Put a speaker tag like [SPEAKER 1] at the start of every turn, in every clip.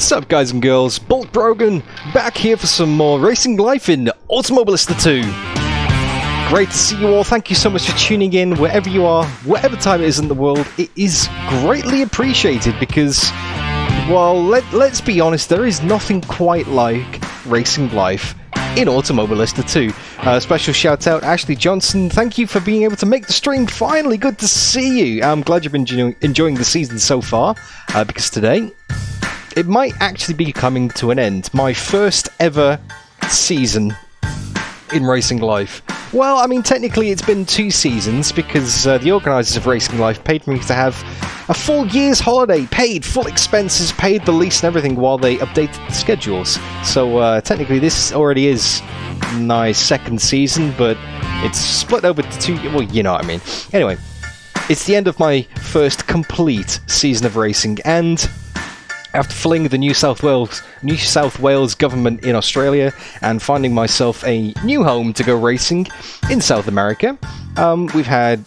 [SPEAKER 1] What's up, guys and girls? Brogan back here for some more Racing Life in Automobilista 2. Great to see you all. Thank you so much for tuning in wherever you are, whatever time it is in the world. It is greatly appreciated because, well, let's be honest, there is nothing quite like Racing Life in Automobilista 2. Special shout out Ashley Johnson. Thank you for being able to make the stream. Finally, good to see you. I'm glad you've been enjoying the season so far, because today it might actually be coming to an end. My first ever season in Racing Life. Well, I mean, technically it's been 2 seasons because the organisers of Racing Life paid for me to have a full year's holiday, paid full expenses, paid the lease and everything while they updated the schedules. So technically this already is my 2nd season, but it's split over to 2, well, you know what I mean. Anyway, it's the end of my first complete season of racing, and after fleeing the New South Wales government in Australia and finding myself a new home to go racing in South America, we've had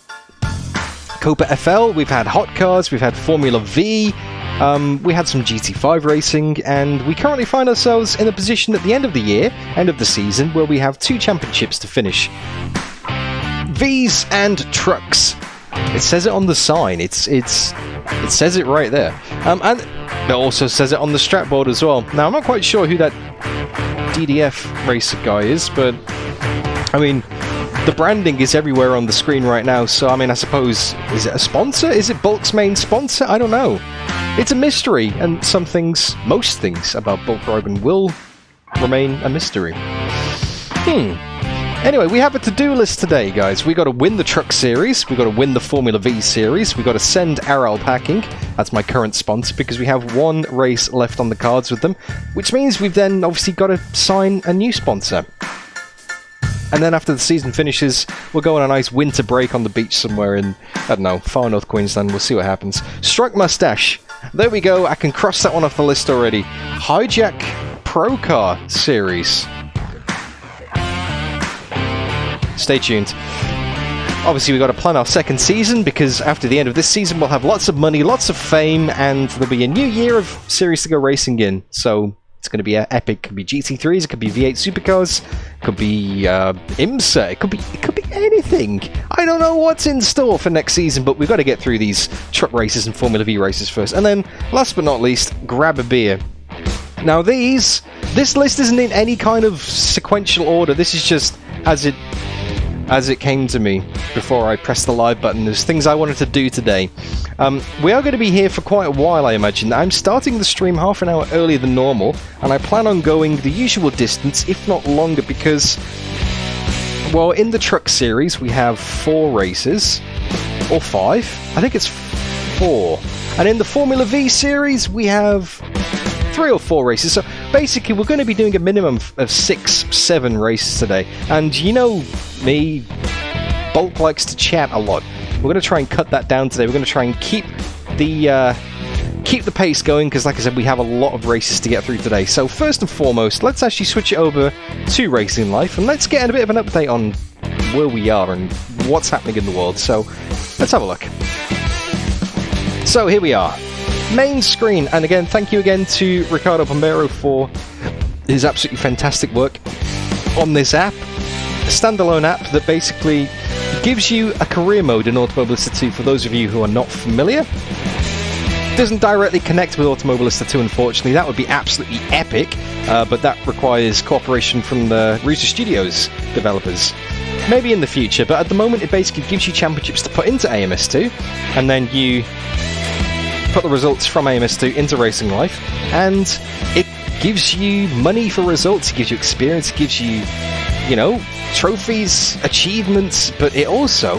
[SPEAKER 1] Copa FL, we've had Hot Cars, we've had Formula V, we had some GT5 racing, and we currently find ourselves in a position at the end of the year, end of the season, where we have 2 championships to finish. V's and trucks. It says it on the sign. It says it right there. And it also says it on the strap board as well. Now, I'm not quite sure who that DDF racer guy is, but I mean, the branding is everywhere on the screen right now, so I mean, I suppose, is it a sponsor? Is it Bulk's main sponsor? I don't know. It's a mystery, and most things about Bulk Brogan will remain a mystery. Anyway, we have a to-do list today, guys. We got to win the Truck Series, we got to win the Formula V Series, we got to send Aral Packing, that's my current sponsor, because we have 1 race left on the cards with them, which means we've then obviously got to sign a new sponsor. And then after the season finishes, we'll go on a nice winter break on the beach somewhere in, I don't know, far north Queensland. We'll see what happens. Strike Mustache. There we go. I can cross that one off the list already. Hijack Pro Car Series. Stay tuned. Obviously, we've got to plan our 2nd season, because after the end of this season, we'll have lots of money, lots of fame, and there'll be a new year of series to go racing in. So it's going to be epic. It could be GT3s, it could be V8 supercars, it could be IMSA, it could be anything. I don't know what's in store for next season, but we've got to get through these truck races and Formula V races first. And then, last but not least, grab a beer. Now this list isn't in any kind of sequential order. This is just as it came to me before I pressed the live button. There's things I wanted to do today. We are going to be here for quite a while, I imagine. I'm starting the stream half an hour earlier than normal, and I plan on going the usual distance, if not longer, because, well, in the Truck Series we have 4 races, or 5? I think it's 4. And in the Formula V Series we have 3 or 4 races. So basically we're going to be doing a minimum of 6-7 races today. And you know me, Bulk likes to chat a lot. We're going to try and cut that down today. We're going to try and keep the pace going, because like I said, we have a lot of races to get through today. So first and foremost, let's actually switch it over to Racing Life, and let's get a bit of an update on where we are and what's happening in the world. So let's have a look. So here we are. Main screen, and again, thank you again to Ricardo Pombeiro for his absolutely fantastic work on this app. A standalone app that basically gives you a career mode in Automobilista 2 for those of you who are not familiar. Doesn't directly connect with Automobilista 2, unfortunately. That would be absolutely epic, but that requires cooperation from the Rooster Studios developers. Maybe in the future, but at the moment it basically gives you championships to put into AMS2, and then you put the results from AMS2 into Racing Life, and it gives you money for results, it gives you experience, it gives you, you know, trophies, achievements, but it also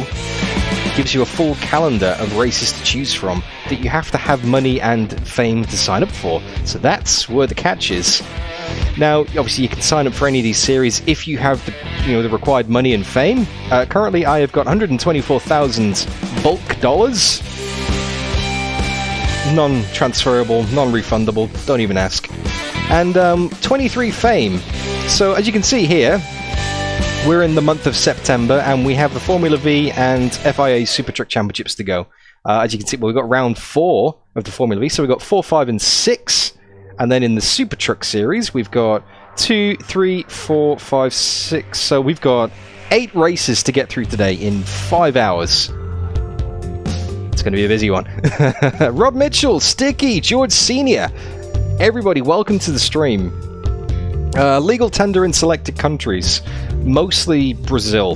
[SPEAKER 1] gives you a full calendar of races to choose from that you have to have money and fame to sign up for. So that's where the catch is. Now, obviously, you can sign up for any of these series if you have the required money and fame. Currently, I have got 124,000 bulk dollars. Non-transferable, non-refundable, don't even ask. And 23 fame. So as you can see here, we're in the month of September, and we have the Formula V and FIA Super Truck Championships to go. As you can see, well, we've got round 4 of the Formula V, so we've got 4, 5, and 6. And then in the Super Truck Series, we've got 2, 3, 4, 5, 6. So we've got 8 races to get through today in 5 hours. It's going to be a busy one. Rob Mitchell, Sticky, George Senior. Everybody, welcome to the stream. Legal tender in selected countries, mostly Brazil.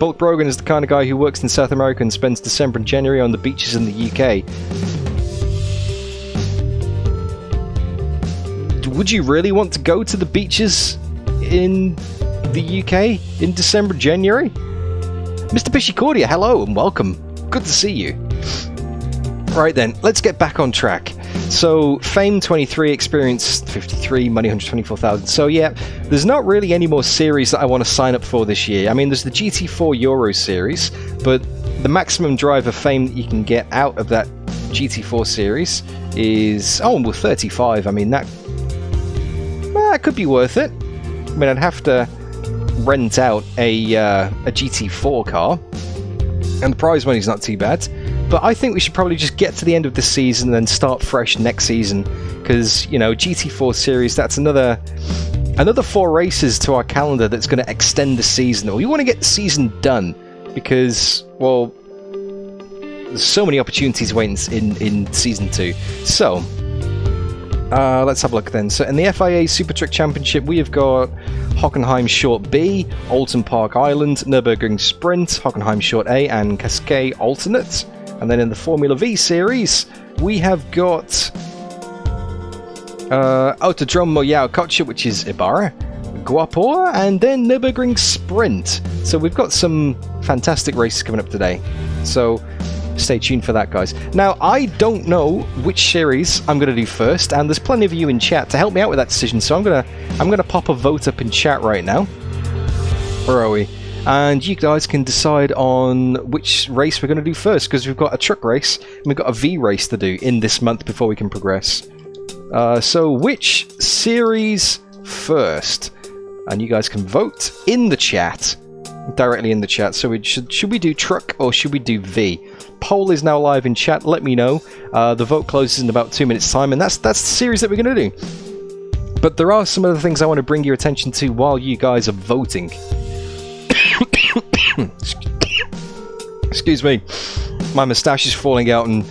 [SPEAKER 1] Bolt Brogan is the kind of guy who works in South America and spends December and January on the beaches in the UK. Would you really want to go to the beaches in the UK in December, January? Mr. Piscicordia, hello and welcome. Good to see you. Right then, let's get back on track. So, Fame 23, Experience 53, Money 124,000. So yeah, there's not really any more series that I want to sign up for this year. I mean, there's the GT4 Euro series, but the maximum driver fame that you can get out of that GT4 series is, oh, well, 35. I mean, that could be worth it. I mean, I'd have to rent out a GT4 car, and the prize money's not too bad. But I think we should probably just get to the end of this season and then start fresh next season, because, you know, GT4 series, that's another 4 races to our calendar that's going to extend the season. We want to get the season done because, well, there's so many opportunities waiting in season 2. So let's have a look then. So in the FIA Super Truck Championship, we have got Hockenheim Short B, Oulton Park Island, Nurburgring Sprint, Hockenheim Short A, and Cascais Alternate. And then in the Formula V series, we have got Autodromo Yao-Kocha, which is Ibarra, Guapore, and then Nurburgring Sprint. So we've got some fantastic races coming up today. So stay tuned for that, guys. Now, I don't know which series I'm going to do first, and there's plenty of you in chat to help me out with that decision. So I'm gonna pop a vote up in chat right now. Where are we? And you guys can decide on which race we're going to do first, because we've got a truck race and we've got a V race to do in this month before we can progress. So which series first? And you guys can vote in the chat, directly in the chat. So should we do truck or should we do V? Poll is now live in chat. Let me know. The vote closes in about 2 minutes time, and that's the series that we're going to do. But there are some other things I want to bring your attention to while you guys are voting. Excuse me, my moustache is falling out and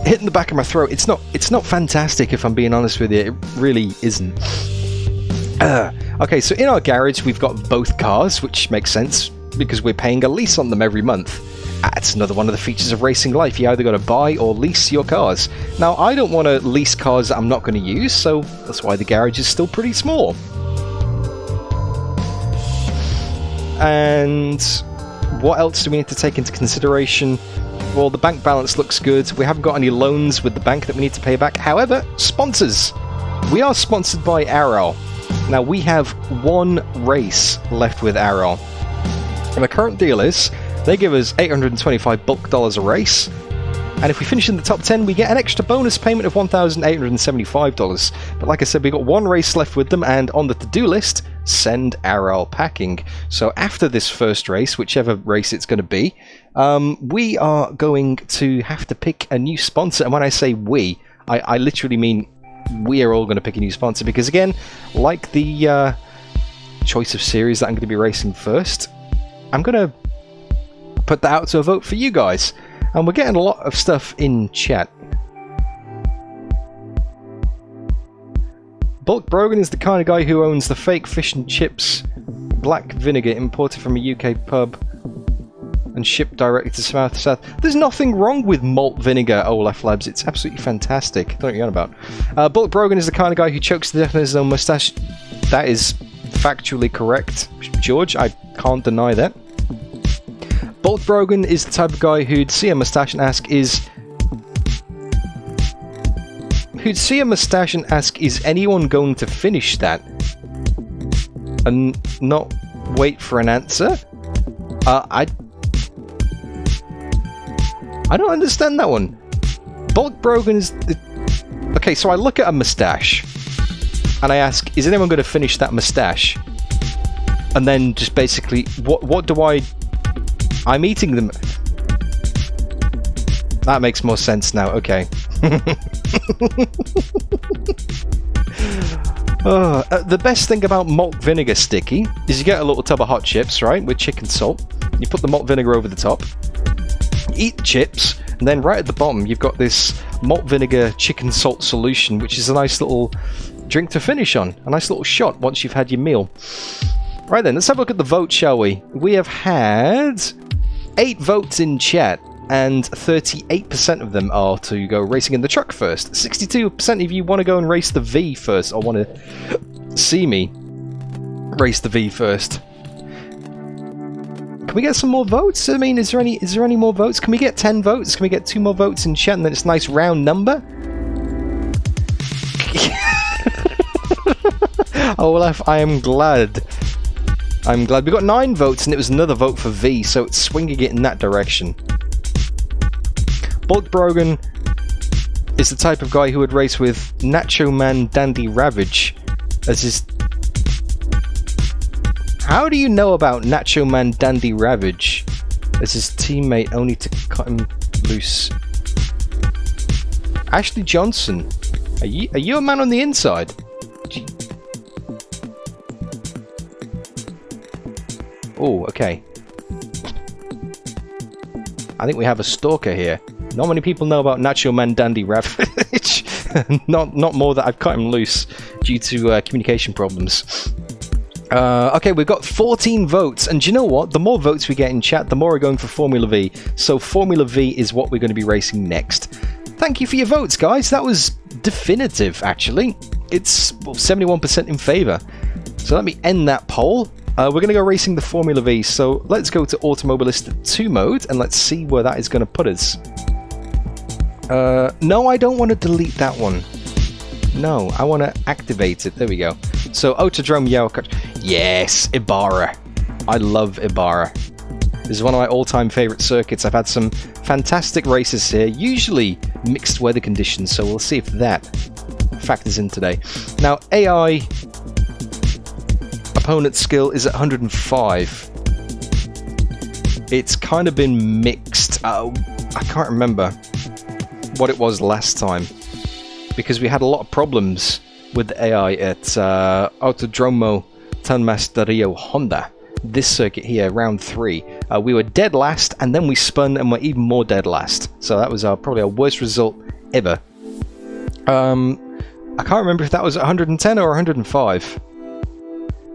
[SPEAKER 1] hitting the back of my throat. It's not fantastic, if I'm being honest with you. It really isn't. Okay, so in our garage we've got both cars, which makes sense because we're paying a lease on them every month. That's another one of the features of racing life. You either got to buy or lease your cars. Now, I don't want to lease cars that I'm not going to use, so that's why the garage is still pretty small. And what else do we need to take into consideration? Well, the bank balance looks good. We haven't got any loans with the bank that we need to pay back. However, sponsors. We are sponsored by Aral. Now, we have 1 race left with Aral. And the current deal is they give us $825 bulk dollars a race. And if we finish in the top 10, we get an extra bonus payment of $1,875. But like I said, we've got 1 race left with them, and on the to-do list, send Aral packing. So after this first race, whichever race it's going to be, we are going to have to pick a new sponsor. And when I say we, I literally mean we are all going to pick a new sponsor, because again, like the choice of series that I'm going to be racing first, I'm going to put that out to a vote for you guys. And we're getting a lot of stuff in chat. Bulk Brogan is the kind of guy who owns the fake fish and chips black vinegar imported from a UK pub and shipped directly to South. There's nothing wrong with malt vinegar, Olaf Labs. It's absolutely fantastic. Don't know what you're on about. Bulk Brogan is the kind of guy who chokes to death on his own mustache. That is factually correct, George. I can't deny that. Bolt Brogan is the type of guy who'd see a mustache and ask, is anyone going to finish that? And not wait for an answer? I don't understand that one. Bolt Brogan is... Okay, so I look at a mustache and I ask, is anyone going to finish that mustache? And then just basically, what do I'm eating them. That makes more sense now. Okay. The best thing about malt vinegar sticky is you get a little tub of hot chips, right, with chicken salt. You put the malt vinegar over the top. Eat the chips, and then right at the bottom you've got this malt vinegar chicken salt solution, which is a nice little drink to finish on. A nice little shot once you've had your meal. Right then, let's have a look at the vote, shall we? We have had 8 votes in chat, and 38% of them are to go racing in the truck first. 62% of you want to go and race the V first, or want to see me race the V first. Can we get some more votes? I mean, is there any more votes? Can we get 10 votes? Can we get 2 more votes in chat, and then it's a nice round number? Olaf, I am glad. We got 9 votes, and it was another vote for V, so it's swinging it in that direction. Bulk Brogan is the type of guy who would race with Nacho Man Dandy Ravage as his... How do you know about Nacho Man Dandy Ravage as his teammate, only to cut him loose? Ashley Johnson, are you a man on the inside? Oh, okay. I think we have a stalker here. Not many people know about Nacho Man Dandy Ravage. not more that I've cut him loose due to communication problems. Okay, we've got 14 votes, and do you know what? The more votes we get in chat, the more we're going for Formula V. So Formula V is what we're going to be racing next. Thank you for your votes, guys. That was definitive, actually. It's 71% in favour. So let me end that poll. We're going to go racing the Formula V, so let's go to Automobilista 2 mode, and let's see where that is going to put us. No, I don't want to delete that one. No, I want to activate it. There we go. So, Autodrome Yaukat. Yes, Ibarra. I love Ibarra. This is one of my all-time favourite circuits. I've had some fantastic races here, usually mixed weather conditions, so we'll see if that factors in today. Now, AI... opponent skill is at 105. It's kind of been mixed. I can't remember what it was last time, because we had a lot of problems with the AI at Autodromo Tanmasterio Honda. This circuit here, round 3. We were dead last, and then we spun and were even more dead last. So that was probably our worst result ever. I can't remember if that was 110 or 105.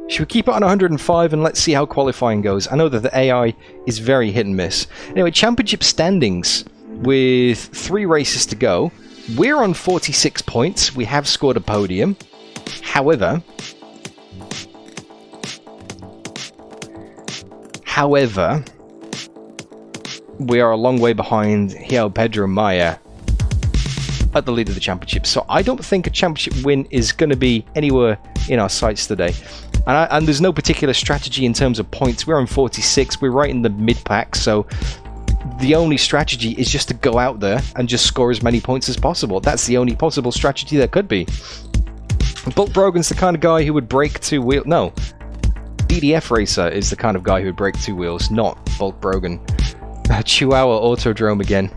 [SPEAKER 1] Should we keep it on 105 and let's see how qualifying goes? I know that the AI is very hit and miss. Anyway, championship standings with 3 races to go. We're on 46 points. We have scored a podium. However, we are a long way behind Hiao Pedro Maya at the lead of the championship. So I don't think a championship win is going to be anywhere in our sights today. And there's no particular strategy in terms of points. We're on 46. We're right in the mid-pack. So the only strategy is just to go out there and just score as many points as possible. That's the only possible strategy there could be. Bulk Brogan's the kind of guy who would break 2 wheels. No. DDF Racer is the kind of guy who would break 2 wheels, not Bulk Brogan. Chihuahua Autodrome again.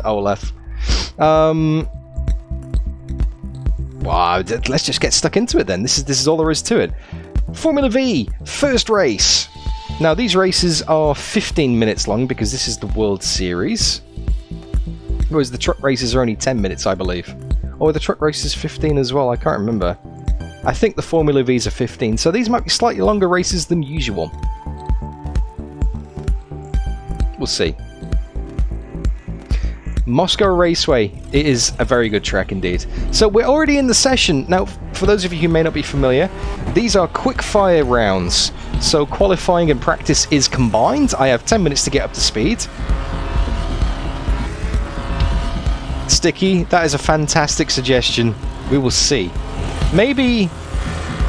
[SPEAKER 1] Olaf. Wow, let's just get stuck into it then. This is all there is to it. Formula V, first race. Now these races are 15 minutes long because this is the World Series. Whereas the truck races are only 10 minutes, I believe. Or the truck races 15 as well, I can't remember. I think the Formula Vs are 15, so these might be slightly longer races than usual. We'll see. Moscow Raceway, it is a very good track indeed. So we're already in the session. Now, for those of you who may not be familiar, these are quick fire rounds. So qualifying and practice is combined. I have 10 minutes to get up to speed. Sticky, that is a fantastic suggestion. We will see. Maybe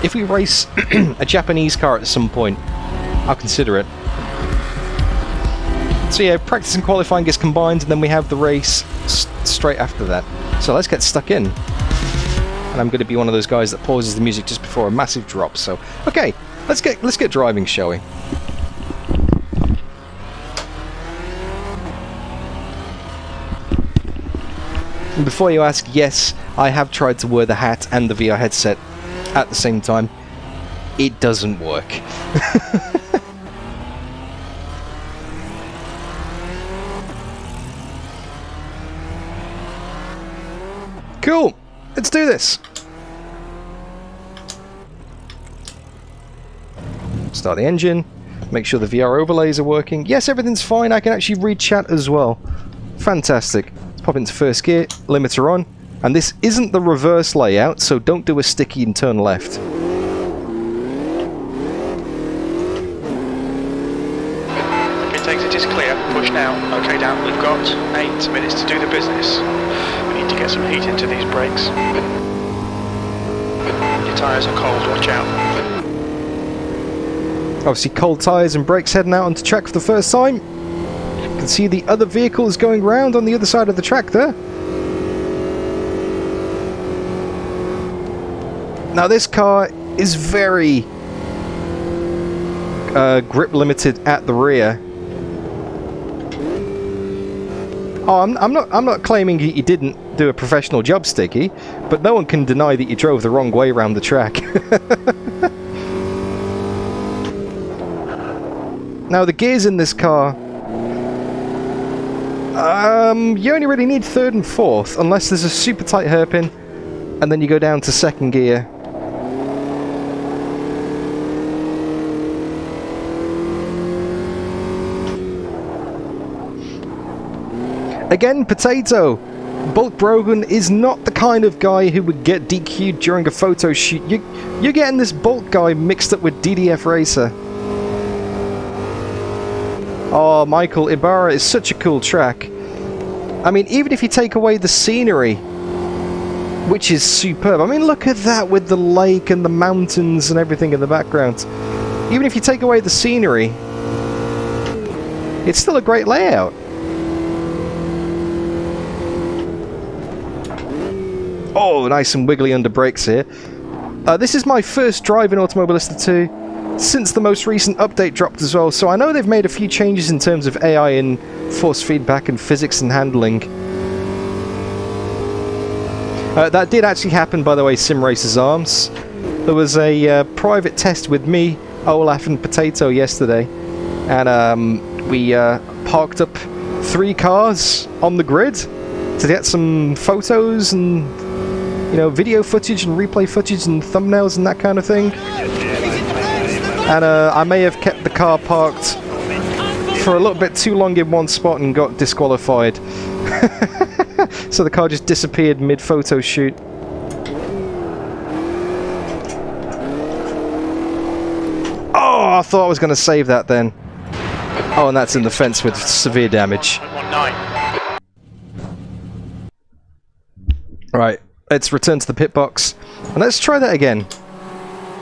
[SPEAKER 1] if we race a Japanese car at some point, I'll consider it. So yeah, practice and qualifying gets combined, and then we have the race straight after that. So let's get stuck in. And I'm going to be one of those guys that pauses the music just before a massive drop. So okay, let's get driving, shall we? And before you ask, yes, I have tried to wear the hat and the VR headset at the same time. It doesn't work. Cool, let's do this. Start the engine, make sure the VR overlays are working. Yes, everything's fine, I can actually read chat as well. Fantastic. Let's pop into first gear, limiter on. And this isn't the reverse layout, so don't do a sticky and turn left.
[SPEAKER 2] Pit exit is clear, push now. Okay, down, we've got 8 minutes to do the business. We need to get some heat into these brakes. Your tyres are cold, watch out.
[SPEAKER 1] Obviously cold tyres and brakes heading out onto track for the first time. You can see the other vehicles going round on the other side of the track there. Now this car is very grip limited at the rear. Oh, I'm not claiming you didn't do a professional job, Sticky, but no one can deny that you drove the wrong way around the track. Now the gears in this car, you only really need 3rd and 4th, unless there's a super tight hairpin, and then you go down to 2nd gear. Again, Potato, Bulk Brogan is not the kind of guy who would get DQ'd during a photo shoot. You're getting this Bulk guy mixed up with DDF Racer. Oh, Michael, Ibarra is such a cool track. I mean, even if you take away the scenery, which is superb. I mean, look at that with the lake and the mountains and everything in the background. Even if you take away the scenery, it's still a great layout. Oh, nice and wiggly under brakes here. This is my first drive in Automobilista 2. Since the most recent update dropped as well, so I know they've made a few changes in terms of AI and force feedback and physics and handling. That did actually happen, by the way, Sim Racers Arms. There was a private test with me, Olaf and Potato yesterday, and we parked up 3 cars on the grid to get some photos and, you know, video footage and replay footage and thumbnails and that kind of thing. And I may have kept the car parked for a little bit too long in one spot and got disqualified. So the car just disappeared mid-photo shoot. Oh, I thought I was going to save that then. Oh, and that's in the fence with severe damage. Right, let's return to the pit box. And let's try that again.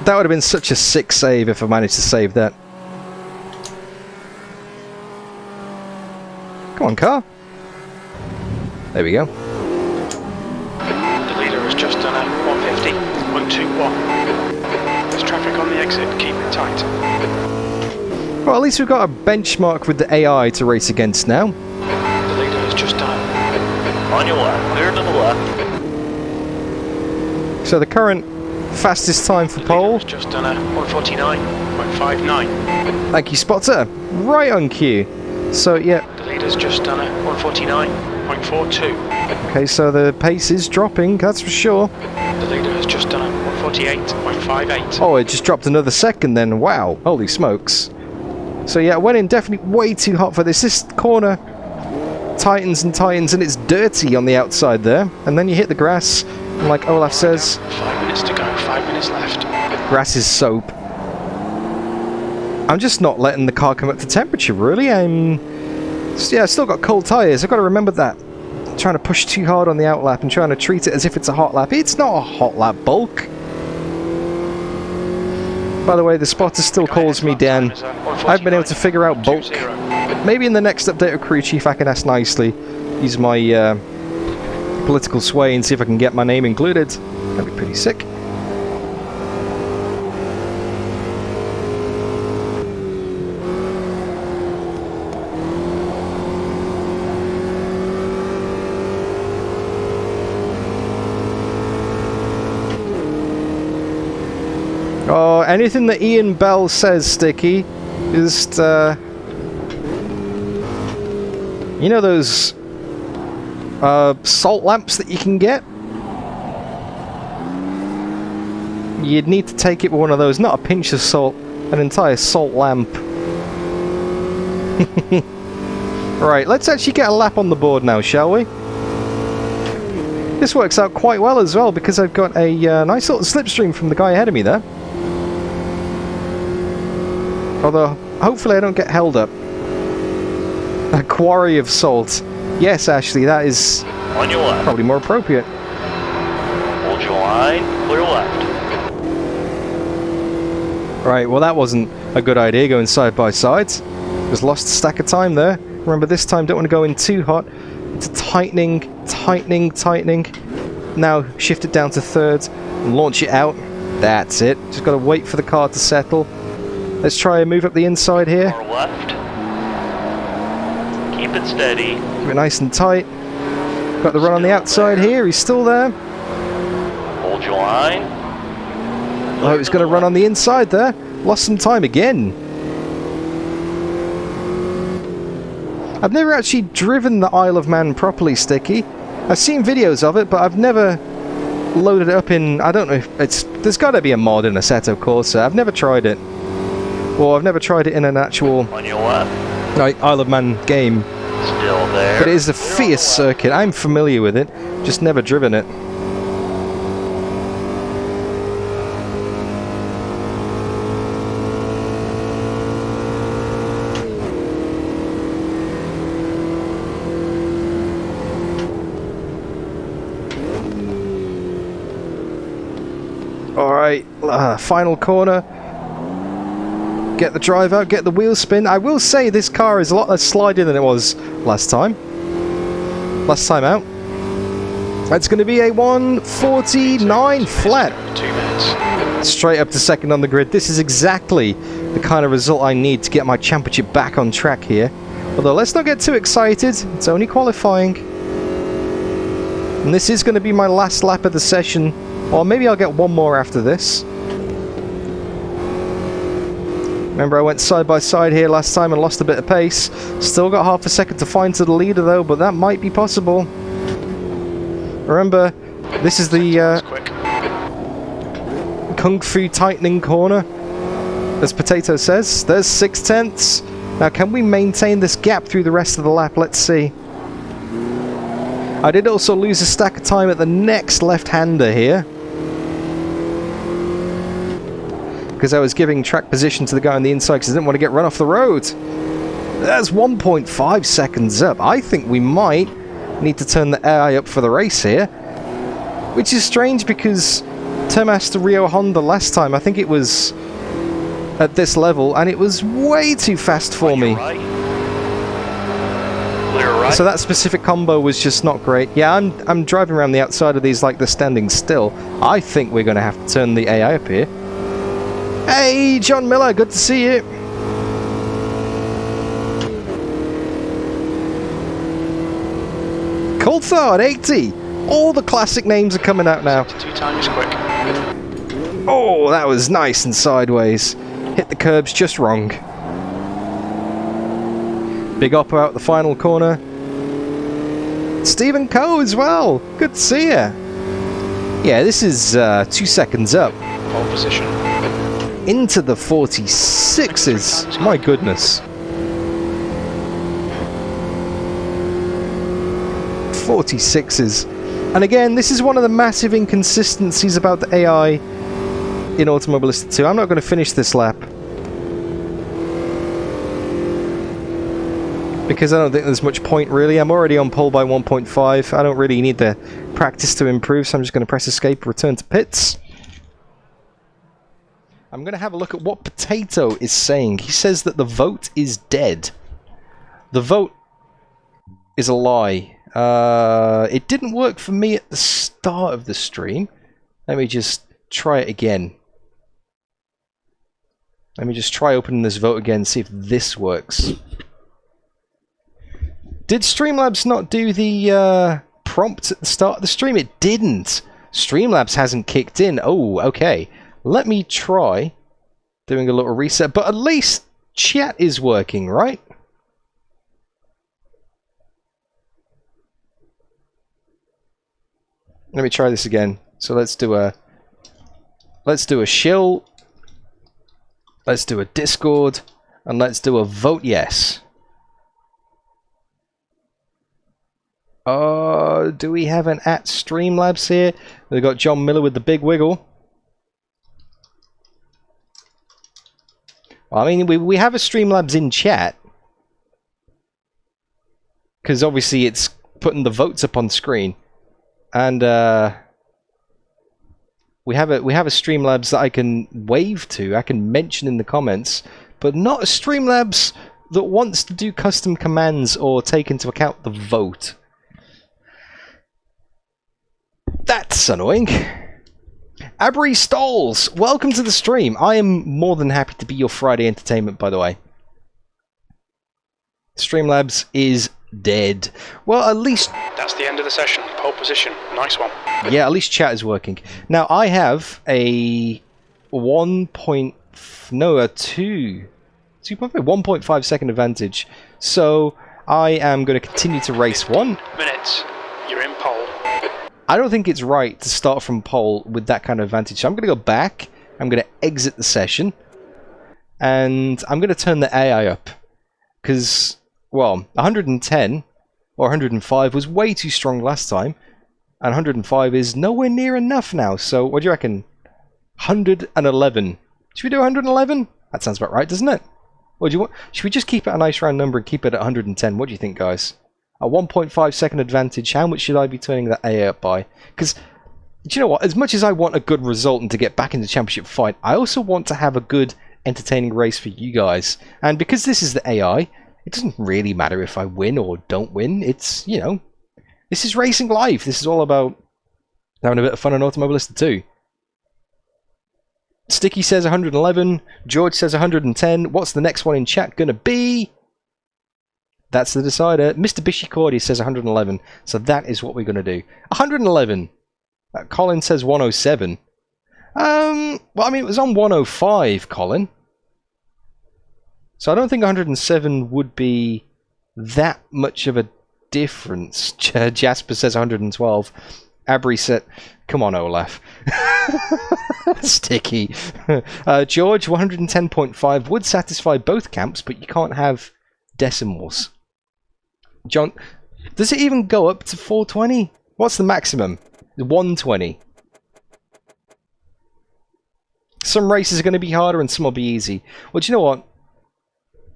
[SPEAKER 1] That would have been such a sick save if I managed to save that. Come on, car. There we go.
[SPEAKER 2] The leader has just done a 150, 121. There's traffic on the exit, keep it tight.
[SPEAKER 1] Well, at least we've got a benchmark with the AI to race against now.
[SPEAKER 2] The leader has just done.
[SPEAKER 3] On your left, clear to the left.
[SPEAKER 1] So the current fastest time for pole.
[SPEAKER 2] Just done a 149.59.
[SPEAKER 1] Thank you, Spotter. Right on cue. So, yeah.
[SPEAKER 2] The leader's just done a 149.42.
[SPEAKER 1] Okay, so the pace is dropping, that's for sure.
[SPEAKER 2] The leader has just done a 148.58.
[SPEAKER 1] Oh, it just dropped another second then. Wow, holy smokes. So, yeah, I went in definitely way too hot for this. This corner tightens and tightens, and it's dirty on the outside there. And then you hit the grass, and like Olaf says,
[SPEAKER 2] 5 minutes to go, 5 minutes left.
[SPEAKER 1] Grass is soap. I'm just not letting the car come up to temperature, really. Yeah, I've still got cold tyres. I've got to remember that. I'm trying to push too hard on the outlap and trying to treat it as if it's a hot lap. It's not a hot lap, Bulk. By the way, the spotter still calls me Dan. I've been able to figure out Bulk. Maybe in the next update of Crew Chief I can ask nicely. Use my political sway and see if I can get my name included. That'd be pretty sick. anything that Ian Bell says, Sticky, just, you know those salt lamps that you can get? You'd need to take it with one of those, not a pinch of salt, an entire salt lamp. Right, let's actually get a lap on the board now, shall we? This works out quite well as well, because I've got a nice little slipstream from the guy ahead of me there. Although, hopefully I don't get held up. A quarry of salt. Yes, Ashley, that is
[SPEAKER 3] On your left.
[SPEAKER 1] probably more appropriate.
[SPEAKER 3] Hold your line. Clear left.
[SPEAKER 1] Right, well that wasn't a good idea going side by side. Just lost a stack of time there. Remember, this time don't want to go in too hot. It's tightening. Now shift it down to third and launch it out. That's it. Just got to wait for the car to settle. Let's try and move up the inside here.
[SPEAKER 3] Far left. Keep it steady.
[SPEAKER 1] Keep it nice and tight. Got the run on the outside here. He's still there.
[SPEAKER 3] Hold your line.
[SPEAKER 1] Oh, he's going to run on the inside there. Lost some time again. I've never actually driven the Isle of Man properly, Sticky. I've seen videos of it, but I've never loaded it up in... I don't know if it's... There's got to be a mod in Assetto Corsa. I've never tried it. Well, I've never tried it in an actual
[SPEAKER 3] On your left.
[SPEAKER 1] Isle of Man game.
[SPEAKER 3] Still there.
[SPEAKER 1] But it is a fierce circuit. I'm familiar with it, just never driven it. Alright, final corner. Get the drive out, get the wheel spin. I will say this car is a lot less sliding than it was last time. Last time out. That's going to be a 149 flat.
[SPEAKER 2] 2 minutes.
[SPEAKER 1] Straight up to second on the grid. This is exactly the kind of result I need to get my championship back on track here. Although let's not get too excited. It's only qualifying. And this is going to be my last lap of the session. Or maybe I'll get one more after this. Remember, I went side by side here last time and lost a bit of pace. Still got half a second to find to the leader though, but that might be possible. Remember, this is the Kung Fu tightening corner, as Potato says. There's 6/10. Now, can we maintain this gap through the rest of the lap? Let's see. I did also lose a stack of time at the next left-hander here, because I was giving track position to the guy on the inside because I didn't want to get run off the road. That's 1.5 seconds up. I think we might need to turn the AI up for the race here, which is strange because Termaster Rio Honda last time, I think it was at this level, and it was way too fast for me.
[SPEAKER 3] Right. Clear right.
[SPEAKER 1] So that specific combo was just not great. Yeah, I'm driving around the outside of these like they're standing still. I think we're going to have to turn the AI up here. Hey, John Miller, good to see you. Coulthard, 80. All the classic names are coming out now.
[SPEAKER 2] 2 times quick.
[SPEAKER 1] Oh, that was nice and sideways. Hit the curbs just wrong. Big Oppo out the final corner. Stephen Coe as well. Good to see you. Yeah, this is 2 seconds up.
[SPEAKER 2] Pole position.
[SPEAKER 1] Into the 46s. My goodness. 46s. And again, this is one of the massive inconsistencies about the AI in Automobilista 2. I'm not going to finish this lap, because I don't think there's much point really. I'm already on pole by 1.5. I don't really need the practice to improve, so I'm just going to press escape, return to pits. I'm going to have a look at what Potato is saying. He says that the vote is dead. The vote is a lie. It didn't work for me at the start of the stream. Let me just try it again. Let me just try opening this vote again, see if this works. Did Streamlabs not do the prompt at the start of the stream? It didn't. Streamlabs hasn't kicked in. Oh, okay. Let me try Doing a little reset, but at least chat is working, right? Let me try this again. So let's do a shill, let's do a Discord, and let's do a vote yes. Do we have an at Streamlabs here? We've got John Miller with the big wiggle. Well, I mean, we have a Streamlabs in chat. Because obviously it's putting the votes up on screen. And we have a Streamlabs that I can wave to, I can mention in the comments, but not a Streamlabs that wants to do custom commands or take into account the vote. That's annoying. Abri Stolls, welcome to the stream. I am more than happy to be your Friday entertainment, by the way. Streamlabs is dead. Well, at least...
[SPEAKER 2] That's the end of the session. Pole position. Nice one.
[SPEAKER 1] Yeah, at least chat is working. Now, I have a 1.5 second advantage. So, I am going to continue to race 1
[SPEAKER 2] minutes. You're in pole.
[SPEAKER 1] I don't think it's right to start from pole with that kind of advantage. So I'm going to go back, I'm going to exit the session, and I'm going to turn the AI up. Because, well, 110 or 105 was way too strong last time, and 105 is nowhere near enough now. So what do you reckon? 111. Should we do 111? That sounds about right, doesn't it? Or do you want? Should we just keep it a nice round number and keep it at 110? What do you think, guys? A 1.5 second advantage, how much should I be turning that AI up by? Because, do you know what? As much as I want a good result and to get back into the championship fight, I also want to have a good, entertaining race for you guys. And because this is the AI, it doesn't really matter if I win or don't win. It's, you know, this is racing live. This is all about having a bit of fun on Automobilista 2. Sticky says 111. George says 110. What's the next one in chat gonna be? That's the decider. Mr. Bishicordi says 111. So that is what we're going to do. 111. Colin says 107. Well, I mean, it was on 105, Colin. So I don't think 107 would be that much of a difference. Jasper says 112. Abri said... Come on, Olaf. Sticky. George, 110.5 would satisfy both camps, but you can't have decimals. John, does it even go up to 420? What's the maximum? 120. Some races are going to be harder and some will be easy. Well, do you know what?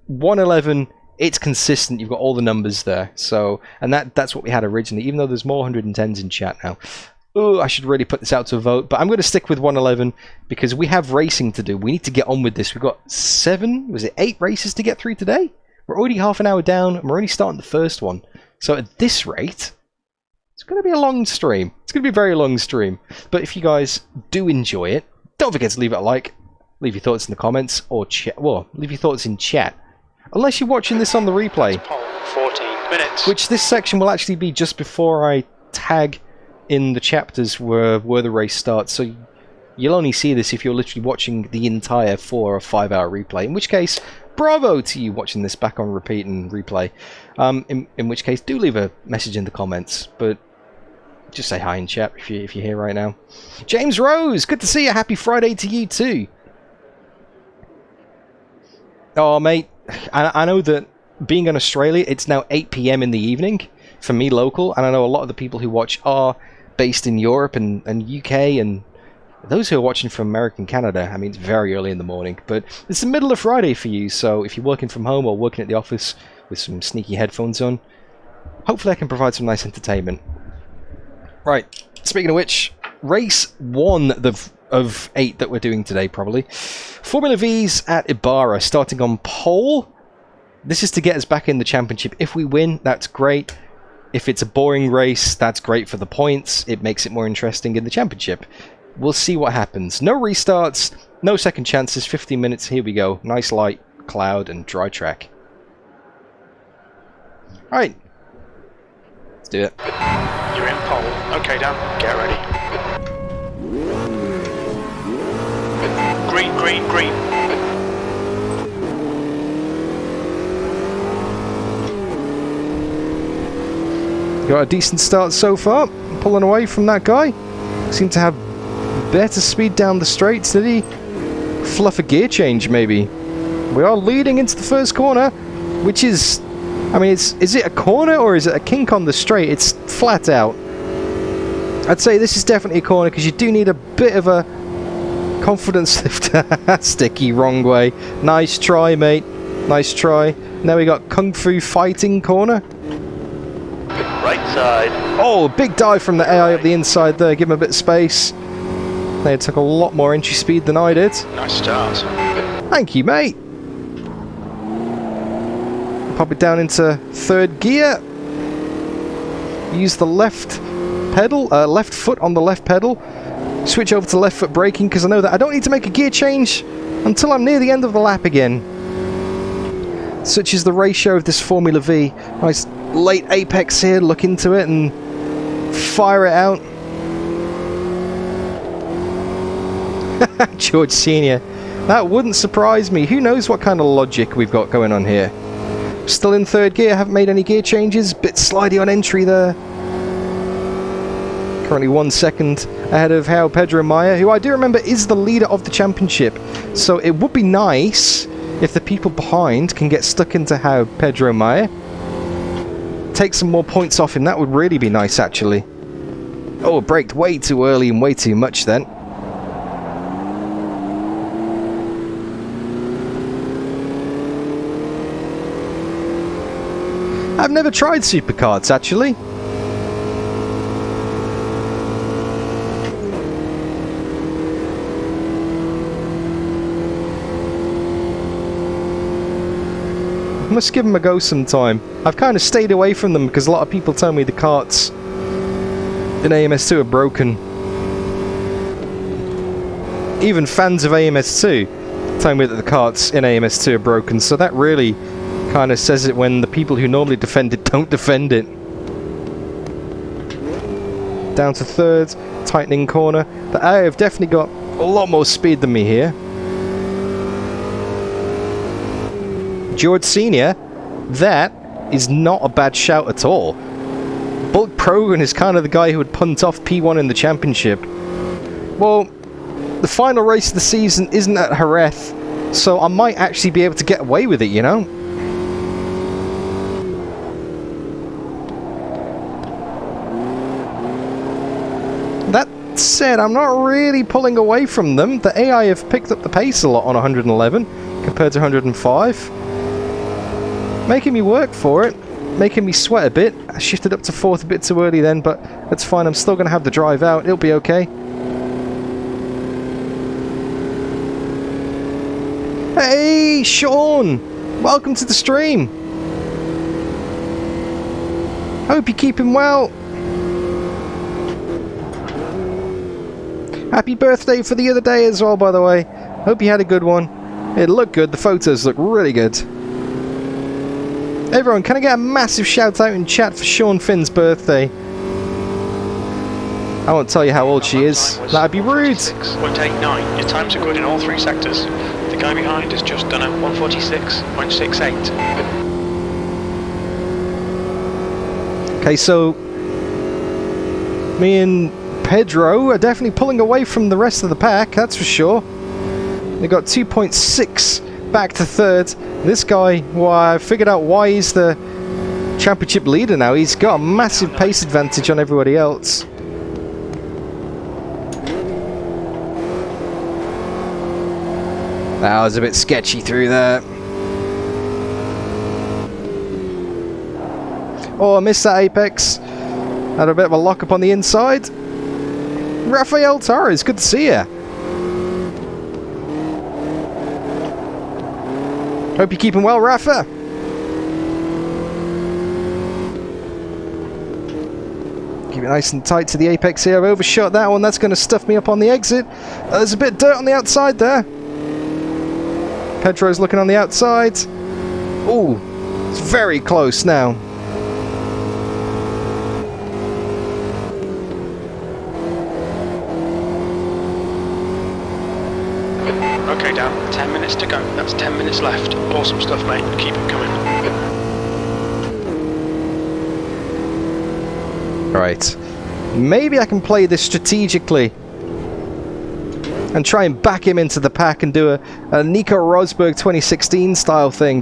[SPEAKER 1] 111, it's consistent. You've got all the numbers there. So, and that's what we had originally, even though there's more 110s in chat now. Oh, I should really put this out to a vote, but I'm going to stick with 111 because we have racing to do. We need to get on with this. We've got 8 races to get through today? We're already half an hour down, and we're only starting the first one. So at this rate, it's going to be a long stream. It's going to be a very long stream. But if you guys do enjoy it, don't forget to leave it a like, leave your thoughts in the comments, or leave your thoughts in chat. Unless you're watching this on the replay.
[SPEAKER 2] 14 minutes.
[SPEAKER 1] Which this section will actually be just before I tag in the chapters where the race starts. So you'll only see this if you're literally watching the entire 4 or 5 hour replay. In which case... bravo to you watching this back on repeat and replay. In which case, do leave a message in the comments, but just say hi in chat if you're here right now. James Rose, good to see you. Happy Friday to you too. Oh, mate, I know that being in Australia, it's now 8 PM in the evening for me local, and I know a lot of the people who watch are based in Europe and UK and those who are watching from America and Canada. I mean, it's very early in the morning, but it's the middle of Friday for you, so if you're working from home or working at the office with some sneaky headphones on, hopefully I can provide some nice entertainment. Right, speaking of which, race 1 of 8 that we're doing today, probably. Formula V's at Ibarra, starting on pole. This is to get us back in the championship. If we win, that's great. If it's a boring race, that's great for the points. It makes it more interesting in the championship. We'll see what happens. No restarts, no second chances, 15 minutes, here we go. Nice light, cloud, and dry track. Alright. Let's do it.
[SPEAKER 2] You're in pole. Okay, Dan, get ready. Green, green, green.
[SPEAKER 1] Got a decent start so far. Pulling away from that guy. Seemed to have better speed down the straights. Did he fluff a gear change, maybe? We are leading into the first corner, which is... I mean, is it a corner or is it a kink on the straight? It's flat out. I'd say this is definitely a corner because you do need a bit of a confidence lifter. Sticky, wrong way. Nice try, mate. Nice try. Now we got Kung Fu Fighting corner.
[SPEAKER 3] Right side.
[SPEAKER 1] Oh, big dive from the AI up the inside there. Give him a bit of space. They took a lot more entry speed than I did.
[SPEAKER 2] Nice start.
[SPEAKER 1] Thank you, mate. Pop it down into third gear. Use the left pedal, left foot on the left pedal. Switch over to left foot braking because I know that I don't need to make a gear change until I'm near the end of the lap again. Such is the ratio of this Formula V. Nice late apex here. Look into it and fire it out. George Senior. That wouldn't surprise me. Who knows what kind of logic we've got going on here. Still in third gear, haven't made any gear changes. Bit slidey on entry there. Currently 1 second ahead of João Pedro Maia, who I do remember is the leader of the championship. So it would be nice if the people behind can get stuck into João Pedro Maia. Take some more points off him. That would really be nice, actually. Oh, braked way too early and way too much then. I've never tried supercards, actually. I must give them a go sometime. I've kind of stayed away from them because a lot of people tell me the carts in AMS2 are broken. Even fans of AMS2 tell me that the carts in AMS2 are broken, so that really kind of says it when the people who normally defend it don't defend it. Down to third, tightening corner. But I have definitely got a lot more speed than me here. George Senior, that is not a bad shout at all. Bulk Brogan is kind of the guy who would punt off P1 in the championship. Well, the final race of the season isn't at Jerez, so I might actually be able to get away with it, you know? That said, I'm not really pulling away from them. The AI have picked up the pace a lot on 111 compared to 105. Making me work for it, making me sweat a bit. I shifted up to fourth a bit too early then, but that's fine. I'm still going to have the drive out. It'll be okay. Hey, Sean! Welcome to the stream. Hope you're keeping well. Happy birthday for the other day as well, by the way. Hope you had a good one. It looked good. The photos look really good. Everyone, can I get a massive shout out in chat for Sean Finn's birthday? I won't tell you how old she is. That'd be rude.
[SPEAKER 2] 1:89. Your times are good in all three sectors. The guy behind has just done a 1:46.68.
[SPEAKER 1] Okay, so me and Pedro are definitely pulling away from the rest of the pack, that's for sure. They got 2.6 back to third. This guy, well, I figured out why he's the championship leader now. He's got a massive pace advantage on everybody else. That was a bit sketchy through there. Oh, I missed that apex. Had a bit of a lock up on the inside. Rafael Torres, good to see you. Hope you're keeping well, Rafa. Keep it nice and tight to the apex here. I've overshot that one. That's going to stuff me up on the exit. There's a bit of dirt on the outside there. Pedro's looking on the outside. Ooh, it's very close now.
[SPEAKER 2] Okay, Dan, 10 minutes to go. That's 10 minutes left. Awesome stuff, mate. Keep it coming.
[SPEAKER 1] Right. Maybe I can play this strategically and try and back him into the pack and do a Nico Rosberg 2016 style thing.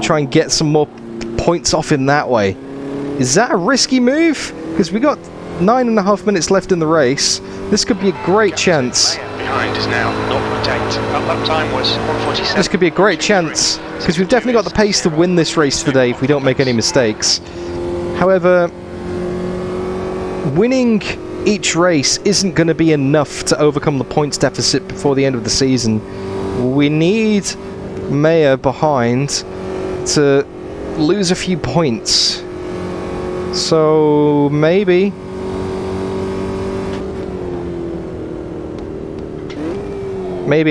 [SPEAKER 1] Try and get some more points off him that way. Is that a risky move? Because we got 9.5 minutes left in the race. This could be a great chance.
[SPEAKER 2] Behind is now 0.8. That time was 1:47.
[SPEAKER 1] This could be a great chance, because we've definitely got the pace to win this race today if we don't make any mistakes. However, winning each race isn't going to be enough to overcome the points deficit before the end of the season. We need Mayer behind to lose a few points. So maybe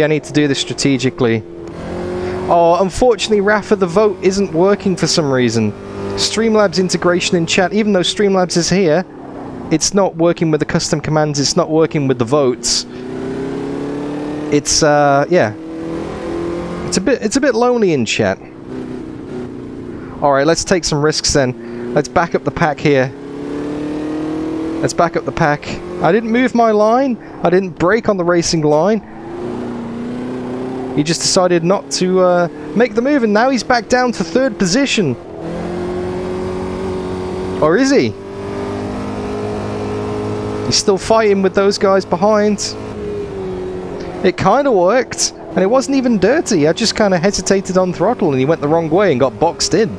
[SPEAKER 1] I need to do this strategically. Oh, unfortunately, Rafa, the vote isn't working for some reason. Streamlabs integration in chat, even though Streamlabs is here, it's not working with the custom commands, it's not working with the votes. It's, yeah. It's a bit lonely in chat. Alright, let's take some risks then. Let's back up the pack here. Let's back up the pack. I didn't move my line. I didn't brake on the racing line. He just decided not to make the move, and now he's back down to 3rd position. Or is he? He's still fighting with those guys behind. It kind of worked, and it wasn't even dirty. I just kind of hesitated on throttle, and he went the wrong way and got boxed in.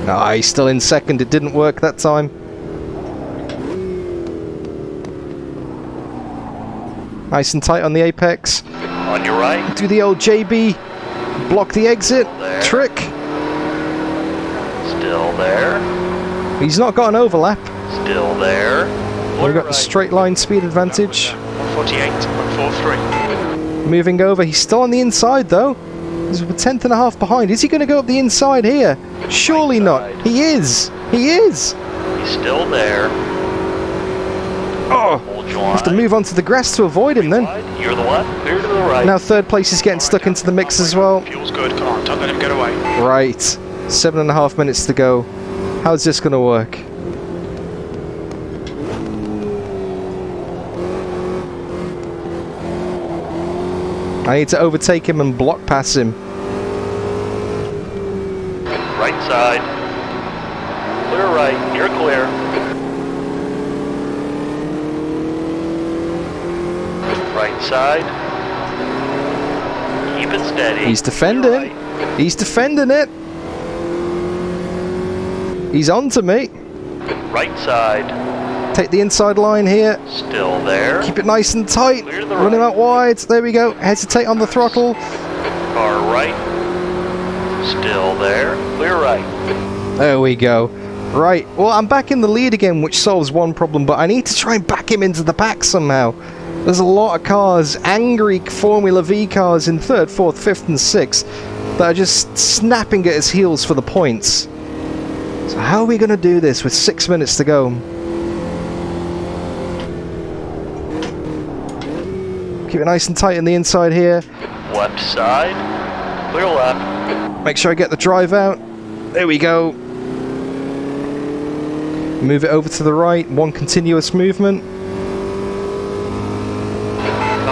[SPEAKER 1] Ah, he's still in 2nd. It didn't work that time. Nice and tight on the apex.
[SPEAKER 3] On your right.
[SPEAKER 1] Do the old JB. Block the exit. Trick.
[SPEAKER 3] Still there.
[SPEAKER 1] He's not got an overlap.
[SPEAKER 3] Still there.
[SPEAKER 1] We've got the straight line speed advantage.
[SPEAKER 2] 1:48, 1:43.
[SPEAKER 1] Moving over. He's still on the inside though. He's a 1/10.5 behind. Is he going to go up the inside here? Surely not. He is. He is.
[SPEAKER 3] He's still there.
[SPEAKER 1] Oh. Have to move onto the grass to avoid him then.
[SPEAKER 3] You're the one. Clear to the right.
[SPEAKER 1] Now 3rd place is getting stuck into the mix as well.
[SPEAKER 2] Fuel's good. Come on, don't let him get away.
[SPEAKER 1] Right. 7.5 minutes to go. How's this going to work? I need to overtake him and block pass him.
[SPEAKER 3] Right side. Clear right. You're clear. Right side. Keep it steady.
[SPEAKER 1] He's defending. He's defending it. He's on to me.
[SPEAKER 3] Right side.
[SPEAKER 1] Take the inside line here.
[SPEAKER 3] Still there.
[SPEAKER 1] Keep it nice and tight.
[SPEAKER 3] Clear to the
[SPEAKER 1] Run him
[SPEAKER 3] right.
[SPEAKER 1] out wide. There we go. Hesitate on the throttle.
[SPEAKER 3] Car right. Still there. Clear right.
[SPEAKER 1] There we go. Right. Well, I'm back in the lead again, which solves one problem, but I need to try and back him into the pack somehow. There's a lot of cars, angry Formula V cars in 3rd, 4th, 5th and 6th that are just snapping at his heels for the points. So how are we going to do this with 6 minutes to go? Keep it nice and tight on the inside here.
[SPEAKER 3] Left side. Clear left.
[SPEAKER 1] Make sure I get the drive out. There we go. Move it over to the right. One continuous movement.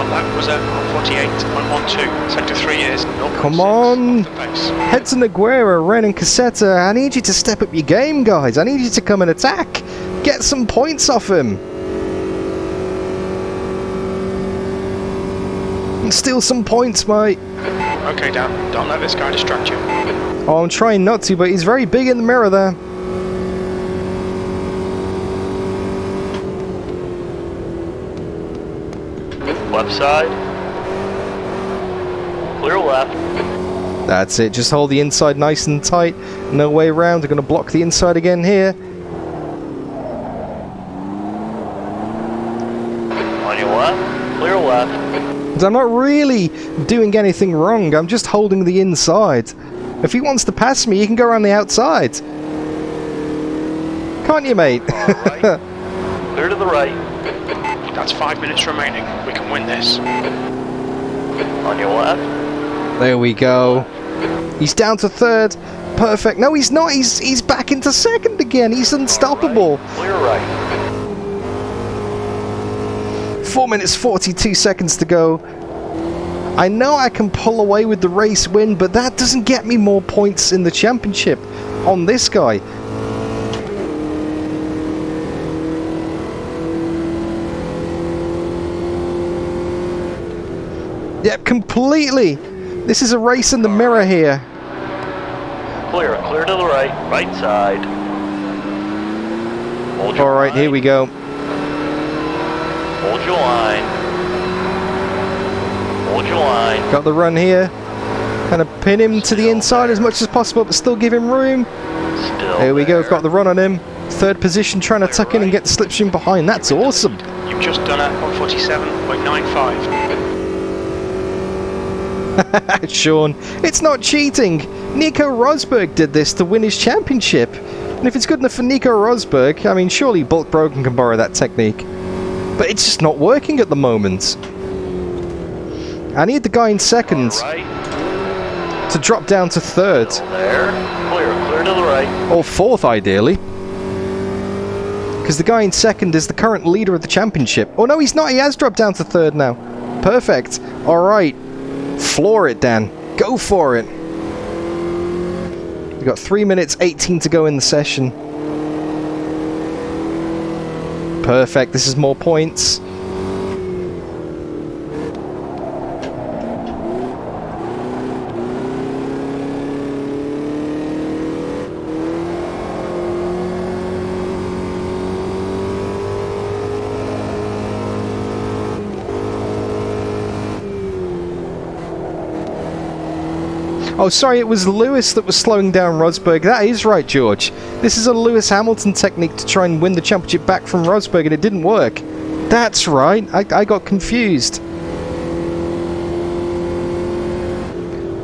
[SPEAKER 2] That was at 1:48, 1:12. Sector 3 is 0.6.
[SPEAKER 1] Come on.
[SPEAKER 2] Off the pace.
[SPEAKER 1] Head to Nogueira, Ren and Cassetta. I need you to step up your game, guys. I need you to come and attack. Get some points off him. And steal some points, mate.
[SPEAKER 2] Okay, Dan, don't let this guy distract you.
[SPEAKER 1] Oh, I'm trying not to, but he's very big in the mirror there.
[SPEAKER 3] Left side. Clear left.
[SPEAKER 1] That's it. Just hold the inside nice and tight. No way around. They're going to block the inside again here.
[SPEAKER 3] On your left. Clear left.
[SPEAKER 1] I'm not really doing anything wrong. I'm just holding the inside. If he wants to pass me, he can go around the outside. Can't you, mate?
[SPEAKER 3] Right. Clear to the right.
[SPEAKER 2] That's 5 minutes remaining. We can win this.
[SPEAKER 3] On your left.
[SPEAKER 1] There we go. He's down to third. Perfect. No, he's not. He's back into second again. He's unstoppable.
[SPEAKER 3] Right. Clear right.
[SPEAKER 1] 4 minutes 42 seconds to go. I know I can pull away with the race win, but that doesn't get me more points in the championship on this guy. Yep, completely. This is a race in the mirror here.
[SPEAKER 3] Clear to the right, right side. Hold your
[SPEAKER 1] Alright, here we go.
[SPEAKER 3] Hold your line. Hold your line.
[SPEAKER 1] Got the run here. Kind of pin him to the inside as much as possible, but still give him room.
[SPEAKER 3] Still
[SPEAKER 1] There we go,
[SPEAKER 3] there.
[SPEAKER 1] got the run on him. Third position, trying to tuck in and get the slipstream behind. That's awesome.
[SPEAKER 2] You've just done a 147.95.
[SPEAKER 1] Sean, it's not cheating. Nico Rosberg did this to win his championship. And if it's good enough for Nico Rosberg, I mean, surely Brogan can borrow that technique. But it's just not working at the moment. I need the guy in second
[SPEAKER 3] Right.
[SPEAKER 1] to drop down to third.
[SPEAKER 3] Still there. Clear to the right.
[SPEAKER 1] Or fourth, ideally. Because the guy in second is the current leader of the championship. Oh no, he's not. He has dropped down to third now. Perfect. Alright. Floor it, Dan. Go for it. We've got 3 minutes 18 to go in the session. Perfect. This is more points. Oh, sorry, it was Lewis that was slowing down Rosberg. That is right, George. This is a Lewis Hamilton technique to try and win the championship back from Rosberg, and it didn't work. That's right. I got confused.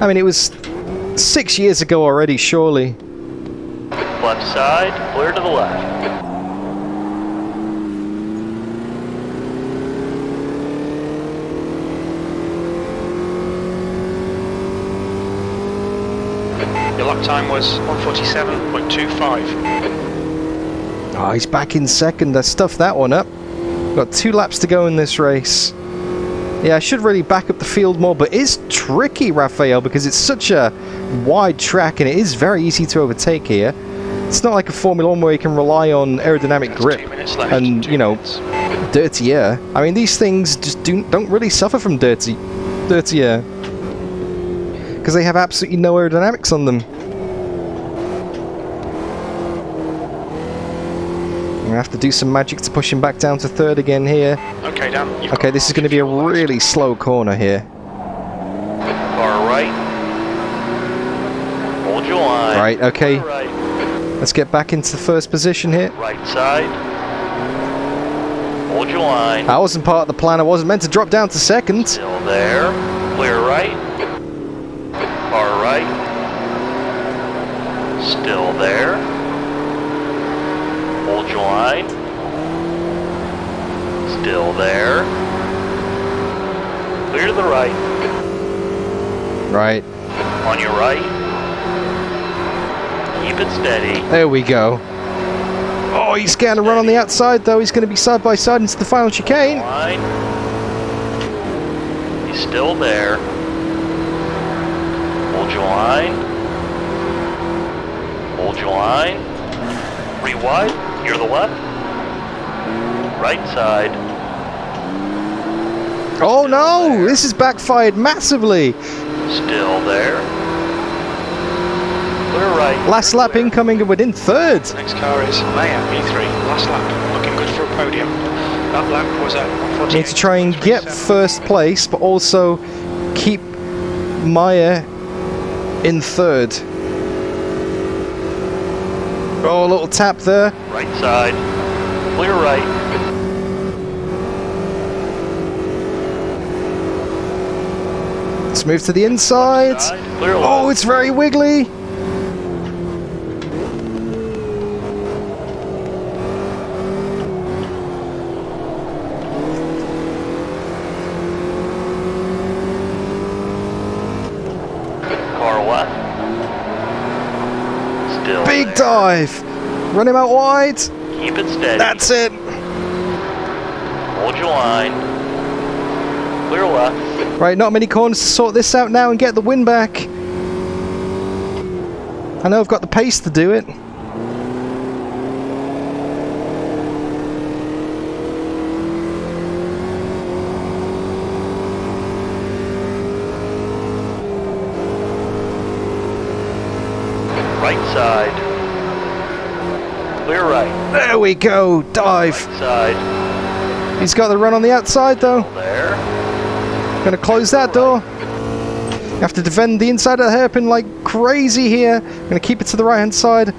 [SPEAKER 1] I mean, it was 6 years ago already, surely.
[SPEAKER 3] Left side, clear to the left.
[SPEAKER 2] Your lap time was 147.25.
[SPEAKER 1] Oh, he's back in second. I stuffed that one up. Got 2 laps to go in this race. Yeah, I should really back up the field more, but it is tricky, Raphael, because it's such a wide track and it is very easy to overtake here. It's not like a Formula 1 where you can rely on aerodynamic
[SPEAKER 2] That's
[SPEAKER 1] grip
[SPEAKER 2] 2 minutes left.
[SPEAKER 1] and,
[SPEAKER 2] 2
[SPEAKER 1] you know,
[SPEAKER 2] minutes.
[SPEAKER 1] dirty air. I mean, these things just don't really suffer from dirty air. Because they have absolutely no aerodynamics on them. I'm going to have to do some magic to push him back down to third again here.
[SPEAKER 2] Okay, Dan.
[SPEAKER 1] Okay, this is going to be a really slow corner here.
[SPEAKER 3] Far right. Hold your line.
[SPEAKER 1] Right, okay.
[SPEAKER 3] Right.
[SPEAKER 1] Let's get back into the first position here.
[SPEAKER 3] Right side. Hold your line.
[SPEAKER 1] That wasn't part of the plan. I wasn't meant to drop down to second.
[SPEAKER 3] Still there. Clear right. Far right. Still there. Hold your line. Still there. Clear to the right.
[SPEAKER 1] Right.
[SPEAKER 3] On your right. Keep it steady.
[SPEAKER 1] There we go. Oh, he's going to run on the outside, though. He's going to be side by side into the final chicane.
[SPEAKER 3] Line. He's still there. Hold your line. Hold your line. 3 wide. You're the left. Right side.
[SPEAKER 1] Oh, no! This has backfired massively.
[SPEAKER 3] Still there. Clear right.
[SPEAKER 1] Last lap incoming, and we're in third.
[SPEAKER 2] Next car is Maya, V3. Last lap. Looking good for a podium. That lap was at 148.
[SPEAKER 1] Need to try and get first place, but also keep Maya in third. Oh, a little tap there.
[SPEAKER 3] Right side. Clear right.
[SPEAKER 1] Let's move to the inside.
[SPEAKER 3] Side. Clear
[SPEAKER 1] Oh,
[SPEAKER 3] left.
[SPEAKER 1] it's very wiggly.
[SPEAKER 3] Far away. Still
[SPEAKER 1] Big
[SPEAKER 3] there.
[SPEAKER 1] dive! Run him out wide!
[SPEAKER 3] Keep it steady.
[SPEAKER 1] That's it!
[SPEAKER 3] Hold your line. Clear left.
[SPEAKER 1] Right, not many corners to sort this out now and get the win back. I know I've got the pace to do it.
[SPEAKER 3] Right side. Clear right.
[SPEAKER 1] There we go, dive.
[SPEAKER 3] Right side.
[SPEAKER 1] He's got the run on the outside though.
[SPEAKER 3] There.
[SPEAKER 1] Gonna close that door. Have to defend the inside of the hairpin like crazy here. Gonna keep it to the right hand side.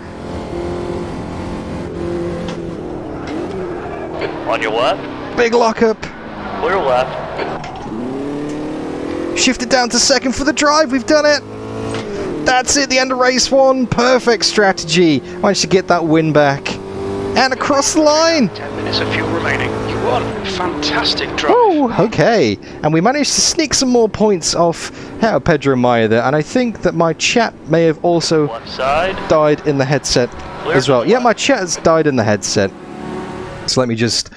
[SPEAKER 3] On your left.
[SPEAKER 1] Big lockup.
[SPEAKER 3] Clear left.
[SPEAKER 1] Shift it down to second for the drive. We've done it. That's it. The end of race one. Perfect strategy. Managed to get that win back. And across the line.
[SPEAKER 2] 10 minutes of fuel remaining. You won. Fantastic drive.
[SPEAKER 1] Oh, okay. And we managed to sneak some more points off Pedro Maya there. And I think that my chat may have also
[SPEAKER 3] Left side.
[SPEAKER 1] died in the headset
[SPEAKER 3] Clear
[SPEAKER 1] as well.
[SPEAKER 3] to
[SPEAKER 1] Yeah,
[SPEAKER 3] left.
[SPEAKER 1] my chat has died in the headset. So let me just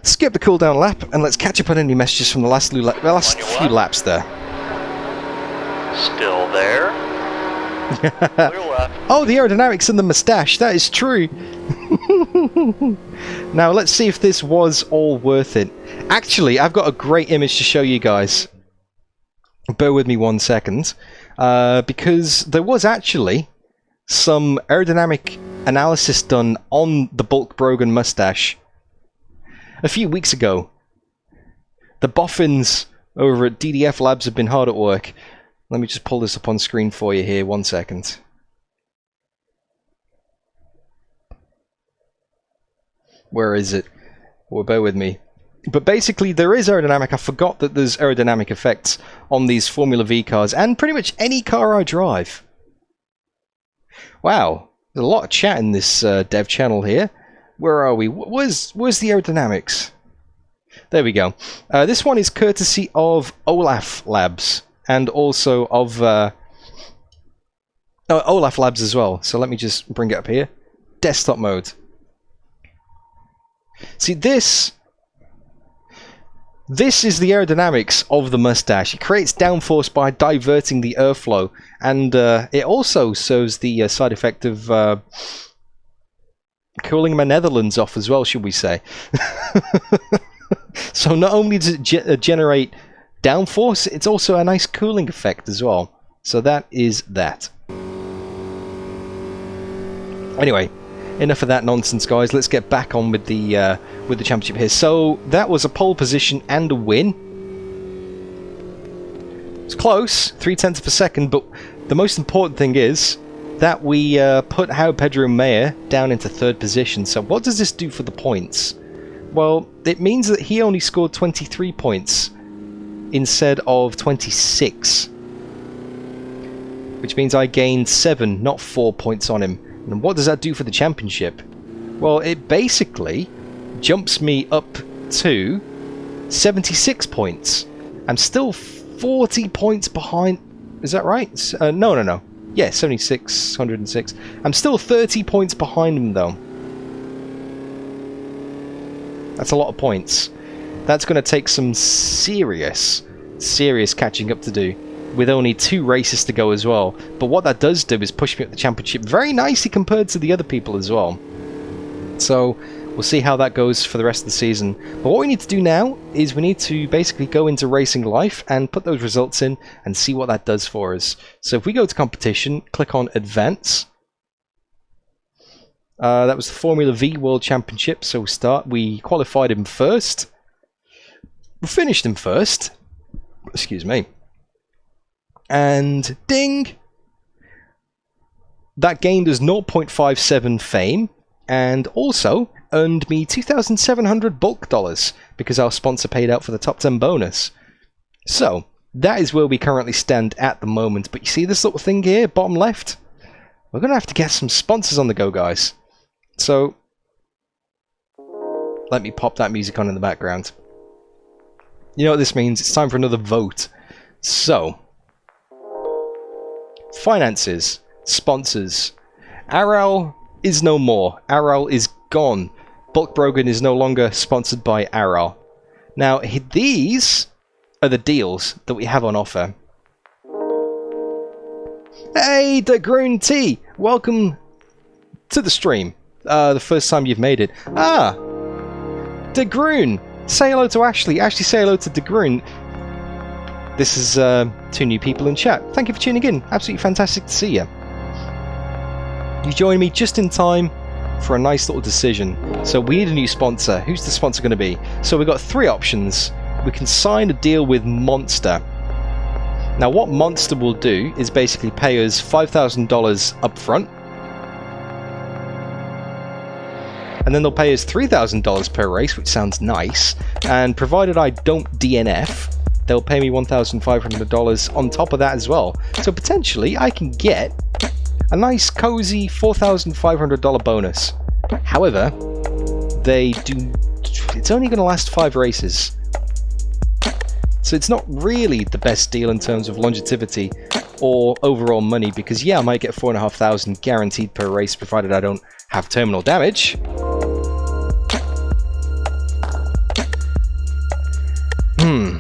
[SPEAKER 1] skip the cooldown lap and let's catch up on any messages from the last few laps there.
[SPEAKER 3] Still there. Clear left.
[SPEAKER 1] Oh, the aerodynamics and the moustache. That is true. Now, let's see if this was all worth it. Actually, I've got a great image to show you guys. Bear with me 1 second. Because there was actually some aerodynamic analysis done on the bulk Brogan mustache a few weeks ago. The boffins over at DDF Labs have been hard at work. Let me just pull this up on screen for you here, 1 second. Where is it? Well, bear with me. But basically, there is aerodynamic. I forgot that there's aerodynamic effects on these Formula V cars, and pretty much any car I drive. Wow, there's a lot of chat in this dev channel here. Where are we? Where's the aerodynamics? There we go. This one is courtesy of Olaf Labs, and also of Olaf Labs as well. So let me just bring it up here. Desktop mode. See, this is the aerodynamics of the mustache. It creates downforce by diverting the airflow, and it also serves the side effect of cooling my Netherlands off as well, should we say. So not only does it generate downforce, it's also a nice cooling effect as well. So that is that. Anyway, enough of that nonsense, guys. Let's get back on with the championship here. So that was a pole position and a win. It's close, 0.3 of a second, but the most important thing is that we put Pedro Maya down into third position. So what does this do for the points? Well, it means that he only scored 23 points instead of 26, which means I gained 7, not 4 points on him. And what does that do for the championship? Well, it basically jumps me up to 76 points. I'm still 40 points behind. Is that right? No. Yeah, 76, 106. I'm still 30 points behind him, though. That's a lot of points. That's going to take some serious catching up to do, with only 2 races to go as well. But what that does do is push me up the championship very nicely compared to the other people as well. So we'll see how that goes for the rest of the season. But what we need to do now is we need to basically go into Racing Life and put those results in and see what that does for us. So if we go to competition, click on Advance. That was the Formula V World Championship. So we qualified him first. We finished him first. Excuse me. And ding! That gained us 0.57 fame, and also earned me 2,700 bulk dollars, because our sponsor paid out for the top 10 bonus. So, that is where we currently stand at the moment. But you see this little thing here, bottom left? We're going to have to get some sponsors on the go, guys. So, let me pop that music on in the background. You know what this means? It's time for another vote. So, finances, sponsors. Aral is no more. Aral is gone. Bulk Brogan is no longer sponsored by Aral. Now, these are the deals that we have on offer. Hey, De Groen T! Welcome to the stream. The first time you've made it. Ah! De Groen! Say hello to Ashley. Ashley, say hello to De Groen. This is 2 new people in chat. Thank you for tuning in. Absolutely fantastic to see you. You joined me just in time for a nice little decision. So we need a new sponsor. Who's the sponsor going to be? So we've got 3 options. We can sign a deal with Monster. Now what Monster will do is basically pay us $5,000 up front. And then they'll pay us $3,000 per race, which sounds nice. And provided I don't DNF, they'll pay me $1,500 on top of that as well. So potentially I can get a nice cozy $4,500 bonus. However, it's only going to last 5 races. So it's not really the best deal in terms of longevity or overall money, because yeah, I might get $4,500 guaranteed per race provided I don't have terminal damage.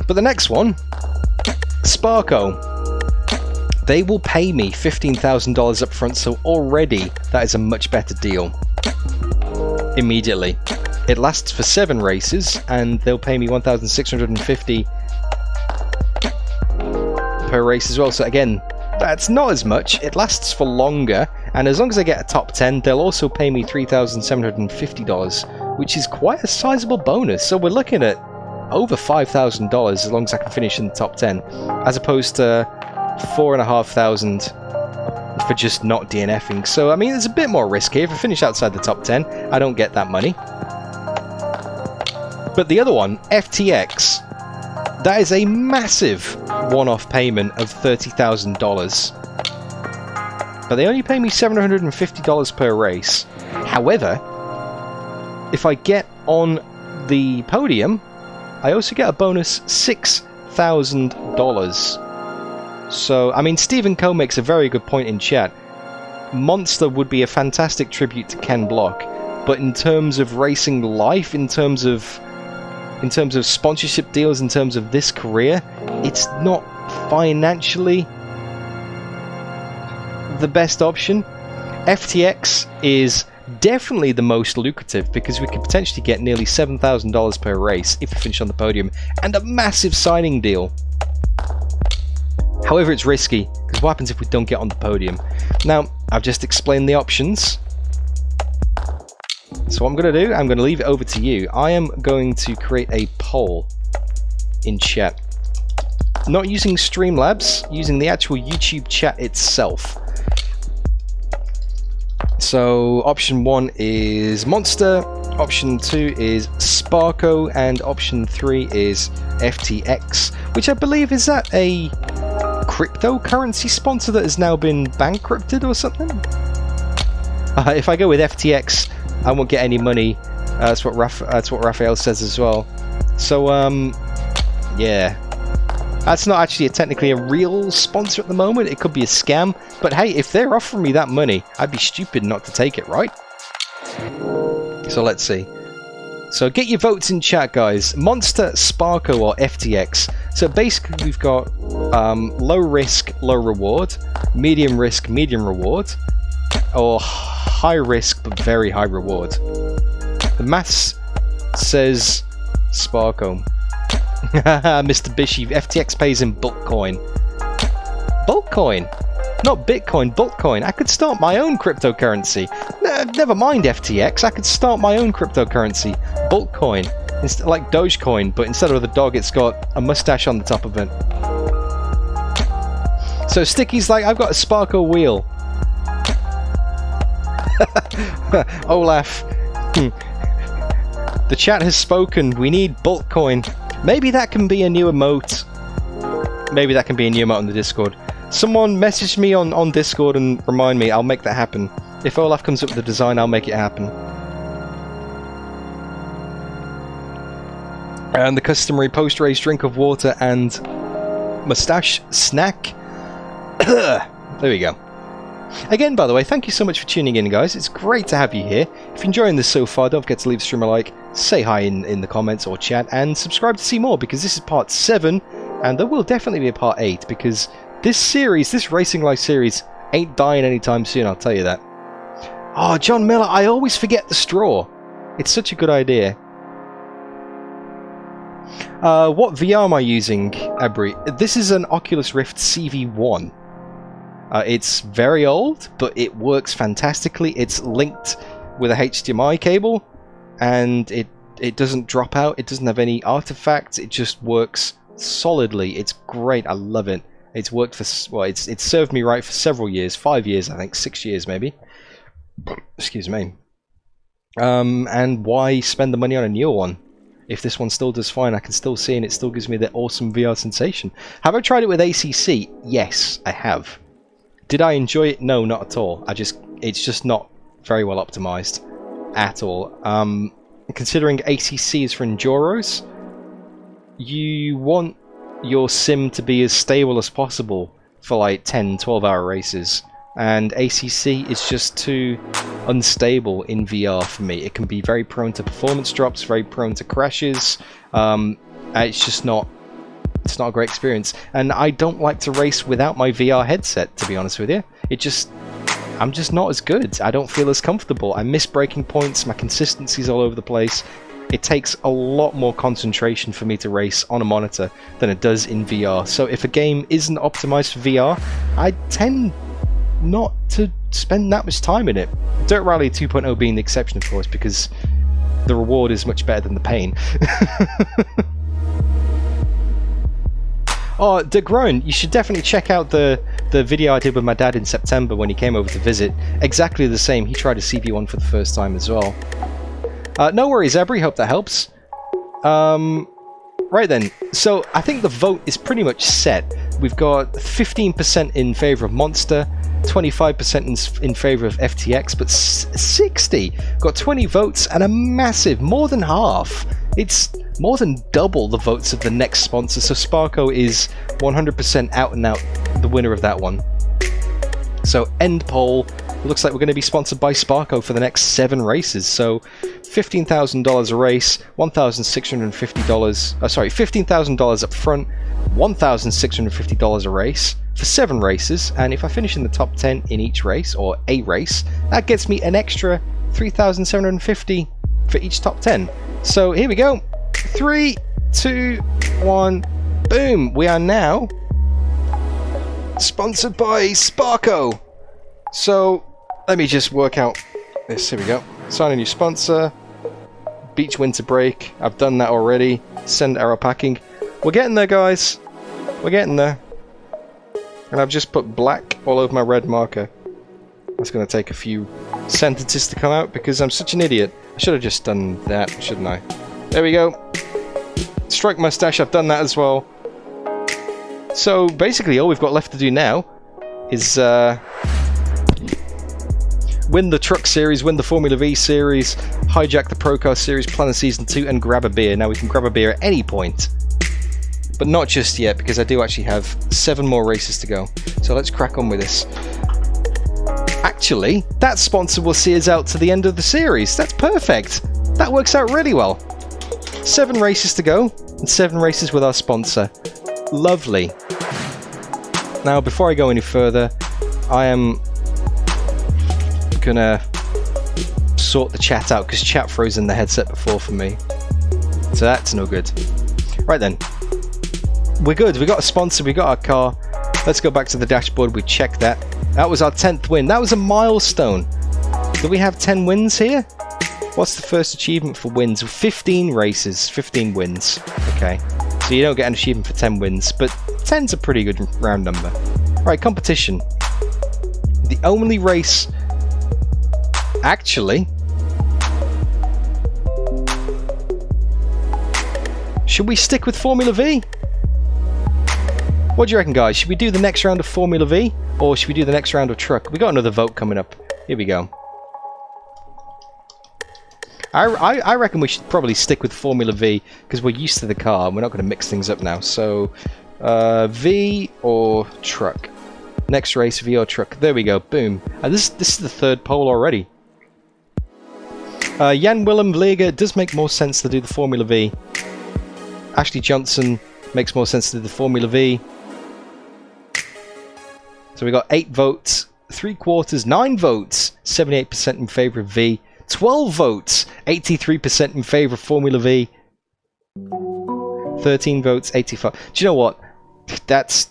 [SPEAKER 1] But the next one, Sparko, they will pay me $15,000 up front, so already that is a much better deal. Immediately. It lasts for 7 races, and they'll pay me $1,650 per race as well. So again, that's not as much. It lasts for longer, and as long as I get a top 10, they'll also pay me $3,750, which is quite a sizable bonus. So we're looking at over $5,000 as long as I can finish in the top 10, as opposed to $4,500 for just not DNFing. So I mean, it's a bit more risky. If I finish outside the top 10, I don't get that money. But the other one, FTX, that is a massive one-off payment of $30,000. But they only pay me $750 per race. However, if I get on the podium, I also get a bonus $6,000. So, I mean, Stephen Coe makes a very good point in chat. Monster would be a fantastic tribute to Ken Block, but in terms of racing life, in terms of sponsorship deals, in terms of this career, it's not financially the best option. FTX is definitely the most lucrative, because we could potentially get nearly $7,000 per race if we finish on the podium, and a massive signing deal. However, it's risky, because what happens if we don't get on the podium? Now, I've just explained the options. So what I'm going to do, I'm going to leave it over to you. I am going to create a poll in chat. Not using Streamlabs, using the actual YouTube chat itself. So option 1 is Monster, option 2 is Sparko, and option 3 is FTX, which I believe is that a cryptocurrency sponsor that has now been bankrupted or something? If I go with FTX, I won't get any money. That's what Raphael says as well. So yeah, that's not actually technically a real sponsor at the moment. It could be a scam, but hey, if they're offering me that money, I'd be stupid not to take it, right? So let's see. So get your votes in chat, guys. Monster, Sparko, or FTX. So basically we've got low risk, low reward, medium risk, medium reward, or high risk but very high reward. The maths says Sparko. Mr. Bishy, FTX pays in bulk coin. Bulk coin? Not Bitcoin, bulk coin. I could start my own cryptocurrency. Never mind FTX, I could start my own cryptocurrency. Bulk coin. Like Dogecoin, but instead of the dog, it's got a mustache on the top of it. So Sticky's like, I've got a Sparko wheel. Olaf. The chat has spoken. We need bulk coin. Maybe that can be a new emote. Maybe that can be a new emote on the Discord. Someone message me on Discord and remind me. I'll make that happen. If Olaf comes up with the design, I'll make it happen. And the customary post-race drink of water and mustache snack. There we go. Again, by the way, thank you so much for tuning in, guys. It's great to have you here. If you're enjoying this so far, don't forget to leave the stream a like, say hi in the comments or chat, and subscribe to see more, because this is part 7, and there will definitely be a part 8, because this series, this Racing Life series, ain't dying anytime soon, I'll tell you that. Oh, John Miller, I always forget the straw. It's such a good idea. What VR am I using, Abri? This is an Oculus Rift CV1. It's very old, but it works fantastically. It's linked with a HDMI cable, and it doesn't drop out. It doesn't have any artifacts. It just works solidly. It's great. I love it. It's worked for, well, it's served me right for several years. 5 years, I think. 6 years, maybe. Excuse me. And why spend the money on a newer one? If this one still does fine, I can still see, and it still gives me the awesome VR sensation. Have I tried it with ACC? Yes, I have. Did I enjoy it? No, not at all. It's just not very well optimized at all. Considering ACC is for Enduros, you want your sim to be as stable as possible for like 10, 12-hour races. And ACC is just too unstable in VR for me. It can be very prone to performance drops, very prone to crashes. It's just not... It's not a great experience, and I don't like to race without my VR headset, to be honest with you. I'm just not as good. I don't feel as comfortable. I miss braking points, my consistency's all over the place. It takes a lot more concentration for me to race on a monitor than it does in VR. So if a game isn't optimized for VR, I tend not to spend that much time in it. Dirt Rally 2.0 being the exception, of course, because the reward is much better than the pain. Oh, De Groen, you should definitely check out the video I did with my dad in September when he came over to visit. Exactly the same. He tried a CV1 for the first time as well. No worries, Ebry. Hope that helps. Right then. So I think the vote is pretty much set. We've got 15% in favour of Monster, 25% in favour of FTX, but 60 got 20 votes and a massive, more than half. It's more than double the votes of the next sponsor, so Sparco is 100% out and out the winner of that one. So end poll, looks like we're going to be sponsored by Sparco for the next 7 races. So $15,000 a race, $1,650. Sorry, $15,000 up front, $1,650 a race for 7 races. And if I finish in the top 10 in each race, or a race, that gets me an extra $3,750 for each top 10. So here we go. 3, 2, 1, boom! We are now sponsored by Sparco. So let me just work out this. Here we go. Sign a new sponsor. Beach winter break. I've done that already. Send arrow packing. We're getting there, guys. We're getting there. And I've just put black all over my red marker. That's going to take a few sentences to come out because I'm such an idiot. I should have just done that, shouldn't I? There we go. Strike mustache, I've done that as well. So basically all we've got left to do now is win the Truck Series, win the Formula V Series, hijack the Procar Series, plan a Season 2, and grab a beer. Now we can grab a beer at any point. But not just yet, because I do actually have 7 more races to go. So let's crack on with this. Actually, that sponsor will see us out to the end of the series. That's perfect. That works out really well. 7 races to go, and 7 races with our sponsor. Lovely. Now, before I go any further, I am gonna sort the chat out, because chat froze in the headset before for me. So that's no good. Right then. We're good. We got a sponsor, we got our car. Let's go back to the dashboard, we check that. That was our 10th win. That was a milestone. Do we have 10 wins here? What's the first achievement for wins? 15 races, 15 wins. Okay. So you don't get an achievement for 10 wins, but 10's a pretty good round number. Right, competition. The only race... Actually... Should we stick with Formula V? What do you reckon, guys? Should we do the next round of Formula V? Or should we do the next round of Truck? We got another vote coming up. Here we go. I reckon we should probably stick with Formula V, because we're used to the car and we're not going to mix things up now. So, V or Truck? Next race for your truck. There we go. Boom. And this is the third pole already. Jan Willem Vliegen does make more sense to do the Formula V. Ashley Johnson makes more sense to do the Formula V. So we got 8 votes, 3/4, 9 votes, 78% in favour of V, 12 votes, 83% in favour of Formula V, 13 votes, 85. Do you know what? That's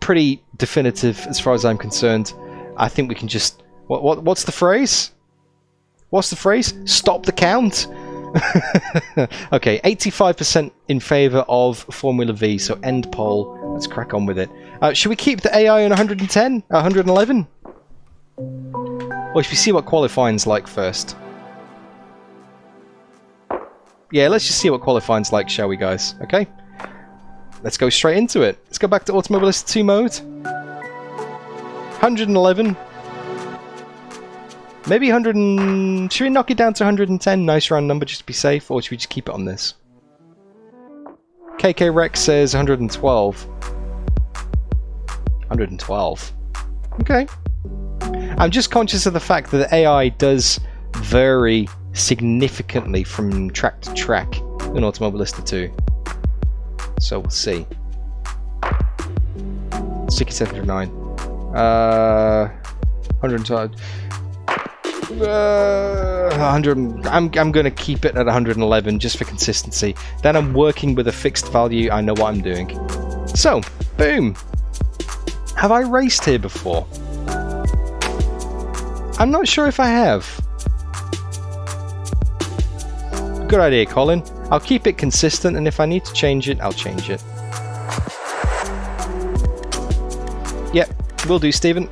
[SPEAKER 1] pretty definitive as far as I'm concerned. I think we can just... What's the phrase? What's the phrase? Stop the count? Okay, 85% in favour of Formula V, so end poll. Let's crack on with it. Should we keep the AI on 110? 111? Or should we see what qualifying's like first? Yeah, let's just see what qualifying's like, shall we, guys? Okay? Let's go straight into it. Let's go back to Automobilista 2 mode. 111. Maybe 100 and... Should we knock it down to 110? Nice round number just to be safe. Or should we just keep it on this? KK Rex says 112. 112. Okay. I'm just conscious of the fact that the AI does vary significantly from track to track in Automobilista 2. So we'll see. 6709. 112. 100. I'm going to keep it at 111 just for consistency. Then I'm working with a fixed value. I know what I'm doing. So, boom. Have I raced here before? I'm not sure if I have. Good idea, Colin. I'll keep it consistent, and if I need to change it, I'll change it. Yep, will do, Stephen.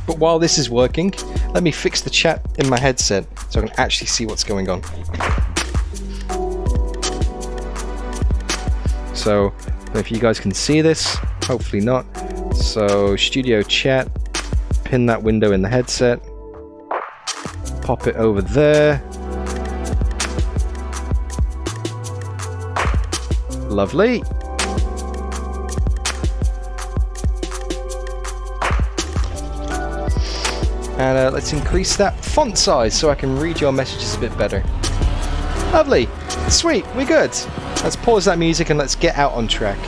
[SPEAKER 1] But while this is working, let me fix the chat in my headset so I can actually see what's going on. So, I don't know if you guys can see this, hopefully not. So, studio chat, pin that window in the headset, pop it over there. Lovely. And let's increase that font size so I can read your messages a bit better. Lovely. Sweet, we're good. Let's pause that music and let's get out on track.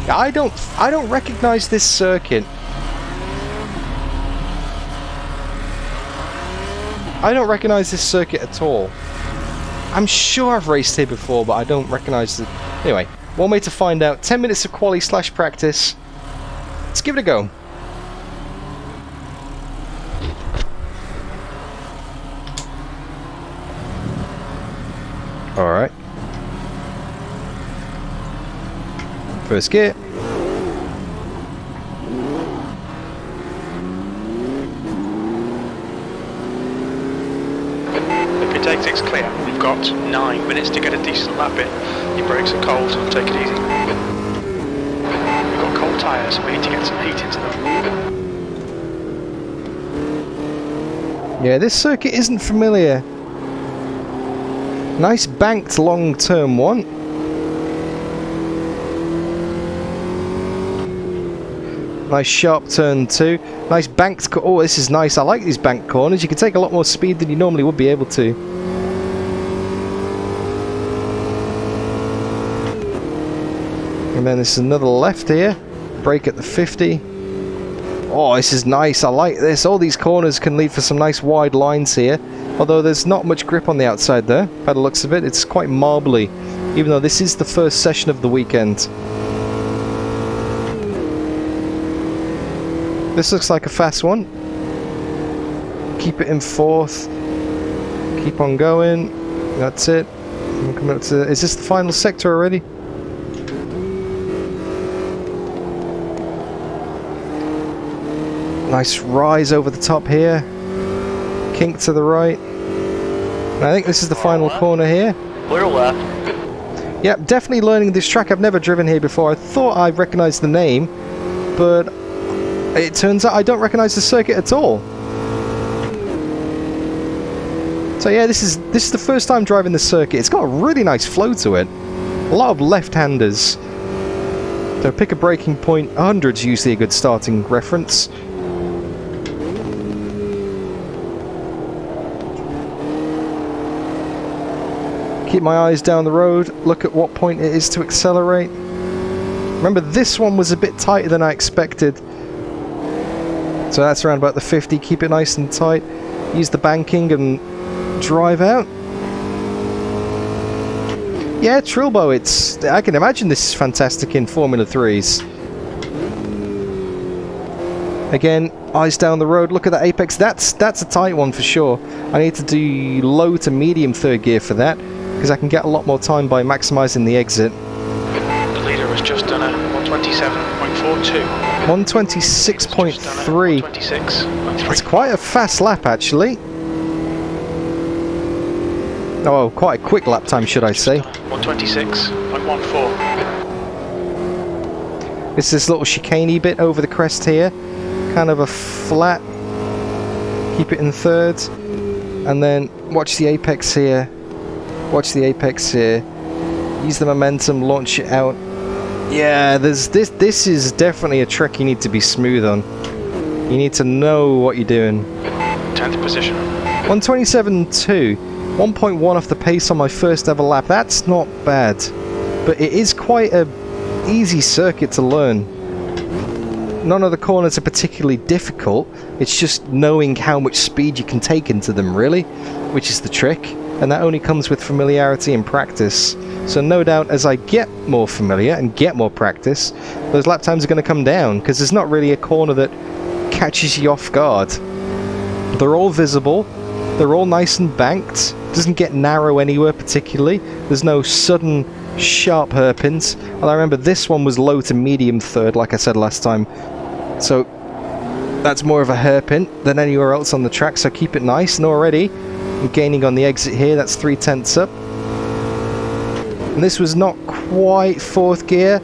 [SPEAKER 1] I don't recognize this circuit. I don't recognize this circuit at all. I'm sure I've raced here before, but I don't recognize it. Anyway, one way to find out. 10 minutes of quali / practice. Let's give it a go. Alright. First gear.
[SPEAKER 2] The pit exit's clear. We've got 9 minutes to get a decent lap in. Your brakes are cold, take it easy. We've got cold tyres, we need to get some heat into them.
[SPEAKER 1] Yeah, this circuit isn't familiar. Nice banked long-term one. Nice sharp turn too. Nice banked... Oh, this is nice. I like these banked corners. You can take a lot more speed than you normally would be able to. And then this is another left here. Brake at the 50. Oh, this is nice. I like this. All these corners can lead for some nice wide lines here. Although there's not much grip on the outside there. By the looks of it, it's quite marbly. Even though this is the first session of the weekend. This looks like a fast one. Keep it in 4th. Keep on going. That's it. I'm coming up to... Is this the final sector already? Nice rise over the top here. Kink to the right. And I think this is the final corner here.
[SPEAKER 3] Clear left.
[SPEAKER 1] Yep, definitely learning this track. I've never driven here before. I thought I recognised the name, but it turns out I don't recognise the circuit at all. So yeah, this is the first time driving the circuit. It's got a really nice flow to it. A lot of left-handers. So pick a braking point. 100's usually a good starting reference. Keep my eyes down the road, look at what point it is to accelerate. Remember, this one was a bit tighter than I expected. So that's around about the 50, keep it nice and tight. Use the banking and drive out. Yeah, Trilbo, I can imagine this is fantastic in Formula 3s. Again, eyes down the road, look at that apex, that's a tight one for sure. I need to do low to medium third gear for that, because I can get a lot more time by maximising the exit.
[SPEAKER 2] The leader has just done a 127.42.
[SPEAKER 1] 126.3.
[SPEAKER 2] 126.3.
[SPEAKER 1] That's quite a fast lap, actually. Oh, quite a quick lap time, should I say.
[SPEAKER 2] 126.14.
[SPEAKER 1] It's this little chicaney bit over the crest here. Kind of a flat. Keep it in third. And then watch the apex here. Watch the apex here. Use the momentum, launch it out. Yeah, this is definitely a trick you need to be smooth on. You need to know what you're doing.
[SPEAKER 2] 10th position.
[SPEAKER 1] 127.2. 1.1 off the pace on my first ever lap. That's not bad. But it is quite a easy circuit to learn. None of the corners are particularly difficult. It's just knowing how much speed you can take into them, really, which is the trick. And that only comes with familiarity and practice. So no doubt as I get more familiar and get more practice, those lap times are going to come down, because there's not really a corner that catches you off guard. They're all visible, they're all nice and banked, doesn't get narrow anywhere particularly, there's no sudden sharp hairpins. And I remember this one was low to medium third, like I said last time, so that's more of a hairpin than anywhere else on the track, so keep it nice. And already I'm gaining on the exit here, that's 3/10 up. And this was not quite fourth gear,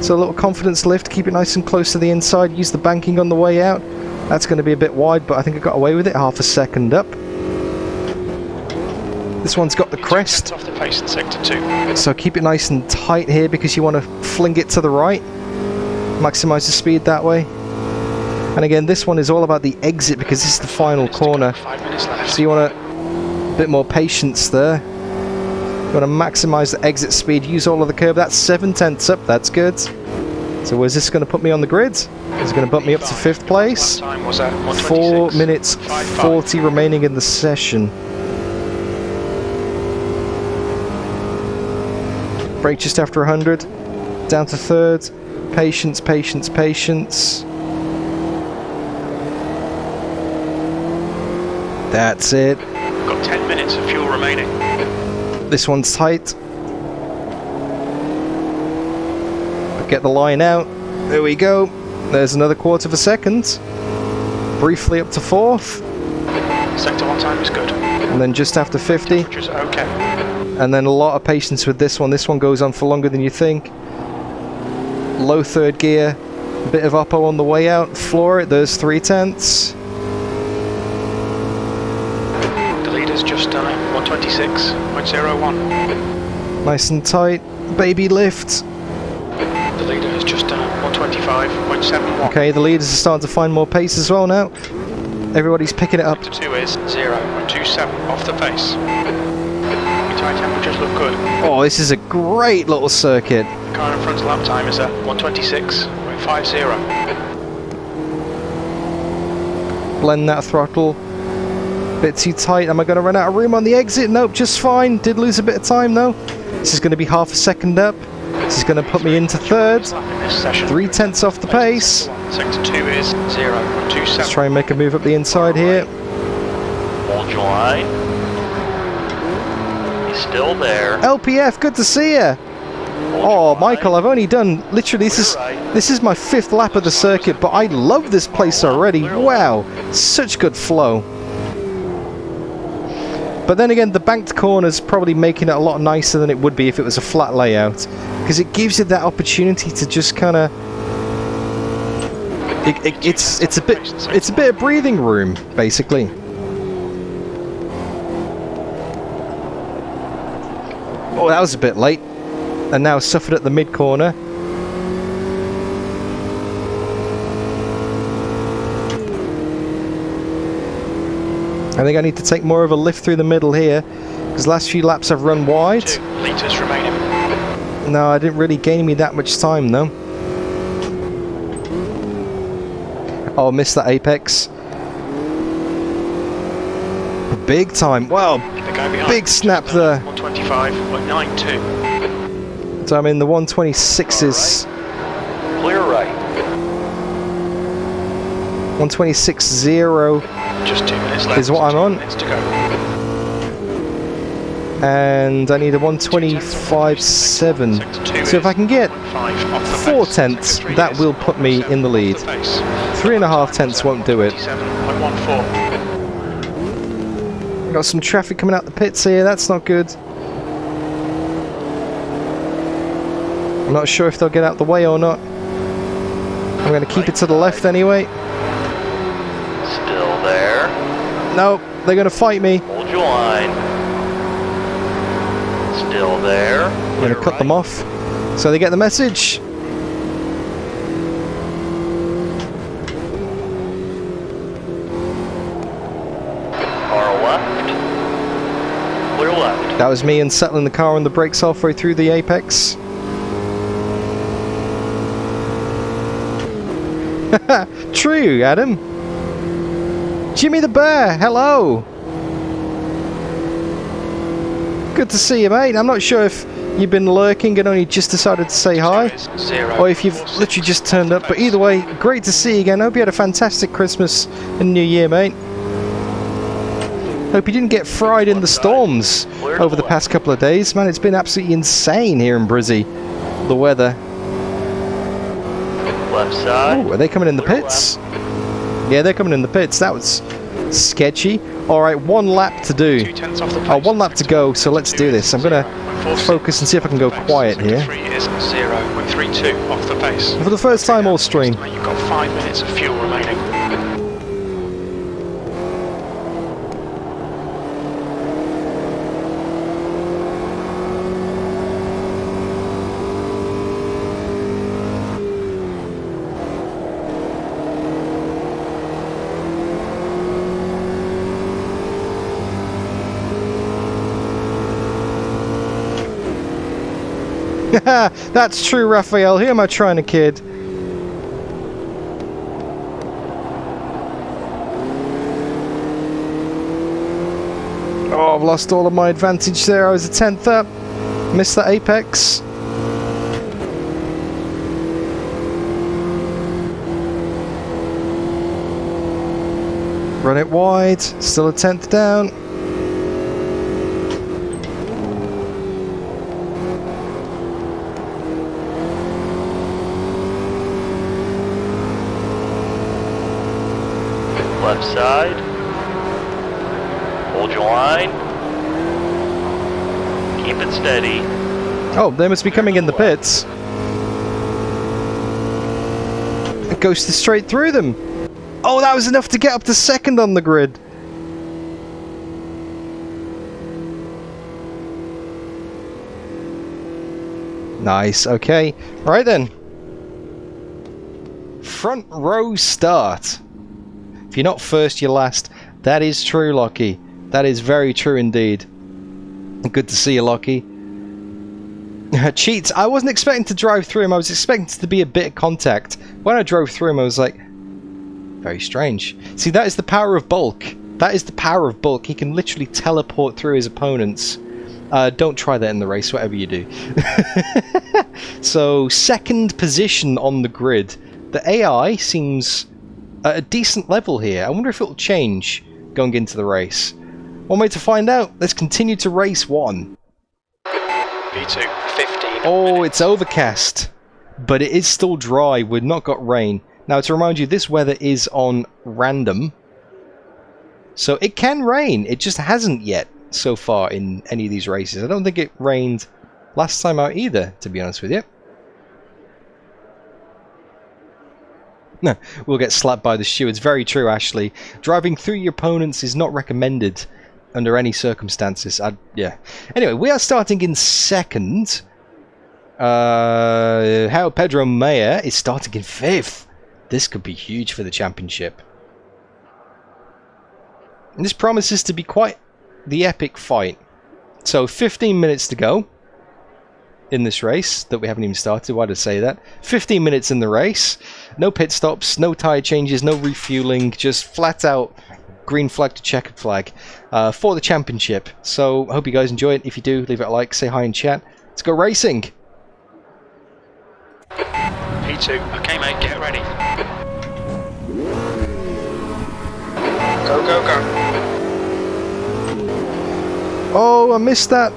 [SPEAKER 1] so a little confidence lift, keep it nice and close to the inside, use the banking on the way out. That's going to be a bit wide, but I think I got away with it, half a second up. This one's got the crest,
[SPEAKER 2] Off the pace in sector 2.
[SPEAKER 1] so keep it nice and tight here because you want to fling it to the right, maximise the speed that way. And again, this one is all about the exit because this is the final corner,
[SPEAKER 2] 5 minutes left.
[SPEAKER 1] so you want a bit more patience there. You want to maximise the exit speed, use all of the curb. That's 7/10 up, that's good. So where's this going to put me on the grid? Is it going to bump me up to 5th place?
[SPEAKER 2] Time was at
[SPEAKER 1] 4 minutes 40 remaining in the session. Brake just after 100. Down to third. Patience, patience, patience. That's it.
[SPEAKER 2] We've got 10 minutes of fuel remaining.
[SPEAKER 1] This one's tight. But get the line out. There we go. There's another quarter of a second. Briefly up to 4th.
[SPEAKER 2] Sector 1 time is good.
[SPEAKER 1] And then just after 50.
[SPEAKER 2] Temperature's okay.
[SPEAKER 1] And then a lot of patience with this one. This one goes on for longer than you think. Low third gear. A bit of oppo on the way out. Floor it. There's 3/10.
[SPEAKER 2] The leader's just done it. 126.01.
[SPEAKER 1] Nice and tight. Baby lift.
[SPEAKER 2] The leader has just done it. 125.71.
[SPEAKER 1] Okay, the leaders are starting to find more pace as well now. Everybody's picking it up.
[SPEAKER 2] Sector 2 is 0.27 off the pace. Tyre temperatures look good.
[SPEAKER 1] Oh, this is a great little circuit.
[SPEAKER 2] The car in front's lap time is at 126.50.
[SPEAKER 1] Blend that throttle. Bit too tight. Am I going to run out of room on the exit? Nope, just fine. Did lose a bit of time though. This is going to be half a second up. This is going to put me into third. 3/10 off the pace.
[SPEAKER 2] Sector 2 is 0.27.
[SPEAKER 1] Let's try and make a move up the inside here.
[SPEAKER 3] Hold your line. He's still there.
[SPEAKER 1] LPF, good to see you. Oh, Michael, I've only done literally this is my 5th lap of the circuit, but I love this place already. Wow, such good flow. But then again, the banked corner's probably making it a lot nicer than it would be if it was a flat layout, because it gives you that opportunity to just kind of. It's a bit of breathing room, basically. Oh, that was a bit late. And now suffered at the mid corner. I think I need to take more of a lift through the middle here, because last few laps I've run wide.
[SPEAKER 2] 2 litres remaining.
[SPEAKER 1] No, I didn't really gain me that much time though. Oh, I missed that apex. Big time. Wow, big snap there.
[SPEAKER 2] 125, 9.2.
[SPEAKER 1] So I'm in the 126s.
[SPEAKER 3] Right. Clear right.
[SPEAKER 1] 126.0
[SPEAKER 2] Just 2 minutes left.
[SPEAKER 1] is what I'm on.
[SPEAKER 2] 2 minutes to go.
[SPEAKER 1] And I need a 125.7. So if I can get 4 tenths, that will put me in the lead. 3.5 tenths won't do it.
[SPEAKER 2] 7.14.
[SPEAKER 1] Got some traffic coming out the pits here, that's not good. I'm not sure if they'll get out the way or not. I'm going to keep it to the left anyway.
[SPEAKER 3] Still there.
[SPEAKER 1] No, they're going to fight me.
[SPEAKER 3] Hold your line. Still there.
[SPEAKER 1] I'm going to cut them off. So they get the message.
[SPEAKER 3] Car left. Clear left.
[SPEAKER 1] That was me unsettling the car on the brakes halfway through the apex. True, Adam. Jimmy the Bear, hello. Good to see you, mate. I'm not sure if you've been lurking and only just decided to say hi, or if you've literally just turned up, but either way, great to see you again. Hope you had a fantastic Christmas and New Year, mate. Hope you didn't get fried in the storms over the past couple of days. Man, it's been absolutely insane here in Brizzy, the weather.
[SPEAKER 3] Left side.
[SPEAKER 1] Oh, are they coming in the pits? Yeah, they're coming in the pits. That was sketchy. Alright, 1 lap to do.
[SPEAKER 2] 2 tenths off the pace.
[SPEAKER 1] 1 lap to go, so let's do this. I'm going to focus and see if I can go quiet here.
[SPEAKER 2] 3 is 0.32 off the pace.
[SPEAKER 1] For the first time all stream.
[SPEAKER 2] You've got 5 minutes of fuel remaining.
[SPEAKER 1] That's true, Raphael. Who am I trying to kid? Oh, I've lost all of my advantage there. I was a 10th up. Missed that apex. Run it wide. Still a 10th down.
[SPEAKER 3] Left side. Hold your line. Keep it steady.
[SPEAKER 1] Oh, they must be coming in the pits. It goes straight through them. Oh, that was enough to get up to second on the grid. Nice, okay. Right then. Front row start. If you're not first, you're last. That is true, Lockie. That is very true indeed. Good to see you, Lockie. Cheats. I wasn't expecting to drive through him. I was expecting to be a bit of contact. When I drove through him, I was like, very strange. See, that is the power of bulk. That is the power of bulk. He can literally teleport through his opponents. Don't try that in the race, whatever you do. So, second position on the grid. The AI seems at a decent level here. I wonder if it'll change going into the race. One way to find out. Let's continue to race 1.
[SPEAKER 2] V2, 15
[SPEAKER 1] Oh,
[SPEAKER 2] minutes.
[SPEAKER 1] it's overcast, but it is still dry. We've not got rain. Now, to remind you, this weather is on random, so it can rain. It just hasn't yet so far in any of these races. I don't think it rained last time out either, to be honest with you. No, we'll get slapped by the stewards. Very true, Ashley. Driving through your opponents is not recommended under any circumstances. Yeah. Anyway, we are starting in second. How Pedro Mayer is starting in 5th. This could be huge for the championship. And this promises to be quite the epic fight. So 15 minutes to go in this race that we haven't even started. Why did I say that? 15 minutes in the race. No pit stops, no tyre changes, no refueling, just flat out green flag to checkered flag for the championship. So I hope you guys enjoy it. If you do, leave it a like, say hi in chat. Let's go racing.
[SPEAKER 2] P2. Okay, mate, get ready. Go, go, go.
[SPEAKER 1] Oh, I missed that.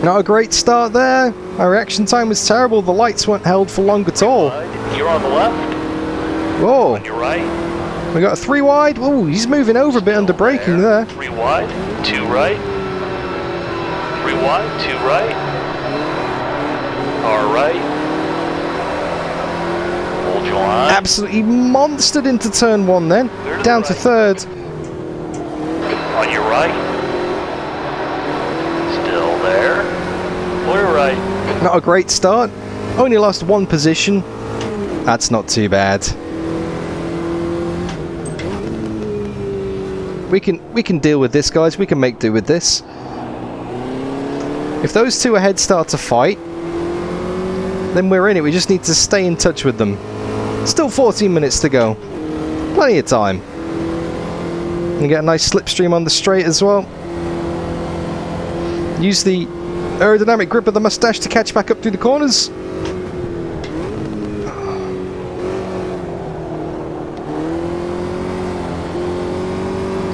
[SPEAKER 1] Not a great start there. Our reaction time was terrible. The lights weren't held for long at all.
[SPEAKER 3] You're on the left.
[SPEAKER 1] Whoa.
[SPEAKER 3] On your right.
[SPEAKER 1] We got a 3 wide. Oh, he's moving over a bit under braking there.
[SPEAKER 3] 3 wide. 2 right. 3 wide. 2 right. Car right. Hold your line.
[SPEAKER 1] Absolutely monstered into turn 1 then. Down to third.
[SPEAKER 3] On your right. Still there. Clear right.
[SPEAKER 1] Not a great start. Only lost 1 position. That's not too bad. We can deal with this, guys. We can make do with this. If those two ahead start to fight, then we're in it. We just need to stay in touch with them. Still 14 minutes to go. Plenty of time. And get a nice slipstream on the straight as well. Use the aerodynamic grip of the mustache to catch back up through the corners.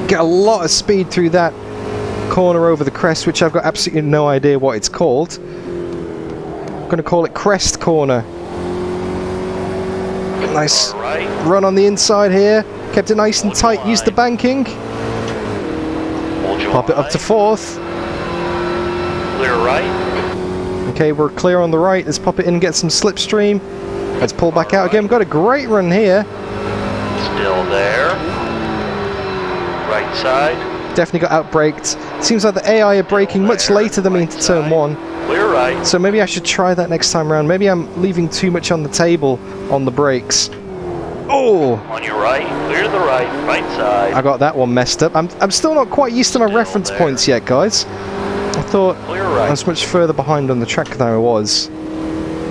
[SPEAKER 1] Get a lot of speed through that corner over the crest, which I've got absolutely no idea what it's called. I'm going to call it Crest Corner. Nice run on the inside here. Kept it nice and tight. Used the banking. Pop it up to 4th.
[SPEAKER 3] Clear right.
[SPEAKER 1] Okay, we're clear on the right. Let's pop it in and get some slipstream. Let's pull back out again. We've got a great run here.
[SPEAKER 3] Still there. Right side.
[SPEAKER 1] Definitely got outbraked. Seems like the AI are braking much later than me into turn 1.
[SPEAKER 3] Clear right.
[SPEAKER 1] So maybe I should try that next time around. Maybe I'm leaving too much on the table on the brakes. Oh!
[SPEAKER 3] On your right. Clear to the right. Right side.
[SPEAKER 1] I got that one messed up. I'm still not quite used to my reference points yet, guys. I thought I was much further behind on the track than I was.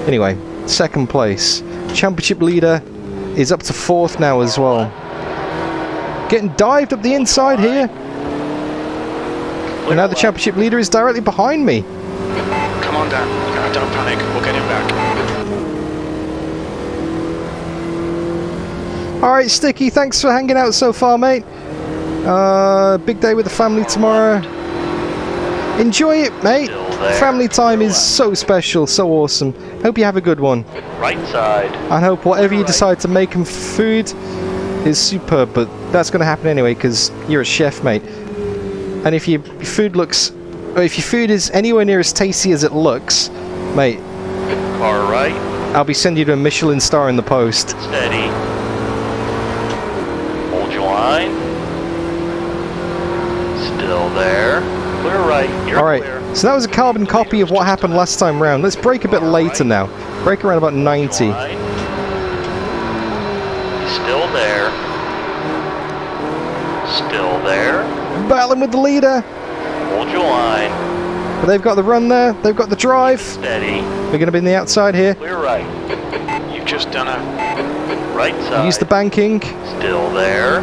[SPEAKER 1] Anyway, 2nd place. Championship leader is up to 4th now as well. Getting dived up the inside here. And now the championship leader is directly behind me.
[SPEAKER 2] Come on, Dan. Don't panic. We'll get him back.
[SPEAKER 1] Alright, Sticky, thanks for hanging out so far, mate. Big day with the family tomorrow. Enjoy it, mate. Family time is so special, so awesome. Hope you have a good one.
[SPEAKER 3] Right side.
[SPEAKER 1] I hope whatever you decide to make them food is superb, but that's going to happen anyway because you're a chef, mate. And if your food looks, or if your food is anywhere near as tasty as it looks, mate,
[SPEAKER 3] Car right.
[SPEAKER 1] I'll be sending you a Michelin star in the post.
[SPEAKER 3] Steady. Hold your line. Still there. Clear right. You're
[SPEAKER 1] Alright,
[SPEAKER 3] clear.
[SPEAKER 1] so that was a carbon copy of what happened last time round. Let's brake a bit later now. Brake around about 90.
[SPEAKER 3] Still there. Still there.
[SPEAKER 1] Battling with the leader.
[SPEAKER 3] Hold your line.
[SPEAKER 1] But they've got the run there. They've got the drive.
[SPEAKER 3] Steady.
[SPEAKER 1] We're going to be in the outside here.
[SPEAKER 3] Clear right.
[SPEAKER 2] You've just done a...
[SPEAKER 3] Right side.
[SPEAKER 1] Use the banking.
[SPEAKER 3] Still there.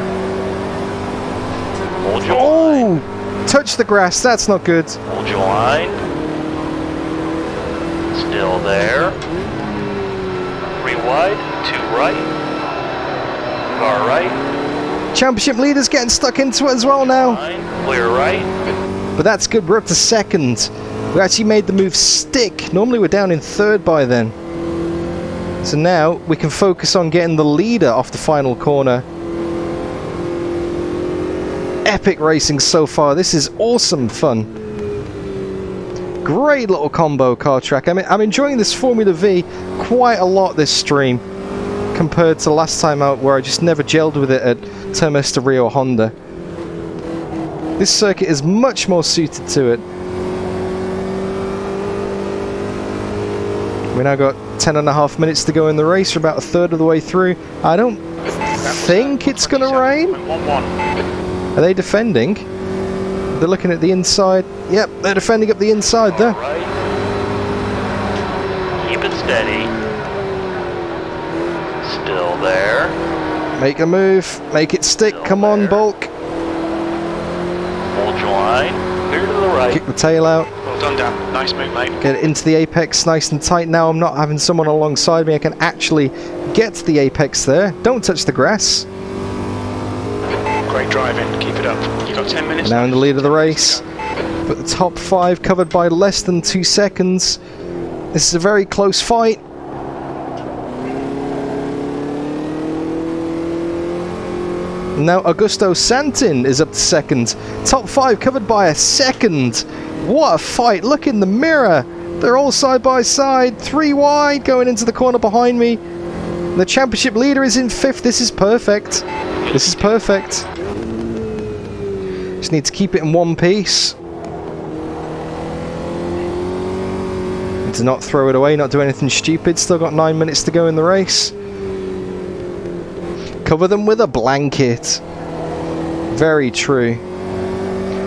[SPEAKER 3] Hold your line.
[SPEAKER 1] Oh! Touch the grass. That's not good.
[SPEAKER 3] Hold your line. Still there. 3 wide. 2 right. Car right.
[SPEAKER 1] Championship leader's getting stuck into it as well now.
[SPEAKER 3] Line. Clear right.
[SPEAKER 1] But that's good. We're up to 2nd. We actually made the move stick. Normally we're down in 3rd by then. So now we can focus on getting the leader off the final corner. Epic racing so far. This is awesome fun. Great little combo car track. I mean, I'm enjoying this Formula V quite a lot this stream compared to last time out where I just never gelled with it at Termes Rio Honda. This circuit is much more suited to it. We now got 10.5 minutes to go in the race. We're about 1/3 of the way through. I don't think it's going to rain. Are they defending? They're looking at the inside. Yep, they're defending up the inside there.
[SPEAKER 3] Right. Keep it steady. Still there.
[SPEAKER 1] Make a move. Make it stick.
[SPEAKER 3] Still
[SPEAKER 1] Come on,
[SPEAKER 3] there.
[SPEAKER 1] bulk.
[SPEAKER 3] Hold your line. Clear to the right.
[SPEAKER 1] Kick the tail out.
[SPEAKER 2] Well done, Dan. Nice move, mate.
[SPEAKER 1] Get it into the apex nice and tight. Now I'm not having someone alongside me. I can actually get to the apex there. Don't touch the grass.
[SPEAKER 2] Great driving. Keep it up. You've got 10 minutes.
[SPEAKER 1] Now in the lead of the
[SPEAKER 2] 10 minutes
[SPEAKER 1] race.
[SPEAKER 2] to go.
[SPEAKER 1] But the top 5 covered by less than 2 seconds. This is a very close fight. Now Augusto Santin is up to second. Top 5 covered by a second. What a fight. Look in the mirror. They're all side by side. 3 wide going into the corner behind me. The championship leader is in 5th. This is perfect. This is perfect. Just need to keep it in one piece. Need to not throw it away, not do anything stupid. Still got 9 minutes to go in the race. Cover them with a blanket. Very true.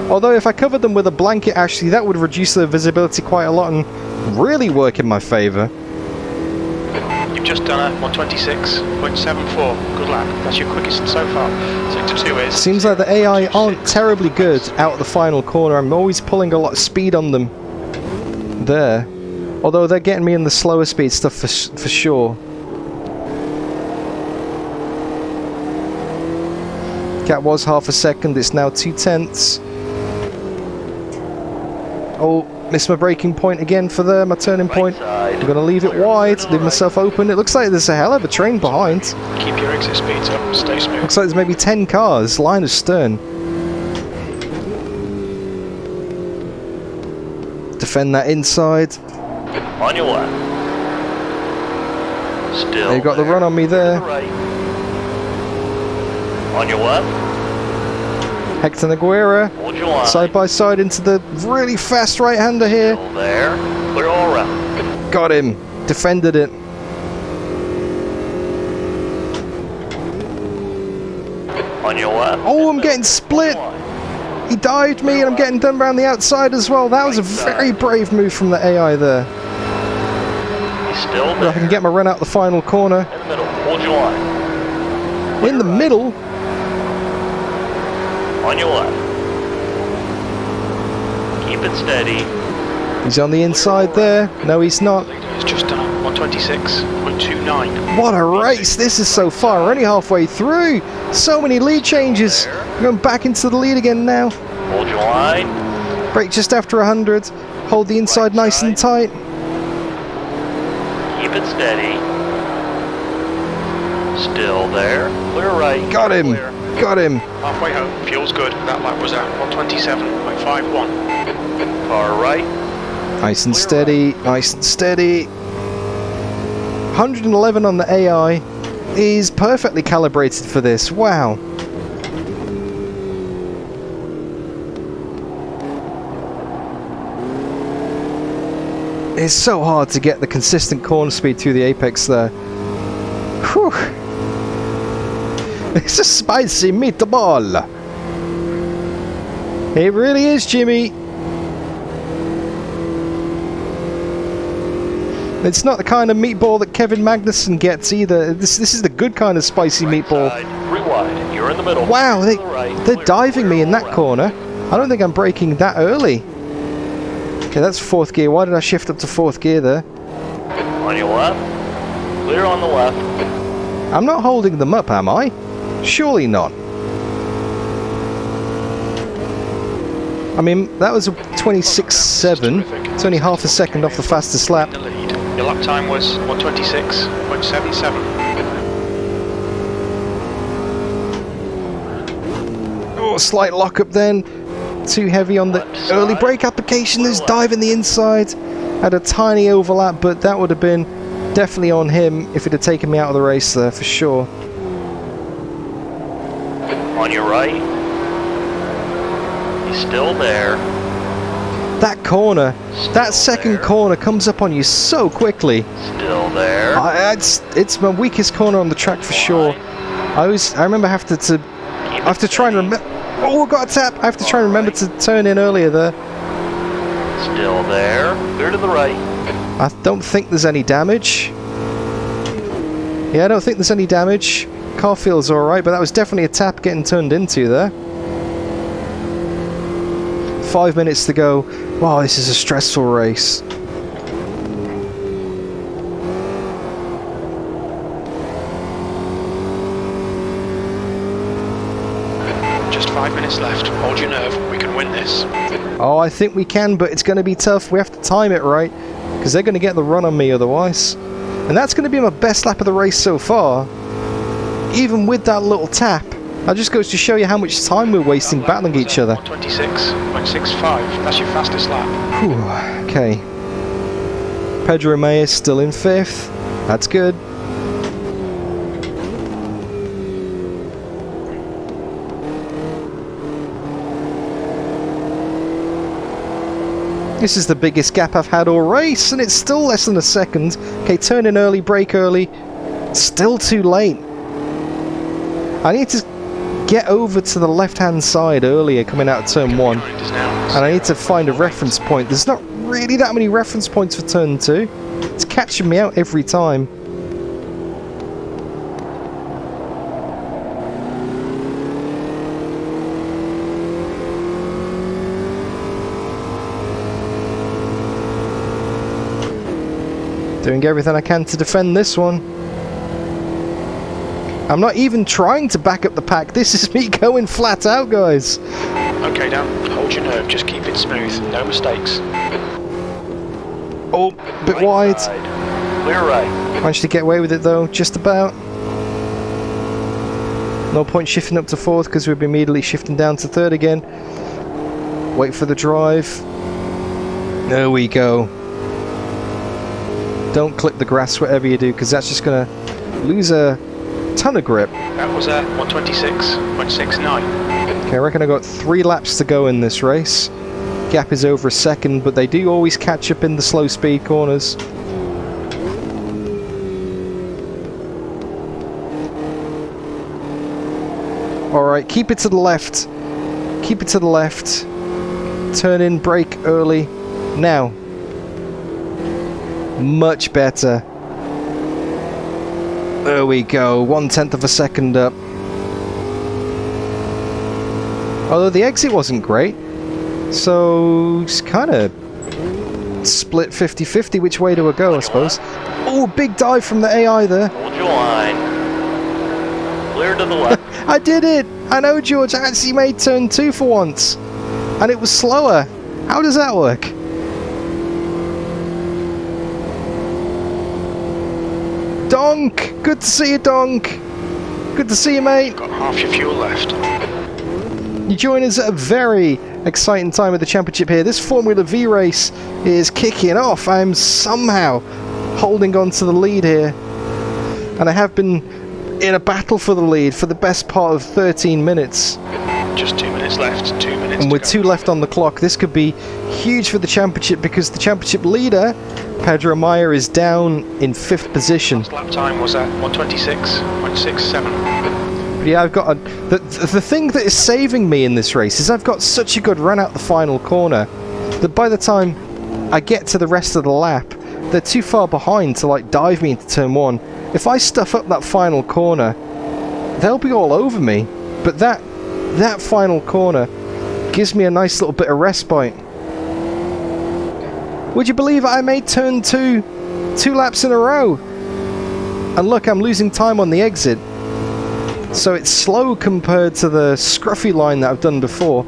[SPEAKER 1] Although if I covered them with a blanket, actually that would reduce their visibility quite a lot and really work in my favour.
[SPEAKER 2] You've just done a 126.74. Good lap. That's your quickest so far. Sector 2 is...
[SPEAKER 1] Seems like the AI aren't terribly good out of the final corner. I'm always pulling a lot of speed on them there. Although they're getting me in the slower speed stuff for sure. Gap was half a second, it's now 2/10. Oh, missed my braking point again for there, my turning point. I'm going to leave it wide, leave myself open. It looks like there's a hell of a train behind.
[SPEAKER 2] Keep your exit speeds up. Stay smooth.
[SPEAKER 1] Looks like there's maybe 10 cars, line of stern. Defend that inside.
[SPEAKER 3] On your left. Still
[SPEAKER 1] They've got the run on me there.
[SPEAKER 3] Right. On your left.
[SPEAKER 1] Hector Naguera,
[SPEAKER 3] Hold your line.
[SPEAKER 1] side by side into the really fast right-hander here.
[SPEAKER 3] Still there. Clear all around.
[SPEAKER 1] Got him. Defended it.
[SPEAKER 3] On your left.
[SPEAKER 1] Oh, I'm getting split. He dived me and I'm getting done around the outside as well. That was a very brave move from the AI there.
[SPEAKER 3] He's still
[SPEAKER 1] But I
[SPEAKER 3] there.
[SPEAKER 1] can get my run out the final corner.
[SPEAKER 3] In the middle. Hold your line.
[SPEAKER 1] In the middle.
[SPEAKER 3] On your left. Keep it steady.
[SPEAKER 1] He's on the inside there. No, he's not.
[SPEAKER 2] Leader has just done a 126.29.
[SPEAKER 1] What a race this is so far. We're only halfway through. So many lead changes. I'm going back into the lead again now.
[SPEAKER 3] Hold your line.
[SPEAKER 1] Brake just after 100. Hold the inside nice and tight.
[SPEAKER 3] Keep it steady. Still there. Clear right.
[SPEAKER 1] Got him.
[SPEAKER 3] Clear.
[SPEAKER 1] Got him.
[SPEAKER 2] Halfway home. Fuel's good. That lap was at 127.51.
[SPEAKER 3] Car right.
[SPEAKER 1] Nice and steady. Nice and steady. 111 on the AI is perfectly calibrated for this. Wow. It's so hard to get the consistent corner speed through the apex there. Whew. It's a spicy meatball. It really is, Jimmy. It's not the kind of meatball that Kevin Magnussen gets either. This is the good kind of spicy meatball.
[SPEAKER 3] Side. 3 wide. You're in the middle.
[SPEAKER 1] Wow,
[SPEAKER 3] To the right.
[SPEAKER 1] they're
[SPEAKER 3] Clear.
[SPEAKER 1] diving me in that
[SPEAKER 3] Clear
[SPEAKER 1] corner. I don't think I'm braking that early. Okay, that's 4th gear. Why did I shift up to 4th gear there?
[SPEAKER 3] On your left. Clear on the left.
[SPEAKER 1] I'm not holding them up, am I? Surely not. I mean, that was a 26.7. It's only half a second off the fastest lap.
[SPEAKER 2] In the lead. Your lap time was 126.77.
[SPEAKER 1] Oh, slight lockup then. Too heavy on the early brake application. There's diving the inside. Had a tiny overlap, but that would have been definitely on him if it had taken me out of the race there, for sure.
[SPEAKER 3] On your right. He's still there.
[SPEAKER 1] That corner, that
[SPEAKER 3] Still
[SPEAKER 1] second
[SPEAKER 3] there.
[SPEAKER 1] corner comes up on you so quickly.
[SPEAKER 3] Still there.
[SPEAKER 1] It's my weakest corner on the track for sure. I remember I have to try and Oh, I got a tap. I have to try and remember to turn in earlier there.
[SPEAKER 3] Still there. Clear to the right.
[SPEAKER 1] I don't think there's any damage. Yeah, I don't think there's any damage. Car feels alright, but that was definitely a tap getting turned into there. 5 minutes to go. Wow, this is a stressful race.
[SPEAKER 2] Just 5 minutes left. Hold your nerve. We can win this.
[SPEAKER 1] Oh, I think we can, but it's going to be tough. We have to time it right, because they're going to get the run on me otherwise. And that's going to be my best lap of the race so far. Even with that little tap. That just goes to show you how much time we're wasting battling each other.
[SPEAKER 2] 126.65. That's your fastest lap.
[SPEAKER 1] Whew, okay. Pedro May is still in 5th. That's good. This is the biggest gap I've had all race, and it's still less than a second. Okay, turn in early, brake early. Still too late. I need to get over to the left-hand side earlier coming out of turn 1. And I need to find a reference point. There's not really that many reference points for turn 2. It's catching me out every time. Doing everything I can to defend this one. I'm not even trying to back up the pack. This is me going flat out, guys.
[SPEAKER 2] Okay, Dan. Hold your nerve. Just keep it smooth. No mistakes.
[SPEAKER 1] Oh, bit
[SPEAKER 3] Right
[SPEAKER 1] wide.
[SPEAKER 3] side. Clear right.
[SPEAKER 1] Managed to get away with it though, just about. No point shifting up to 4th because we'll be immediately shifting down to 3rd again. Wait for the drive. There we go. Don't clip the grass whatever you do, because that's just going to lose a ton of grip.
[SPEAKER 2] That was 126.69.
[SPEAKER 1] Okay, I reckon I got 3 laps to go in this race. Gap is over a second, but they do always catch up in the slow speed corners. Alright, keep it to the left. Keep it to the left. Turn in, brake early. Now. Much better. There we go, 1/10 of a second up. Although the exit wasn't great, so it's kind of split 50-50 which way do I go, I suppose. Oh, big dive from the AI there.
[SPEAKER 3] Hold your line. Clear to the left.
[SPEAKER 1] I did it! I know, George, I actually made turn 2 for once. And it was slower. How does that work? Donk! Good to see you, Donk! Good to see you, mate!
[SPEAKER 2] Got half your fuel left.
[SPEAKER 1] You join us at a very exciting time of the championship here. This Formula V race is kicking off. I'm somehow holding on to the lead here. And I have been in a battle for the lead for the best part of 13 minutes.
[SPEAKER 2] Just 2 minutes left. 2 minutes.
[SPEAKER 1] And with 2 left on the clock, this could be huge for the championship because the championship leader, Pedro Meyer, is down in 5th position.
[SPEAKER 2] Lap time was at 126.67.
[SPEAKER 1] But yeah, I've got the thing that is saving me in this race is I've got such a good run out the final corner that by the time I get to the rest of the lap, they're too far behind to like dive me into turn 1. If I stuff up that final corner, they'll be all over me. But that final corner gives me a nice little bit of respite. Would you believe I made turn 2 laps in a row? And look, I'm losing time on the exit. So it's slow compared to the scruffy line that I've done before.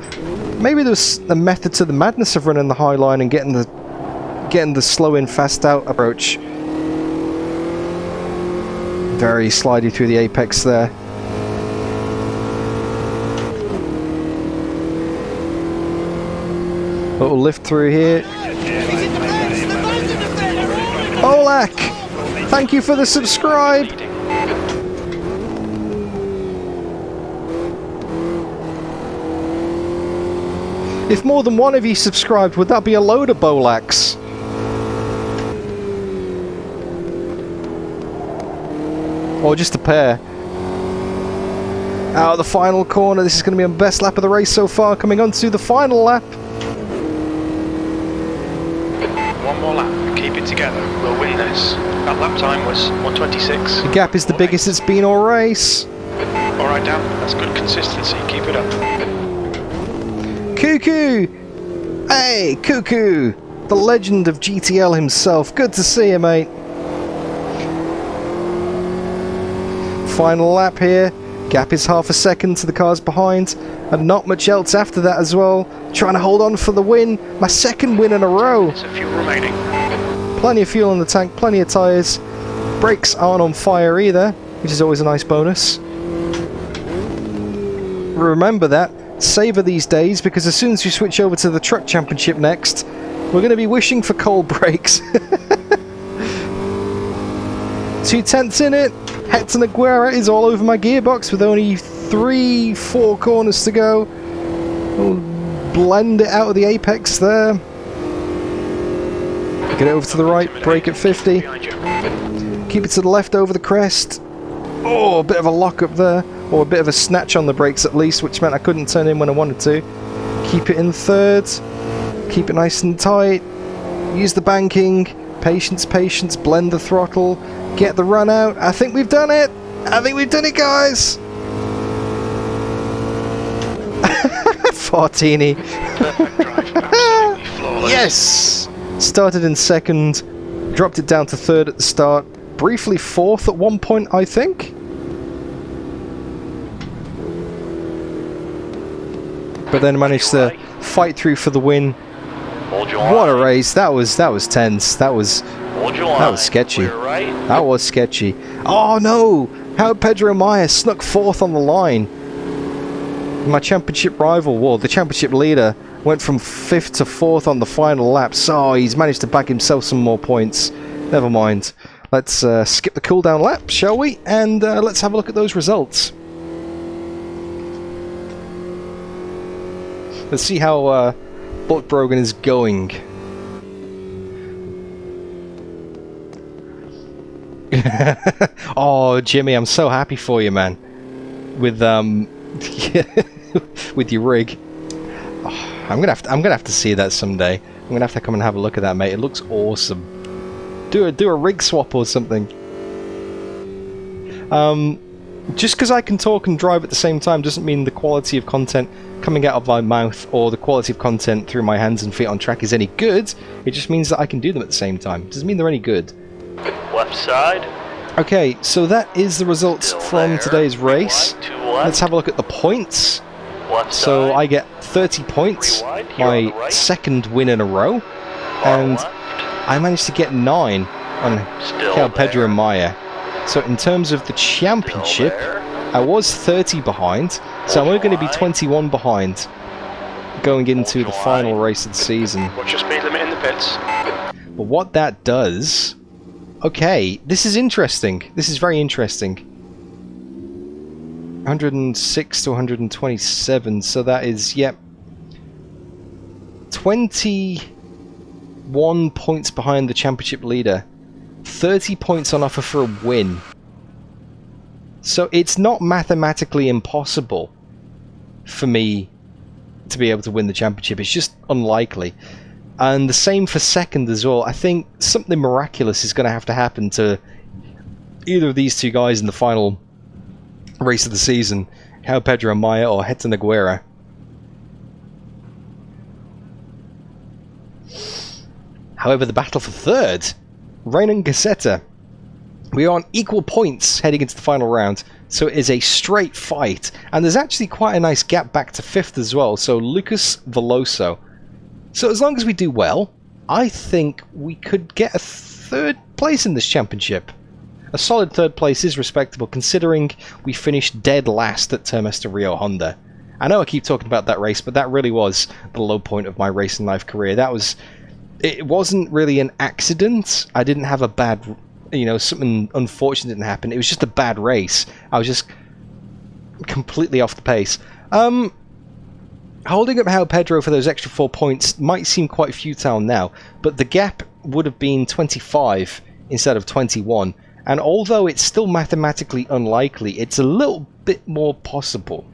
[SPEAKER 1] Maybe there's a method to the madness of running the high line and getting the slow in, fast out approach. Very slidey through the apex there. Little lift through here. Olak! Thank you for the subscribe! If more than one of you subscribed, would that be a load of Bolaks? Or just a pair? Out of the final corner. This is going to be my best lap of the race so far. Coming on to the final lap.
[SPEAKER 2] One more lap, keep it together, we'll win this. That lap time was 1:26.
[SPEAKER 1] The gap is the biggest it's been all race.
[SPEAKER 2] Alright Dan, that's good consistency, keep it up.
[SPEAKER 1] Cuckoo! Hey, Cuckoo! The legend of GTL himself. Good to see you, mate. Final lap here. Gap is half a second to the cars behind. And not much else after that as well. Trying to hold on for the win. My second win in a row.
[SPEAKER 2] There's a few remaining.
[SPEAKER 1] Plenty of fuel in the tank, plenty of tyres. Brakes aren't on fire either, which is always a nice bonus. Remember that. Savour these days, because as soon as we switch over to the Truck Championship next, we're going to be wishing for cold brakes. 2/10 in it. Hector Nogueira is all over my gearbox with only 3-4 corners to go. We'll blend it out of the apex there. Get it over to the right, brake at 50. Keep it to the left over the crest. Oh, a bit of a lock up there. Or a bit of a snatch on the brakes at least, which meant I couldn't turn in when I wanted to. Keep it in third. Keep it nice and tight. Use the banking. Patience, patience. Blend the throttle. Get the run out. I think we've done it. I think we've done it, guys. Fortini.
[SPEAKER 2] Perfect drive, absolutely flawless.
[SPEAKER 1] Yes! Started in second. Dropped it down to third at the start. Briefly fourth at one point, I think. But then managed to fight through for the win. What a race! That was tense. That was sketchy. That was sketchy. Oh no! How Pedro Maya snuck fourth on the line. My championship rival, well, the championship leader, went from 5th to 4th on the final lap. So he's managed to bag himself some more points. Never mind. Let's skip the cooldown lap, shall we? And let's have a look at those results. Let's see how Brogan is going. Oh, Jimmy, I'm so happy for you, man. With with your rig. Oh, I'm gonna have to see that someday. I'm gonna have to come and have a look at that, mate. It looks awesome. Do a rig swap or something. Just because I can talk and drive at the same time doesn't mean the quality of content coming out of my mouth or the quality of content through my hands and feet on track is any good. It just means that I can do them at the same time. It doesn't mean they're any good.
[SPEAKER 3] Left side.
[SPEAKER 1] Okay, so that is the results
[SPEAKER 3] Still
[SPEAKER 1] from
[SPEAKER 3] there.
[SPEAKER 1] today's race.
[SPEAKER 3] Rewind, 2 left.
[SPEAKER 1] Let's have a look at the points.
[SPEAKER 3] Left
[SPEAKER 1] So
[SPEAKER 3] side.
[SPEAKER 1] I get 30 points,
[SPEAKER 3] Rewind, here on the
[SPEAKER 1] my
[SPEAKER 3] right.
[SPEAKER 1] second win in a row,
[SPEAKER 3] Far
[SPEAKER 1] and
[SPEAKER 3] left.
[SPEAKER 1] I managed to get 9 on
[SPEAKER 3] Still
[SPEAKER 1] Cal Pedro
[SPEAKER 3] there.
[SPEAKER 1] and Maya. So in terms of the championship,
[SPEAKER 3] Still there.
[SPEAKER 1] I was 30 behind, so I'm only going to be 21 behind going into the final race of the season.
[SPEAKER 2] Watch your speed limit in the pits.
[SPEAKER 1] But what that does... Okay, this is interesting. This is very interesting. 106 to 127, so that is, yep, 21 points behind the championship leader. 30 points on offer for a win. So it's not mathematically impossible for me to be able to win the championship. It's just unlikely. And the same for second as well. I think something miraculous is going to have to happen to either of these two guys in the final race of the season. How Pedro Maya or Hector Nogueira. However, the battle for third, Reynan Gazzetta. We are on equal points heading into the final round, so it is a straight fight. And there's actually quite a nice gap back to fifth as well, so Lucas Veloso. So as long as we do well, I think we could get a third place in this championship. A solid third place is respectable, considering we finished dead last at Termester Rio Honda. I know I keep talking about that race, but that really was the low point of my racing life career. It wasn't really an accident. I didn't have a bad... something unfortunate didn't happen. It was just a bad race. I was just completely off the pace. Holding up How Pedro for those extra 4 points might seem quite futile now, but the gap would have been 25 instead of 21, And although it's still mathematically unlikely, it's a little bit more possible.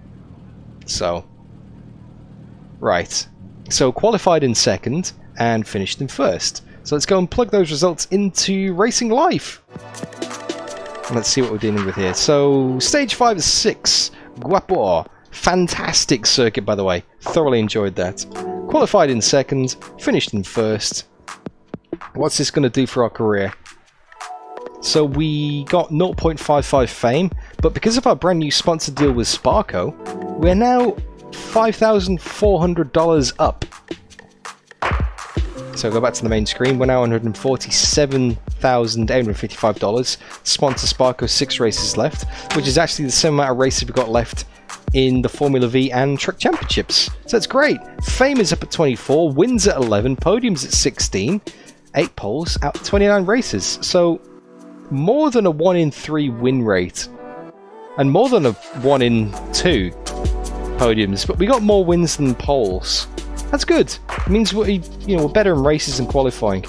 [SPEAKER 1] So, right. So qualified in second and finished in first. So let's go and plug those results into Racing Life. And let's see what we're dealing with here. So stage 5 is 6. Guapore. Fantastic circuit, by the way. Thoroughly enjoyed that. Qualified in second, finished in first. What's this going to do for our career? So we got 0.55 fame, but because of our brand new sponsor deal with Sparco, we're now $5,400 up. So go back to the main screen. We're now $147,855. Sponsor Sparco 6 races left, which is actually the same amount of races we've got left in the Formula V and Truck Championships. So that's great. Fame is up at 24, wins at 11, podiums at 16, 8 poles out of 29 races. So more than a 1 in 3 win rate, and more than a 1 in 2 podiums, but we got more wins than poles. That's good. It means we're better in races and qualifying.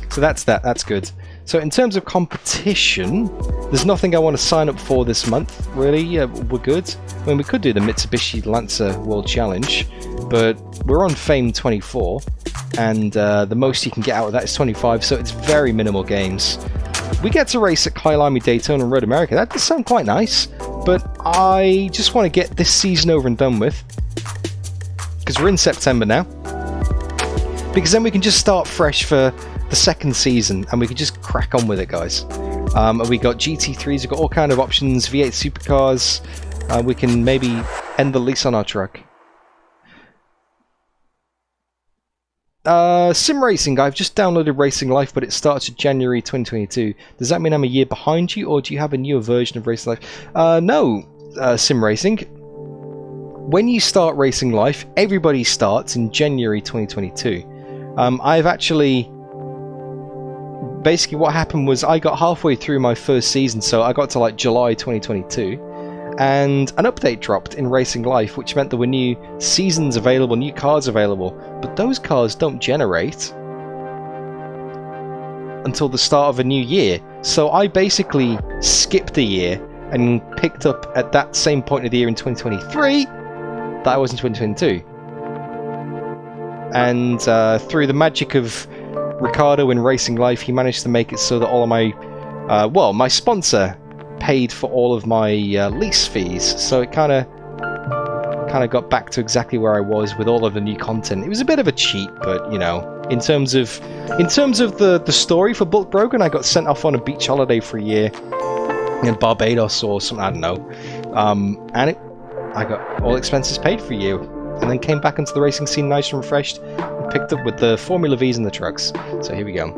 [SPEAKER 1] So that's good. So in terms of competition, there's nothing I want to sign up for this month, really. Yeah, we're good. I mean, we could do the Mitsubishi Lancer World Challenge, but we're on Fame 24, and the most you can get out of that is 25, so it's very minimal games. We get to race at Kyalami, Daytona, and Road America. That does sound quite nice, but I just want to get this season over and done with, because we're in September now, because then we can just start fresh for the second season, and we can just crack on with it, guys. We got GT3s, we've got all kind of options, V8 supercars. We can maybe end the lease on our truck. Sim Racing, I've just downloaded Racing Life, but it starts in January 2022. Does that mean I'm a year behind you, or do you have a newer version of Racing Life? No, Sim Racing. When you start Racing Life, everybody starts in January 2022. I've actually... Basically what happened was I got halfway through my first season, so I got to like July 2022, and an update dropped in Racing Life, which meant there were new seasons available, new cars available, but those cars don't generate until the start of a new year. So I basically skipped a year and picked up at that same point of the year in 2023 that I was in 2022. And through the magic of Ricardo in Racing Life, he managed to make it so that all of my, my sponsor paid for all of my lease fees. So it kind of got back to exactly where I was with all of the new content. It was a bit of a cheat, but you know, in terms of the story for Brogan, I got sent off on a beach holiday for a year in Barbados or something, I don't know, and I got all expenses paid for a year, and then came back into the racing scene nice and refreshed. Picked up with the Formula V's and the trucks. So here we go.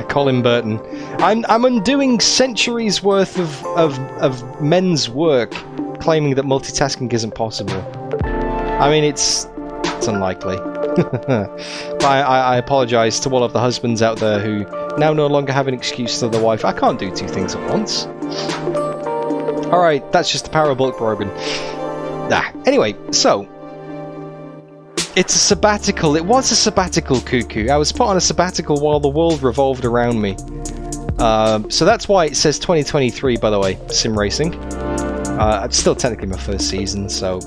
[SPEAKER 1] Colin Burton. I'm undoing centuries worth of men's work, claiming that multitasking isn't possible. I mean, it's unlikely. But I apologise to all of the husbands out there who now no longer have an excuse to their wife. I can't do 2 things at once. Alright, that's just the power of Brogan. Anyway, so it's a sabbatical. It was a sabbatical, Cuckoo. I was put on a sabbatical while the world revolved around me. So that's why it says 2023, by the way, Sim Racing. It's still technically my first season, so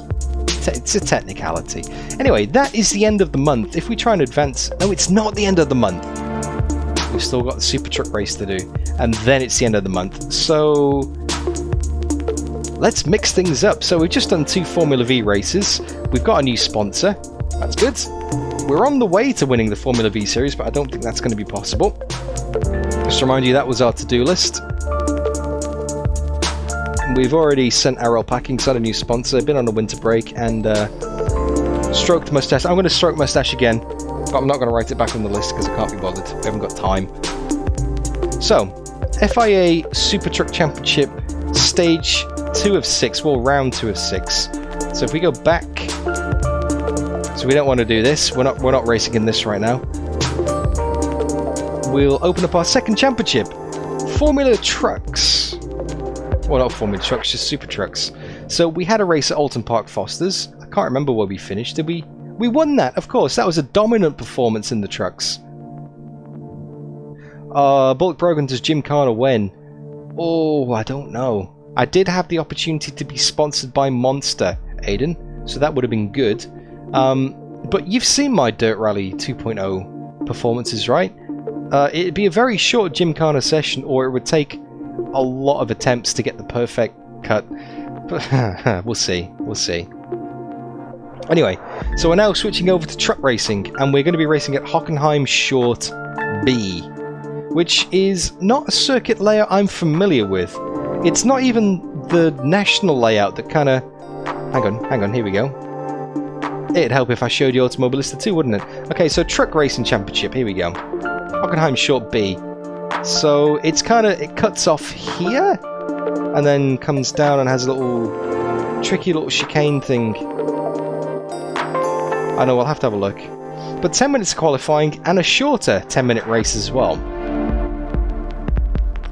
[SPEAKER 1] it's a technicality. Anyway, that is the end of the month. If we try and advance... No, it's not the end of the month. We've still got the Super Truck race to do. And then it's the end of the month. So let's mix things up. So we've just done 2 Formula V races. We've got a new sponsor. That's good. We're on the way to winning the Formula V series, but I don't think that's going to be possible. Just to remind you, that was our to-do list. We've already sent RL Packing, got a new sponsor, been on a winter break, and stroked mustache. I'm going to stroke mustache again, but I'm not going to write it back on the list because I can't be bothered. We haven't got time. So, FIA Super Truck Championship, stage 2 of 6, well, round 2 of 6. So if we go back... So we don't want to do this. We're not racing in this right now. We'll open up our second championship, Formula Trucks. Well, not Formula Trucks, just Super Trucks. So we had a race at Oulton Park Fosters. I can't remember where we finished. Did we? We won that, of course. That was a dominant performance in the trucks. Bulk Brogan, does Gymkhana when? Oh, I don't know. I did have the opportunity to be sponsored by Monster, Aiden, so that would have been good. But you've seen my Dirt Rally 2.0 performances, right? It'd be a very short Gymkhana session, or it would take a lot of attempts to get the perfect cut. But we'll see. We'll see. Anyway, so we're now switching over to truck racing, and we're going to be racing at Hockenheim Short B, which is not a circuit layout I'm familiar with. It's not even the national layout that kind of... Hang on, here we go. It'd help if I showed you Automobilista too, wouldn't it? Okay, so Truck Racing Championship, here we go. Hockenheim Short B. So it's kind of... it cuts off here, and then comes down and has a little... tricky little chicane thing. I know, we'll have to have a look. But 10 minutes of qualifying, and a shorter 10-minute race as well.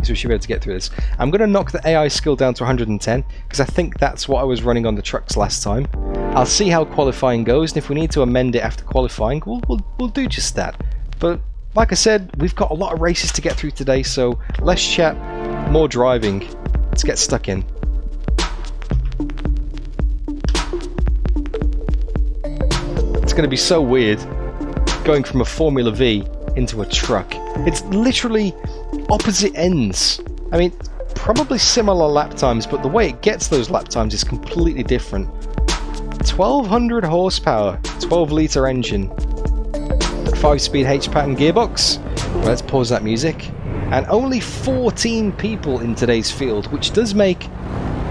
[SPEAKER 1] So we should be able to get through this. I'm going to knock the AI skill down to 110, because I think that's what I was running on the trucks last time. I'll see how qualifying goes, and if we need to amend it after qualifying, we'll do just that. But like I said, we've got a lot of races to get through today, so less chat, more driving. Let's get stuck in. It's going to be so weird going from a Formula V into a truck. It's literally opposite ends. I mean, probably similar lap times, but the way it gets those lap times is completely different. 1200 horsepower, 12-litre engine, 5-speed H-pattern gearbox. Well, let's pause that music. And only 14 people in today's field, which does make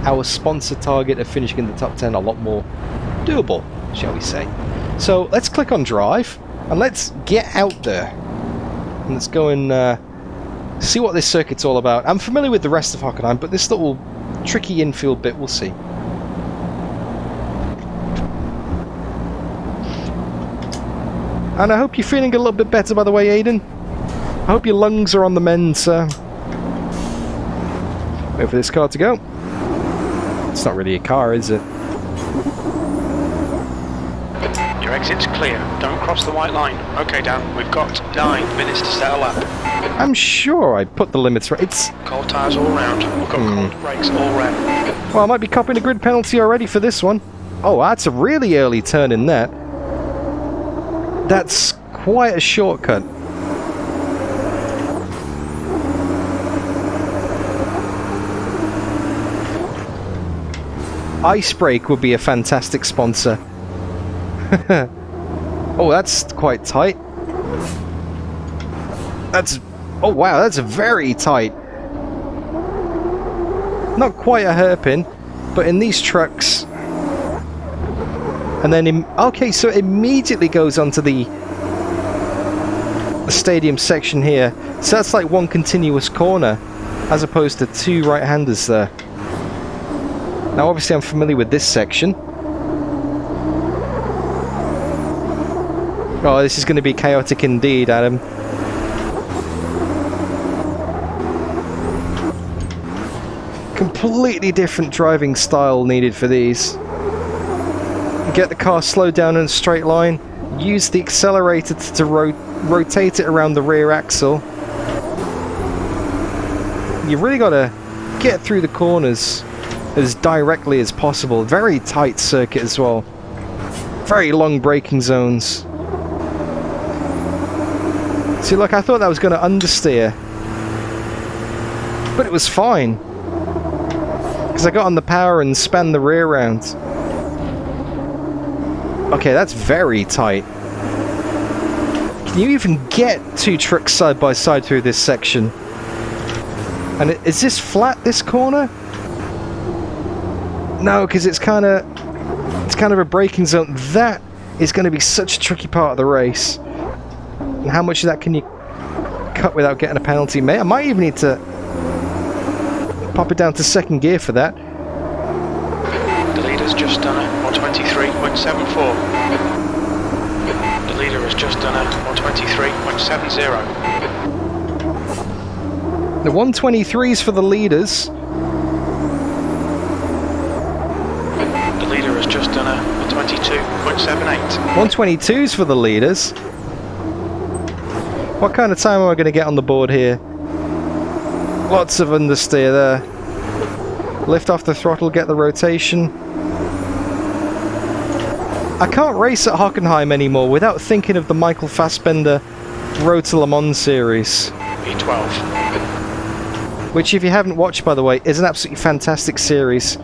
[SPEAKER 1] our sponsor target of finishing in the top 10 a lot more doable, shall we say. So let's click on drive and let's get out there and let's go and see what this circuit's all about. I'm familiar with the rest of Hockenheim, but this little tricky infield bit, we'll see. And I hope you're feeling a little bit better, by the way, Aiden. I hope your lungs are on the mend, sir. Wait for this car to go. It's not really a car, is it?
[SPEAKER 2] Your exit's clear. Don't cross the white line. Okay, Dan, we've got 9 minutes to set a lap.
[SPEAKER 1] I'm sure I put the limits right. It's...
[SPEAKER 2] cold tyres all round. We've got cold brakes all round.
[SPEAKER 1] well, I might be copping a grid penalty already for this one. Oh, that's a really early turn in that. That's quite a shortcut. Ice Brake would be a fantastic sponsor. Oh, that's quite tight. That's... oh wow, that's very tight. Not quite a hairpin, but in these trucks... and then... okay, so it immediately goes onto the stadium section here. So that's like one continuous corner, as opposed to 2 right-handers there. Now obviously I'm familiar with this section. Oh, this is going to be chaotic indeed, Adam. Completely different driving style needed for these. Get the car slowed down in a straight line. Use the accelerator to rotate it around the rear axle. You've really got to get through the corners as directly as possible. Very tight circuit as well. Very long braking zones. See, look, I thought that was going to understeer, but it was fine because I got on the power and spun the rear round. Okay, that's very tight. Can you even get 2 trucks side by side through this section? And is this flat, this corner? No, because it's kind of a braking zone. That is going to be such a tricky part of the race. And how much of that can you cut without getting a penalty? I might even need to pop it down to 2nd gear for that.
[SPEAKER 2] The leader's just done a 123.74. The leader has just done a 123.70.
[SPEAKER 1] The 123s for the leaders.
[SPEAKER 2] The leader has just done a 22.78.
[SPEAKER 1] 122s for the leaders. What kind of time am I going to get on the board here? Lots of understeer there. Lift off the throttle, get the rotation. I can't race at Hockenheim anymore without thinking of the Michael Fassbender Road to Le Mans series.
[SPEAKER 2] V12.
[SPEAKER 1] Which, if you haven't watched, by the way, is an absolutely fantastic series.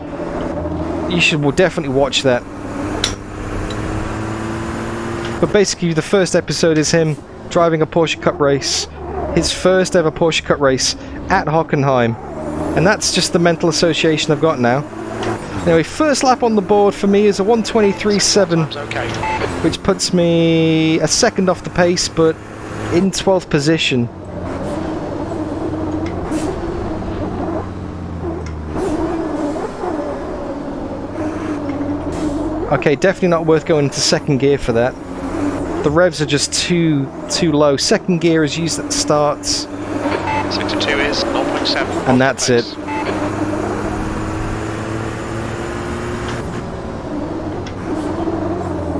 [SPEAKER 1] You should definitely watch that. But basically, the first episode is him driving a Porsche Cup race. His first ever Porsche Cup race at Hockenheim. And that's just the mental association I've got now. Anyway, first lap on the board for me is a 1:23.7,
[SPEAKER 2] Okay.
[SPEAKER 1] which puts me a second off the pace, but in 12th position. Okay, definitely not worth going into second gear for that. The revs are just too low. Second gear is used at the starts.
[SPEAKER 2] Sector 2 is 0.7.
[SPEAKER 1] And that's it.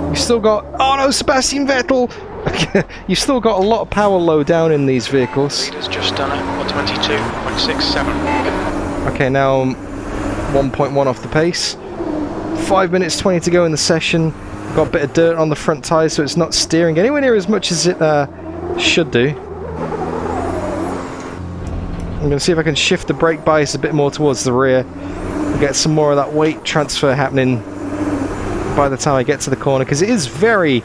[SPEAKER 1] You've still got... Oh no, Sebastian Vettel! You've still got a lot of power low down in these vehicles.
[SPEAKER 2] Leader's just done it. 122.67.
[SPEAKER 1] Okay, now I'm 1.1 off the pace. 5 minutes 20 to go in the session. Got a bit of dirt on the front tyres, so it's not steering anywhere near as much as it should do. I'm going to see if I can shift the brake bias a bit more towards the rear and get some more of that weight transfer happening by the time I get to the corner, because it is very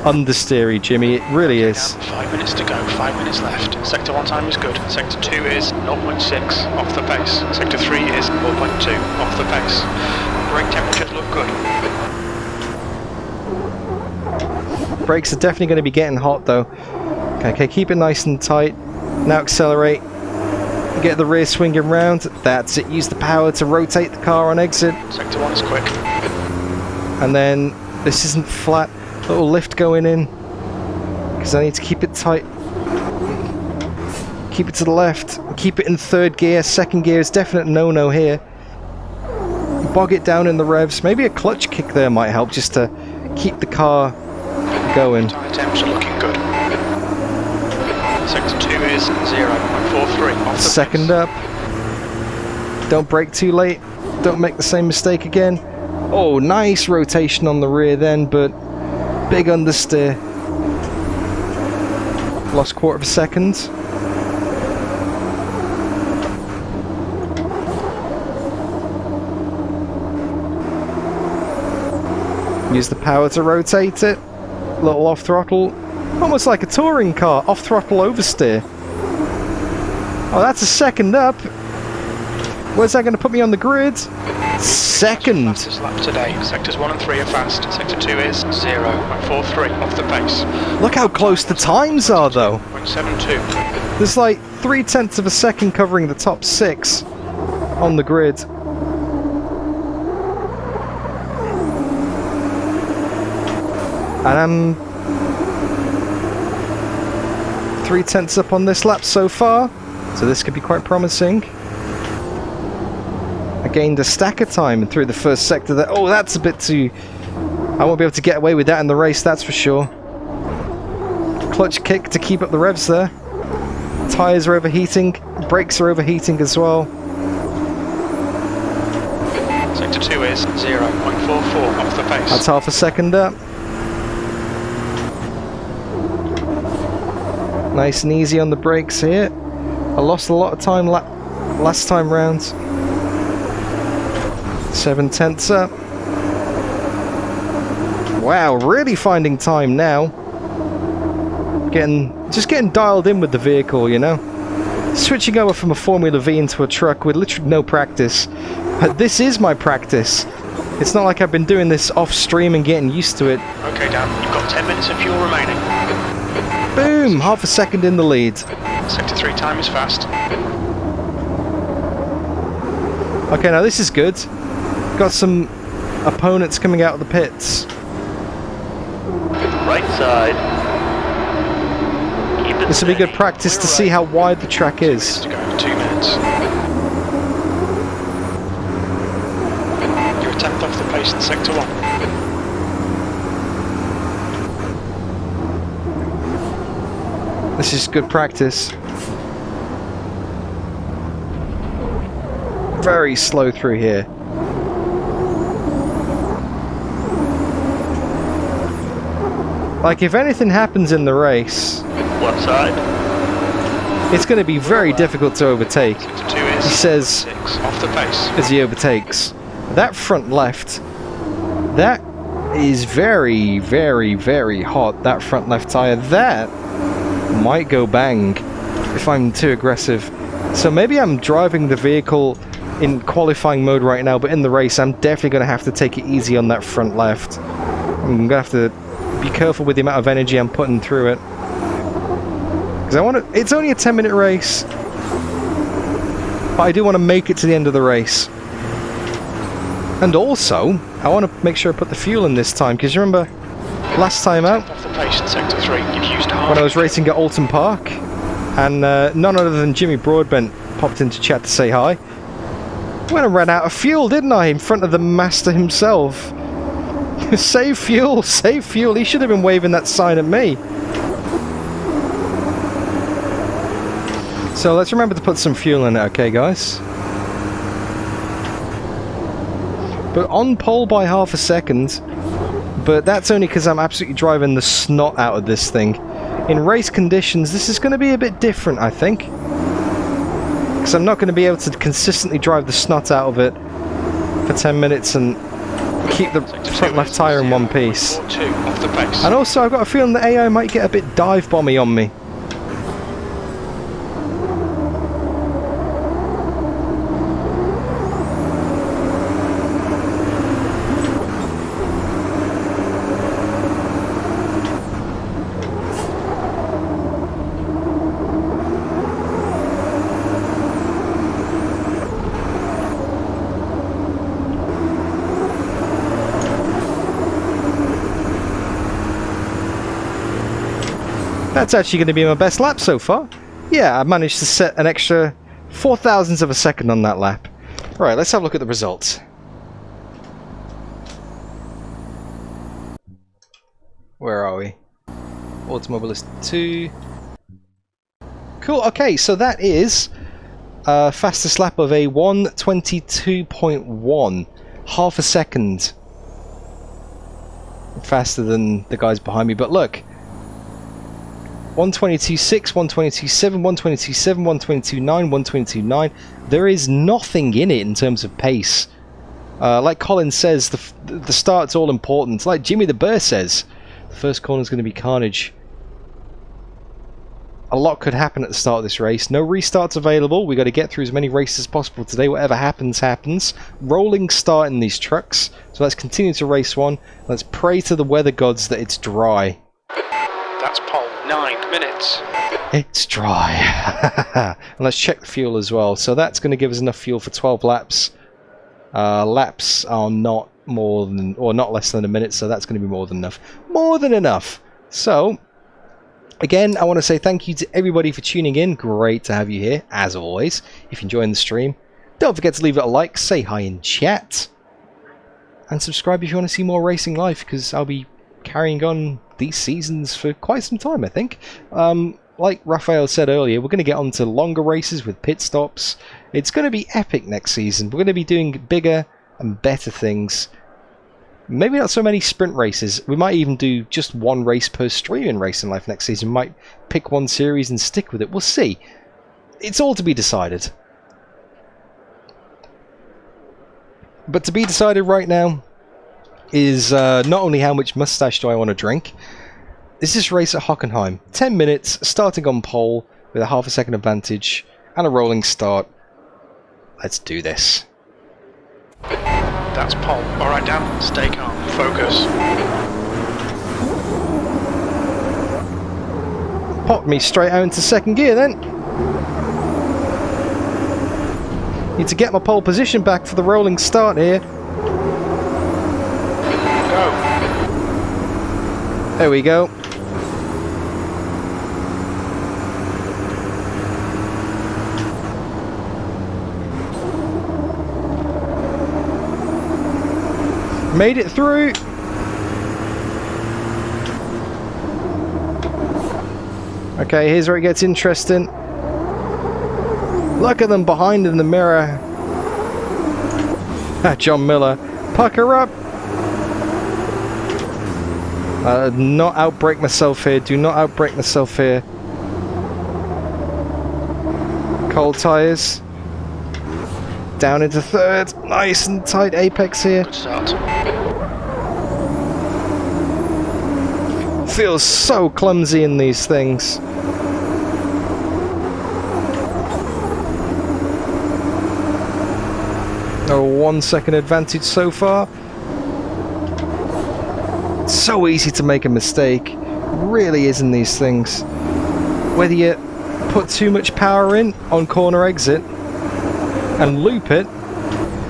[SPEAKER 1] understeery, Jimmy. It really is.
[SPEAKER 2] 5 minutes to go, 5 minutes left. Sector 1 time is good. Sector 2 is 0.6 off the pace. Sector 3 is 4.2 off the pace. Brake temperatures look good.
[SPEAKER 1] Brakes are definitely going to be getting hot though. Okay, keep it nice and tight. Now accelerate. Get the rear swinging round. That's it. Use the power to rotate the car on exit.
[SPEAKER 2] Sector 1 is quick.
[SPEAKER 1] And then this isn't flat. Little lift going in. Because I need to keep it tight. Keep it to the left. Keep it in third gear. Second gear is definite no-no here. Bog it down in the revs. Maybe a clutch kick there might help just to keep the car going.
[SPEAKER 2] Tyre temps are looking good. Sector 2 is 0.43 off the
[SPEAKER 1] Second
[SPEAKER 2] pace.
[SPEAKER 1] up. Don't brake too late. Don't make the same mistake again. Oh, nice rotation on the rear then, but big understeer. Lost quarter of a second. Use the power to rotate it. Little off throttle. Almost like a touring car. Off throttle oversteer. Oh, that's a second up. Where's that going to put me on the grid? Second.
[SPEAKER 2] Fastest lap today. Sectors 1 and 3 are fast. Sector 2 is 0.43 off the pace.
[SPEAKER 1] Look how close the times are though.
[SPEAKER 2] 0.72.
[SPEAKER 1] There's like 0.3 of a second covering the top 6 on the grid. And I'm 0.3 up on this lap so far, so this could be quite promising. I gained a stack of time through the first sector there. Oh, that's a bit too... I won't be able to get away with that in the race, that's for sure. Clutch kick to keep up the revs there. Tyres are overheating, brakes are overheating as well.
[SPEAKER 2] Sector 2 is 0.44 off the pace.
[SPEAKER 1] That's half a second up. Nice and easy on the brakes here. I lost a lot of time last time round. 0.7 up. Wow, really finding time now. Just getting dialed in with the vehicle, you know. Switching over from a Formula V into a truck with literally no practice. But this is my practice. It's not like I've been doing this off stream and getting used to it.
[SPEAKER 2] Okay, Dan, you've got 10 minutes of fuel remaining.
[SPEAKER 1] Boom! Half a second in the lead.
[SPEAKER 2] Sector 3 time is fast.
[SPEAKER 1] Okay, now this is good. Got some opponents coming out of the pits.
[SPEAKER 3] Right side. Keep it
[SPEAKER 1] This will be good
[SPEAKER 3] steady.
[SPEAKER 1] practice to see how wide the track is.
[SPEAKER 2] To go, 2 minutes. You're a tenth off the pace in Sector 1.
[SPEAKER 1] This is good practice. Very slow through here. Like, if anything happens in the race,
[SPEAKER 3] What side?
[SPEAKER 1] it's going to be very difficult to overtake. He says,
[SPEAKER 2] 6 off the pace.
[SPEAKER 1] as he overtakes, that front left, that is very, very, very hot, that front left tyre. That might go bang if I'm too aggressive. So maybe I'm driving the vehicle in qualifying mode right now, but in the race I'm definitely going to have to take it easy on that front left. I'm going to have to be careful with the amount of energy I'm putting through it. Because I want to, it's only a 10-minute race, but I do want to make it to the end of the race. And also, I want to make sure I put the fuel in this time, because you remember last time out,
[SPEAKER 2] Off the pace in sector 3. You've used half.
[SPEAKER 1] when I was racing at Oulton Park, and none other than Jimmy Broadbent popped into chat to say hi. When I ran out of fuel, didn't I, in front of the master himself? Save fuel, save fuel. He should have been waving that sign at me. So let's remember to put some fuel in it, okay, guys? But on pole by half a second, but that's only because I'm absolutely driving the snot out of this thing. In race conditions, this is going to be a bit different, I think. Because I'm not going to be able to consistently drive the snot out of it for 10 minutes and keep the front left tyre in one piece.
[SPEAKER 2] 2 off the pace.
[SPEAKER 1] And also, I've got a feeling the AI might get a bit dive bomby on me. That's actually going to be my best lap so far. Yeah, I managed to set an extra 4 thousandths of a second on that lap. Right, let's have a look at the results. Where are we? Automobilista 2. Cool, okay, so that is fastest lap of a 1:22.1. Half a second faster than the guys behind me, but look. 1:22.6, 1:22.7, 1:22.7, 1:22.9, 1:22.9. There is nothing in it in terms of pace. Like Colin says, the start's all important. Like Jimmy the Burr says, the first corner is going to be carnage. A lot could happen at the start of this race. No restarts available. We got to get through as many races as possible today. Whatever happens, happens. Rolling start in these trucks. So let's continue to race one. Let's pray to the weather gods that it's dry.
[SPEAKER 2] That's pole. 9 minutes.
[SPEAKER 1] It's dry. And let's check the fuel as well. So that's going to give us enough fuel for 12 laps. Laps are not more than, or not less than a minute, so that's going to be more than enough. More than enough. So, again, I want to say thank you to everybody for tuning in. Great to have you here, as always. If you're enjoying the stream, don't forget to leave it a like, say hi in chat, and subscribe if you want to see more Racing Life, because I'll be carrying on these seasons for quite some time, I think. Like Raphael said earlier, we're going to get on to longer races with pit stops. It's going to be epic next season. We're going to be doing bigger and better things. Maybe not so many sprint races. We might even do just one race per stream in Racing Life next season. We might pick one series and stick with it. We'll see. It's all to be decided. But to be decided right now is not only how much mustache do I want to drink. Is this race at Hockenheim? 10 minutes, starting on pole with a half a second advantage and a rolling start. Let's do this.
[SPEAKER 2] That's pole. Alright, Dan, stay calm. Focus.
[SPEAKER 1] Popped me straight out into second gear then. Need to get my pole position back for the rolling start here.
[SPEAKER 2] Go.
[SPEAKER 1] There we go. Made it through. Okay, here's where it gets interesting. Look at them behind in the mirror. John Miller. Pucker up. Not outbrake myself here. Do not outbrake myself here. Cold tyres. Down into third. Nice and tight apex here.
[SPEAKER 2] Good start.
[SPEAKER 1] Feels so clumsy in these things. A 1 second advantage so far. So easy to make a mistake. Really is in these things. Whether you put too much power in on corner exit and loop it,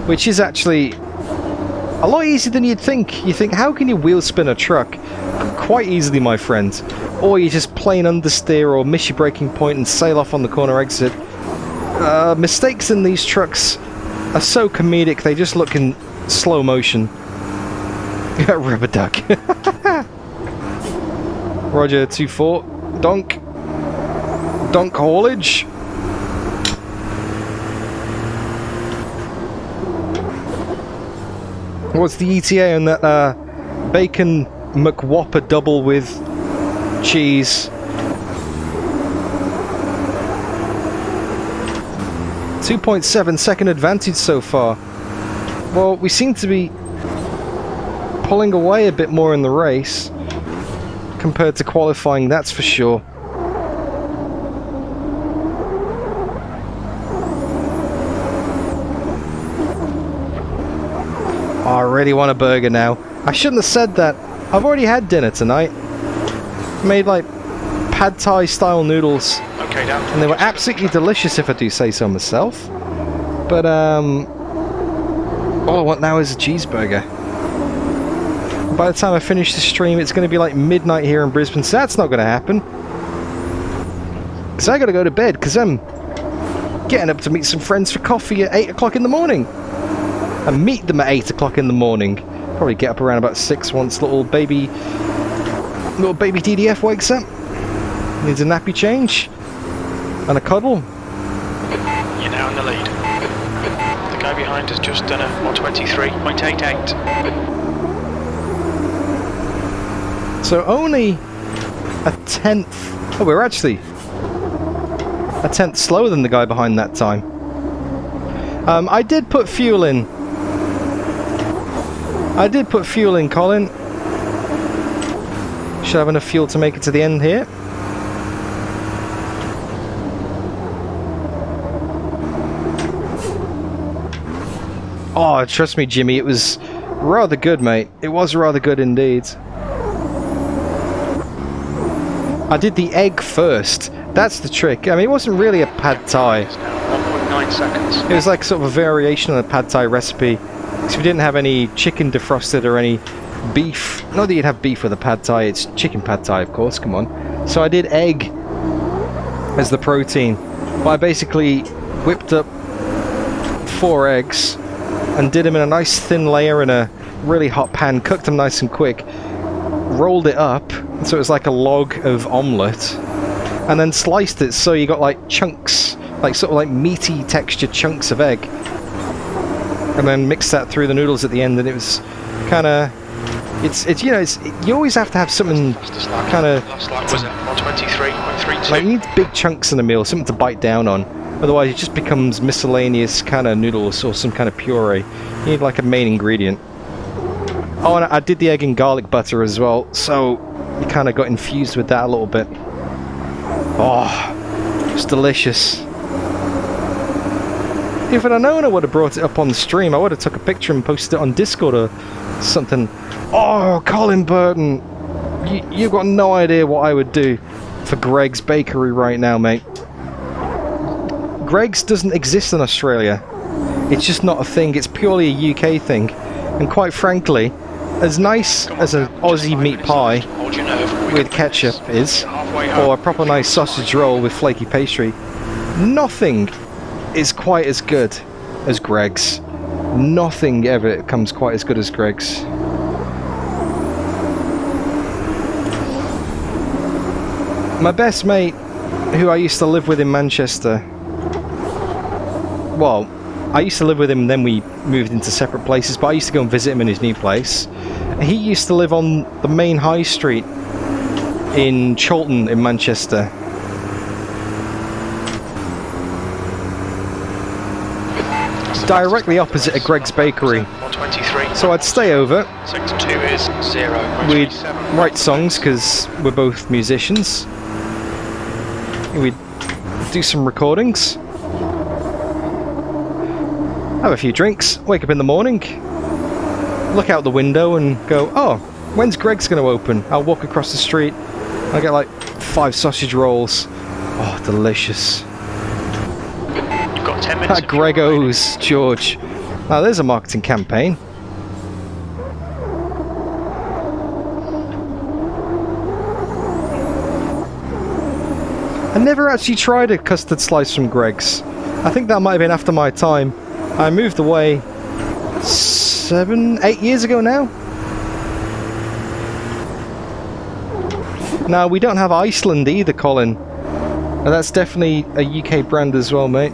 [SPEAKER 1] which is actually a lot easier than you'd think. You think, how can you wheel spin a truck? Quite easily, my friend. Or you just plain understeer or miss your braking point and sail off on the corner exit. Mistakes in these trucks are so comedic, they just look in slow motion. Rubber duck. Roger, 2-4. Donk. Donk haulage. What's the ETA on that bacon McWhopper double with cheese? 2.7 second advantage so far. Well, we seem to be pulling away a bit more in the race compared to qualifying, that's for sure. Oh, I really want a burger now. I shouldn't have said that. I've already had dinner tonight. Made like pad thai style noodles.
[SPEAKER 2] Okay, down.
[SPEAKER 1] And they were absolutely delicious, if I do say so myself. But all I want now is a cheeseburger. By the time I finish the stream, it's going to be like midnight here in Brisbane, so that's not going to happen. Because I got to go to bed, because I'm getting up to meet some friends for coffee at 8 o'clock in the morning. And meet them at 8 o'clock in the morning. Probably get up around about 6 once little baby DDF wakes up. Needs a nappy change. And a cuddle.
[SPEAKER 2] You're now in the lead. The guy behind has just done a 123.88.
[SPEAKER 1] So only a tenth. Oh, we're actually a tenth slower than the guy behind that time. I did put fuel in. Colin. Should have enough fuel to make it to the end here. Oh, trust me, Jimmy, it was rather good, mate. It was rather good indeed. I did the egg first. That's the trick. I mean, it wasn't really a pad thai.
[SPEAKER 2] It's now 1.9 seconds.
[SPEAKER 1] It was like sort of a variation on a pad thai recipe. Because we didn't have any chicken defrosted or any beef. Not that you'd have beef with a pad thai. It's chicken pad thai, of course. Come on. So I did egg as the protein. But I basically whipped up 4 eggs and did them in a nice thin layer in a really hot pan. Cooked them nice and quick. Rolled it up. So it was like a log of omelette. And then sliced it so you got like chunks. Like sort of like meaty textured chunks of egg. And then mixed that through the noodles at the end, and it was kind of, it's you know, you always have to have something kind of,
[SPEAKER 2] Last lap was at 123.32.
[SPEAKER 1] like you need big chunks in a meal, something to bite down on. Otherwise, it just becomes miscellaneous kind of noodles or some kind of puree. You need like a main ingredient. Oh, and I did the egg and garlic butter as well, so you kind of got infused with that a little bit. Oh, it's delicious. If I'd known, I would have brought it up on the stream. I would have took a picture and posted it on Discord or something. Oh, Colin Burton. You've got no idea what I would do for Greg's Bakery right now, mate. Greg's doesn't exist in Australia. It's just not a thing. It's purely a UK thing. And quite frankly, as nice as an Aussie meat pie with ketchup is, or a proper nice sausage roll with flaky pastry, nothing is quite as good as Greg's. Nothing ever comes quite as good as Greg's. My best mate who I used to live with in Manchester. Well, I used to live with him and then we moved into separate places, but I used to go and visit him in his new place. He used to live on the main high street in Oulton in Manchester. Directly opposite of Greg's Bakery.
[SPEAKER 2] 123.
[SPEAKER 1] So I'd stay over.
[SPEAKER 2] 62 is 0.
[SPEAKER 1] We'd write songs because we're both musicians. We'd do some recordings. Have a few drinks. Wake up in the morning. Look out the window and go, oh, when's Greg's going to open? I'll walk across the street. I'll get like 5 sausage rolls. Oh, delicious.
[SPEAKER 2] 10 minutes.
[SPEAKER 1] At Gregos, George. Now there's a marketing campaign. I never actually tried a custard slice from Greg's. I think that might have been after my time. I moved away 7, 8 years ago now. Now we don't have Iceland either, Colin. And that's definitely a UK brand as well, mate.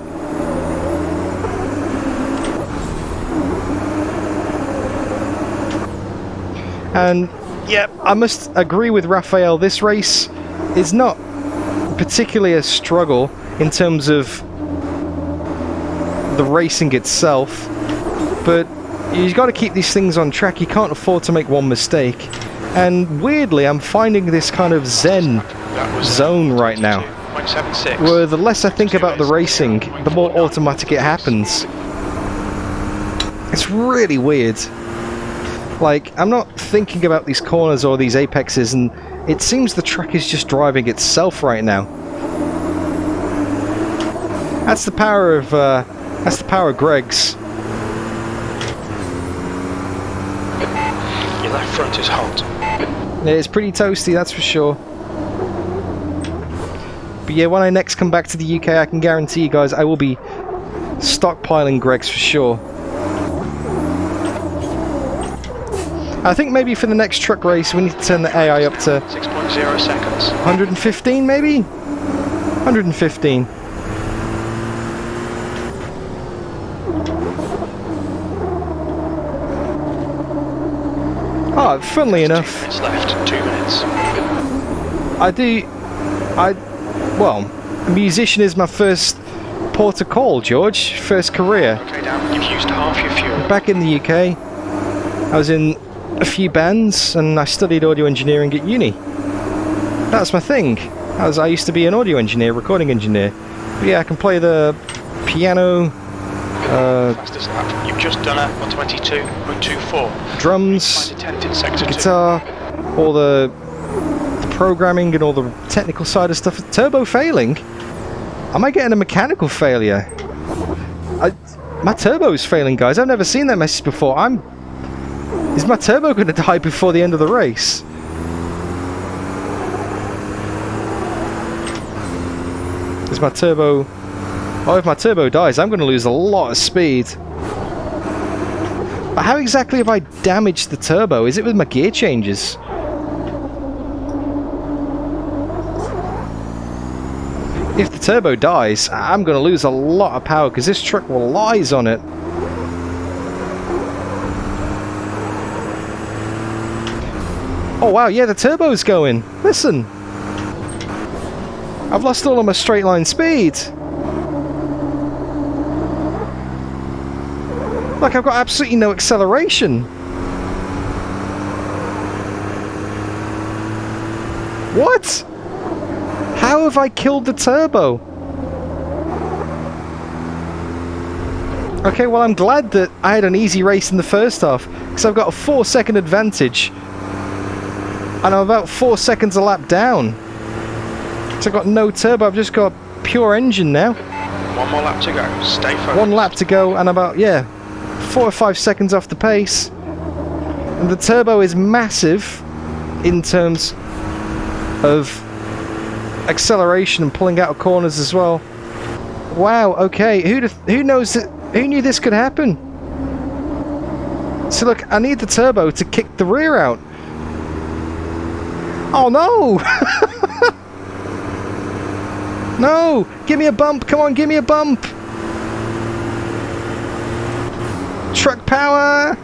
[SPEAKER 1] And yeah, I must agree with Raphael, this race is not particularly a struggle in terms of the racing itself, but you've got to keep these things on track. You can't afford to make one mistake. And weirdly, I'm finding this kind of zen zone right now, where the less I think about the racing, the more automatic it happens. It's really weird. Like, I'm not thinking about these corners or these apexes, and it seems the track is just driving itself right now. That's the power of Greg's.
[SPEAKER 2] Your left front is hot.
[SPEAKER 1] Yeah, it's pretty toasty, that's for sure. But yeah, when I next come back to the UK, I can guarantee you guys I will be stockpiling Greg's for sure. I think maybe for the next truck race we need to turn the AI up to
[SPEAKER 2] 6.0 seconds.
[SPEAKER 1] 115 maybe? 115. Oh, funnily enough,
[SPEAKER 2] 2 minutes left. 2 minutes.
[SPEAKER 1] well, a musician is my first port of call, George. First career.
[SPEAKER 2] Okay, Dan, you've used half your fuel.
[SPEAKER 1] Back in the UK, I was in a few bands and I studied audio engineering at uni. That's my thing. I used to be an audio engineer, recording engineer. But yeah, I can play the piano,
[SPEAKER 2] Fastest lap. You've just done a 122.24.
[SPEAKER 1] drums,
[SPEAKER 2] Find a tent in sector 2.
[SPEAKER 1] guitar, all the programming and all the technical side of stuff. Turbo failing? Am I getting a mechanical failure? My turbo's failing, guys. I've never seen that message before. Is my turbo going to die before the end of the race? Is my turbo... Oh, if my turbo dies, I'm going to lose a lot of speed. But how exactly have I damaged the turbo? Is it with my gear changes? If the turbo dies, I'm going to lose a lot of power because this truck relies on it. Oh wow, yeah, the turbo's going. Listen. I've lost all of my straight line speed. Like, I've got absolutely no acceleration. What? How have I killed the turbo? Okay, well, I'm glad that I had an easy race in the first half, because I've got a 4-second advantage. And I'm about 4 seconds a lap down. So I've got no turbo, I've just got pure engine now.
[SPEAKER 2] 1 more lap to go. Stay focused.
[SPEAKER 1] 1 lap to go and about, 4 or 5 seconds off the pace. And the turbo is massive in terms of acceleration and pulling out of corners as well. Wow, okay, who knows that, who knew this could happen? So look, I need the turbo to kick the rear out. Oh no! No! Give me a bump! Come on, give me a bump! Truck power!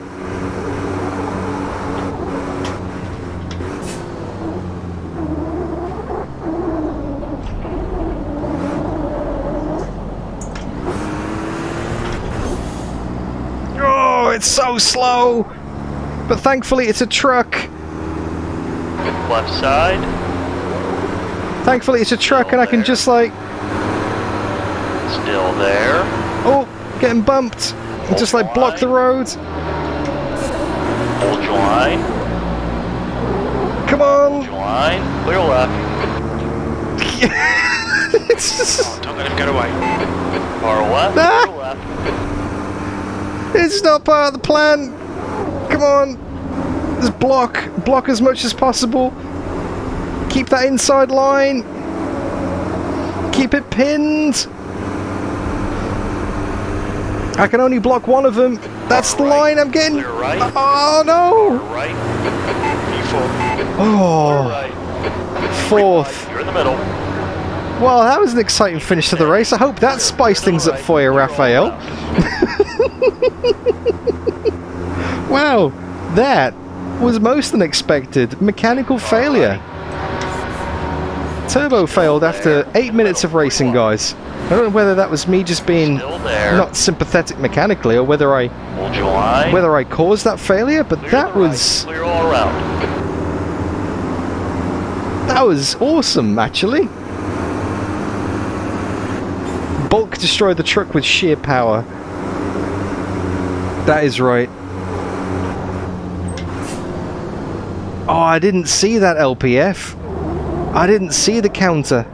[SPEAKER 1] Oh, it's so slow! But thankfully it's a truck.
[SPEAKER 3] Left side.
[SPEAKER 1] Thankfully it's a truck and I can just like...
[SPEAKER 3] Still there.
[SPEAKER 1] Oh, getting bumped. And just like block the road.
[SPEAKER 3] Hold your line.
[SPEAKER 1] Come on!
[SPEAKER 3] Hold your line. Clear left.
[SPEAKER 1] It's just...
[SPEAKER 2] Oh, don't let him get away.
[SPEAKER 3] Far left.
[SPEAKER 1] Ah!
[SPEAKER 3] Clear left.
[SPEAKER 1] It's not part of the plan. Come on. Just block as much as possible. Keep that inside line. Keep it pinned. I can only block one of them. That's the line I'm getting.
[SPEAKER 3] Clear right.
[SPEAKER 1] Oh no.
[SPEAKER 3] Far right.
[SPEAKER 2] E4.
[SPEAKER 1] Oh,
[SPEAKER 3] Clear right.
[SPEAKER 1] fourth.
[SPEAKER 3] You're in the middle.
[SPEAKER 1] Well, that was an exciting finish to the race. I hope that spiced things up for you, Raphael. Wow, that was most unexpected. Mechanical failure. Turbo failed after 8 minutes of racing, guys. I don't know whether that was me just being
[SPEAKER 3] Still there.
[SPEAKER 1] not sympathetic mechanically, or whether I
[SPEAKER 3] Hold your line.
[SPEAKER 1] caused that failure. But
[SPEAKER 3] Clear
[SPEAKER 1] that
[SPEAKER 3] the right.
[SPEAKER 1] was
[SPEAKER 3] Clear all around.
[SPEAKER 1] awesome, actually. Bulk destroyed the truck with sheer power. That is right. Oh, I didn't see that LPF. I didn't see the counter.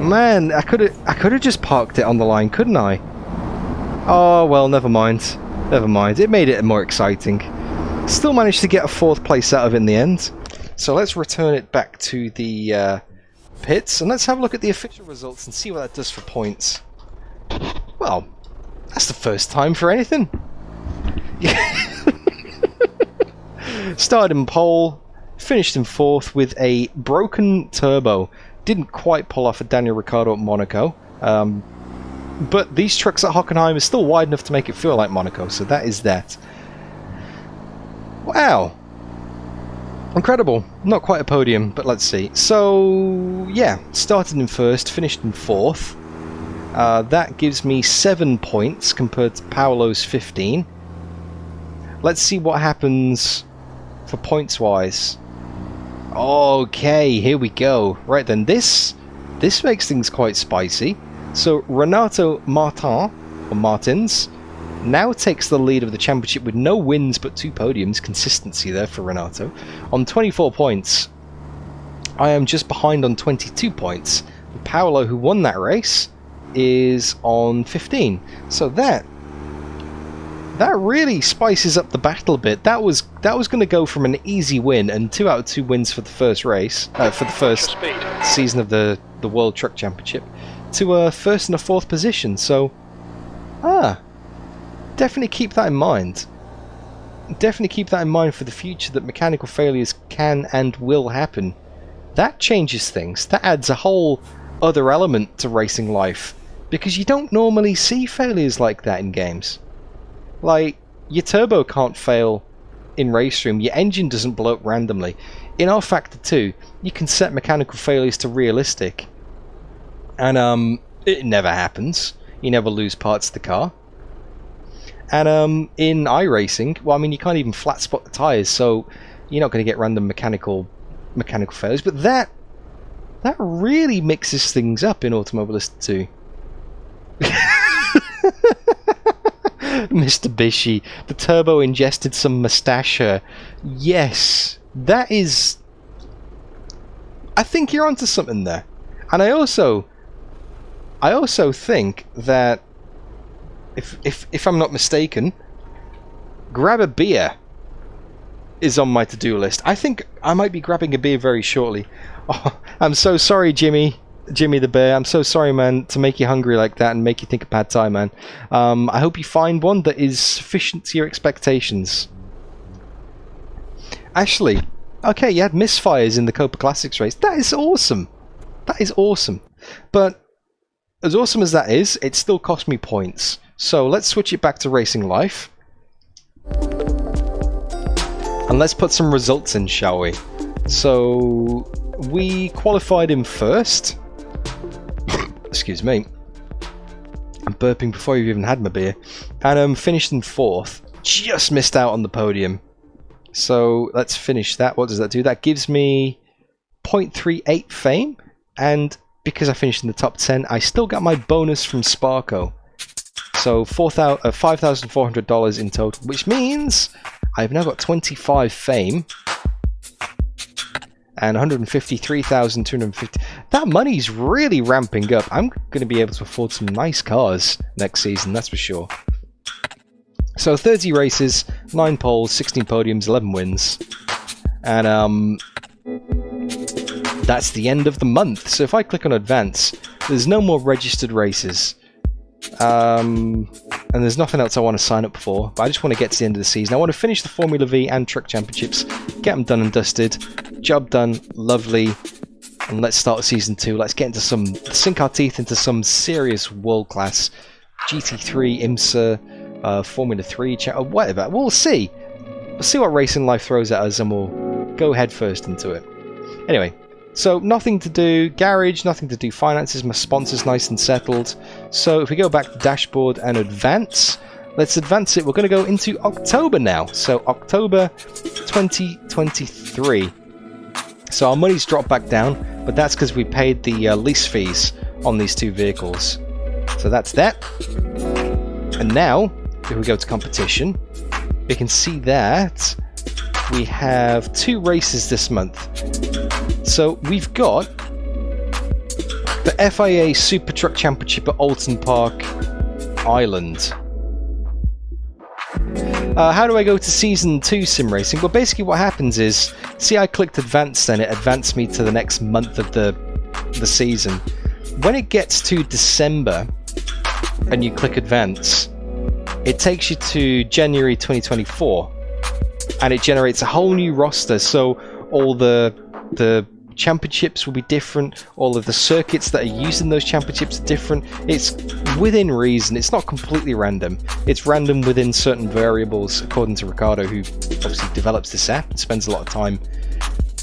[SPEAKER 1] Man, I could have just parked it on the line, couldn't I? Oh well, never mind. Never mind. It made it more exciting. Still managed to get a 4th place out of it in the end. So let's return it back to the pits and let's have a look at the official results and see what that does for points. Well, that's the first time for anything. Started in pole, finished in 4th with a broken turbo. Didn't quite pull off a Daniel Ricciardo at Monaco. But these trucks at Hockenheim are still wide enough to make it feel like Monaco, so that is that. Wow. Incredible. Not quite a podium, but let's see. So, yeah, started in 1st, finished in 4th. That gives me 7 points compared to Paolo's 15. Let's see what happens for points-wise. Okay, here we go. Right then, this makes things quite spicy. So Renato Martins now takes the lead of the championship with no wins but 2 podiums. Consistency there for Renato. On 24 points. I am just behind on 22 points. Paolo, who won that race, is on 15. So that really spices up the battle a bit. That was going to go from an easy win and 2 out of 2 wins for the first race, for the first season of the World Truck Championship, to a 1st and a 4th position. So, definitely keep that in mind. Definitely keep that in mind for the future, that mechanical failures can and will happen. That changes things. That adds a whole other element to racing life, because you don't normally see failures like that in games. Like, your turbo can't fail in Race Room, your engine doesn't blow up randomly. In R Factor 2, you can set mechanical failures to realistic, and it never happens. You never lose parts of the car. And in iRacing, well, I mean, you can't even flat spot the tyres, so you're not going to get random mechanical failures. But that really mixes things up in Automobilista 2. Mr. Bishy, the turbo ingested some moustache. Yes, that is... I think you're onto something there. And I also think that, if I'm not mistaken, grab a beer is on my to-do list. I think I might be grabbing a beer very shortly. Oh, I'm so sorry, Jimmy the bear. I'm so sorry, man, to make you hungry like that and make you think of pad thai, man. I hope you find one that is sufficient to your expectations. Actually, okay, you had misfires in the Copa Classics race. That is awesome. That is awesome. But as awesome as that is, it still cost me points. So let's switch it back to Racing Life. And let's put some results in, shall we? So we qualified him first. Excuse me. I'm burping before you've even had my beer. And finished in 4th. Just missed out on the podium. So let's finish that. What does that do? That gives me 0.38 fame. And because I finished in the top 10, I still got my bonus from Sparko. So $5,400 in total, which means I've now got 25 fame and 153,250. That money's really ramping up. I'm going to be able to afford some nice cars next season, that's for sure. So 30 races, 9 poles, 16 podiums, 11 wins. And that's the end of the month. So if I click on advance, there's no more registered races. And there's nothing else I want to sign up for, but I just want to get to the end of the season. I want to finish the Formula V and Truck Championships, get them done and dusted. Job done, lovely. And let's start season 2. Let's get into sink our teeth into some serious world-class GT3, IMSA, Formula 3, whatever. We'll see. We'll see what Racing Life throws at us, and we'll go head first into it. Anyway. So, nothing to do garage, nothing to do finances, my sponsor's nice and settled. So, if we go back to dashboard and advance, let's advance it. We're going to go into October now. So, October 2023. So, our money's dropped back down, but that's because we paid the lease fees on these 2 vehicles. So, that's that. And now, if we go to competition, we can see that we have 2 races this month. So we've got the FIA Super Truck Championship at Oulton Park, Ireland. How do I go to Season 2 sim racing? Well, basically what happens is, see, I clicked advance, then it advanced me to the next month of the season. When it gets to December and you click advance, it takes you to January 2024 and it generates a whole new roster. So all the championships will be different, all of the circuits that are used in those championships are different. It's within reason, it's not completely random. It's random within certain variables, according to Ricardo, who obviously develops this app and spends a lot of time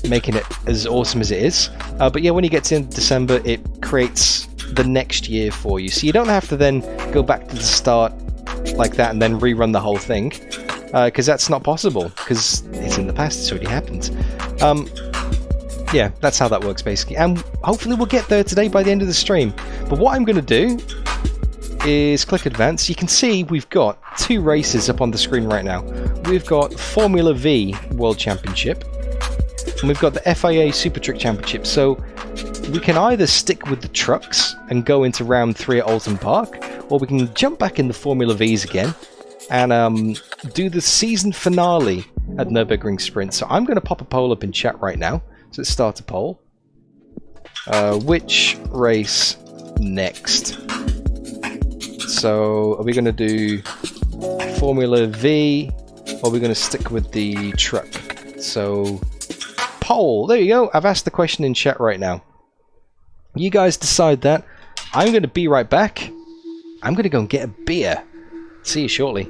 [SPEAKER 1] making it as awesome as it is. But yeah, when you get to the end of December, it creates the next year for you. So you don't have to then go back to the start like that and then rerun the whole thing, because that's not possible, because it's in the past, it's already happened. Yeah, that's how that works basically, and hopefully we'll get there today by the end of the stream. But what I'm going to do is click advance. You can see we've got 2 races up on the screen right now. We've got Formula V World Championship and we've got the FIA Super Truck Championship. So we can either stick with the trucks and go into round 3 at Oulton Park, or we can jump back in the Formula Vs again and do the season finale at Nurburgring Sprint. So I'm going to pop a poll up in chat right now. So let's start a poll. Which race next? So are we going to do Formula V, or are we going to stick with the truck? So poll, there you go. I've asked the question in chat right now. You guys decide that. I'm going to be right back. I'm going to go and get a beer. See you shortly.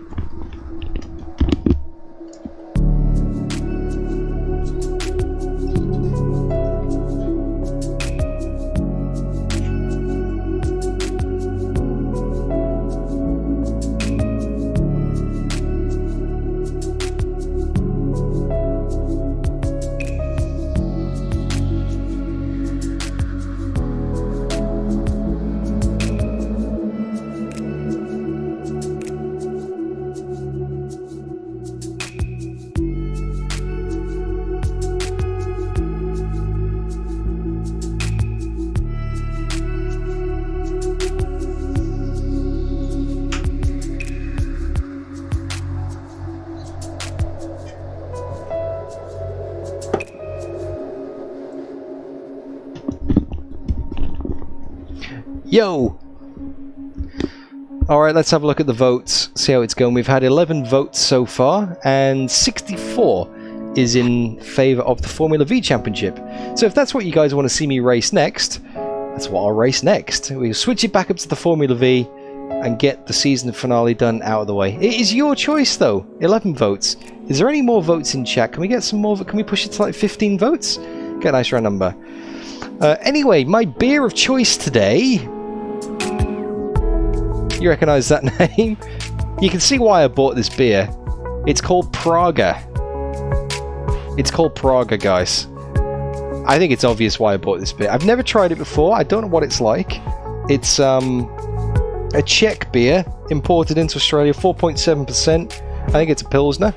[SPEAKER 1] Yo! Alright, let's have a look at the votes, see how it's going. We've had 11 votes so far, and 64 is in favour of the Formula V Championship. So if that's what you guys want to see me race next, that's what I'll race next. We'll switch it back up to the Formula V and get the season finale done out of the way. It is your choice though. 11 votes. Is there any more votes in chat? Can we get some more? Can we push it to like 15 votes? Get a nice round number. Anyway, my beer of choice today. You recognise that name? You can see why I bought this beer. It's called Praga. It's called Praga, guys. I think it's obvious why I bought this beer. I've never tried it before. I don't know what it's like. It's a Czech beer imported into Australia, 4.7%. I think it's a Pilsner.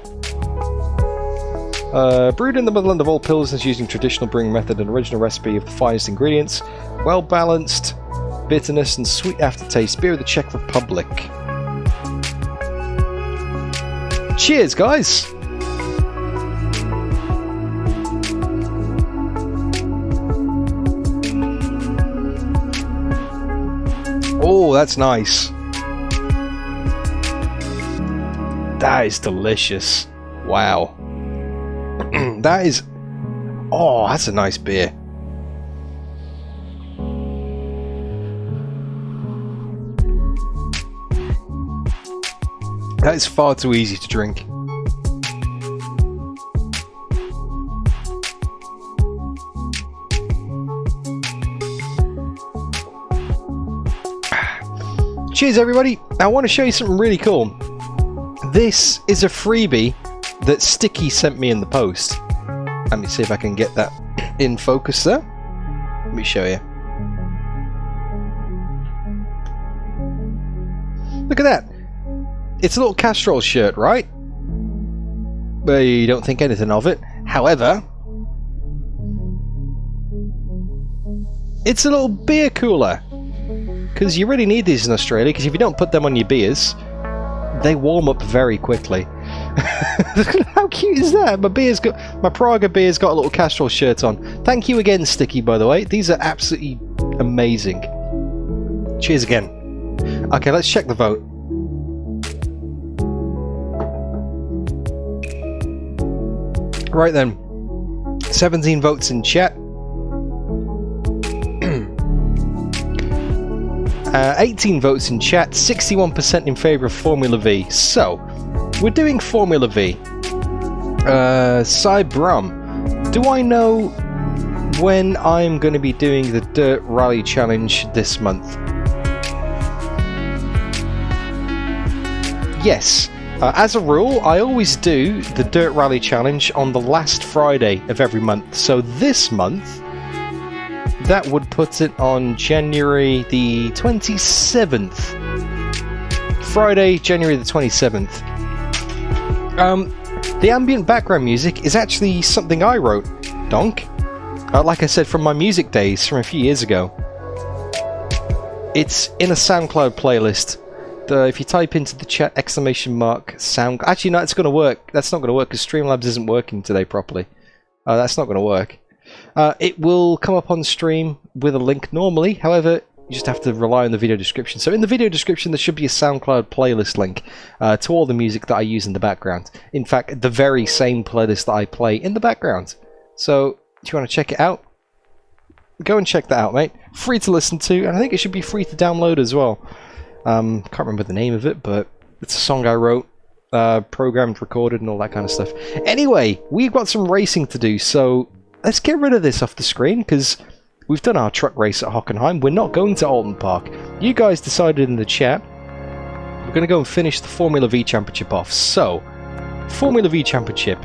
[SPEAKER 1] Brewed in the motherland of all Pilsners using traditional brewing method and original recipe of the finest ingredients. Well balanced bitterness and sweet aftertaste. Beer of the Czech Republic. Cheers, guys! Oh, that's nice. That is delicious. Wow. That is... Oh, that's a nice beer. That is far too easy to drink. Cheers, everybody. I want to show you something really cool. This is a freebie that Sticky sent me in the post. Let me see if I can get that in focus there. Let me show you. Look at that. It's a little Castrol shirt, right? But you don't think anything of it. However, it's a little beer cooler. Because you really need these in Australia, because if you don't put them on your beers, they warm up very quickly. How cute is that? My Praga beer's got a little Castrol shirt on. Thank you again, Sticky, by the way. These are absolutely amazing. Cheers again. Okay, let's check the vote. Right then. 17 votes in chat. 18 votes in chat, 61% in favour of Formula V. So, we're doing Formula V. Cybrum, do I know when I'm going to be doing the Dirt Rally Challenge this month? Yes. As a rule, I always do the Dirt Rally Challenge on the last Friday of every month. So this month, that would put it on January the 27th. Friday, January the 27th. The ambient background music is actually something I wrote, Donk. Like I said, from my music days from a few years ago. It's in a SoundCloud playlist. If you type into the chat !sound... Actually, no, it's going to work. That's not going to work because Streamlabs isn't working today properly. That's not going to work. It will come up on stream with a link normally, however, you just have to rely on the video description. So in the video description there should be a SoundCloud playlist link to all the music that I use in the background. In fact, the very same playlist that I play in the background. So, if you want to check it out, go and check that out, mate. Free to listen to, and I think it should be free to download as well. Can't remember the name of it, but it's a song I wrote. Programmed, recorded, and all that kind of stuff. Anyway, we've got some racing to do, so let's get rid of this off the screen, because we've done our truck race at Hockenheim. We're not going to Oulton Park. You guys decided in the chat we're going to go and finish the Formula V Championship off. So, Formula V Championship,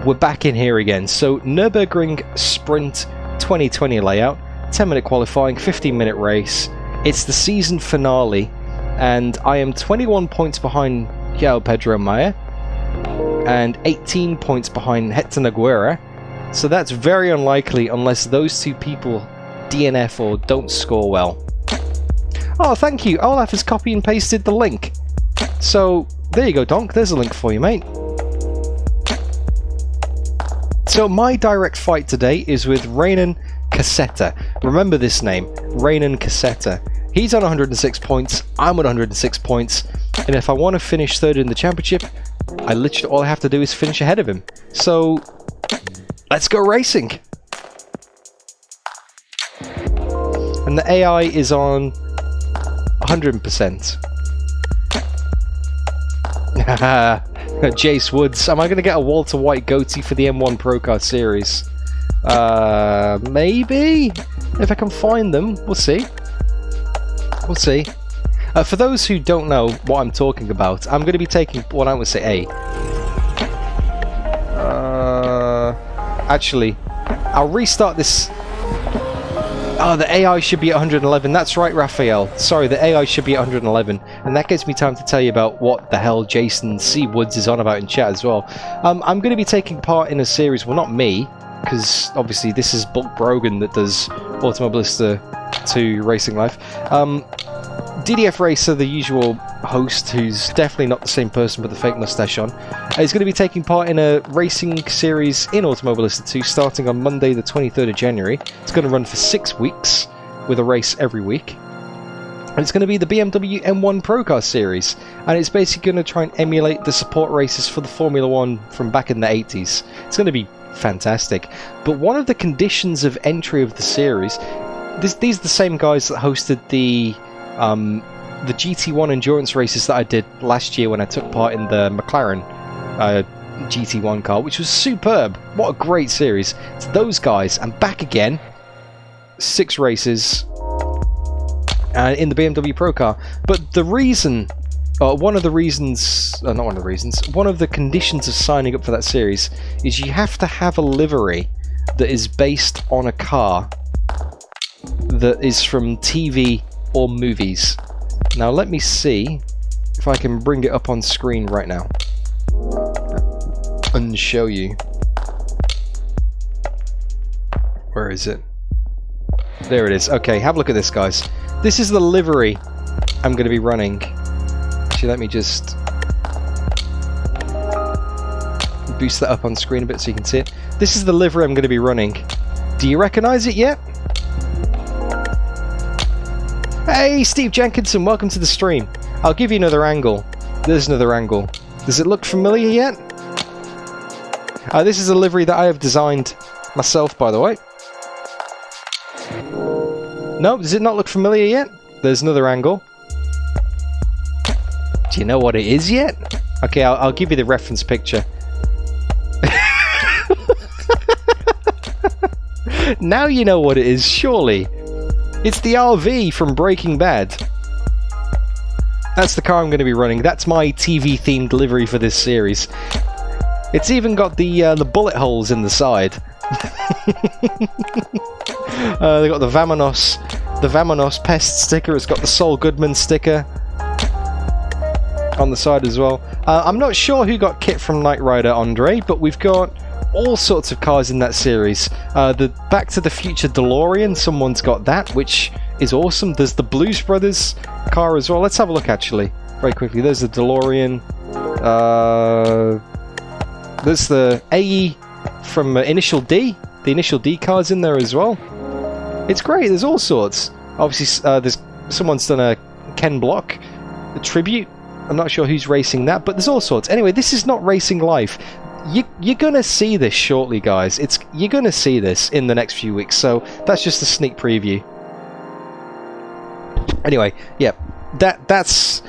[SPEAKER 1] we're back in here again. So, Nurburgring Sprint 2020 layout, 10-minute qualifying, 15-minute race. It's the season finale, and I am 21 points behind João Pedro Maia, and 18 points behind Hector Nogueira. So that's very unlikely unless those two people DNF or don't score well. Oh, thank you. Olaf has copied and pasted the link. So, there you go, Donk. There's a link for you, mate. So, my direct fight today is with Raynon Cassetta. Remember this name, Raynon Cassetta. He's on 106 points, I'm on 106 points, and if I want to finish third in the championship, all I have to do is finish ahead of him. So, let's go racing! and the AI is on 100%. Jace Woods, am I going to get a Walter White goatee for the M1 Pro Car Series? Maybe? If I can find them, we'll see. We'll see. For those who don't know what I'm talking about, I'm going to be taking what I would say actually, I'll restart this. Oh, the AI should be at 111. That's right, Raphael. Sorry, the AI should be at 111. And that gives me time to tell you about what the hell Jason C. Woods is on about in chat as well. I'm going to be taking part in a series, well, not me, because obviously this is Brogan that does Automobilista 2 Racing Life. DDF Racer, the usual host, who's definitely not the same person with the fake mustache on, is going to be taking part in a racing series in Automobilista 2 starting on Monday the 23rd of January. It's going to run for 6 weeks with a race every week. And it's going to be the BMW M1 Pro Car Series, and it's basically going to try and emulate the support races for the Formula 1 from back in the 80s. It's going to be fantastic. But one of the conditions of entry of the series, these are the same guys that hosted the GT1 endurance races that I did last year when I took part in the McLaren GT1 car, which was superb. What a great series. It's those guys, and back again, 6 races in the BMW Pro Car. But the reason, one of the conditions of signing up for that series is you have to have a livery that is based on a car that is from TV or movies. Now let me see if I can bring it up on screen right now and show you. Where is it? There it is. Okay, have a look at this, guys. This is the livery I'm going to be running. Actually, let me just boost that up on screen a bit so you can see it. This is the livery I'm going to be running. Do you recognize it yet? Hey, Steve Jenkinson, welcome to the stream. I'll give you another angle. There's another angle. Does it look familiar yet? This is a livery that I have designed myself, by the way. No, does it not look familiar yet? There's another angle. Do you know what it is yet? Okay, I'll give you the reference picture. Now you know what it is, surely. It's the RV from Breaking Bad. That's the car I'm going to be running. That's my TV-themed livery for this series. It's even got the bullet holes in the side. They got the Vamonos Pest sticker. It's got the Saul Goodman sticker on the side as well. I'm not sure who got kit from Knight Rider, Andre, but we've got all sorts of cars in that series. The Back to the Future DeLorean, someone's got that, which is awesome. There's the Blues Brothers car as well. Let's have a look, actually, very quickly. There's the DeLorean. There's the AE from Initial D. The Initial D car's in there as well. It's great. There's all sorts. Obviously, there's someone's done a Ken Block, a tribute. I'm not sure who's racing that, but there's all sorts. Anyway, this is not Racing Life. You're gonna see this shortly, guys. You're gonna see this in the next few weeks, so that's just a sneak preview. Anyway, yeah, that's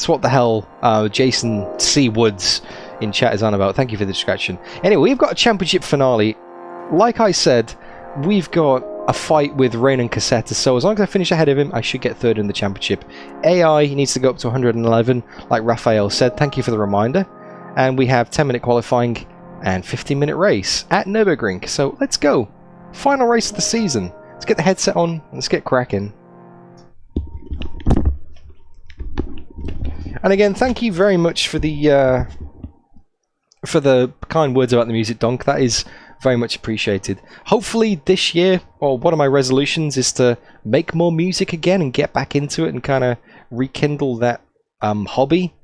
[SPEAKER 1] what the hell Jason C. Woods in chat is on about. Thank you for the distraction. Anyway, we've got a championship finale. Like I said, we've got a fight with Rain and Cassetta, so as long as I finish ahead of him, I should get third in the championship. AI needs to go up to 111, like Raphael said. Thank you for the reminder. And we have 10-minute qualifying and 15-minute race at Nurburgring. So let's go. Final race of the season. Let's get the headset on and let's get cracking. And again, thank you very much for the kind words about the music, Donk. That is very much appreciated. Hopefully this year, or one of my resolutions, is to make more music again and get back into it and kind of rekindle that hobby.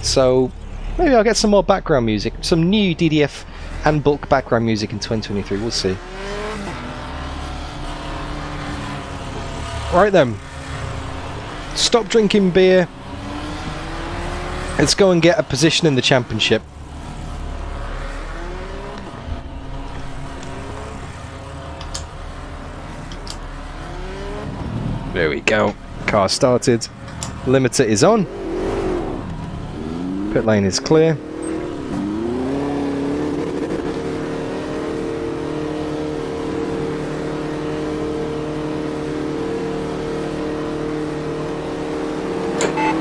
[SPEAKER 1] So maybe I'll get some more background music, some new DDF and bulk background music in 2023. We'll see. Right then. Stop drinking beer. Let's go and get a position in the championship. There we go. Car started. Limiter is on. Pit lane is clear.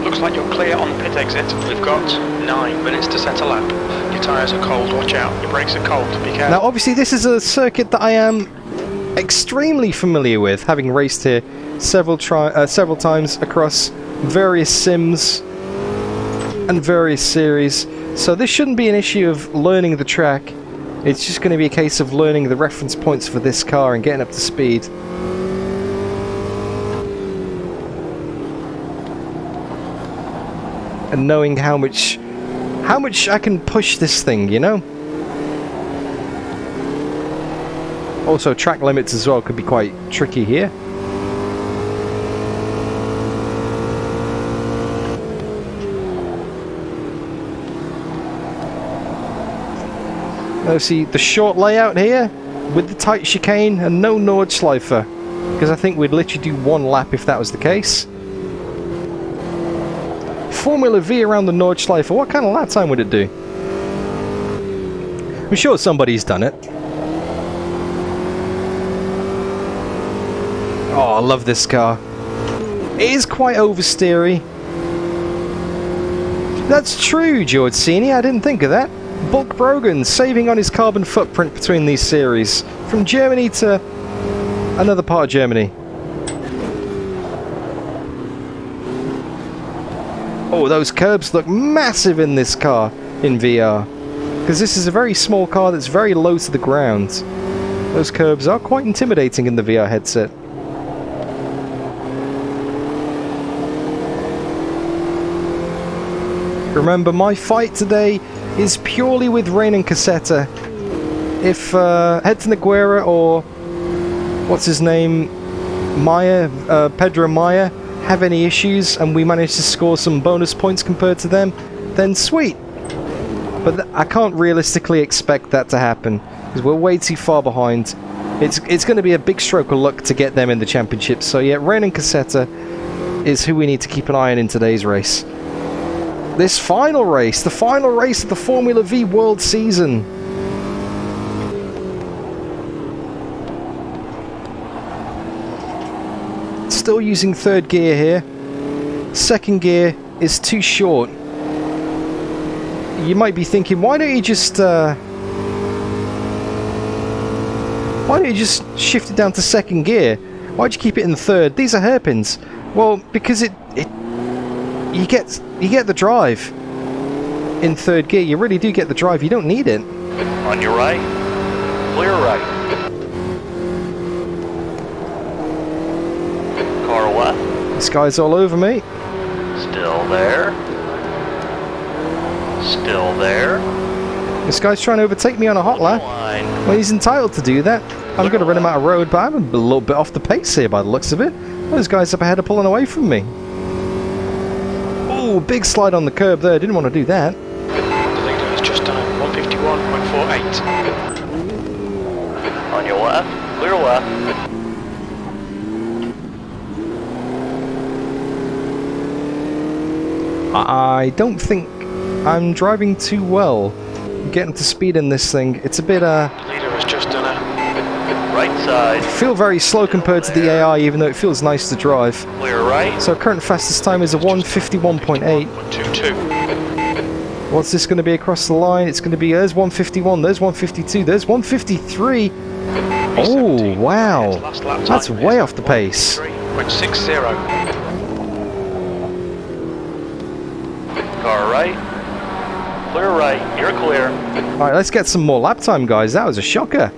[SPEAKER 2] Looks like you're clear on the pit exit. We've got 9 minutes to set a lap. Your tyres are cold, watch out. Your brakes are cold, be careful.
[SPEAKER 1] Now obviously this is a circuit that I am extremely familiar with, having raced here several times across various sims and various series. So this shouldn't be an issue of learning the track. It's just going to be a case of learning the reference points for this car and getting up to speed. And knowing how much I can push this thing, you know? Also, track limits as well could be quite tricky here. Now see the short layout here with the tight chicane and no Nordschleife, because I think we'd literally do one lap if that was the case. Formula V around the Nordschleife, what kind of lap time would it do? I'm sure somebody's done it. Oh, I love this car. It is quite oversteery. That's true, George Sini, I didn't think of that. Bulk Brogan saving on his carbon footprint between these series. From Germany to another part of Germany. Oh, those curbs look massive in this car in VR. Because this is a very small car that's very low to the ground. Those curbs are quite intimidating in the VR headset. Remember, my fight today is purely with Rain and Cassetta. If Head to Neguera or what's his name, Pedro Maya, have any issues and we manage to score some bonus points compared to them, then sweet. But I can't realistically expect that to happen because we're way too far behind. It's going to be a big stroke of luck to get them in the championship. So yeah, Rain and Cassetta is who we need to keep an eye on in today's race. This final race, the final race of the Formula V World season. Still using third gear here. Second gear is too short. You might be thinking, why don't you just shift it down to second gear? Why'd you keep it in third? These are hairpins. Well, because you get the drive in third gear. You really do get the drive. You don't need it.
[SPEAKER 3] On your right. Clear right. Car left.
[SPEAKER 1] This guy's all over me.
[SPEAKER 3] Still there. Still there.
[SPEAKER 1] This guy's trying to overtake me on a hot lap. Well, he's entitled to do that. I'm going to run him out of road, but I'm a little bit off the pace here by the looks of it. Those guys up ahead are pulling away from me. Oh, big slide on the curb there. Didn't want to do that.
[SPEAKER 2] The leader has just done 151.48.
[SPEAKER 3] On your left. Clear left.
[SPEAKER 1] I don't think I'm driving too well. Getting to speed in this thing. It's a bit,
[SPEAKER 2] The leader has just done
[SPEAKER 3] Right side.
[SPEAKER 1] feel very slow compared to the AI, even though it feels nice to drive.
[SPEAKER 3] Clear right.
[SPEAKER 1] So current fastest time is a 151.8.
[SPEAKER 2] 122.
[SPEAKER 1] What's this going to be across the line? It's going to be, there's 151, there's 152, there's 153. Oh, wow. That's way off the pace.
[SPEAKER 2] 3.60.
[SPEAKER 3] Car right. Clear right. You're clear.
[SPEAKER 1] Alright, let's get some more lap time, guys. That was a shocker.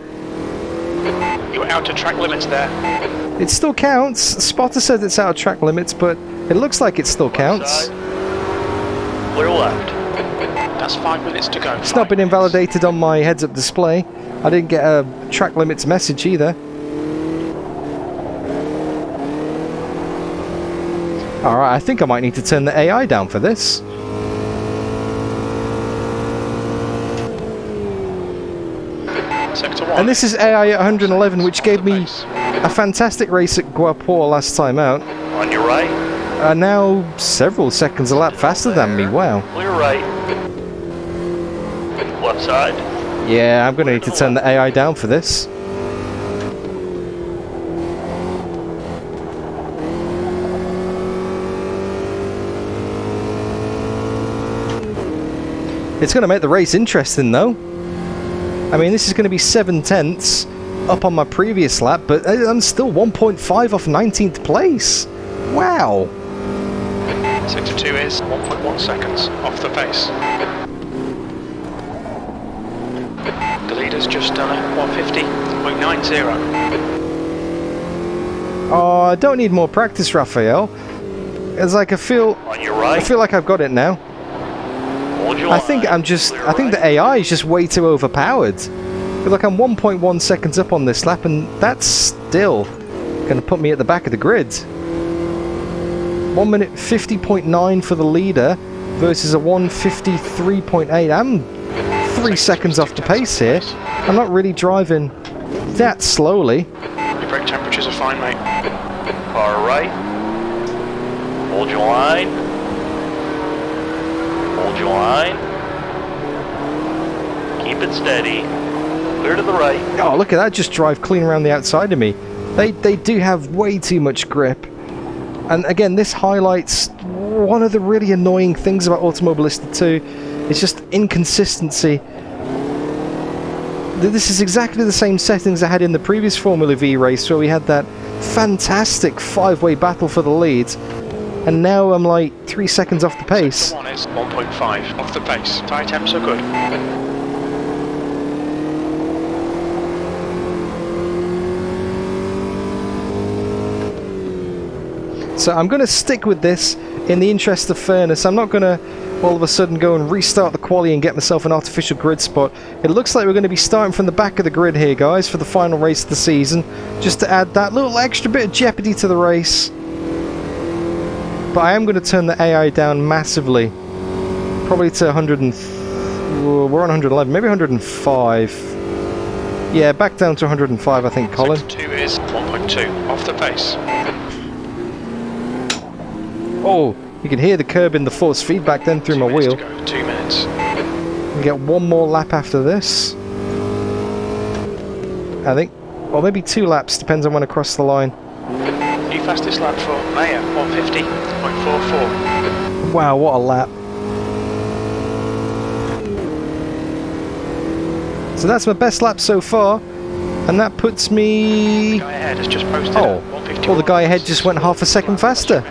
[SPEAKER 2] You're out of track limits there.
[SPEAKER 1] It still counts. Spotter says it's out of track limits, but it looks like it still counts.
[SPEAKER 3] Side. Clear left.
[SPEAKER 2] That's 5 minutes to go.
[SPEAKER 1] It's not been invalidated on my heads-up display. I didn't get a track limits message either. Alright, I think I might need to turn the AI down for this.
[SPEAKER 2] Sector 1.
[SPEAKER 1] And this is AI at 111, which gave me a fantastic race at Guapore last time out.
[SPEAKER 3] On your right.
[SPEAKER 1] Now several seconds a lap faster than me, wow.
[SPEAKER 3] Clear right. Left side.
[SPEAKER 1] Yeah, I'm going to need to turn the AI down for this. It's going to make the race interesting though. I mean, this is going to be 7/10 up on my previous lap, but I'm still 1.5 off 19th place. Wow.
[SPEAKER 2] Sector 2 is 1.1 seconds off the pace. The leader's just done a 150.90.
[SPEAKER 1] Oh, I don't need more practice, Raphael. It's like I feel
[SPEAKER 3] On your right.
[SPEAKER 1] like I've got it now.
[SPEAKER 3] Hold your
[SPEAKER 1] I think
[SPEAKER 3] line.
[SPEAKER 1] I'm just.
[SPEAKER 3] Clear
[SPEAKER 1] I think
[SPEAKER 3] right.
[SPEAKER 1] the AI is just way too overpowered. Feel like I'm 1.1 seconds up on this lap, and that's still going to put me at the back of the grid. 1 minute 50.9 for the leader versus a 153.8. I'm 3 seconds off the pace here. I'm not really driving that slowly.
[SPEAKER 2] Your brake temperatures are fine, mate.
[SPEAKER 3] Car right. Hold your line. Hold your line. Keep it steady. Clear to the right.
[SPEAKER 1] Oh, look at that! Just drive clean around the outside of me. They do have way too much grip. And again, this highlights one of the really annoying things about Automobilista 2. It's just inconsistency. This is exactly the same settings I had in the previous Formula V race, where we had that fantastic 5-way battle for the lead. And now I'm like 3 seconds off the pace.
[SPEAKER 2] Sector 1 is 1.5 off the pace. Tyre temps are good.
[SPEAKER 1] So I'm going to stick with this in the interest of fairness. I'm not going to all of a sudden go and restart the quali and get myself an artificial grid spot. It looks like we're going to be starting from the back of the grid here, guys, for the final race of the season, just to add that little extra bit of jeopardy to the race. But I am going to turn the AI down massively, probably to 100 and... we're on 111, maybe 105. Yeah, back down to 105, I think, Colin.
[SPEAKER 2] Sector 2 is 1.2 off the pace.
[SPEAKER 1] Oh, you can hear the curb in the force feedback then through my
[SPEAKER 2] 2 minutes
[SPEAKER 1] wheel.
[SPEAKER 2] to go. 2 minutes.
[SPEAKER 1] We get one more lap after this. I think, or maybe 2 laps, depends on when I cross the line.
[SPEAKER 2] New fastest lap for Maya, 150.44.
[SPEAKER 1] Wow, what a lap. So that's my best lap so far, and that puts me...
[SPEAKER 2] The guy ahead has just posted
[SPEAKER 1] Oh,
[SPEAKER 2] a 151.
[SPEAKER 1] well, the guy ahead just went half a second faster.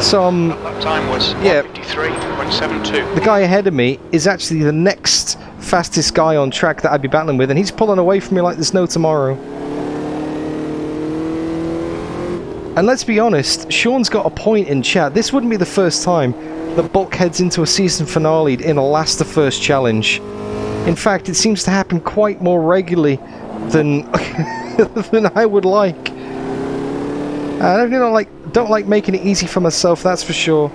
[SPEAKER 1] So
[SPEAKER 2] Lap time was
[SPEAKER 1] yeah.
[SPEAKER 2] 153.72.
[SPEAKER 1] The guy ahead of me is actually the next fastest guy on track that I'd be battling with, and he's pulling away from me like there's no tomorrow. And let's be honest, Sean's got a point in chat. This wouldn't be the first time that Bulk heads into a season finale in a last to first challenge. In fact, it seems to happen quite more regularly than than I would like. I don't like making it easy for myself, that's for sure.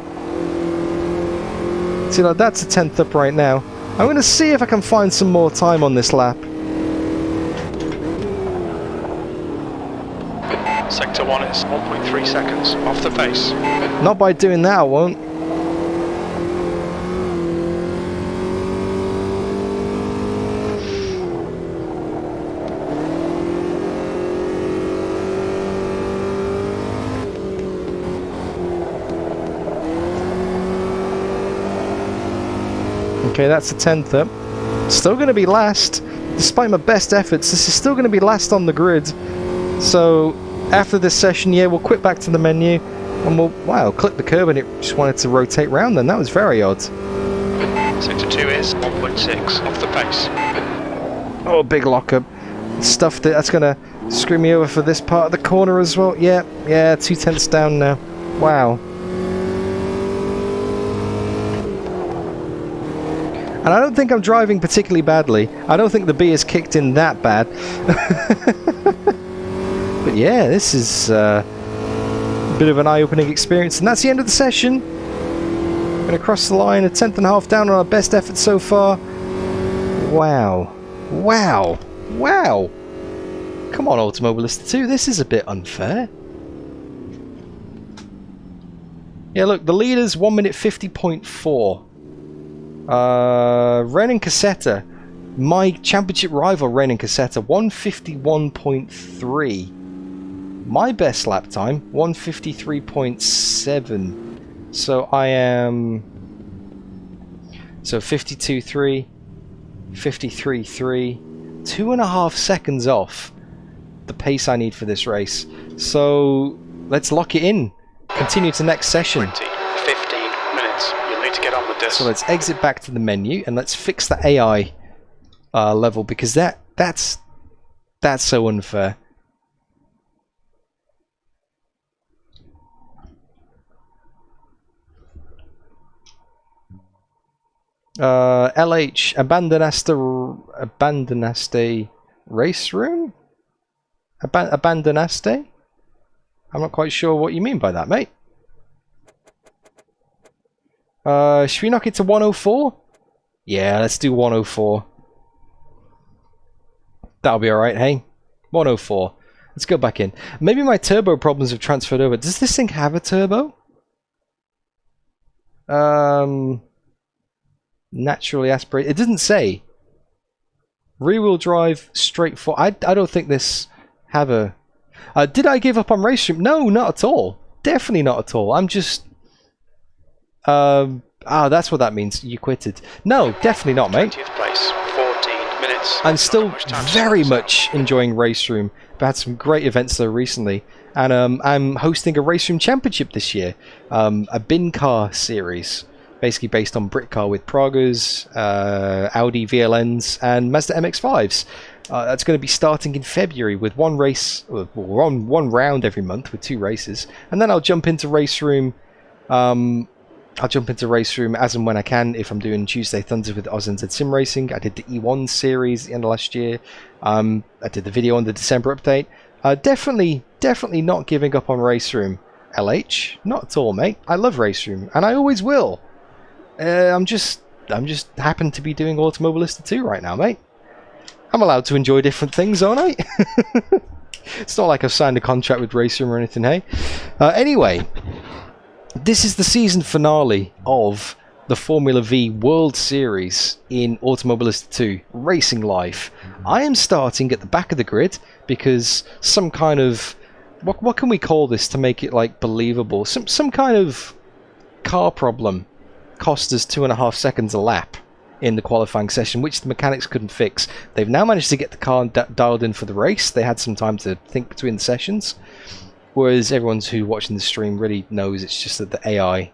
[SPEAKER 1] See, like, that's a 10th up right now. I'm going to see if I can find some more time on this lap.
[SPEAKER 2] Sector 1 is 1.3 seconds off the pace.
[SPEAKER 1] Not by doing that, I won't. Okay, that's a 10th up. Still going to be last. Despite my best efforts, this is still going to be last on the grid. So, after this session, yeah, we'll quit back to the menu. And we'll, wow, click the curb and it just wanted to rotate round then. That was very odd.
[SPEAKER 2] Sector 2 is 1.6 off the pace.
[SPEAKER 1] Oh, big lockup. Stuff that's going to screw me over for this part of the corner as well. Yeah, 2 tenths down now. Wow. And I don't think I'm driving particularly badly. I don't think the B is kicked in that bad. But yeah, this is a bit of an eye-opening experience. And that's the end of the session. We're going to cross the line, a 10th and a half down on our best effort so far. Wow. Wow. Wow. Come on, Automobilista 2, this is a bit unfair. Yeah, look, the leader's 1 minute 50.4. Ren and Cassetta, my championship rival Ren and Cassetta, 151.3. My best lap time, 153.7. So I am... So 52.3, 53.3, 2.5 seconds off the pace I need for this race. So let's lock it in. Continue to next session.
[SPEAKER 2] 15 minutes. You'll need to get on with this.
[SPEAKER 1] So let's exit back to the menu and let's fix the AI level, because that's so unfair. LH Abandonaste race room? Abandonaste? I'm not quite sure what you mean by that, mate. Should we knock it to 104? Yeah, let's do 104. That'll be alright, hey? 104. Let's go back in. Maybe my turbo problems have transferred over. Does this thing have a turbo? Naturally aspirated. It doesn't say. Rear-wheel drive, straight forward. I don't think this have a... did I give up on race room? No, not at all. Definitely not at all. I'm just... that's what that means. You quitted. No, definitely not, mate.
[SPEAKER 2] 20th place, 14 minutes.
[SPEAKER 1] I'm still very much enjoying race room. I've had some great events though recently. And I'm hosting a race room championship this year. A bin car series. Basically based on Britcar with Pragas, Audi VLNs, and Mazda MX-5s. That's going to be starting in February with one race, one round every month with 2 races, and then I'll jump into race room. I'll jump into race room as and when I can. If I'm doing Tuesday Thunder with OzNZ Sim Racing, I did the E1 series at the end of last year. I did the video on the December update. Definitely not giving up on race room. LH, not at all, mate. I love race room, and I always will. I'm just happen to be doing Automobilista 2 right now, mate. I'm allowed to enjoy different things, aren't I? It's not like I've signed a contract with Race Room or anything, hey? Anyway, this is the season finale of the Formula V World Series in Automobilista 2 Racing Life. I am starting at the back of the grid because some kind of... What can we call this to make it, like, believable? Some kind of car problem cost us 2.5 seconds a lap in the qualifying session, which the mechanics couldn't fix. They've now managed to get the car dialed in for the race. They had some time to think between the sessions, whereas everyone who's watching the stream really knows it's just that the AI,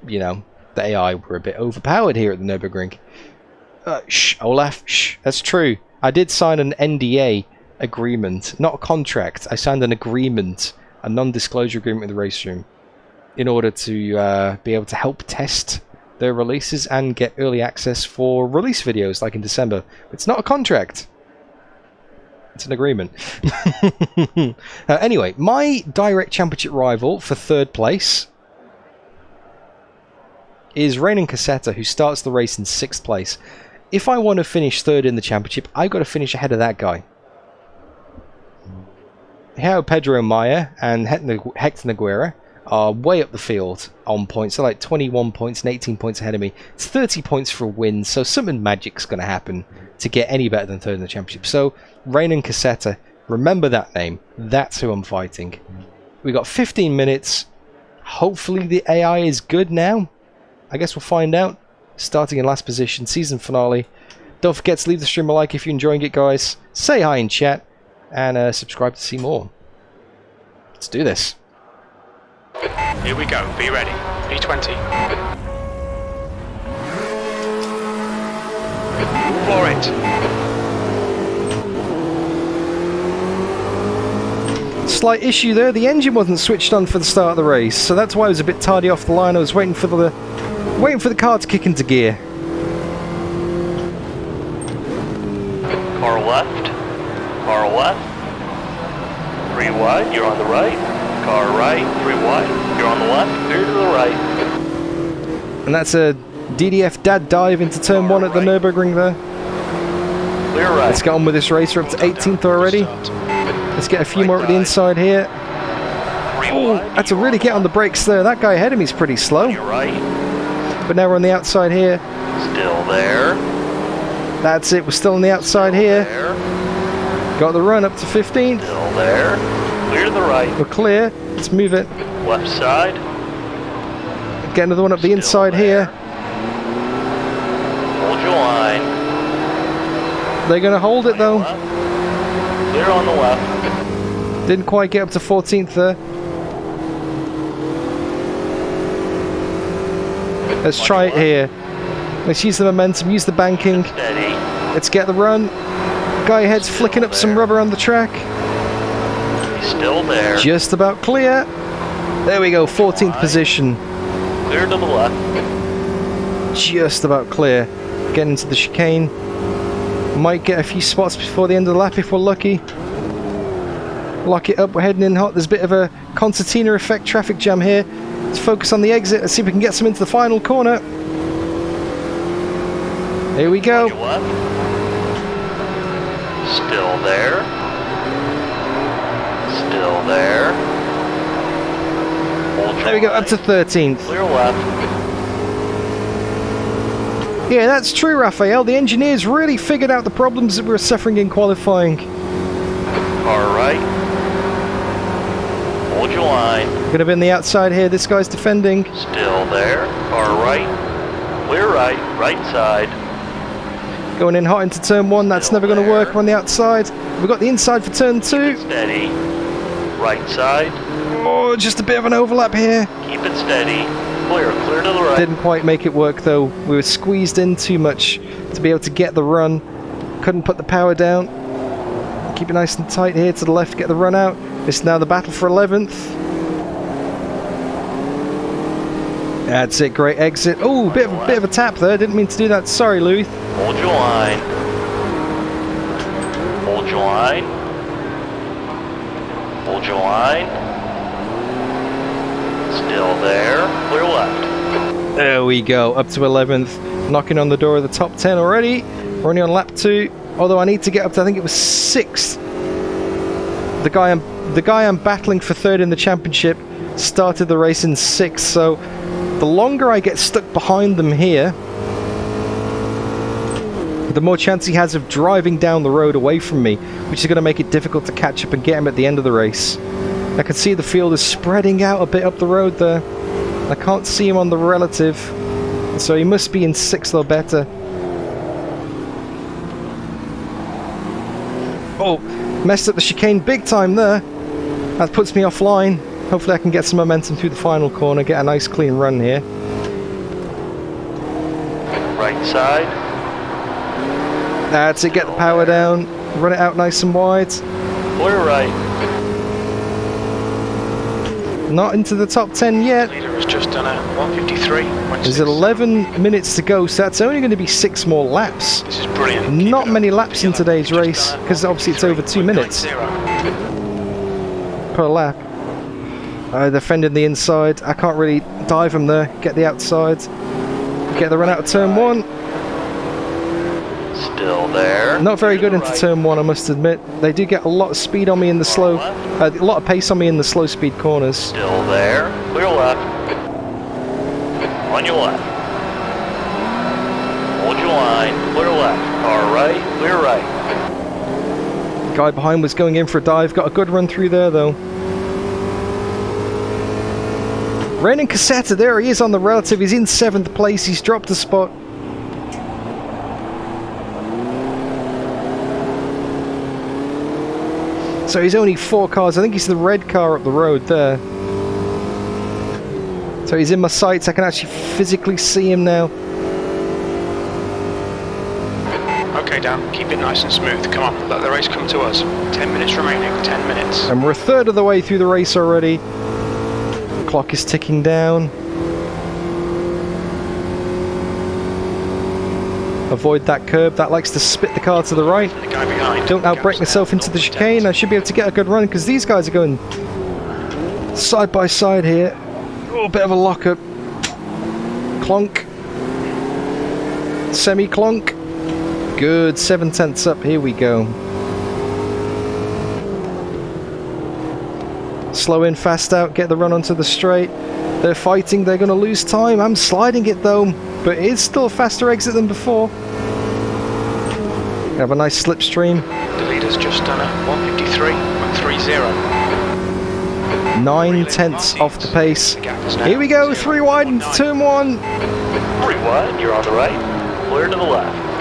[SPEAKER 1] you know, the AI were a bit overpowered here at the Nurburgring. Shh, Olaf, shh, that's true. I did sign an NDA agreement, not a contract. I signed an agreement, a non-disclosure agreement with the race room, in order to be able to help test their releases and get early access for release videos like in December. It's not a contract. It's an agreement. Anyway, my direct championship rival for 3rd place is Rainen Cassetta, who starts the race in 6th place. If I want to finish 3rd in the championship, I've got to finish ahead of that guy. Here Pedro Maya and Hector Noguera are way up the field on points. They're like 21 points and 18 points ahead of me. It's 30 points for a win, so something magic's going to happen to get any better than 3rd in the championship. So, Rainen Cassetta, remember that name. That's who I'm fighting. We got 15 minutes. Hopefully the AI is good now. I guess we'll find out. Starting in last position, season finale. Don't forget to leave the stream a like if you're enjoying it, guys. Say hi in chat, and subscribe to see more. Let's do this.
[SPEAKER 2] Here we go, be ready. P20. For it.
[SPEAKER 1] Slight issue there, the engine wasn't switched on for the start of the race, so that's why I was a bit tardy off the line. I was waiting for the car to kick into gear.
[SPEAKER 3] Car left. Car left. 3 wide, you're on the right. Car right, 3 wide, you're on the left, clear to the right.
[SPEAKER 1] And that's a DDF dad dive into turn 1 at the Nurburgring there.
[SPEAKER 3] Clear right.
[SPEAKER 1] Let's get on with this race. We're up to 18th already. Let's get a few more at the inside here. Oh, had to really get on the brakes there. That guy ahead of me is pretty slow.
[SPEAKER 3] You're right.
[SPEAKER 1] But now we're on the outside here.
[SPEAKER 3] Still there.
[SPEAKER 1] That's it. We're still on the outside here.
[SPEAKER 3] There.
[SPEAKER 1] Got the run up to 15th.
[SPEAKER 3] Still there. Clear to the right.
[SPEAKER 1] We're clear. Let's move it.
[SPEAKER 3] Left side.
[SPEAKER 1] Get another one up the
[SPEAKER 3] Still
[SPEAKER 1] inside
[SPEAKER 3] there.
[SPEAKER 1] here.
[SPEAKER 3] Hold your line.
[SPEAKER 1] They're going to hold it though.
[SPEAKER 3] Left. Clear on the left.
[SPEAKER 1] Didn't quite get up to 14th there. Let's try it here. Let's use the momentum, use the banking.
[SPEAKER 3] Steady.
[SPEAKER 1] Let's get the run. Guy ahead's flicking up some rubber on the track.
[SPEAKER 3] He's still there.
[SPEAKER 1] Just about clear. There we go, 14th position.
[SPEAKER 3] Clear to the left.
[SPEAKER 1] Just about clear. Getting into the chicane. Might get a few spots before the end of the lap if we're lucky. Lock it up, we're heading in hot. There's a bit of a concertina effect traffic jam here. Let's focus on the exit. Let's see if we can get some into the final corner. Here we go.
[SPEAKER 3] Your left. Still there. Still there. Hold your
[SPEAKER 1] There we go, up to
[SPEAKER 3] line.
[SPEAKER 1] 13th.
[SPEAKER 3] Clear left.
[SPEAKER 1] Yeah, that's true, Raphael. The engineers really figured out the problems that we were suffering in qualifying.
[SPEAKER 3] Car right. Hold your line.
[SPEAKER 1] Gonna be on the outside here. This guy's defending.
[SPEAKER 3] Still there. Car right. Clear right. Right side.
[SPEAKER 1] Going in hot into turn 1. That's
[SPEAKER 3] Still
[SPEAKER 1] never going to
[SPEAKER 3] there.
[SPEAKER 1] work. We're on the outside. We've got the inside for turn 2.
[SPEAKER 3] Steady. Right side.
[SPEAKER 1] Oh, just a bit of an overlap here.
[SPEAKER 3] Keep it steady. Clear. Clear to the right.
[SPEAKER 1] Didn't quite make it work though. We were squeezed in too much to be able to get the run. Couldn't put the power down. Keep it nice and tight here to the left. Get the run out. This is now the battle for 11th. That's it. Great exit. Oh, bit of a tap there. Didn't mean to do that. Sorry, Louis.
[SPEAKER 3] Hold your line. Hold your line. Hold your line. Still there. Clear left.
[SPEAKER 1] There we go, up to 11th. Knocking on the door of the top 10 already. We're only on lap 2. Although I need to get up to, I think it was 6th. The guy I'm battling for 3rd in the championship started the race in 6th. So the longer I get stuck behind them here, the more chance he has of driving down the road away from me, which is going to make it difficult to catch up and get him at the end of the race. I can see the field is spreading out a bit up the road there. I can't see him on the relative, so he must be in 6th or better. Oh, messed up the chicane big time there. That puts me offline. Hopefully I can get some momentum through the final corner, get a nice clean run here.
[SPEAKER 3] Right side.
[SPEAKER 1] That's it, get the power down, run it out nice and wide.
[SPEAKER 3] Clear right.
[SPEAKER 1] Not into the top 10 yet.
[SPEAKER 2] Leader has just done a 153.
[SPEAKER 1] There's 11 minutes to go, so that's only going to be 6 more laps.
[SPEAKER 2] This is brilliant.
[SPEAKER 1] Not many laps in today's race, because obviously it's over 2 minutes per lap. Defending the inside. I can't really dive him there. Get the outside. Get the run out of turn 1.
[SPEAKER 3] Still there.
[SPEAKER 1] Not very
[SPEAKER 3] Clear
[SPEAKER 1] good
[SPEAKER 3] to
[SPEAKER 1] into
[SPEAKER 3] the
[SPEAKER 1] turn 1, I must admit. They do get a lot of speed on me in the slow, a lot of pace on me in the slow speed corners.
[SPEAKER 3] Still there. Clear left. On your left. Hold your line. Clear left. Car right. Clear right.
[SPEAKER 1] Guy behind was going in for a dive. Got a good run through there though. Renan Cassetta, there he is on the relative. He's in 7th place. He's dropped a spot. So he's only 4 cars. I think he's the red car up the road there. So he's in my sights. I can actually physically see him now.
[SPEAKER 2] Okay, Dan, keep it nice and smooth. Come on, let the race come to us. 10 minutes remaining, 10 minutes.
[SPEAKER 1] And we're a third of the way through the race already. Clock is ticking down. Avoid that curb. That likes to spit the car to the right.
[SPEAKER 2] The guy behind.
[SPEAKER 1] Don't outbrake myself into the chicane. I should be able to get a good run because these guys are going side by side here. Oh, bit of a lockup. Clonk. Semi-clonk. good. 7/10 up. Here we go. Slow in, fast out. Get the run onto the straight. They're fighting. They're going to lose time. I'm sliding it though, but it is still a faster exit than before. Have a nice slipstream.
[SPEAKER 2] The leader's just done a 153.30.
[SPEAKER 1] 9/10 off the pace. Here we go. 3 wide into turn 1.
[SPEAKER 3] 3 wide, you're on the right. Clear to the left.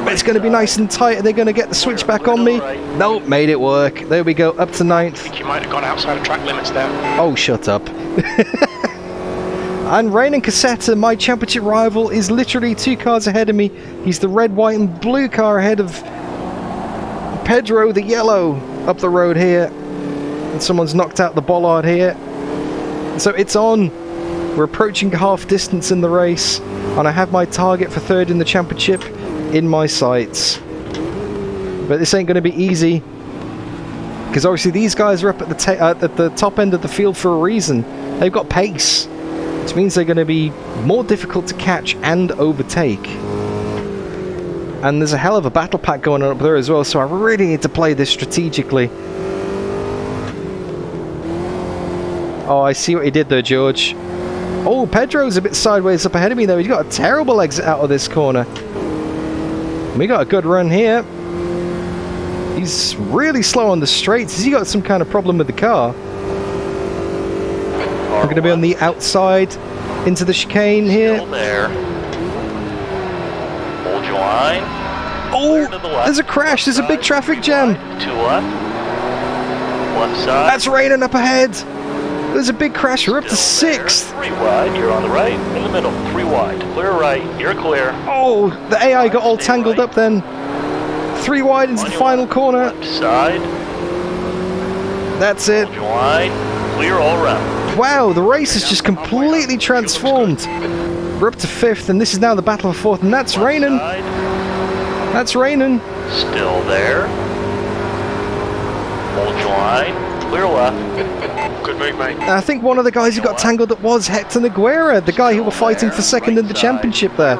[SPEAKER 1] It's going to be nice and tight. Are they going to get the switch back on me? Nope, made it work. There we go, up to 9th.
[SPEAKER 2] I think you might have gone outside of track limits there.
[SPEAKER 1] Oh, shut up. And Raynon Cassetta, my championship rival, is literally 2 cars ahead of me. He's the red, white and blue car ahead of Pedro, the yellow, up the road here. And someone's knocked out the bollard here. So it's on. We're approaching half distance in the race. And I have my target for 3rd in the championship in my sights. But this ain't going to be easy. Because obviously these guys are up at the top end of the field for a reason. They've got pace. Which means they're going to be more difficult to catch and overtake. And there's a hell of a battle pack going on up there as well, so I really need to play this strategically. Oh, I see what he did there, George. Oh, Pedro's a bit sideways up ahead of me though. He's got a terrible exit out of this corner. We got a good run here. He's really slow on the straights. Has he got some kind of problem with the car? I'm going to be on the outside into the chicane here.
[SPEAKER 3] Still there. Hold your line.
[SPEAKER 1] Oh, there's a crash. There's a big traffic jam.
[SPEAKER 3] 2 left. Left side.
[SPEAKER 1] That's Raynon up ahead. There's a big crash. We're up to 6th.
[SPEAKER 3] 3 wide, you're on the right. In the middle, 3 wide. Clear right, you're clear.
[SPEAKER 1] Oh, the AI got all tangled up then. 3 wide into the final corner.
[SPEAKER 3] Left side.
[SPEAKER 1] That's it.
[SPEAKER 3] Hold your line. Clear all round.
[SPEAKER 1] Wow, the race has just completely transformed. We're up to 5th, and this is now the battle for 4th, and that's Raynon. That's Raynon.
[SPEAKER 3] Still there. Hold your line. Clear left.
[SPEAKER 2] Good move, mate.
[SPEAKER 1] I think one of the guys who got tangled up was Hector Nogueira, the guy who were fighting for 2nd in the championship there.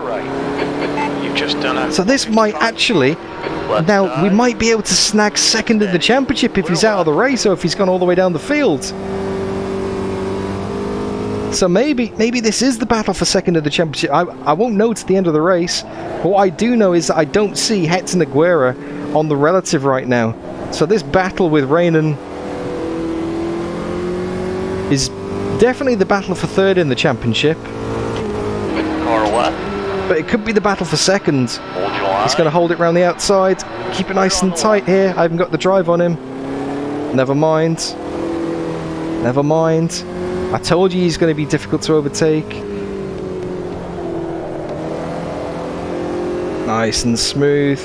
[SPEAKER 2] You've just done a...
[SPEAKER 1] So this might actually... Now, we might be able to snag 2nd in the championship if he's out of the race or if he's gone all the way down the field. So maybe this is the battle for 2nd in the championship. I won't know to the end of the race. But what I do know is that I don't see Hector Nogueira on the relative right now. So this battle with Raynon is definitely the battle for 3rd in the championship.
[SPEAKER 3] Car left.
[SPEAKER 1] But it could be the battle for 2nd.
[SPEAKER 3] Hold your line.
[SPEAKER 1] He's going to hold it around the outside. Keep it nice and tight here. I haven't got the drive on him. Never mind. Never mind. I told you he's going to be difficult to overtake. Nice and smooth.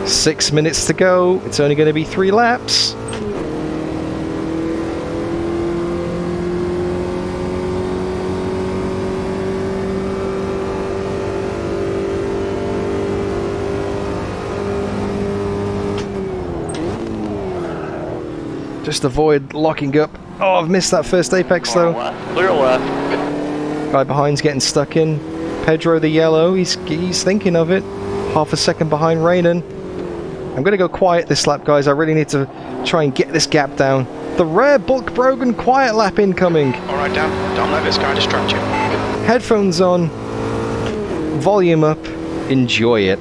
[SPEAKER 1] Six minutes to go. It's only going to be 3 laps. Just avoid locking up. Oh, I've missed that first apex though.
[SPEAKER 3] Clear left.
[SPEAKER 1] Guy behind's getting stuck in. Pedro the yellow, he's thinking of it. Half a second behind Raynon. I'm going to go quiet this lap, guys. I really need to try and get this gap down. The rare bulk Brogan quiet lap incoming.
[SPEAKER 2] Alright, Dan. Don't let this guy distract you.
[SPEAKER 1] Headphones on. Volume up. Enjoy it.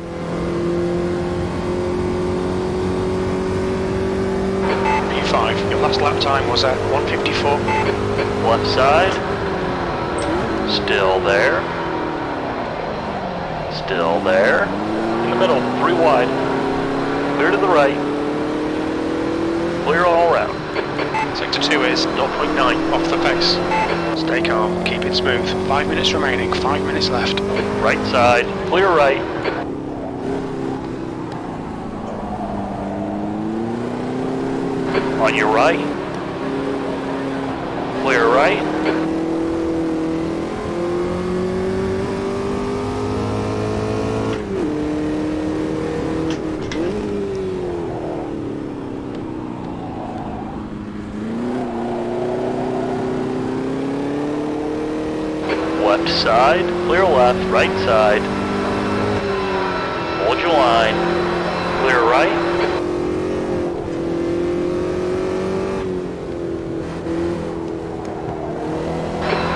[SPEAKER 2] P5, your last lap time was at 1:54.
[SPEAKER 3] Left side. Still there. Still there. In the middle, 3 wide. Clear to the right. Clear all around.
[SPEAKER 2] Sector 2 is 0.9 off the pace. Stay calm, keep it smooth. 5 minutes remaining, 5 minutes left.
[SPEAKER 3] Right side, clear right. On your right. Clear right. left side, clear left, right side. Hold your line, clear right.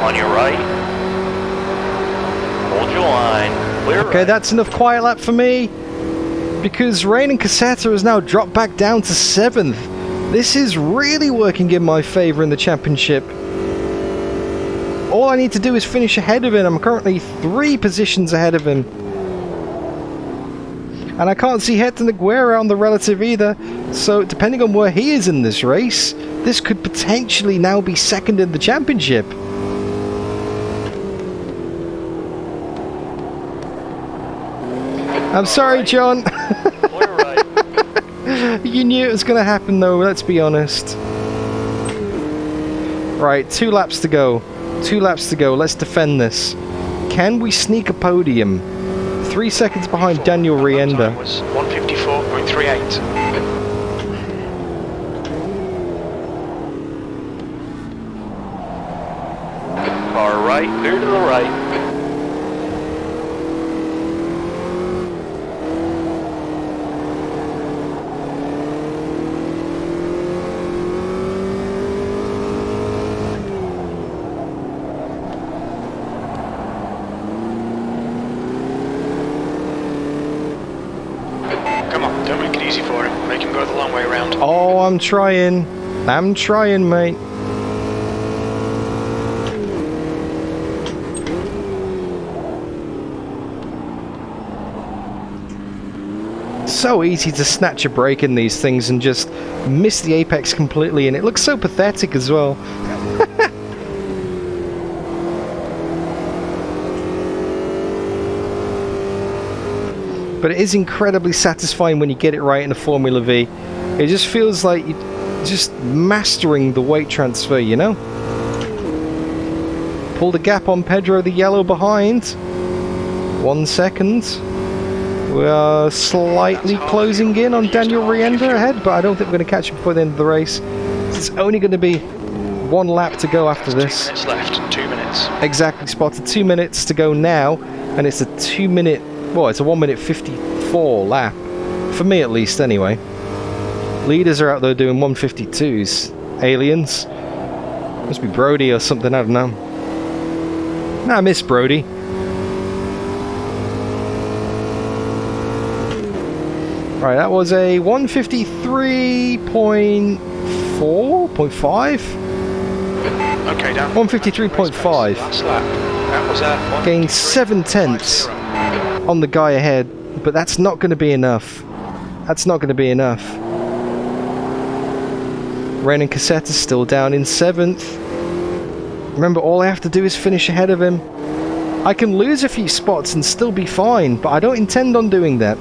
[SPEAKER 3] On your right. Hold your line, clear right.
[SPEAKER 1] Okay, that's enough quiet lap for me. Because Rain and Cassetta has now dropped back down to 7th. This is really working in my favour in the championship. All I need to do is finish ahead of him. I'm currently 3 positions ahead of him. And I can't see Hector Nogueira on the relative either. So depending on where he is in this race, this could potentially now be 2nd in the championship. I'm sorry, John. You knew it was going to happen though, let's be honest. Right, 2 laps to go. 2 laps to go, let's defend this. Can we sneak a podium? 3 seconds behind Daniel Rienda.
[SPEAKER 2] Was 154.38.
[SPEAKER 3] Car right, clear to the right.
[SPEAKER 1] Oh, I'm trying. I'm trying, mate. So easy to snatch a break in these things and just miss the apex completely, and it looks so pathetic as well. But it is incredibly satisfying when you get it right in a Formula V. It just feels like you're just mastering the weight transfer, you know? Pull the gap on Pedro the yellow behind. 1 second. We are slightly closing in on Daniel Rienda ahead, but I don't think we're going to catch him before the end of the race. It's only going to be 1 lap to go after this.
[SPEAKER 2] 2 minutes left, 2 minutes.
[SPEAKER 1] Exactly spotted. 2 minutes to go now, and it's a 2 minute, well, it's a 1 minute 54 lap. For me at least, anyway. Leaders are out there doing 152s. Aliens. Must be Brody or something, I don't know. Nah, I miss Brody. Right, that was a 153.4.5.
[SPEAKER 2] Okay, down.
[SPEAKER 1] 153.5.
[SPEAKER 2] Last lap. That was
[SPEAKER 1] gained 7 tenths on the guy ahead, but that's not going to be enough. That's not going to be enough. Ren and Cassette is still down in 7th. Remember, all I have to do is finish ahead of him. I can lose a few spots and still be fine, but I don't intend on doing that.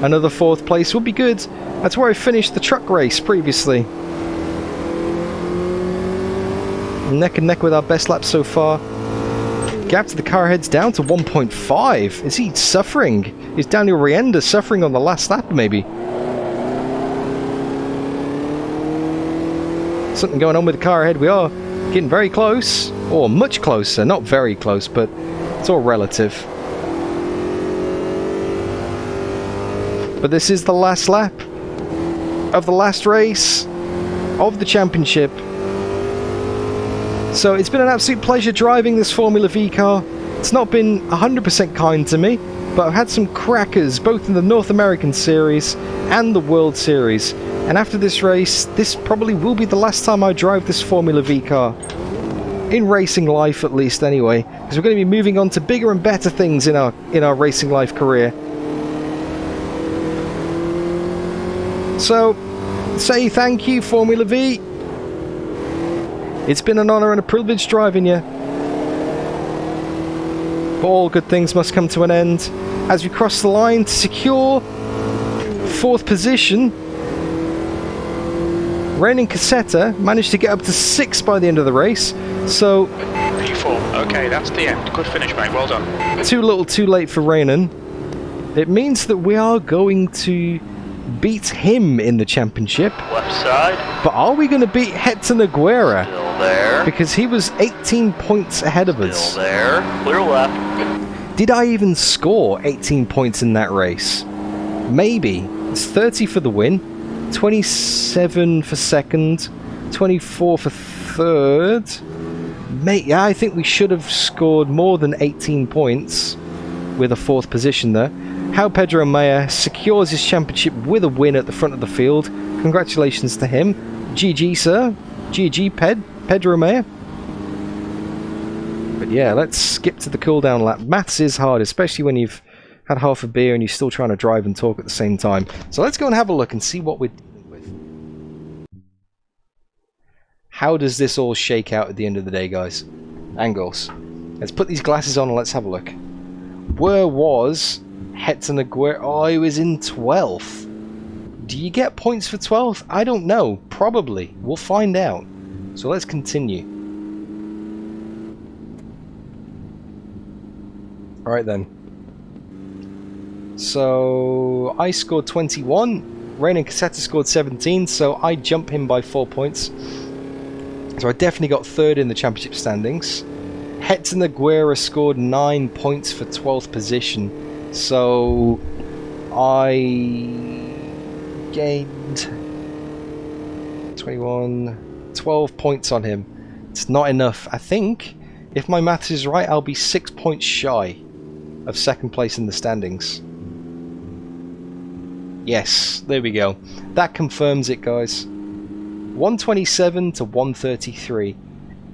[SPEAKER 1] Another 4th place would be good. That's where I finished the truck race previously. Neck and neck with our best lap so far. Gap to the car heads down to 1.5. Is he suffering? Is Daniel Rienda suffering on the last lap maybe? Something going on with the car ahead. We are getting very close. Or much closer. Not very close, but it's all relative. But this is the last lap of the last race of the championship. So it's been an absolute pleasure driving this Formula V car. It's not been 100% kind to me, but I've had some crackers both in the North American Series and the World Series. And after this race, this probably will be the last time I drive this Formula V car. In racing life at least anyway, because we're going to be moving on to bigger and better things in our racing life career. So, say thank you, Formula V. It's been an honour and a privilege driving you. But all good things must come to an end. As we cross the line to secure 4th position, Ren and Cassetta managed to get up to 6 by the end of the race. So,
[SPEAKER 2] P4. Okay, that's the end. Good finish, mate. Well done.
[SPEAKER 1] Too little too late for Renan. It means that we are going to beat him in the championship.
[SPEAKER 3] Left side.
[SPEAKER 1] But are we going to beat Hector Nogueira?
[SPEAKER 3] Still there.
[SPEAKER 1] Because he was 18 points ahead of us.
[SPEAKER 3] Still there. Clear left.
[SPEAKER 1] Did I even score 18 points in that race? Maybe. It's 30 for the win, 27 for second, 24 for third. Mate, yeah, I think we should have scored more than 18 points with a 4th position there. How Pedro Maya secures his championship with a win at the front of the field. Congratulations to him. GG, sir. GG, Pedro Maya. But yeah, let's skip to the cooldown lap. Maths is hard, especially when you've had half a beer and you're still trying to drive and talk at the same time. So let's go and have a look and see what we're dealing with. How does this all shake out at the end of the day, guys? Angles. Let's put these glasses on and let's have a look. Where was Hector Nogueira? Oh, he was in 12th. Do you get points for 12th? I don't know. Probably. We'll find out. So let's continue. Alright then. So I scored 21. Rain and Cassetta scored 17, so I jump him by 4 points. So I definitely got 3rd in the championship standings. Hector Nogueira scored 9 points for 12th position. So I gained 12 points on him. It's not enough. I think, if my maths is right, I'll be 6 points shy of 2nd place in the standings. Yes, there we go. That confirms it, guys. 127 to 133.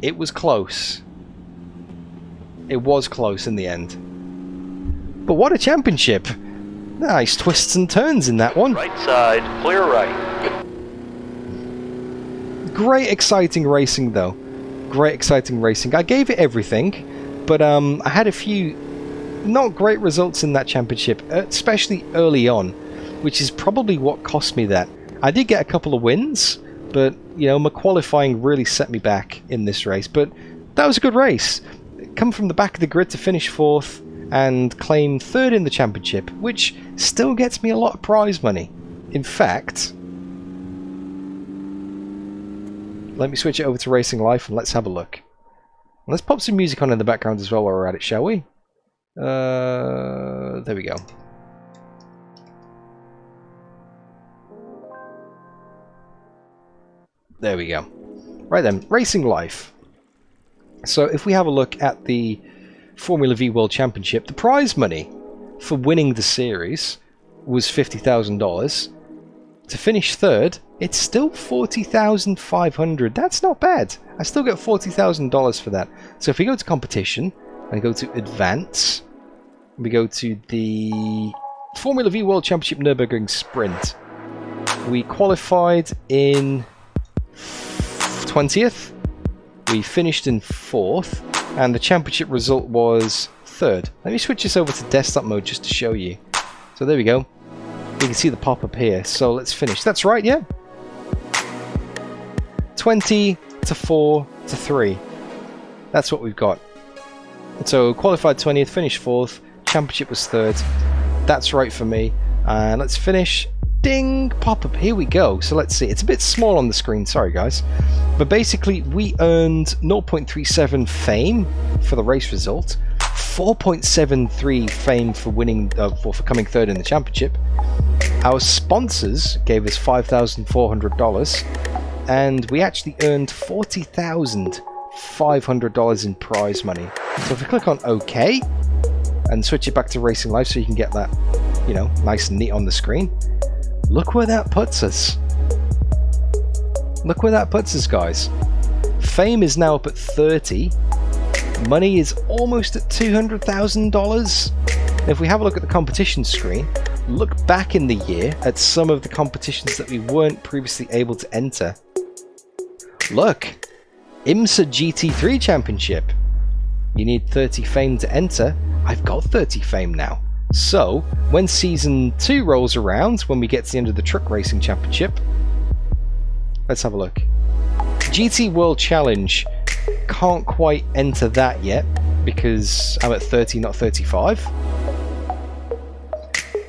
[SPEAKER 1] It was close. It was close in the end. But what a championship! Nice twists and turns in that one.
[SPEAKER 3] Right side, clear right.
[SPEAKER 1] Great exciting racing though. Great exciting racing. I gave it everything, but I had a few not great results in that championship, especially early on, which is probably what cost me that. I did get a couple of wins, but you know, my qualifying really set me back in this race. But that was a good race. Come from the back of the grid to finish 4th and claim 3rd in the championship, which still gets me a lot of prize money. In fact, let me switch it over to Racing Life and let's have a look. Let's pop some music on in the background as well while we're at it, shall we? There we go. There we go. Right then, Racing Life. So if we have a look at the Formula V World Championship, the prize money for winning the series was $50,000. To finish 3rd, it's still $40,500. That's not bad. I still get $40,000 for that. So if we go to competition and go to advance, we go to the Formula V World Championship Nurburgring Sprint. We qualified in 20th. We finished in 4th, and the championship result was 3rd. Let me switch this over to desktop mode just to show you. So there we go. You can see the pop-up here. So let's finish. That's right, yeah. 20 to 4 to 3. That's what we've got. So qualified 20th, finished 4th, championship was 3rd. That's right for me. And let's finish. Ding! Pop-up, here we go. So let's see. It's a bit small on the screen, sorry guys. But basically, we earned 0.37 fame for the race result, 4.73 fame for winning, for coming 3rd in the championship. Our sponsors gave us $5,400, and we actually earned $40,500 in prize money. So if we click on OK and switch it back to Racing Life so you can get that, you know, nice and neat on the screen. Look where that puts us. Look where that puts us, guys. Fame is now up at 30. Money is almost at $200,000. If we have a look at the competition screen, look back in the year at some of the competitions that we weren't previously able to enter. Look, IMSA GT3 Championship. You need 30 fame to enter. I've got 30 fame now. So, when Season 2 rolls around, when we get to the end of the Truck Racing Championship, let's have a look. GT World Challenge, can't quite enter that yet, because I'm at 30, not 35.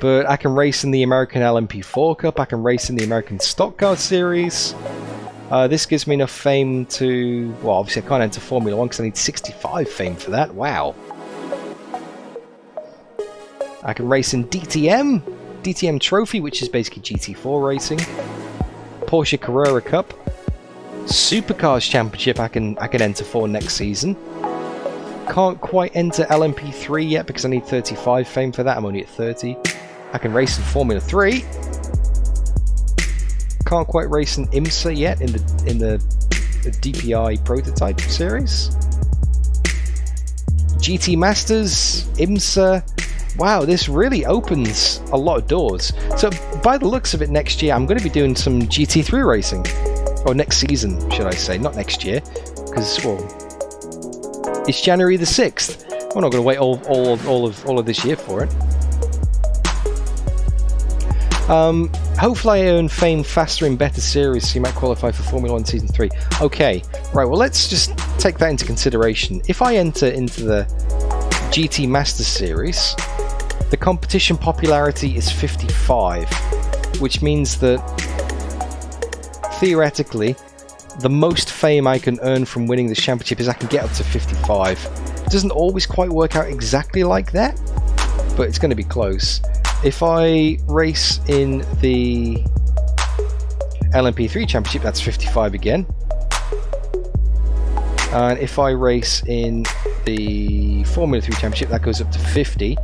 [SPEAKER 1] But I can race in the American LMP4 Cup, I can race in the American Stock Car Series. This gives me enough fame to... Well, obviously I can't enter Formula 1 because I need 65 fame for that. Wow. I can race in DTM Trophy, which is basically GT4 racing. Porsche Carrera Cup. Supercars Championship I can enter for next season. Can't quite enter LMP3 yet because I need 35 fame for that. I'm only at 30. I can race in Formula 3. Can't quite race in IMSA yet in the DPI prototype series. GT Masters, IMSA. Wow, this really opens a lot of doors. So by the looks of it, next year I'm going to be doing some GT3 racing. Or next season, should I say, not next year, because well, it's January the 6th. We're not going to wait all of this year for it. Hopefully I earn fame faster in better series, so you might qualify for Formula 1 Season 3. Okay, right, well let's just take that into consideration. If I enter into the GT Masters Series, the competition popularity is 55, which means that, theoretically, the most fame I can earn from winning this championship is I can get up to 55. It doesn't always quite work out exactly like that, but it's going to be close. If I race in the LMP3 Championship, that's 55 again. And if I race in the Formula 3 Championship, that goes up to 50.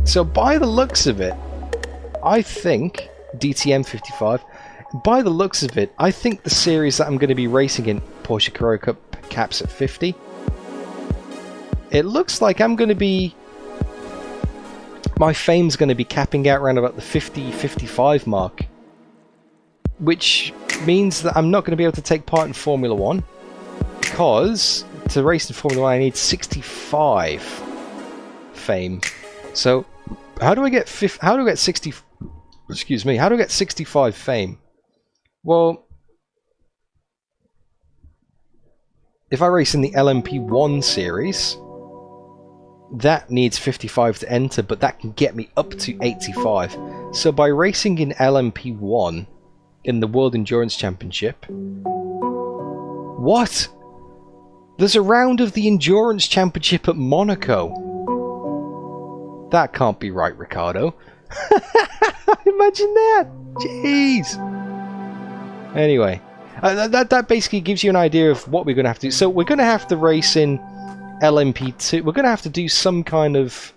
[SPEAKER 1] So by the looks of it, I think DTM 55. By the looks of it, I think the series that I'm going to be racing in, Porsche Carrera Cup, caps at 50. It looks like I'm going to be... My fame's going to be capping out around about the 50-55 mark. Which means that I'm not going to be able to take part in Formula 1. Because to race in Formula 1 I need 65 fame. So how do I get 65 fame? Well, if I race in the LMP1 series, that needs 55 to enter, but that can get me up to 85. So by racing in LMP1 in the World Endurance Championship... What? There's a round of the Endurance Championship at Monaco. That can't be right, Ricardo. Imagine that! Jeez! Anyway, that basically gives you an idea of what we're going to have to do. So we're going to have to race in LMP2. We're going to have to do some kind of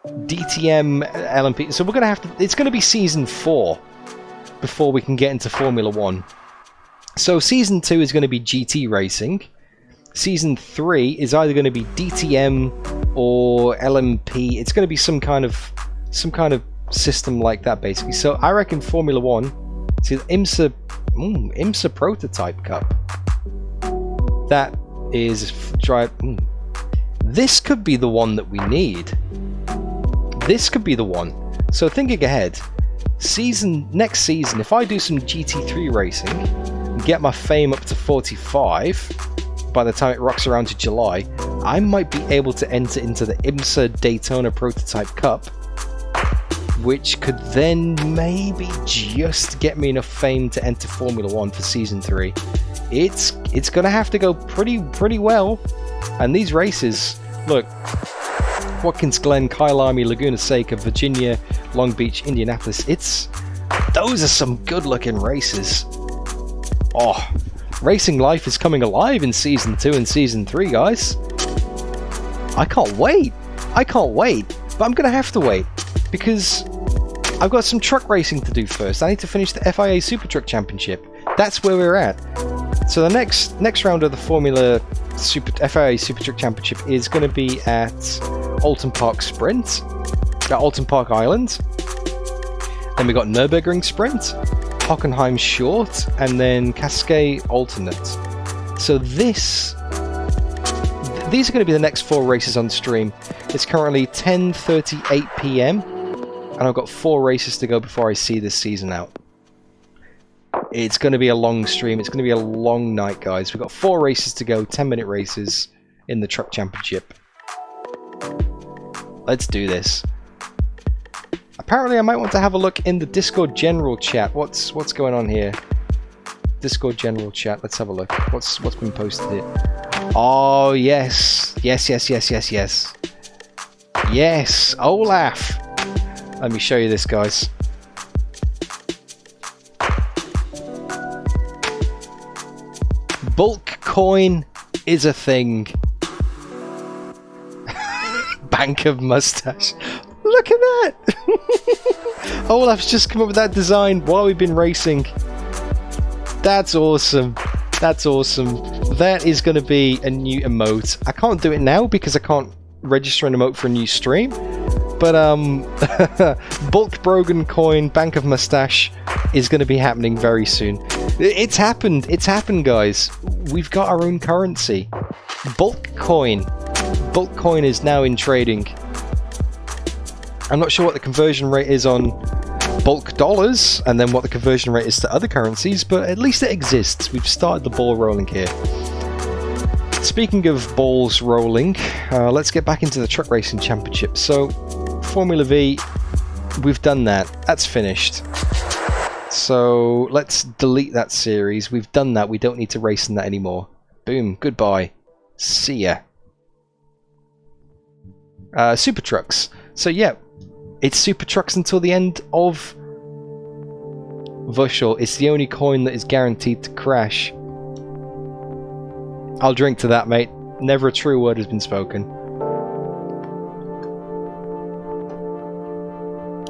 [SPEAKER 1] DTM LMP. So we're going to have to... It's going to be Season 4 before we can get into Formula 1. So Season 2 is going to be GT racing. Season 3 is either going to be DTM or LMP. It's going to be some kind of system like that, basically. So I reckon Formula 1... See, the IMSA Prototype Cup. That is drive. This could be the one that we need. This could be the one. So thinking ahead, next season, if I do some GT3 racing and get my fame up to 45, by the time it rocks around to July, I might be able to enter into the IMSA Daytona Prototype Cup, which could then maybe just get me enough fame to enter Formula 1 for Season 3. It's going to have to go pretty well. And these races, look, Watkins Glen, Kyle Army, Laguna Seca, Virginia, Long Beach, Indianapolis, those are some good looking races. Oh, racing life is coming alive in Season 2 and Season 3, guys. I can't wait, but I'm going to have to wait, because I've got some truck racing to do first. I need to finish the FIA Super Truck Championship. That's where we're at. So the next round of the FIA Super Truck Championship is going to be at Oulton Park Sprint, at Oulton Park Island. Then we got Nurburgring Sprint, Hockenheim Short, and then Cascade Alternate. So these are going to be the next 4 races on the stream. It's currently 10:38 PM, and I've got 4 races to go before I see this season out. It's going to be a long stream. It's going to be a long night, guys. We've got 4 races to go, 10-minute races in the Truck Championship. Let's do this. Apparently I might want to have a look in the Discord general chat. What's going on here? Discord general chat. Let's have a look. What's been posted here? Oh yes. Yes, Olaf. Let me show you this, guys. Bulk coin is a thing. Bank of mustache. Look at that! Olaf's just come up with that design while we've been racing. That's awesome. That's awesome. That is going to be a new emote. I can't do it now because I can't register an emote for a new stream. But bulk Brogan coin, Bank of mustache is going to be happening very soon. It's happened. It's happened, guys. We've got our own currency. Bulk coin. Bulk coin is now in trading. I'm not sure what the conversion rate is on bulk dollars, and then what the conversion rate is to other currencies, but at least it exists. We've started the ball rolling here. Speaking of balls rolling, let's get back into the truck racing championship. So, Formula V, we've done that. That's finished. So, let's delete that series. We've done that. We don't need to race in that anymore. Boom. Goodbye. See ya. Super trucks. So, yeah. It's super trucks until the end of Vushel. It's the only coin that is guaranteed to crash. I'll drink to that, mate. Never a true word has been spoken.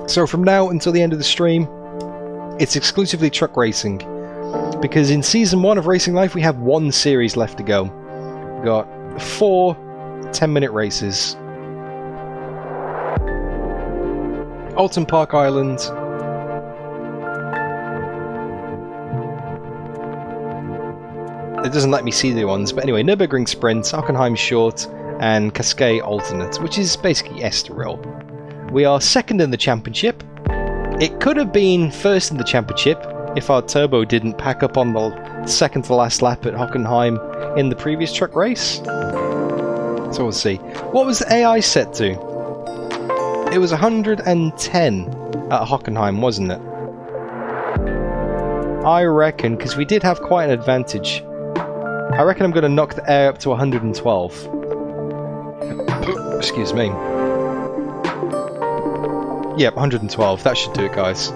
[SPEAKER 1] So from now until the end of the stream, it's exclusively truck racing. Because in Season 1 of Racing Life, we have one series left to go. We've got 4 10-minute races. Oulton Park Island. It doesn't let me see the ones, but anyway, Nurburgring Sprint, Hockenheim Short, and Cascais Alternate, which is basically Estoril. We are second in the championship. It could have been first in the championship if our turbo didn't pack up on the second to last lap at Hockenheim in the previous truck race. So we'll see. What was the AI set to? It was 110 at Hockenheim, wasn't it? I reckon, because we did have quite an advantage. I reckon I'm going to knock the air up to 112. Excuse me. Yep, 112. That should do it, guys.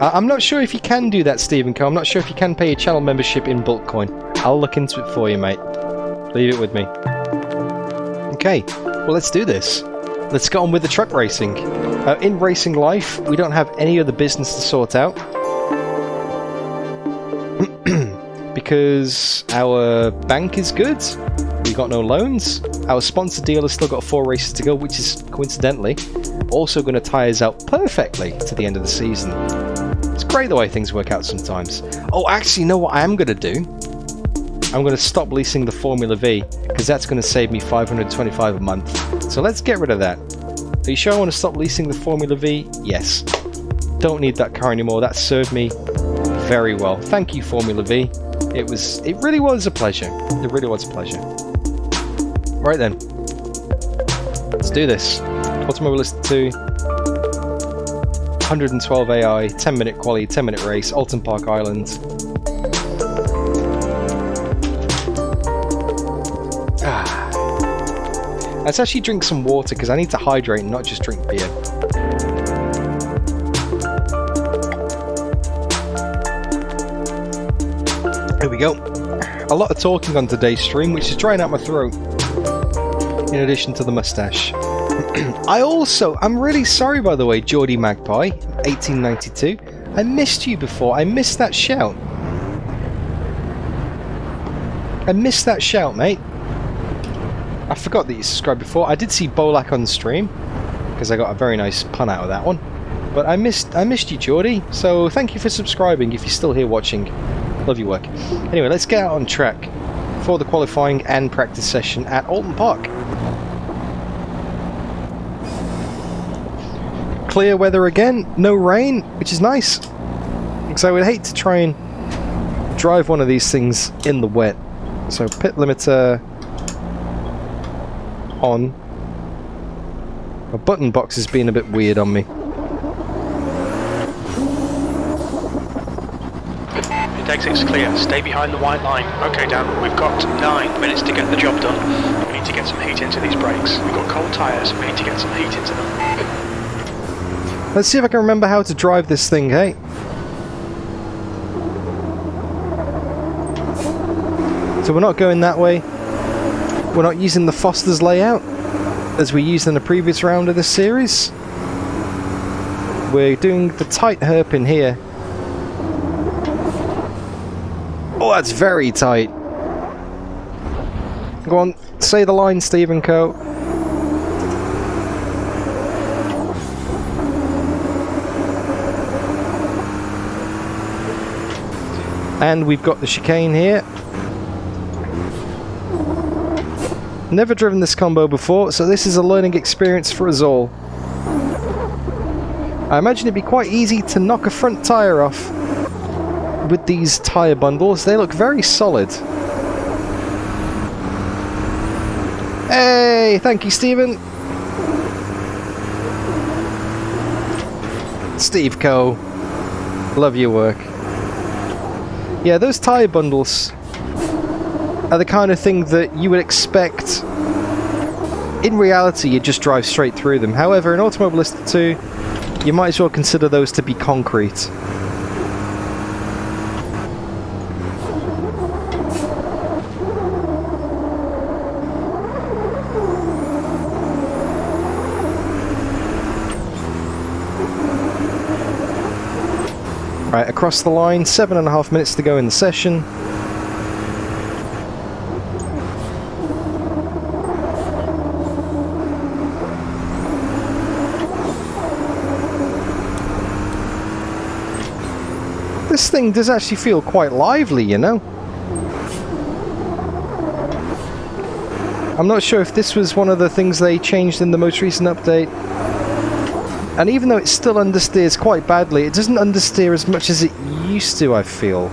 [SPEAKER 1] I'm not sure if you can do that, Stephen Co. I'm not sure if you can pay a channel membership in bulk coin. I'll look into it for you, mate. Leave it with me. Okay, well, let's do this. Let's get on with the truck racing. In Racing Life, we don't have any other business to sort out. Because our bank is good. We got no loans. Our sponsor deal has still got 4 races to go, which is, coincidentally, also going to tie us out perfectly to the end of the season. It's great the way things work out sometimes. Oh, actually, you know what I am going to do? I'm going to stop leasing the Formula V, because that's going to save me $525 a month. So let's get rid of that. Are you sure I want to stop leasing the Formula V? Yes. Don't need that car anymore. That served me very well. Thank you, Formula V. It really was a pleasure. It really was a pleasure. Right then. Let's do this. Automobilista 2. 112 AI, 10-minute quali, 10-minute race, Oulton Park Island. Let's actually drink some water because I need to hydrate and not just drink beer. There we go. A lot of talking on today's stream, which is drying out my throat. In addition to the mustache. I'm really sorry, by the way, Geordie Magpie, 1892. I missed you before. I missed that shout. Mate. I forgot that you subscribed before. I did see Bolak on the stream, because I got a very nice pun out of that one. But I missed you, Geordie, so thank you for subscribing if you're still here watching. Love your work. Anyway, let's get out on track for the qualifying and practice session at Oulton Park. Clear weather again, no rain, which is nice. Because I would hate to try and drive one of these things in the wet. So pit limiter on. My button box is being a bit weird on me.
[SPEAKER 2] left exit's clear. Stay behind the white line. Okay, Dan, we've got 9 minutes to get the job done. We need to get some heat into these brakes. We've got cold tyres. We need to get some heat into them.
[SPEAKER 1] Let's see if I can remember how to drive this thing, hey? So we're not going that way. We're not using the Foster's layout as we used in the previous round of this series. We're doing the tight hairpin here. Oh, that's very tight. Go on, say the line, Stephen Co. And we've got the chicane here. Never driven this combo before, so this is a learning experience for us all. I imagine it'd be quite easy to knock a front tyre off with these tyre bundles. They look very solid. Hey, thank you, Stephen. Steve Co. Love your work. Yeah, those tyre bundles are the kind of thing that you would expect. In reality, you just drive straight through them. However, in Automobilista 2, you might as well consider those to be concrete. Right, across the line, 7.5 minutes to go in the session. This thing does actually feel quite lively, you know? I'm not sure if this was one of the things they changed in the most recent update. And even though it still understeers quite badly, it doesn't understeer as much as it used to, I feel.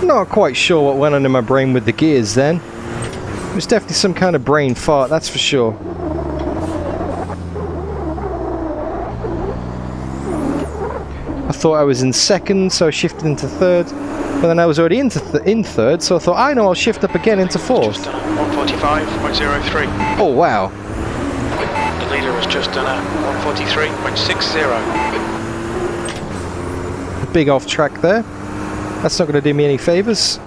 [SPEAKER 1] Not quite sure what went on in my brain with the gears then. It was definitely some kind of brain fart, that's for sure. I thought I was in second, so I shifted into third. But then I was already in third, so I thought, I know, I'll shift up again into fourth.
[SPEAKER 2] 145.03.
[SPEAKER 1] Oh, wow.
[SPEAKER 2] The leader has just done a 143.60.
[SPEAKER 1] Big off track there. That's not going to do me any favours.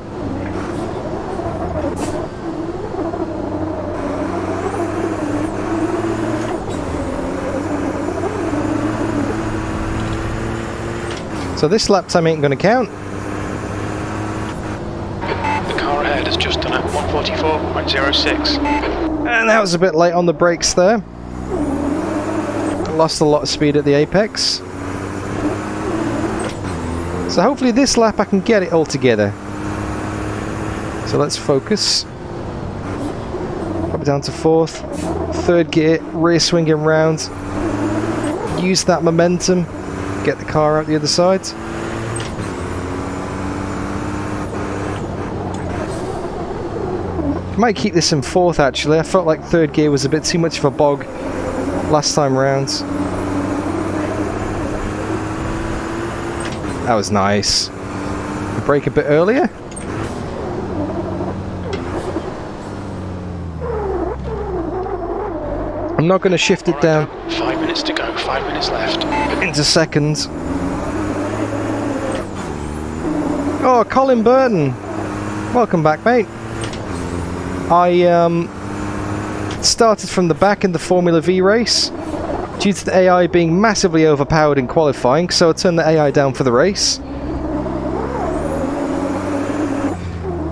[SPEAKER 1] So this lap time ain't going to count.
[SPEAKER 2] The car ahead has just done a 144.06.
[SPEAKER 1] And that was a bit late on the brakes there. Lost a lot of speed at the apex. So hopefully this lap I can get it all together. So let's focus. Up down to fourth. Third gear, rear swinging round. Use that momentum. Get the car out the other side. Might keep this in fourth actually. I felt like third gear was a bit too much of a bog last time round. That was nice. Brake a bit earlier. I'm not going to shift it down.
[SPEAKER 2] 5 minutes to go, 5 minutes left.
[SPEAKER 1] Into second. Oh, Colin Burton. Welcome back, mate. I started from the back in the Formula V race due to the AI being massively overpowered in qualifying, so I turned the AI down for the race.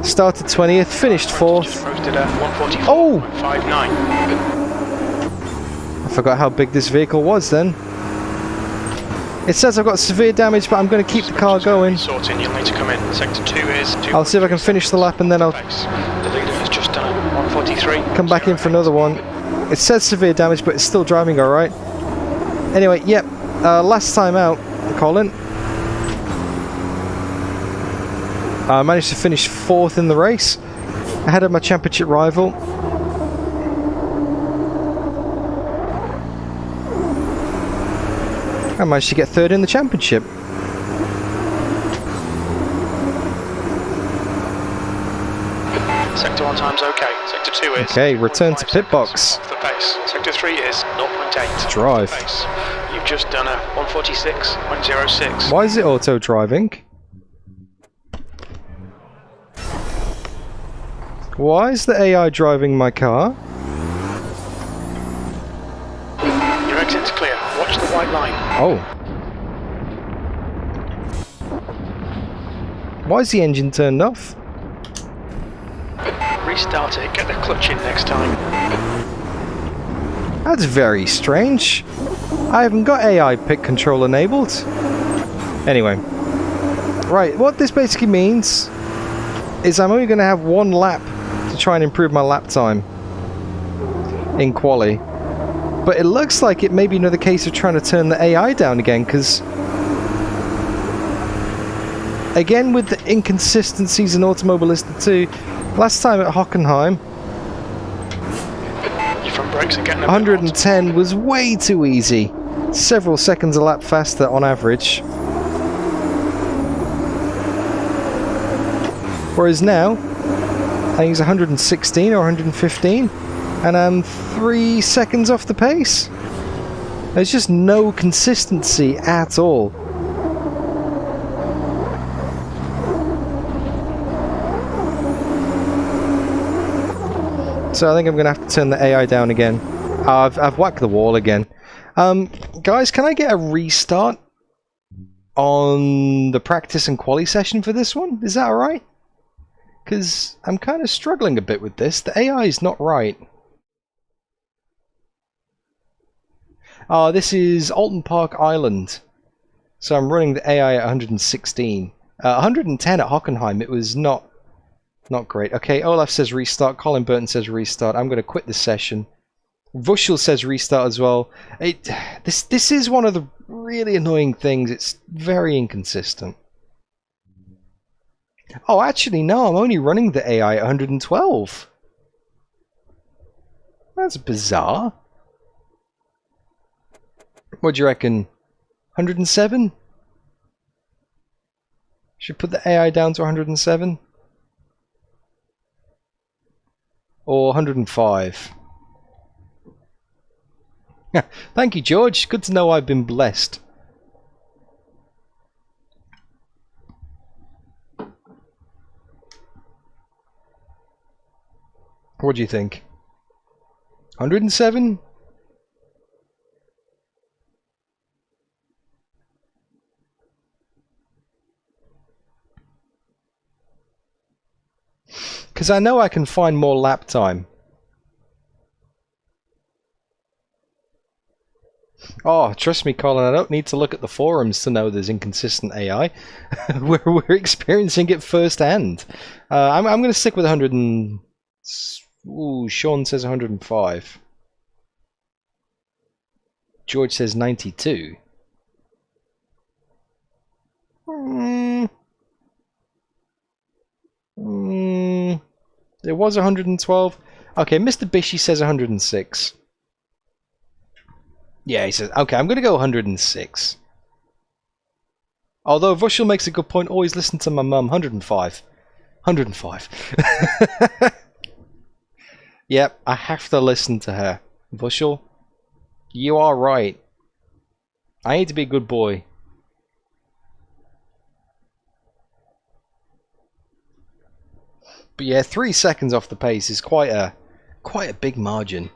[SPEAKER 1] Started 20th, finished 4th. Oh! I forgot how big this vehicle was then. It says I've got severe damage, but I'm going to keep the car going. I'll see if I can finish the lap and then I'll come back in for another one. It says severe damage, but it's still driving alright. Anyway, yep, last time out, Colin. I managed to finish 4th in the race, ahead of my championship rival. I managed to get 3rd in the championship.
[SPEAKER 2] Sector 1 time's okay. Sector 2 is.
[SPEAKER 1] Okay, return to
[SPEAKER 2] 0.5
[SPEAKER 1] pit box.
[SPEAKER 2] seconds off the pace. Sector 3 is 0.8.
[SPEAKER 1] Drive.
[SPEAKER 2] Off the pace. You've just done a 146, 106.
[SPEAKER 1] Why is it auto driving? Why is the AI driving my car?
[SPEAKER 2] Your exit's clear. Watch the white line.
[SPEAKER 1] Oh. Why is the engine turned off?
[SPEAKER 2] Restart it. Get the clutch in next time.
[SPEAKER 1] That's very strange. I haven't got AI pit control enabled. Anyway. Right, what this basically means is I'm only going to have 1 lap to try and improve my lap time in quali. But it looks like it may be another case of trying to turn the AI down again, because again with the inconsistencies in Automobilista 2, last time at Hockenheim,
[SPEAKER 2] Your front brakes are getting a bit
[SPEAKER 1] 110 was way too easy. Several seconds a lap faster on average. Whereas now, I think it's 116 or 115, and I'm 3 seconds off the pace. There's just no consistency at all. So I think I'm going to have to turn the AI down again. I've whacked the wall again. Guys, can I get a restart on the practice and quali session for this one? Is that alright? Because I'm kind of struggling a bit with this. The AI is not right. This is Oulton Park Island. So I'm running the AI at 116. 110 at Hockenheim. It was not great. Okay, Olaf says restart. Colin Burton says restart. I'm going to quit the session. Vushel says restart as well. This is one of the really annoying things. It's very inconsistent. Oh, actually, no. I'm only running the AI at 112. That's bizarre. What do you reckon? 107? Should put the AI down to 107? Or 105? Thank you, George. Good to know I've been blessed. What do you think? 107? Because I know I can find more lap time. Oh, trust me, Colin, I don't need to look at the forums to know there's inconsistent AI. we're experiencing it firsthand. I'm going to stick with 100 and... Ooh, Sean says 105. George says 92. It was 112. Okay, Mr. Bishy says 106. Yeah, he says, okay, I'm going to go 106. Although Vushel makes a good point, always listen to my mum. 105. 105. Yep, I have to listen to her. Vushel, you are right. I need to be a good boy. But yeah, 3 seconds off the pace is quite a big margin.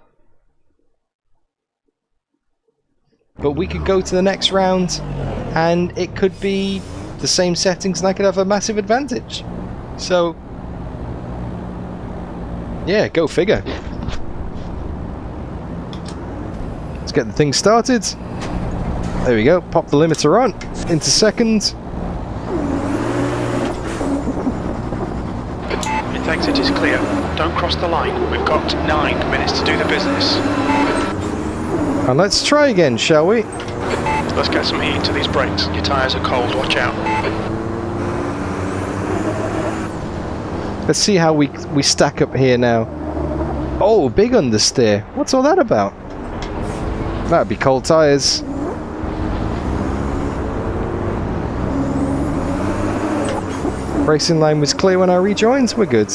[SPEAKER 1] But we could go to the next round and it could be the same settings and I could have a massive advantage. So yeah, go figure. Let's get the thing started. There we go, pop the limiter on into second.
[SPEAKER 2] Its exit is clear. Don't cross the line. We've got 9 minutes to do the business.
[SPEAKER 1] And let's try again, shall we?
[SPEAKER 2] Let's get some heat into these brakes. Your tyres are cold, watch out.
[SPEAKER 1] Let's see how we stack up here now. Oh, big understeer. What's all that about? That'd be cold tyres. Racing line was clear when I rejoined. We're good.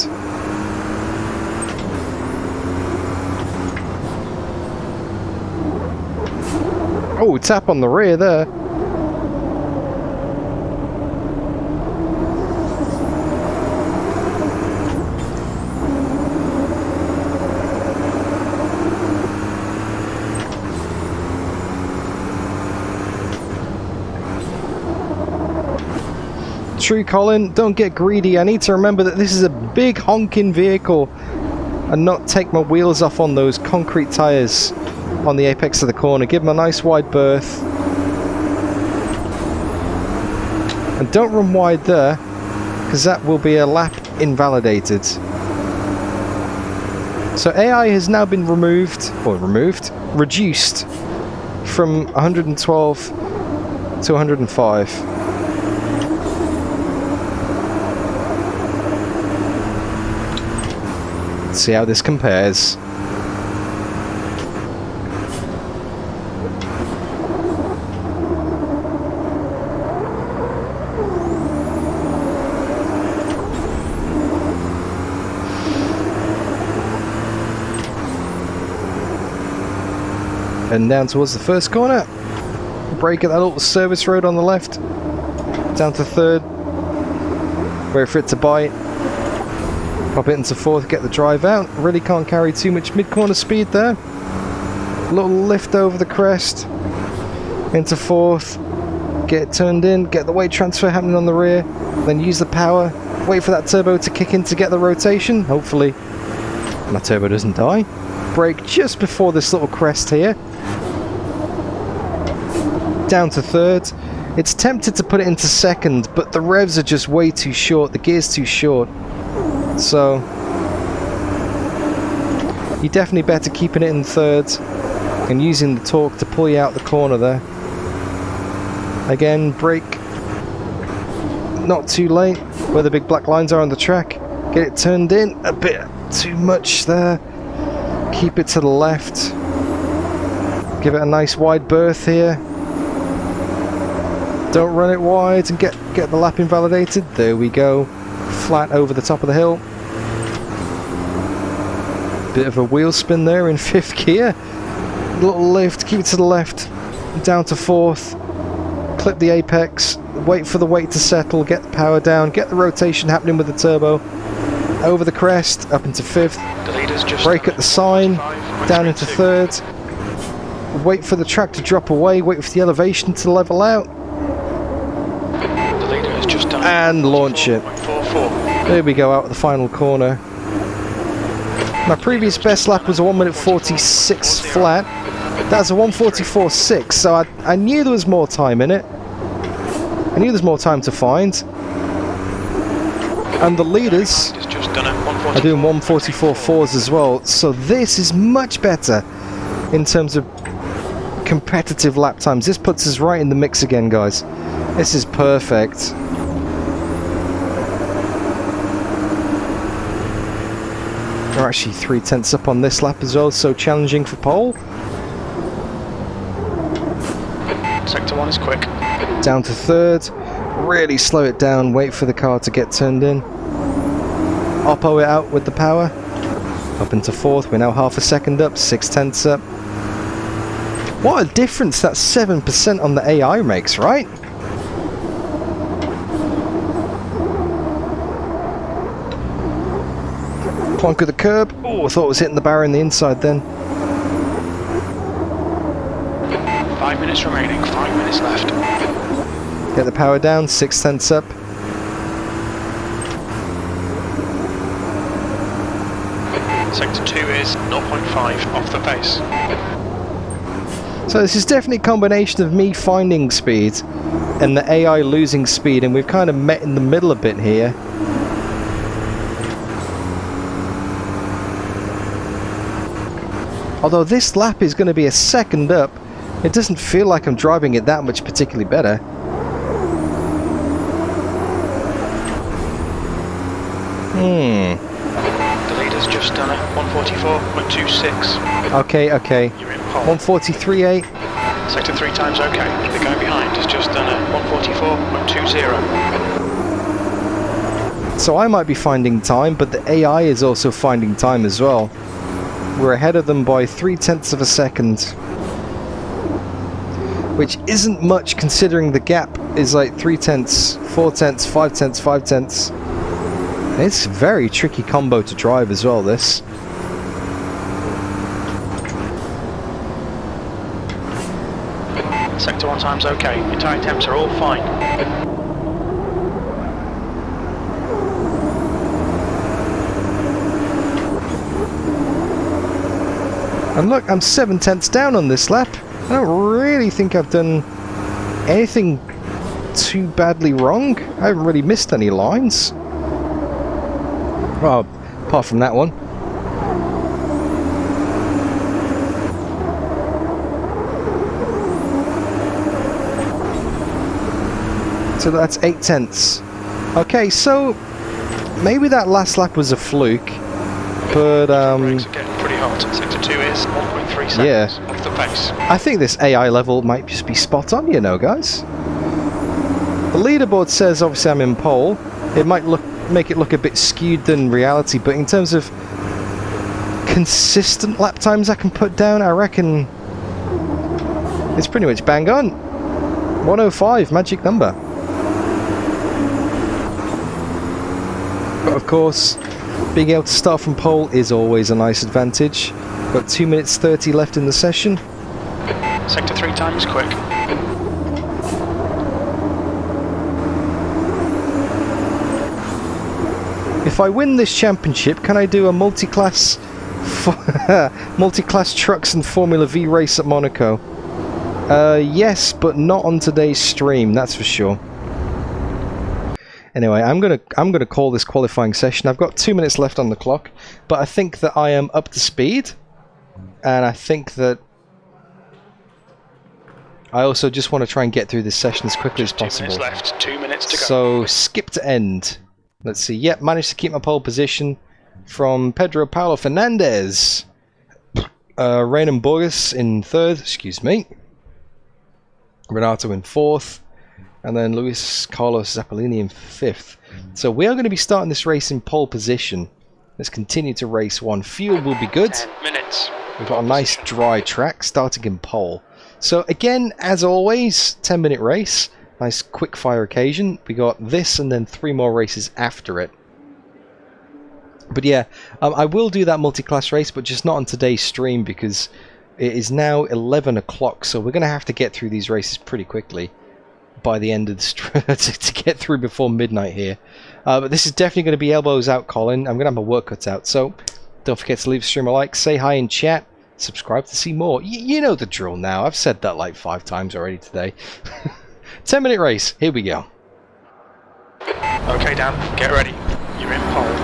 [SPEAKER 1] Oh, tap on the rear there. True, Colin, don't get greedy. I need to remember that this is a big honking vehicle and not take my wheels off on those concrete tyres on the apex of the corner. Give them a nice wide berth. And don't run wide there, because that will be a lap invalidated. So AI has now been reduced from 112 to 105. Let's see how this compares. And down towards the first corner. Brake at that little service road on the left. Down to third. Wait for it to bite. Pop it into fourth, get the drive out. Really can't carry too much mid-corner speed there. Little lift over the crest. Into fourth. Get it turned in. Get the weight transfer happening on the rear. Then use the power. Wait for that turbo to kick in to get the rotation. Hopefully my turbo doesn't die. Brake just before this little crest here. Down to third. It's tempted to put it into second, but the revs are just way too short. The gear's too short. So you're definitely better keeping it in third and using the torque to pull you out the corner there. Again, brake not too late where the big black lines are on the track. Get it turned in a bit too much there. Keep it to the left. Give it a nice wide berth here. Don't run it wide and get the lap invalidated. There we go. Flat over the top of the hill. Bit of a wheel spin there in fifth gear. Little lift, keep it to the left. Down to fourth. Clip the apex. Wait for the weight to settle. Get the power down. Get the rotation happening with the turbo. Over the crest. Up into fifth. Brake at the sign. Down into third. Wait for the track to drop away. Wait for the elevation to level out. And launch it. There we go, out of the final corner. My previous best lap was a 1:46 flat. That's a 1:44.6, so I knew there was more time in it. I knew there's more time to find. And the leaders are doing 1:44.4s as well, so this is much better in terms of competitive lap times. This puts us right in the mix again, guys. This is perfect. We're actually 3/10 up on this lap as well, so challenging for pole.
[SPEAKER 2] Sector 1 is quick.
[SPEAKER 1] Down to third. Really slow it down, wait for the car to get turned in. Oppo it out with the power. Up into fourth, we're now half a second up, 6/10 up. What a difference that 7% on the AI makes, right? Plonk of the curb. Oh, I thought it was hitting the barrier on the inside then.
[SPEAKER 2] 5 minutes remaining, 5 minutes left.
[SPEAKER 1] Get the power down, 6/10 up.
[SPEAKER 2] Sector 2 is 0.5 off the pace.
[SPEAKER 1] So this is definitely a combination of me finding speed and the AI losing speed, and we've kind of met in the middle a bit here. Although this lap is going to be a second up It doesn't feel like I'm driving it that much particularly better.
[SPEAKER 2] The leader's just done it. 144.26.
[SPEAKER 1] Okay.
[SPEAKER 2] You're in pole.
[SPEAKER 1] 143.8.
[SPEAKER 2] Sector 3 times okay. The guy behind has just done it. 144.20.
[SPEAKER 1] So I might be finding time, but the AI is also finding time as well. We're ahead of them by 0.3 of a second. Which isn't much considering the gap is like 0.3, 0.4, 0.5, 0.5. It's a very tricky combo to drive as well, this.
[SPEAKER 2] Sector 1 times okay. Your tyre temps are all fine.
[SPEAKER 1] And look, I'm 0.7 down on this lap. I don't really think I've done anything too badly wrong. I haven't really missed any lines. Well, apart from that one. So that's 0.8. Okay, so maybe that last lap was a fluke, but
[SPEAKER 2] Brakes are getting pretty hot. Sector 2 is 1.3 seconds off the pace.
[SPEAKER 1] I think this AI level might just be spot on, you know, guys. The leaderboard says obviously I'm in pole. It might make it look a bit skewed than reality, but in terms of consistent lap times I can put down, I reckon it's pretty much bang on. 105, magic number. But of course, being able to start from pole is always a nice advantage. Got 2 minutes 30 left in the session.
[SPEAKER 2] Sector 3 times quick.
[SPEAKER 1] If I win this championship, can I do a multi-class trucks and Formula V race at Monaco? Yes, but not on today's stream, that's for sure. Anyway, I'm gonna call this qualifying session. I've got 2 minutes left on the clock, but I think that I am up to speed, and I think that I also just want to try and get through this session as quickly as possible.
[SPEAKER 2] 2 minutes left, 2 minutes to go.
[SPEAKER 1] So skip to end. Let's see. Yep, managed to keep my pole position from Pedro Paulo Fernandez. Reynan Borges in third. Excuse me. Renato in fourth. And then Luis Carlos Zappellini in fifth. So we are going to be starting this race in pole position. Let's continue to race one. Fuel will be good.
[SPEAKER 2] 10 minutes.
[SPEAKER 1] We've got a nice dry track starting in pole. So again, as always, 10-minute race. Nice quick fire occasion. We got this and then 3 more races after it. But yeah, I will do that multi-class race, but just not on today's stream because it is now 11 o'clock. So we're going to have to get through these races pretty quickly by the end of the stream to get through before midnight here. But this is definitely going to be elbows out, Colin. I'm going to have my work cut out. So don't forget to leave the stream a like, say hi in chat, subscribe to see more. You know the drill now. I've said that like 5 times already today. 10-minute race. Here we go.
[SPEAKER 2] Okay, Dan, get ready. You're in pole.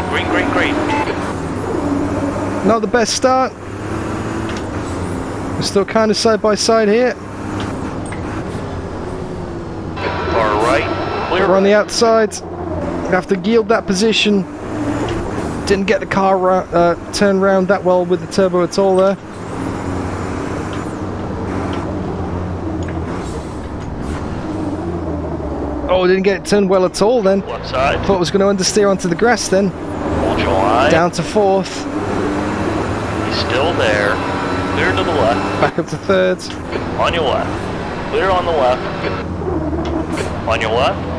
[SPEAKER 2] Green, green, green.
[SPEAKER 1] Not the best start. We're still kind of side by side here.
[SPEAKER 3] Far right. Clear.
[SPEAKER 1] We're on the outside. Have to yield that position. Didn't get the car turned round that well with the turbo at all there. Oh, didn't get it turned well at all then.
[SPEAKER 3] Left side.
[SPEAKER 1] Thought it was going to understeer onto the grass then.
[SPEAKER 3] Hold your line.
[SPEAKER 1] Down to fourth.
[SPEAKER 3] He's still there. Clear to the left.
[SPEAKER 1] Back up to third.
[SPEAKER 3] On your left. Clear on the left. On your left.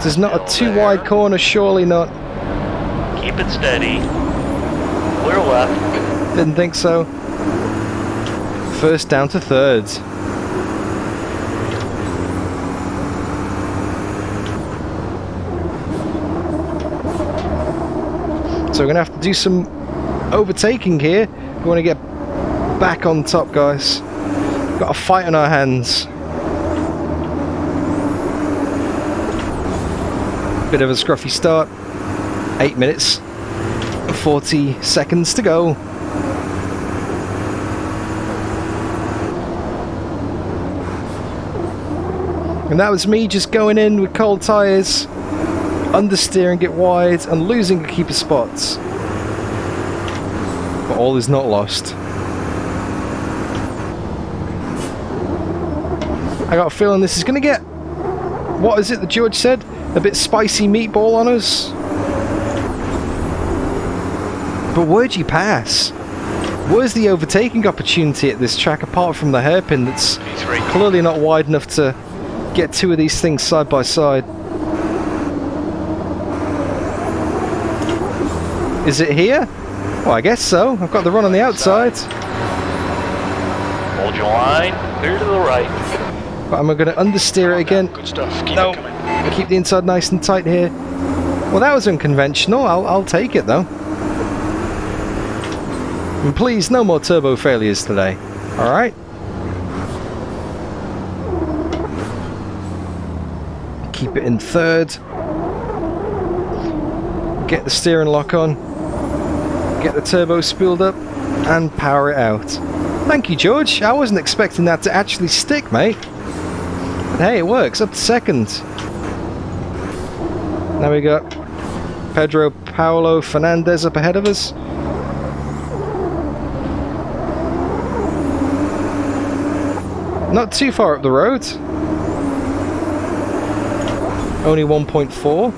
[SPEAKER 1] There's not a too wide corner, surely not.
[SPEAKER 3] Keep it steady. Clear left.
[SPEAKER 1] Didn't think so. First down to third. So we're going to have to do some overtaking here. We want to get back on top, guys. Got a fight on our hands. Bit of a scruffy start. 8 minutes, 40 seconds to go. And that was me just going in with cold tyres, understeering it wide and losing a keeper spots. But all is not lost. I got a feeling this is going to get, what is it that George said? A bit spicy meatball on us. But where'd you pass? Where's the overtaking opportunity at this track apart from the hairpin that's clearly not wide enough to get two of these things side by side? Is it here? Well, I guess so. I've got the run on the outside.
[SPEAKER 3] Hold your line, clear to the right.
[SPEAKER 1] But I'm going to understeer it again.
[SPEAKER 2] Good stuff. Keep
[SPEAKER 1] No.
[SPEAKER 2] it coming.
[SPEAKER 1] Keep the inside nice and tight here. Well, that was unconventional. I'll take it though. And please, no more turbo failures today. Alright? Keep it in third. Get the steering lock on. Get the turbo spooled up. And power it out. Thank you, George. I wasn't expecting that to actually stick, mate. But hey, it works. Up to second. Now we got Pedro Paulo Fernandez up ahead of us. Not too far up the road. Only 1.4.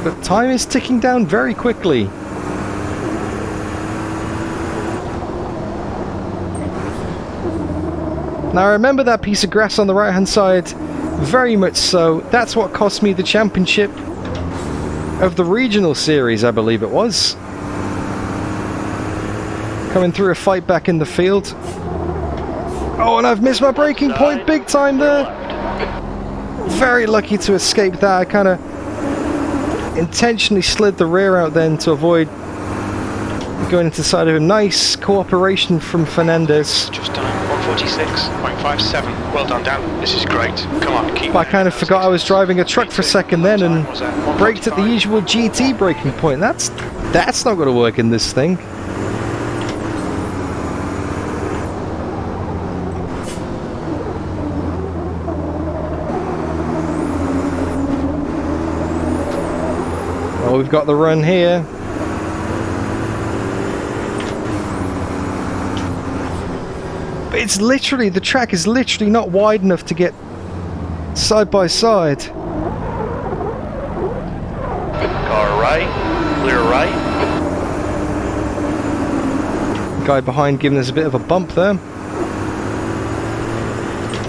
[SPEAKER 1] But time is ticking down very quickly. Now I remember that piece of grass on the right hand side very much so. That's what cost me the championship of the regional series, I believe it was. Coming through a fight back in the field. Oh, and I've missed my braking point big time there. Very lucky to escape that. I kind of intentionally slid the rear out then to avoid going into the side of him. Nice cooperation from Fernandez.
[SPEAKER 2] Just done 146.57. Well done, Dan. This is great. Come on, keep.
[SPEAKER 1] But I kind of forgot I was driving a truck for a second then and braked at the usual GT braking point. That's not going to work in this thing. Well, we've got the run here. But it's literally, the track is literally not wide enough to get side by side.
[SPEAKER 3] Car right, clear right.
[SPEAKER 1] Guy behind giving us a bit of a bump there.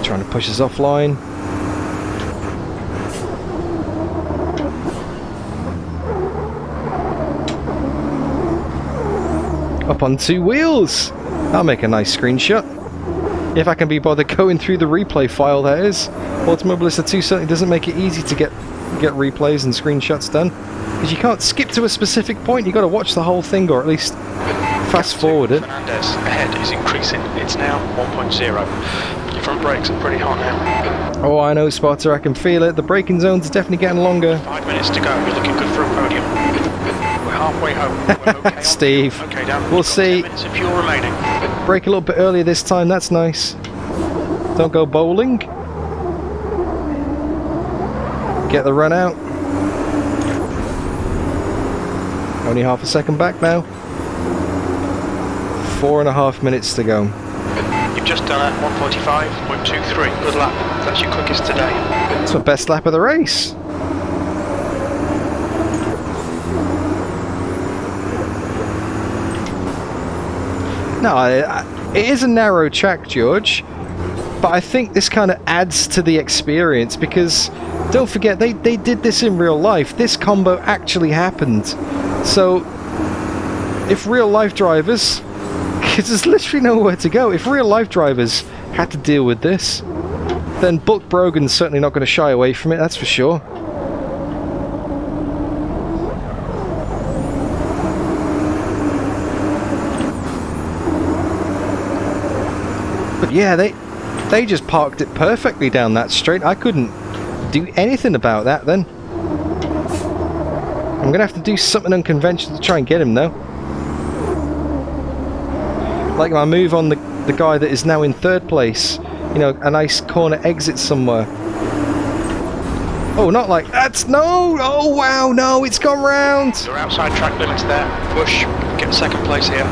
[SPEAKER 1] Trying to push us offline. Up on two wheels. I'll make a nice screenshot. If I can be bothered going through the replay file, that is. Automobilista 2 certainly doesn't make it easy to get replays and screenshots done. Because you can't skip to a specific point, you've got to watch the whole thing, or at least fast forward it.
[SPEAKER 2] Fernandez ahead is increasing. It's now 1.0. Your front brakes are pretty hot now.
[SPEAKER 1] Oh, I know, Sparta, I can feel it. The braking zones are definitely getting longer.
[SPEAKER 2] 5 minutes to go. You're looking good for a podium. We're halfway home. We're okay.
[SPEAKER 1] Steve,
[SPEAKER 2] Okay, Dan.
[SPEAKER 1] we'll see.
[SPEAKER 2] 10 minutes of fuel remaining.
[SPEAKER 1] Brake a little bit earlier this time, that's nice. Don't go bowling. Get the run out. Only half a second back now. 4.5 minutes to go.
[SPEAKER 2] You've just done it. 145.23. Good lap. That's your quickest today.
[SPEAKER 1] It's my best lap of the race. No, it is a narrow track, George, but I think this kind of adds to the experience because don't forget they did this in real life. This combo actually happened. So if real life drivers, because there's literally nowhere to go, if real life drivers had to deal with this, then Buck Brogan's certainly not going to shy away from it, that's for sure. But yeah, they just parked it perfectly down that straight. I couldn't do anything about that then. I'm gonna have to do something unconventional to try and get him though. Like my move on the guy that is now in 3rd place. You know, a nice corner exit somewhere. Oh, not like that's no! Oh wow, no, it's gone round.
[SPEAKER 2] You're outside track limits there. Push. Get 2nd place here.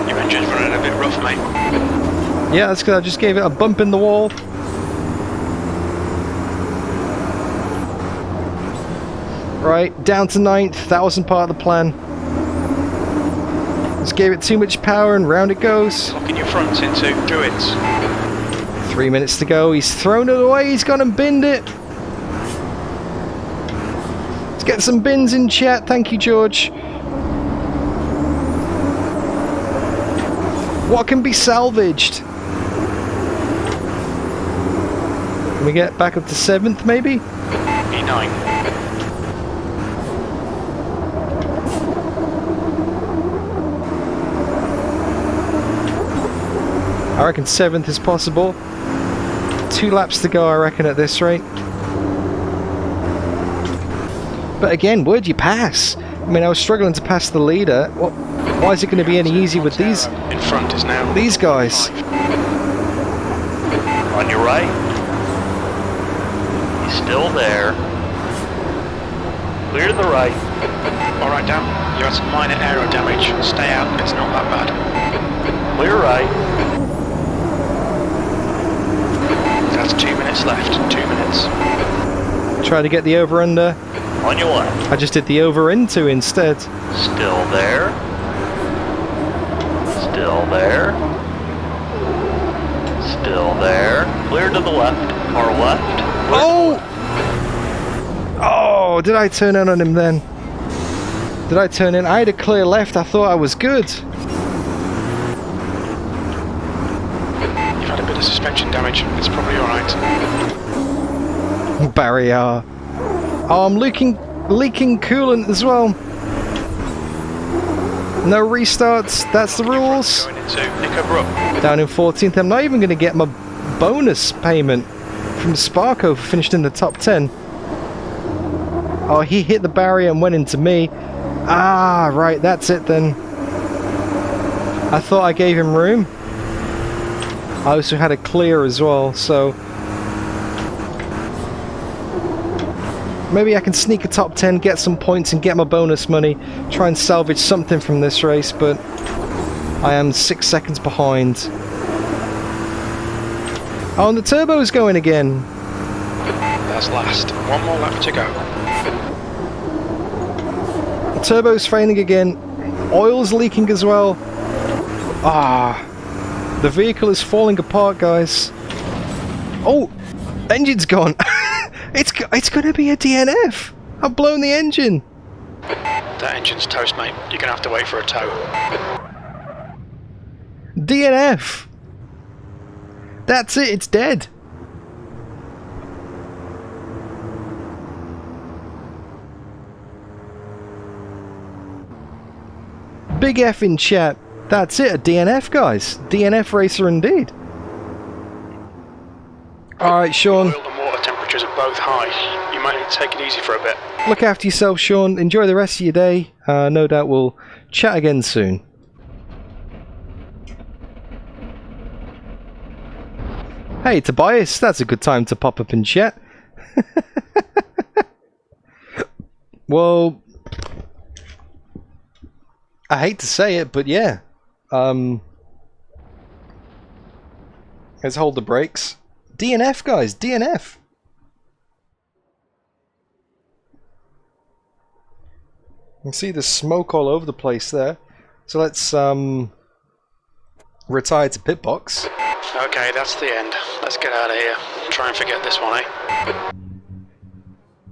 [SPEAKER 2] Your engine's running a bit rough, mate.
[SPEAKER 1] Yeah, that's because I just gave it a bump in the wall. Right, down to 9th. That wasn't part of the plan. Just gave it too much power and round it goes.
[SPEAKER 2] Locking your fronts into druids.
[SPEAKER 1] 3 minutes to go. He's thrown it away. He's gone and binned it. Let's get some bins in chat. Thank you, George. What can be salvaged? Can we get back up to 7th, maybe?
[SPEAKER 2] E9.
[SPEAKER 1] I reckon 7th is possible. 2 laps to go, I reckon, at this rate. But again, where'd you pass? I mean, I was struggling to pass the leader. Why is it going to be any easier with these?
[SPEAKER 2] In front is now
[SPEAKER 1] These guys.
[SPEAKER 3] On your right. He's still there. Clear to the right.
[SPEAKER 2] Alright, Dan. You had some minor aero damage. Stay out. It's not that bad.
[SPEAKER 3] Clear right.
[SPEAKER 2] That's 2 minutes left. 2 minutes.
[SPEAKER 1] Try to get the over-under.
[SPEAKER 3] On your left.
[SPEAKER 1] I just did the over-into instead.
[SPEAKER 3] Still there. Still there. Still there. Clear to the left. Car left.
[SPEAKER 1] Oh! Oh, did I turn in on him then? Did I turn in? I had a clear left. I thought I was good.
[SPEAKER 2] You've had a bit of suspension damage. It's probably alright.
[SPEAKER 1] Barrier. Oh, I'm leaking coolant as well. No restarts. That's the rules.
[SPEAKER 2] Going into Nickerbrook.
[SPEAKER 1] Down in 14th. I'm not even going to get my bonus payment from Sparko for finishing in the top 10. Oh, he hit the barrier and went into me. Ah, right. That's it then. I thought I gave him room. I also had a clear as well, so maybe I can sneak a top 10, get some points and get my bonus money, try and salvage something from this race, but I am 6 seconds behind. Oh, and the turbo's going again.
[SPEAKER 2] That's last. 1 more lap to go.
[SPEAKER 1] The turbo's failing again. Oil's leaking as well. Ah, the vehicle is falling apart, guys. Oh, engine's gone. It's going to be a DNF. I've blown the engine.
[SPEAKER 2] That engine's toast, mate. You're going to have to wait for a tow.
[SPEAKER 1] DNF. That's it. It's dead. Big F in chat. That's it. A DNF, guys. DNF racer indeed. Alright, Sean.
[SPEAKER 2] Oil and water temperatures are both high. You might need to take it easy for a bit.
[SPEAKER 1] Look after yourself, Sean. Enjoy the rest of your day. No doubt we'll chat again soon. Hey, Tobias. That's a good time to pop up and chat. Well, I hate to say it, but yeah. Let's hold the brakes. DNF, guys. DNF. You can see the smoke all over the place there. So let's retire to pit box.
[SPEAKER 2] Okay, that's the end. Let's get out of here. Try and forget this one,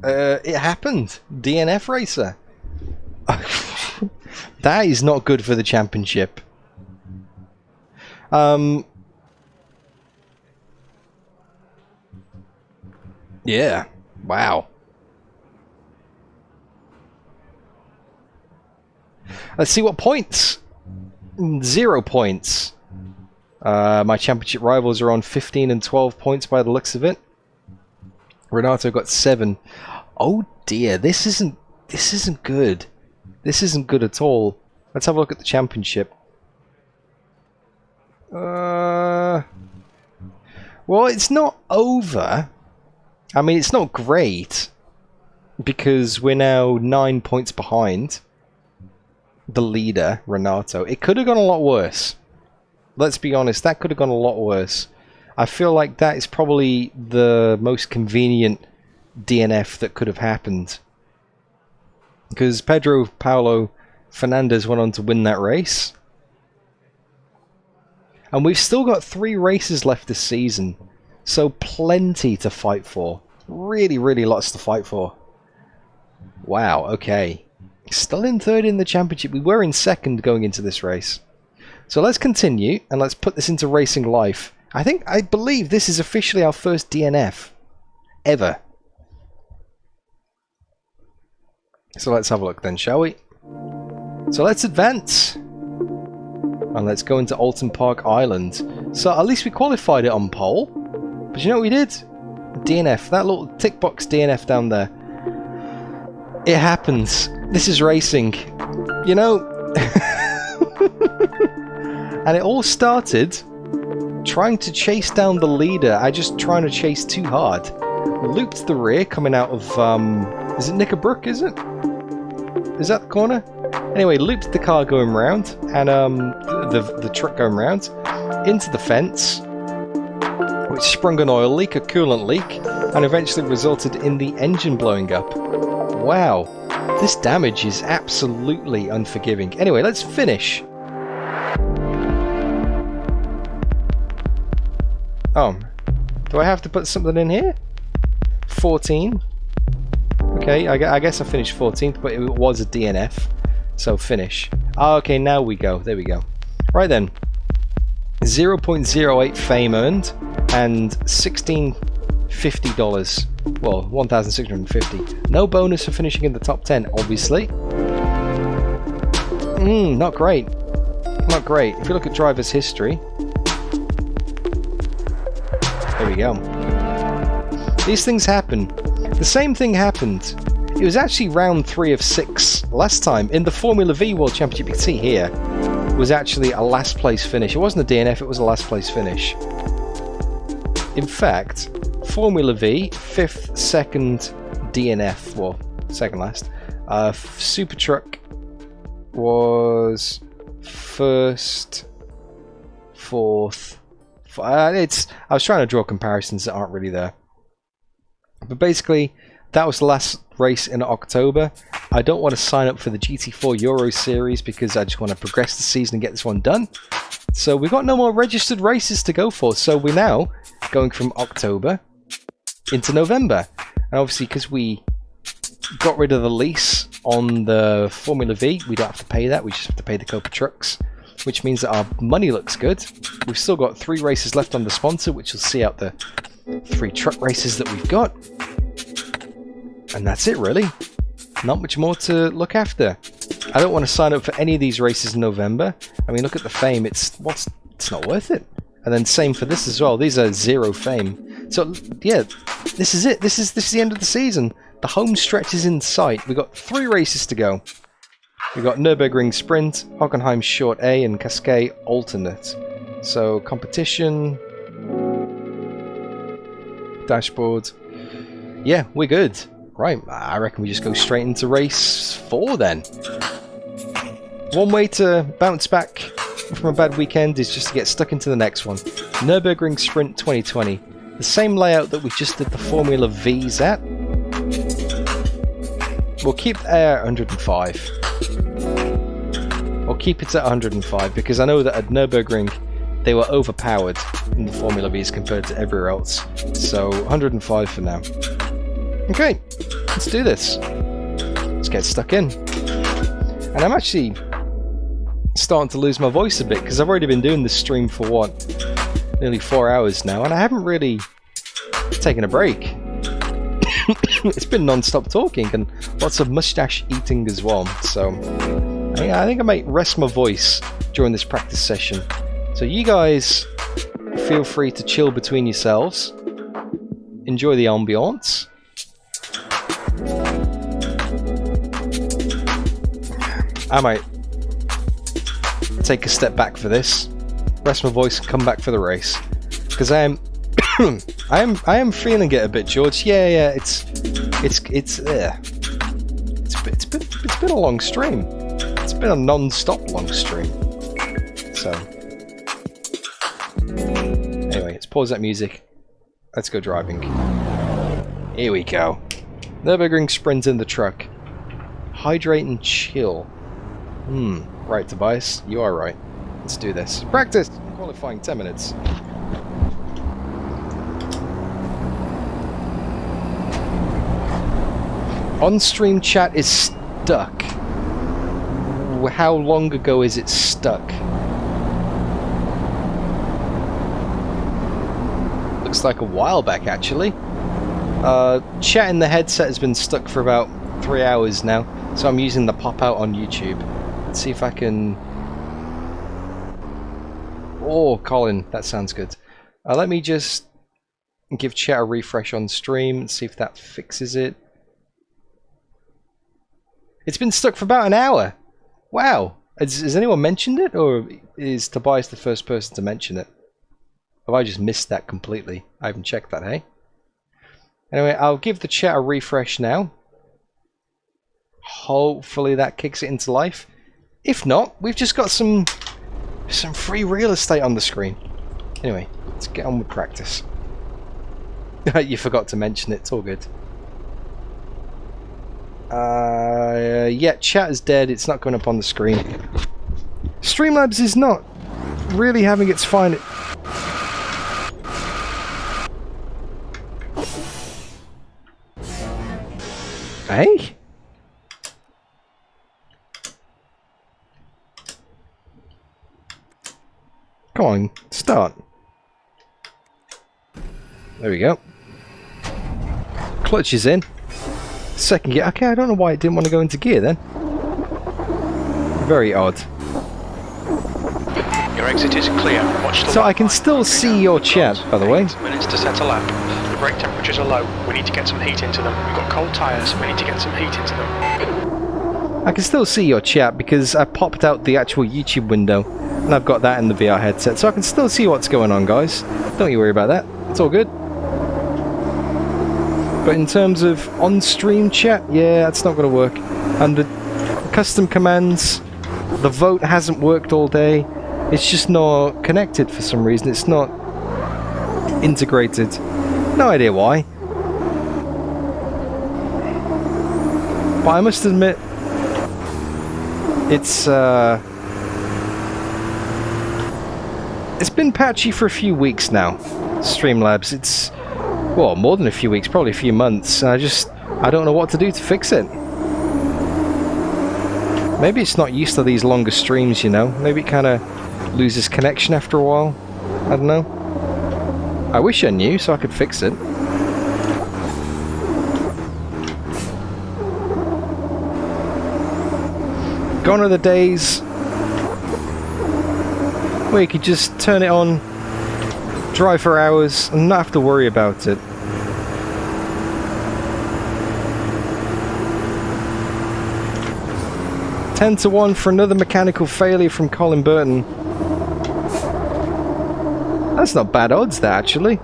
[SPEAKER 2] eh?
[SPEAKER 1] It happened. DNF racer. That is not good for the championship. Yeah. Wow. Let's see what points. 0 points. My championship rivals are on 15 and 12 points by the looks of it. Renato got 7. Oh dear, this isn't good. This isn't good at all. Let's have a look at the championship. Well, it's not over. I mean, it's not great because we're now 9 points behind the leader, Renato. It could have gone a lot worse. Let's be honest, that could have gone a lot worse. I feel like that is probably the most convenient DNF that could have happened. Because Pedro Paulo Fernandez went on to win that race. And we've still got 3 races left this season. So plenty to fight for. Really, really lots to fight for. Wow, okay. Still in 3rd in the championship. We were in 2nd going into this race. So let's continue and let's put this into racing life. I believe this is officially our first DNF ever. So let's have a look then, shall we? So let's advance. And let's go into Oulton Park Island. So at least we qualified it on pole. But you know what we did? DNF. That little tick box DNF down there. It happens. This is racing. You know... And it all started trying to chase down the leader. I just trying to chase too hard. Looped the rear coming out of... is it Knickerbrook, is it? Is that the corner? Anyway, looped the car going round, and the truck going round, into the fence, which sprung an oil leak, a coolant leak, and eventually resulted in the engine blowing up. Wow, this damage is absolutely unforgiving. Anyway, let's finish. Oh, do I have to put something in here? 14. Okay, I guess I finished 14th, but it was a DNF. So finish. Oh, okay, now we go. There we go. Right then. 0.08 fame earned and $1,650. Well, $1,650. No bonus for finishing in the top 10, obviously. Not great. Not great. If you look at driver's history. There we go. These things happen. The same thing happened. It was actually round 3 of 6 last time in the Formula V World Championship. You can see here was actually a last place finish. It wasn't a DNF, it was a last place finish. In fact, Formula V, 5th, 2nd DNF, well, 2nd last. Super Truck was 1st, 4th. I was trying to draw comparisons that aren't really there. But basically, that was the last race in October. I don't want to sign up for the GT4 Euro Series because I just want to progress the season and get this one done. So we've got no more registered races to go for. So we're now going from October into November. And obviously because we got rid of the lease on the Formula V, we don't have to pay that. We just have to pay the Copa trucks, which means that our money looks good. We've still got 3 races left on the sponsor, which will see out the 3 truck races that we've got. And that's it, really. Not much more to look after. I don't want to sign up for any of these races in November. I mean, look at the fame. It's not worth it. And then same for this as well. These are 0 fame. So yeah, this is it. This is the end of the season. The home stretch is in sight. We've got 3 races to go. We've got Nurburgring Sprint, Hockenheim Short A, and Cascais Alternate. So competition, dashboard. Yeah, we're good. Right, I reckon we just go straight into race 4 then. One way to bounce back from a bad weekend is just to get stuck into the next one. Nurburgring Sprint 2020. The same layout that we just did the Formula V's at. We'll keep it at 105. We'll keep it at 105 because I know that at Nurburgring they were overpowered in the Formula V's compared to everywhere else. So 105 for now. Okay, let's do this. Let's get stuck in. And I'm actually starting to lose my voice a bit because I've already been doing this stream for what, nearly 4 hours now, and I haven't really taken a break. It's been non-stop talking and lots of mustache eating as well. So I think I might rest my voice during this practice session. So you guys feel free to chill between yourselves. Enjoy the ambiance. I might take a step back for this, rest my voice, and come back for the race, because I am feeling it a bit, George. Yeah. It's been a long stream. It's been a non-stop long stream. So anyway, let's pause that music. Let's go driving. Here we go. Nurburgring sprint in the truck. Hydrate and chill. Right, Tobias, you are right. Let's do this. Practice! Qualifying 10 minutes. On-stream chat is stuck. How long ago is it stuck? Looks like a while back, actually. Chat in the headset has been stuck for about 3 hours now, so I'm using the pop-out on YouTube. Let's see if I can... Oh, Colin, that sounds good. Let me just give chat a refresh on stream and see if that fixes it. It's been stuck for about an hour. Wow. Has anyone mentioned it, or is Tobias the first person to mention it? Have I just missed that completely? I haven't checked that, hey? Anyway, I'll give the chat a refresh now. Hopefully that kicks it into life. If not, we've just got some free real estate on the screen. Anyway, let's get on with practice. You forgot to mention it, it's all good. Yeah, chat is dead, it's not going up on the screen. Streamlabs is not really having its fine... Hey? Come on, start. There we go. Clutch is in. Second gear. Okay, I don't know why it didn't want to go into gear then. Very odd.
[SPEAKER 2] Your exit is clear. Watch the
[SPEAKER 1] so I can still see your chat, by the way.
[SPEAKER 2] 8 minutes to set a lap. The brake temperatures are low. We need to get some heat into them. We've got cold tyres. We need to get some heat into them.
[SPEAKER 1] I can still see your chat because I popped out the actual YouTube window and I've got that in the VR headset, so I can still see what's going on, guys. Don't you worry about that. It's all good. But in terms of on-stream chat, yeah, that's not going to work. And the custom commands, the vote hasn't worked all day. It's just not connected for some reason. It's not integrated. No idea why. But I must admit, it's been patchy for a few weeks now, Streamlabs. It's, well, more than a few weeks, probably a few months. I don't know what to do to fix it. Maybe it's not used to these longer streams, you know. Maybe it kind of loses connection after a while. I don't know. I wish I knew so I could fix it. Gone are the days where you could just turn it on, drive for hours, and not have to worry about it. Ten to 1 for another mechanical failure from Colin Burton. That's not bad odds, that, actually.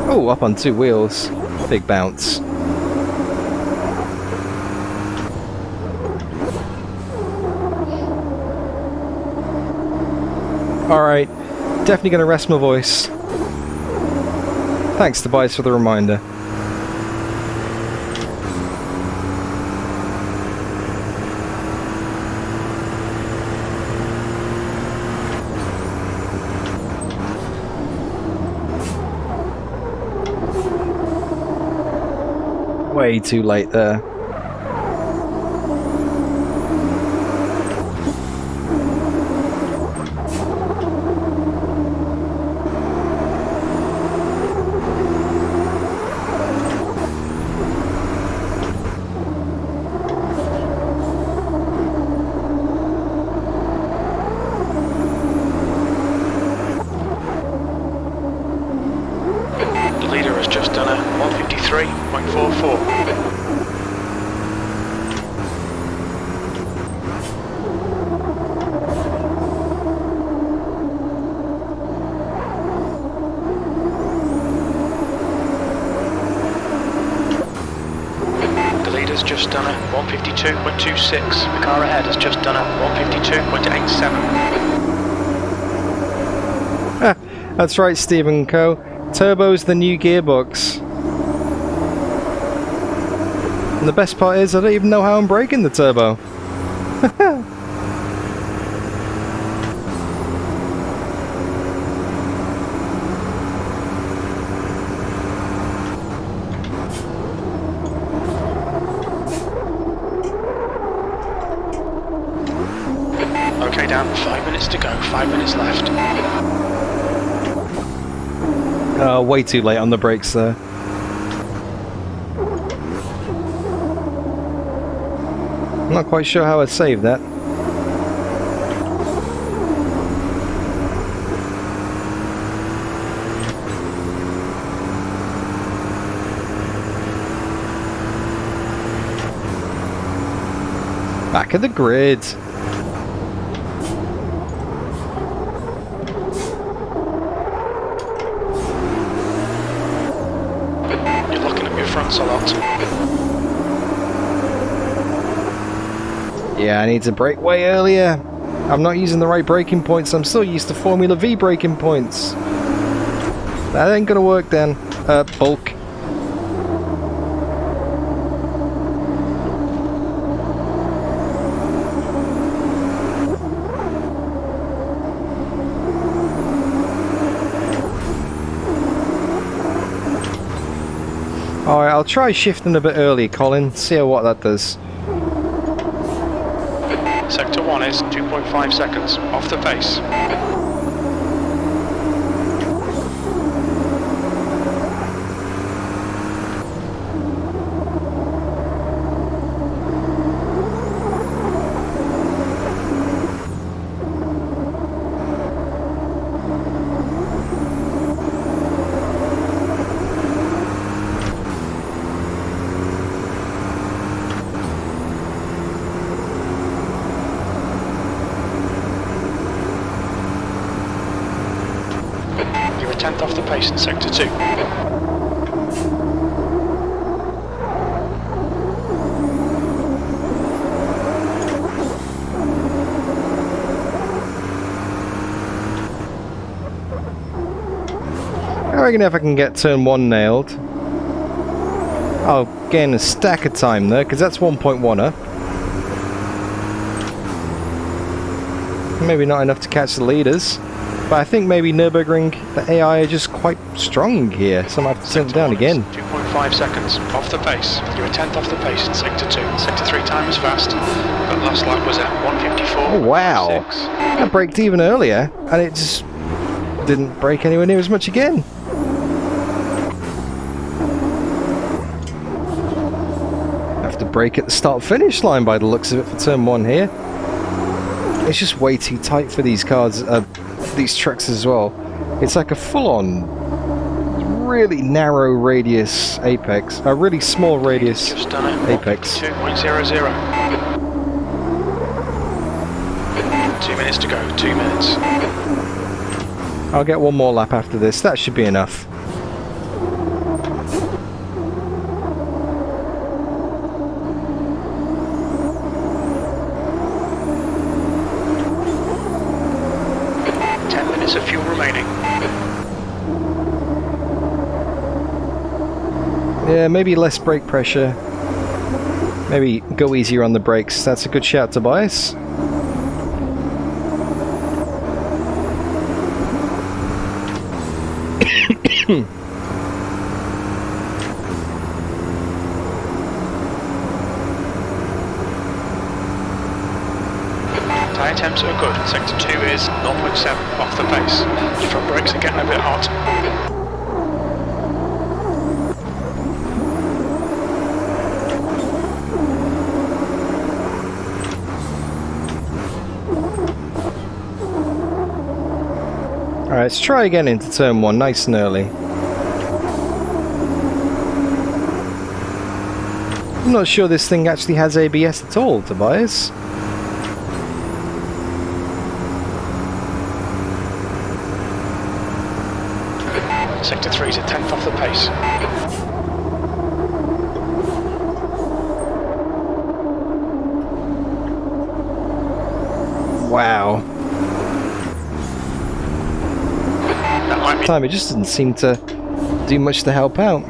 [SPEAKER 1] Oh, up on 2 wheels. Big bounce. Alright, definitely going to rest my voice. Thanks, Tobias, for the reminder. Way too late there.
[SPEAKER 2] done at 152.26. The car ahead has just done at 152.87.
[SPEAKER 1] That's right, Stephen Co. Turbo's the new gearbox. And the best part is I don't even know how I'm braking the turbo.
[SPEAKER 2] Okay, Dan, 5 minutes to go, 5 minutes left.
[SPEAKER 1] Way too late on the brakes there. I'm not quite sure how I'd save that. Back of the grid.
[SPEAKER 2] You're looking at your fronts a lot.
[SPEAKER 1] Yeah, I need to brake way earlier. I'm not using the right braking points. I'm still used to Formula V braking points. That ain't gonna work then. Bulk. Alright, I'll try shifting a bit early, Colin. See what that does.
[SPEAKER 2] Sector 1 is 2.5 seconds off the pace. You're a tenth off the pace in Sector 2.
[SPEAKER 1] I reckon if I can get turn 1 nailed, I'll gain a stack of time there, because that's 1.1 up. Maybe not enough to catch the leaders, but I think maybe Nurburgring, the AI are just quite strong here, so I might have to turn it down again.
[SPEAKER 2] 2.5 seconds off the pace. You're a tenth off the pace in Sector 2. Sector 3 time is fast, but last lap was at 154.
[SPEAKER 1] Oh wow! I braked even earlier, and it just didn't brake anywhere near as much again. Have to brake at the start-finish line by the looks of it for turn 1 here. It's just way too tight for these cars, these trucks as well. It's like a full-on, really narrow radius apex, a really small radius
[SPEAKER 2] Just done it.
[SPEAKER 1] apex.
[SPEAKER 2] 2.00. 2 minutes to go, 2 minutes.
[SPEAKER 1] I'll get one more lap after this, that should be enough.
[SPEAKER 2] Of fuel remaining.
[SPEAKER 1] Yeah, maybe less brake pressure. Maybe go easier on the brakes. That's a good shout, Tobias.
[SPEAKER 2] Tyre temps are good. Sector 2 is 0.7 off the pace. Your front brakes are getting a bit hot.
[SPEAKER 1] Alright, let's try again into turn 1, nice and early. I'm not sure this thing actually has ABS at all, Tobias.
[SPEAKER 2] Sector 3 is a tenth off the pace.
[SPEAKER 1] Wow.
[SPEAKER 2] That might be...
[SPEAKER 1] Time it just didn't seem to do much to help out.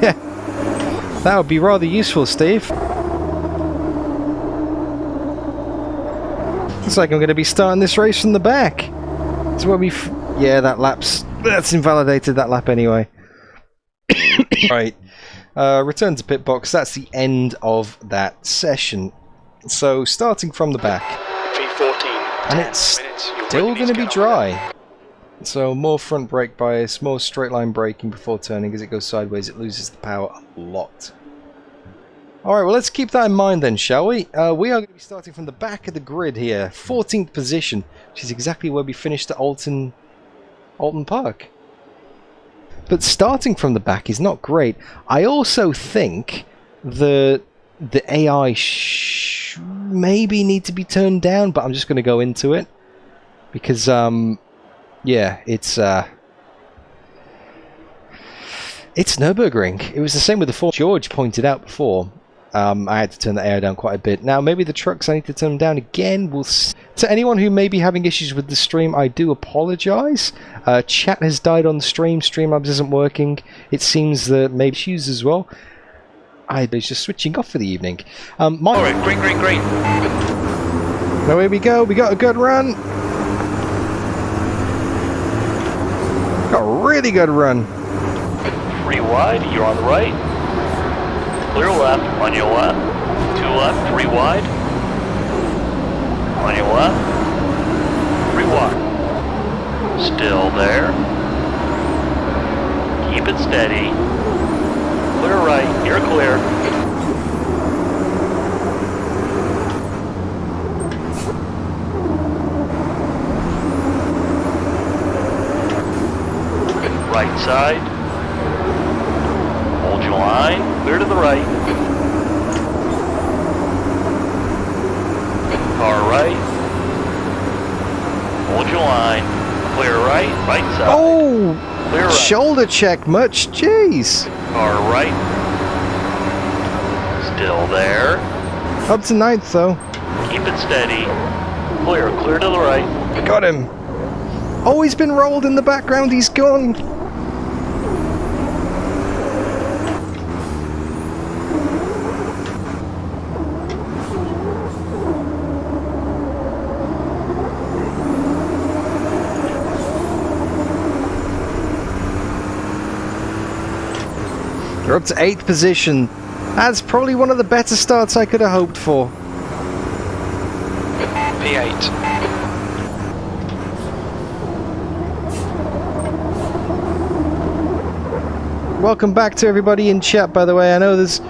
[SPEAKER 1] Yeah. That would be rather useful, Steve. Looks like I'm going to be starting this race from the back. That's where we... yeah, that lap's... that's invalidated that lap anyway. Right. Return to pit box. That's the end of that session. So, starting from the back.
[SPEAKER 2] V14.
[SPEAKER 1] And it's still going to be dry. So, more front brake bias, more straight line braking before turning. As it goes sideways, it loses the power a lot. Alright, well, let's keep that in mind then, shall we? We are going to be starting from the back of the grid here. 14th position, which is exactly where we finished at Oulton Park. But starting from the back is not great. I also think the AI maybe need to be turned down, but I'm just going to go into it. Because, yeah, it's Nurburgring. It was the same with the Ford. George pointed out before. I had to turn the AI down quite a bit. Now, maybe the trucks I need to turn them down again. To anyone who may be having issues with the stream, I do apologise. Chat has died on the stream. Streamlabs isn't working. It seems that maybe issues as well. I was just switching off for the evening.
[SPEAKER 2] Alright, green.
[SPEAKER 1] Now here we go. We got a good run. Got a really good run.
[SPEAKER 3] 3 wide, you're on the right. Clear left, on your left. 2 left, 3 wide. On your left. 3 wide. Still there. Keep it steady. Clear right, you're clear. Right side. Hold your line. Clear to the right. Car right. Hold your line. Clear right. Right side.
[SPEAKER 1] Oh!
[SPEAKER 3] Clear right.
[SPEAKER 1] Shoulder check much. Jeez.
[SPEAKER 3] Car right. Still there.
[SPEAKER 1] Up to 9th though.
[SPEAKER 3] Keep it steady. Clear. Clear to the right.
[SPEAKER 1] Got him. Oh, he's been rolled in the background. He's gone. We're up to 8th position. That's probably one of the better starts I could have hoped for.
[SPEAKER 2] P8.
[SPEAKER 1] Welcome back to everybody in chat, by the way. I know there's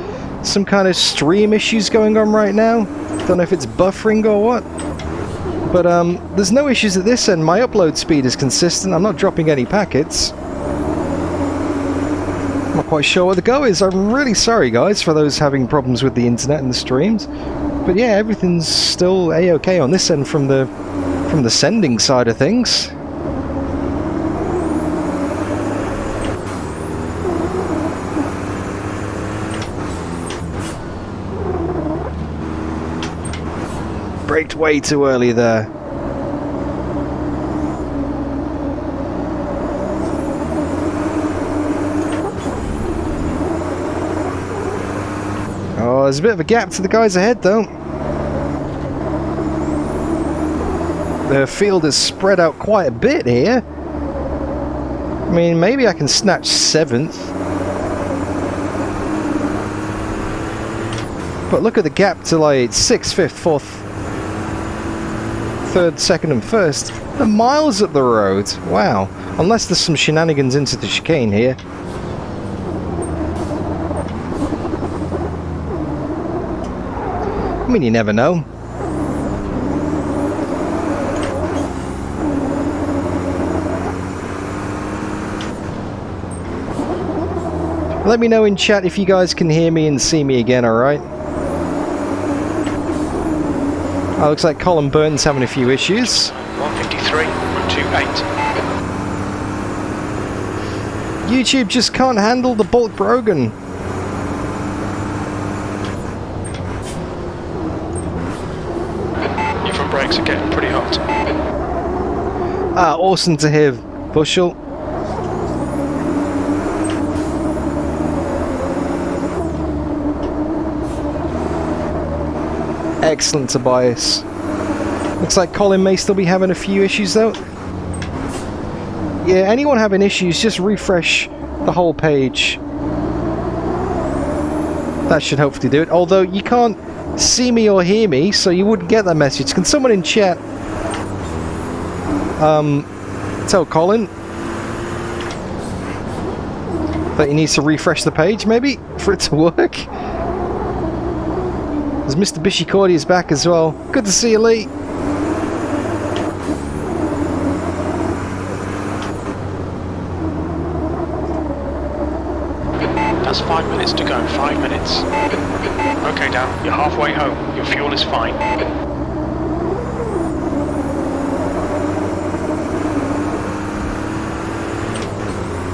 [SPEAKER 1] some kind of stream issues going on right now. Don't know if it's buffering or what. But there's no issues at this end. My upload speed is consistent. I'm not dropping any packets. I'm not quite sure what the go is. I'm really sorry, guys, for those having problems with the internet and the streams. But yeah, everything's still a-okay on this end from the sending side of things. Braked way too early there. Oh, there's a bit of a gap to the guys ahead, though. The field is spread out quite a bit here. I mean, maybe I can snatch 7th. But look at the gap to like 6th, 5th, 4th, 3rd, 2nd and 1st. They're miles up the road. Wow. Unless there's some shenanigans into the chicane here. I mean, you never know. Let me know in chat if you guys can hear me and see me again, alright? Oh, looks like Colin Burton's having a few issues.
[SPEAKER 2] 153, 128.
[SPEAKER 1] YouTube just can't handle the bulk Brogan.
[SPEAKER 2] getting pretty hot.
[SPEAKER 1] Ah, awesome to hear, Bushel. Excellent, Tobias. Looks like Colin may still be having a few issues though. Yeah, anyone having issues, just refresh the whole page. That should hopefully do it. Although you can't see me or hear me, so you wouldn't get that message. Can someone in chat tell Colin that he needs to refresh the page, maybe, for it to work? As Mr. Bishicordi is back as well. Good to see you, Lee.
[SPEAKER 2] That's 5 minutes to go, 5 minutes. Okay, Dan, you're halfway home. Your fuel is fine.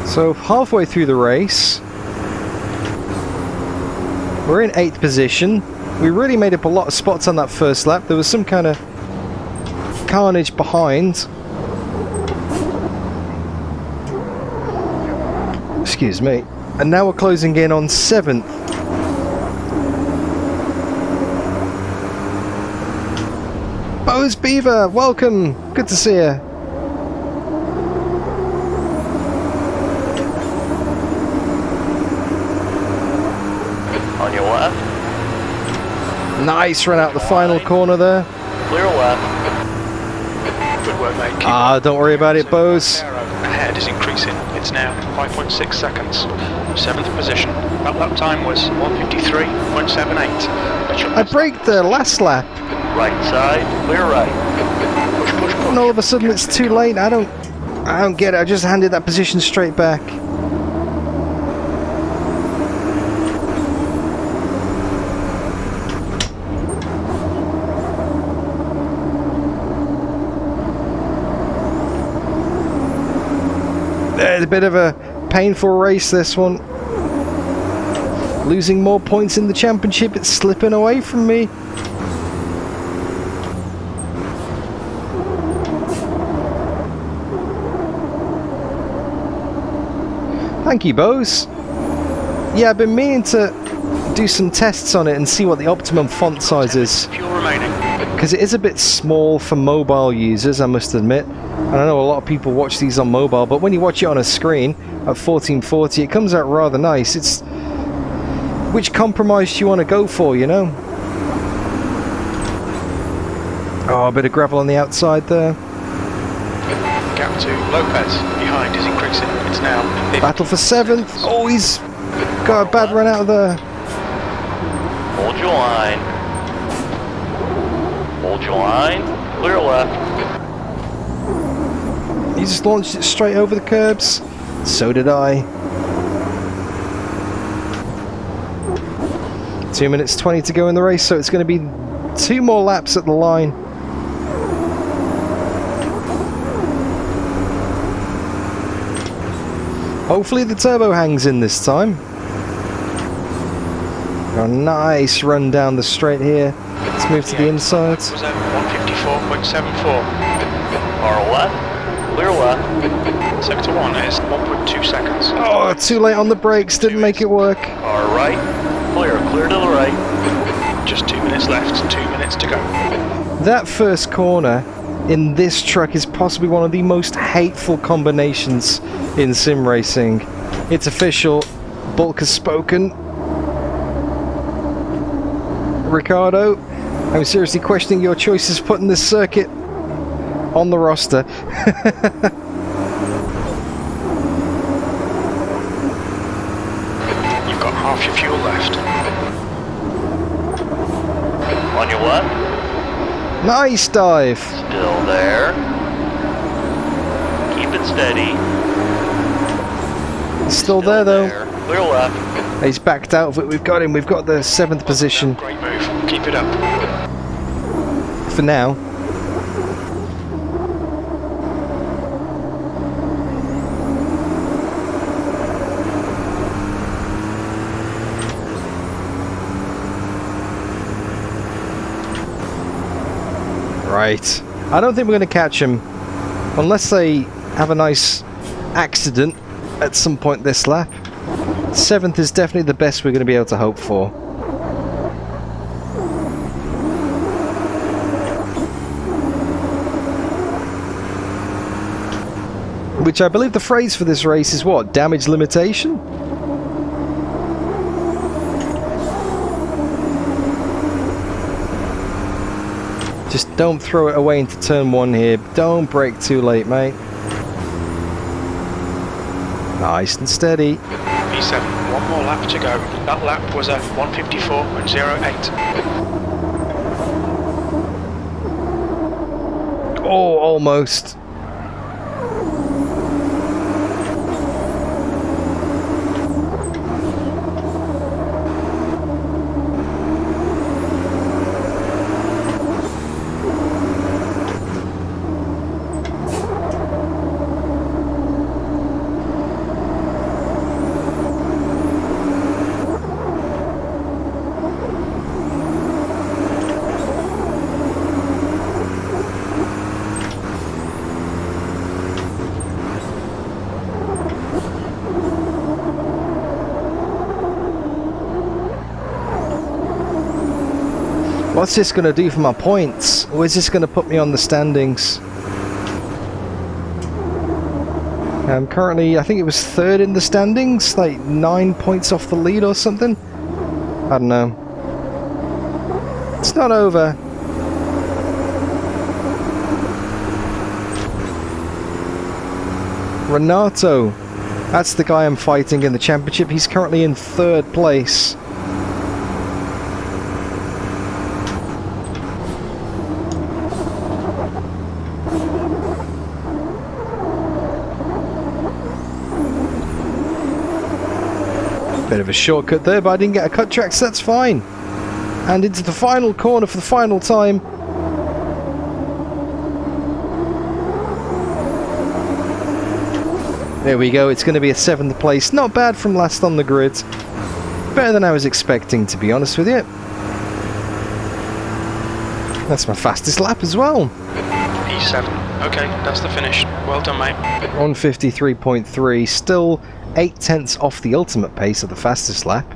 [SPEAKER 1] So, halfway through the race. We're in 8th position. We really made up a lot of spots on that first lap. There was some kind of carnage behind. Excuse me. And now we're closing in on 7th. Bose Beaver, welcome. Good to see you.
[SPEAKER 3] On your left.
[SPEAKER 1] Nice run out the final corner there.
[SPEAKER 3] Clear left.
[SPEAKER 2] Good work, mate. Keep
[SPEAKER 1] Don't worry about it, Bose.
[SPEAKER 2] ahead is increasing. It's now 5.6 seconds. 7th position. That lap time was 1:53.78.
[SPEAKER 1] I braked the last lap,
[SPEAKER 3] Right side. Clear right.
[SPEAKER 2] Push, push, push.
[SPEAKER 1] and all of a sudden it's too late. I don't get it. I just handed that position straight back. It's a bit of a painful race, this one. Losing more points in the championship, it's slipping away from me. Thank you, Bose. Yeah, I've been meaning to do some tests on it and see what the optimum font size is.
[SPEAKER 2] Fuel remaining.
[SPEAKER 1] Because it is a bit small for mobile users, I must admit. And I know a lot of people watch these on mobile, but when you watch it on a screen at 1440, it comes out rather nice. It's which compromise do you want to go for, you know? Oh, a bit of gravel on the outside there.
[SPEAKER 2] Gap to Lopez. Behind is increasing. It's now...
[SPEAKER 1] Battle for 7th. Oh, he's got a bad run out of there.
[SPEAKER 3] Hold your line. Hold your line. Clear left.
[SPEAKER 1] He just launched it straight over the curbs. So did I. 2 minutes 20 to go in the race, so it's going to be 2 more laps at the line. Hopefully the turbo hangs in this time. A nice run down the straight here. Let's move to the inside.
[SPEAKER 2] Was at 1:54.74.
[SPEAKER 3] Car left. Clear left.
[SPEAKER 2] Sector 1 is 1.2 seconds.
[SPEAKER 1] Oh, too late on the brakes, didn't make it work.
[SPEAKER 3] Car right. Clear. Clear to the right.
[SPEAKER 2] Just 2 minutes left. 2 minutes to go.
[SPEAKER 1] That first corner in this truck is possibly one of the most hateful combinations in sim racing. It's official. Bulk has spoken. Ricardo, I'm seriously questioning your choices putting this circuit on the roster.
[SPEAKER 2] You've got half your fuel left.
[SPEAKER 3] On your left.
[SPEAKER 1] Nice dive.
[SPEAKER 3] Still there. Keep it steady.
[SPEAKER 1] Still there though.
[SPEAKER 3] Clear left.
[SPEAKER 1] He's backed out of it. We've got him. We've got the 7th position
[SPEAKER 2] Great move. Keep it up.
[SPEAKER 1] for now. Right. I don't think we're going to catch them unless they have a nice accident at some point this lap. 7th is definitely the best we're going to be able to hope for. Which I believe the phrase for this race is what? Damage limitation? Just don't throw it away into turn 1 here. Don't brake too late, mate. Nice and steady.
[SPEAKER 2] P7, one more lap to go. That lap was a 1:54.08.
[SPEAKER 1] Oh, almost. What's this going to do for my points? Or is this going to put me on the standings? I'm currently, I think it was 3rd in the standings, like 9 points off the lead or something. I don't know. It's not over. Renato, that's the guy I'm fighting in the championship. He's currently in 3rd place. Bit of a shortcut there, but I didn't get a cut track, so that's fine. And into the final corner for the final time. There we go, it's going to be a 7th place. Not bad from last on the grid. Better than I was expecting, to be honest with you. That's my fastest lap as well.
[SPEAKER 2] P7. Okay, that's the finish. Well done, mate.
[SPEAKER 1] 153.3, still 0.8 off the ultimate pace of the fastest lap.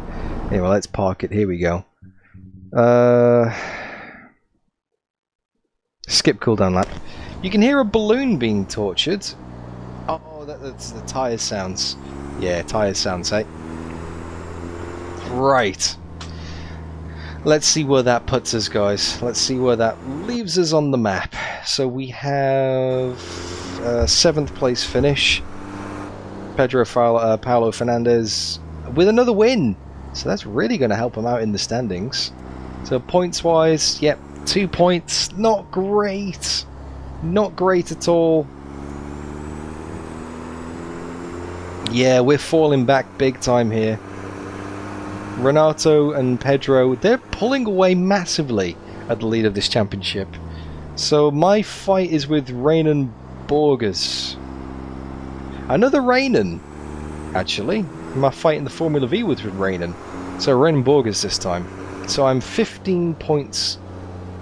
[SPEAKER 1] Anyway, let's park it. Here we go. Skip cooldown lap. You can hear a balloon being tortured. Oh, that's the tyre sounds. Yeah, tyre sounds, eh? Right. Let's see where that puts us, guys. Let's see where that leaves us on the map. So we have a 7th place finish. Pedro Paulo Fernandez with another win. So that's really going to help him out in the standings. So points-wise, yep, 2 points. Not great. Not great at all. Yeah, we're falling back big time here. Renato and Pedro, they're pulling away massively at the lead of this championship. So my fight is with Raynon Borges. Another Raynon, actually. My fight in the Formula V was with Raynon. So Raynon Borges this time. So I'm 15 points,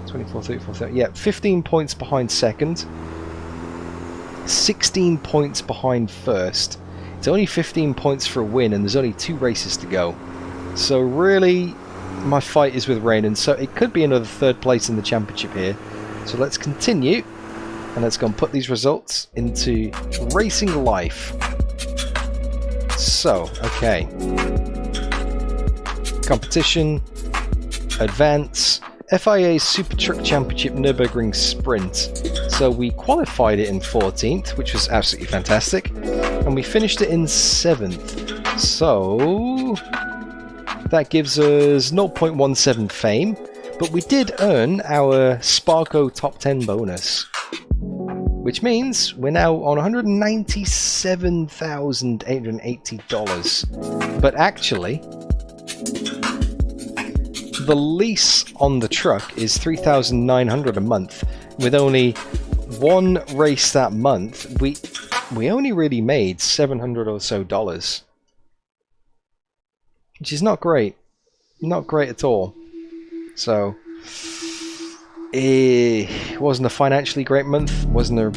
[SPEAKER 1] 24, 34, 30, yeah, 15 points behind 2nd. 16 points behind 1st. It's only 15 points for a win and there's only 2 races to go. So really, my fight is with Raynon, so it could be another 3rd place in the championship here. So let's continue, and let's go and put these results into Racing Life. So, okay. Competition, Advance, FIA Super Truck Championship Nurburgring Sprint. So we qualified it in 14th, which was absolutely fantastic, and we finished it in 7th. So that gives us 0.17 fame, but we did earn our Sparko Top 10 bonus, which means we're now on $197,880. But actually, the lease on the truck is $3,900 a month. With only one race that month, we only really made $700 or so, which is not great. Not great at all. So, It wasn't a financially great month, wasn't a,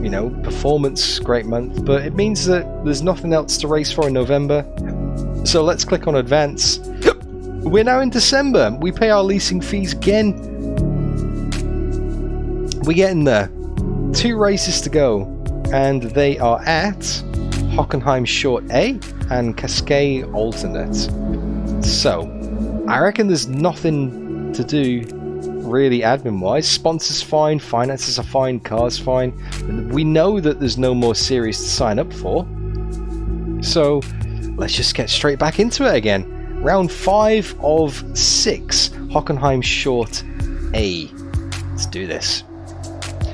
[SPEAKER 1] you know, performance great month, but it means that there's nothing else to race for in November. So let's click on advance. We're now in December. We pay our leasing fees again. We're getting there. 2 races to go, and they are at Hockenheim Short A and Cascais Alternate. So I reckon there's nothing to do really admin wise. Sponsors fine, finances are fine, cars fine. We know that there's no more series to sign up for, so let's just get straight back into it again. Round 5 of 6, Hockenheim Short A. Let's do this.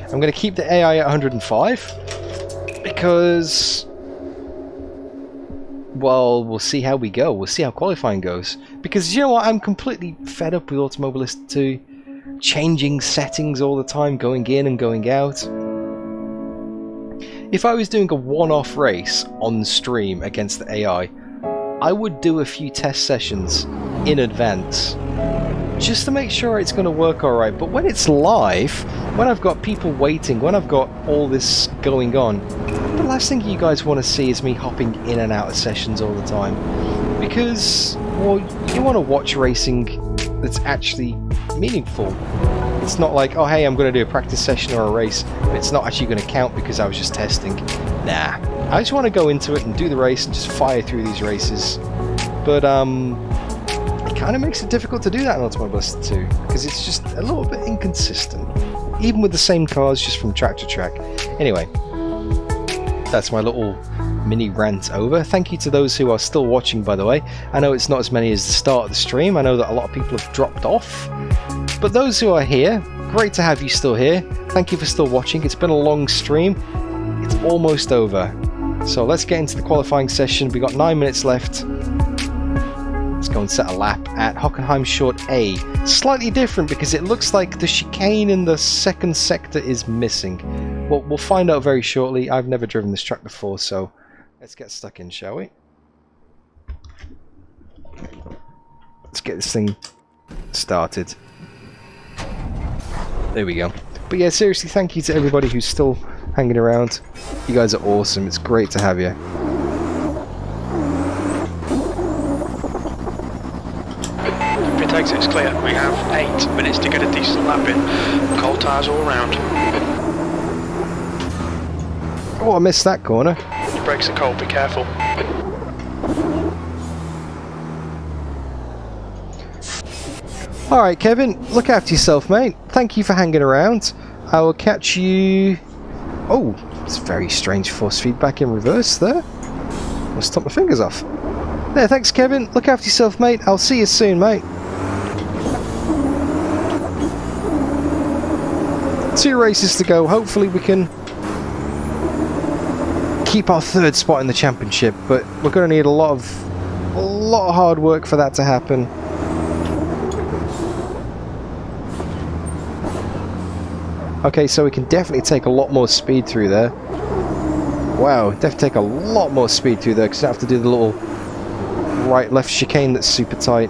[SPEAKER 1] I'm going to keep the AI at 105 because, well, we'll see how we go. We'll see how qualifying goes. Because, you know what, I'm completely fed up with Automobilista 2. Changing settings all the time, going in and going out. If I was doing a one-off race on stream against the AI, I would do a few test sessions in advance just to make sure it's going to work alright. But when it's live, when I've got people waiting, when I've got all this going on, the last thing you guys want to see is me hopping in and out of sessions all the time. Because, well, you want to watch racing that's actually meaningful. It's not like, oh hey, I'm going to do a practice session or a race, but it's not actually going to count because I was just testing. Nah, I just want to go into it and do the race and just fire through these races. But it kind of makes it difficult to do that in Automobilista 2 because it's just a little bit inconsistent, even with the same cars, just from track to track. Anyway, that's my little mini rant over. Thank you to those who are still watching, by the way. I know it's not as many as the start of the stream. I know that a lot of people have dropped off, but those who are here, great to have you still here. Thank you for still watching. It's been a long stream. It's almost over, so let's get into the qualifying session. We got 9 minutes left. Let's go and set a lap at Hockenheim Short A. Slightly different because it looks like the chicane in the second sector is missing. Well, we'll find out very shortly. I've never driven this track before, so let's get stuck in, shall we? Let's get this thing started. There we go. But yeah, seriously, thank you to everybody who's still hanging around. You guys are awesome. It's great to have you.
[SPEAKER 2] Pit exit's clear. We have 8 minutes to get a decent lap in. Cold tyres all around.
[SPEAKER 1] Oh, I missed that corner.
[SPEAKER 2] Your brakes are cold, be careful.
[SPEAKER 1] Alright, Kevin, look after yourself, mate. Thank you for hanging around. I will catch you... Oh, it's very strange force feedback in reverse there. I'll stop my fingers off. There, thanks, Kevin. Look after yourself, mate. I'll see you soon, mate. 2 races to go. Hopefully we can keep our 3rd spot in the championship, but we're going to need a lot of hard work for that to happen. Okay, so we can definitely take a lot more speed through there. Wow, definitely take a lot more speed through there because I have to do the little right-left chicane that's super tight.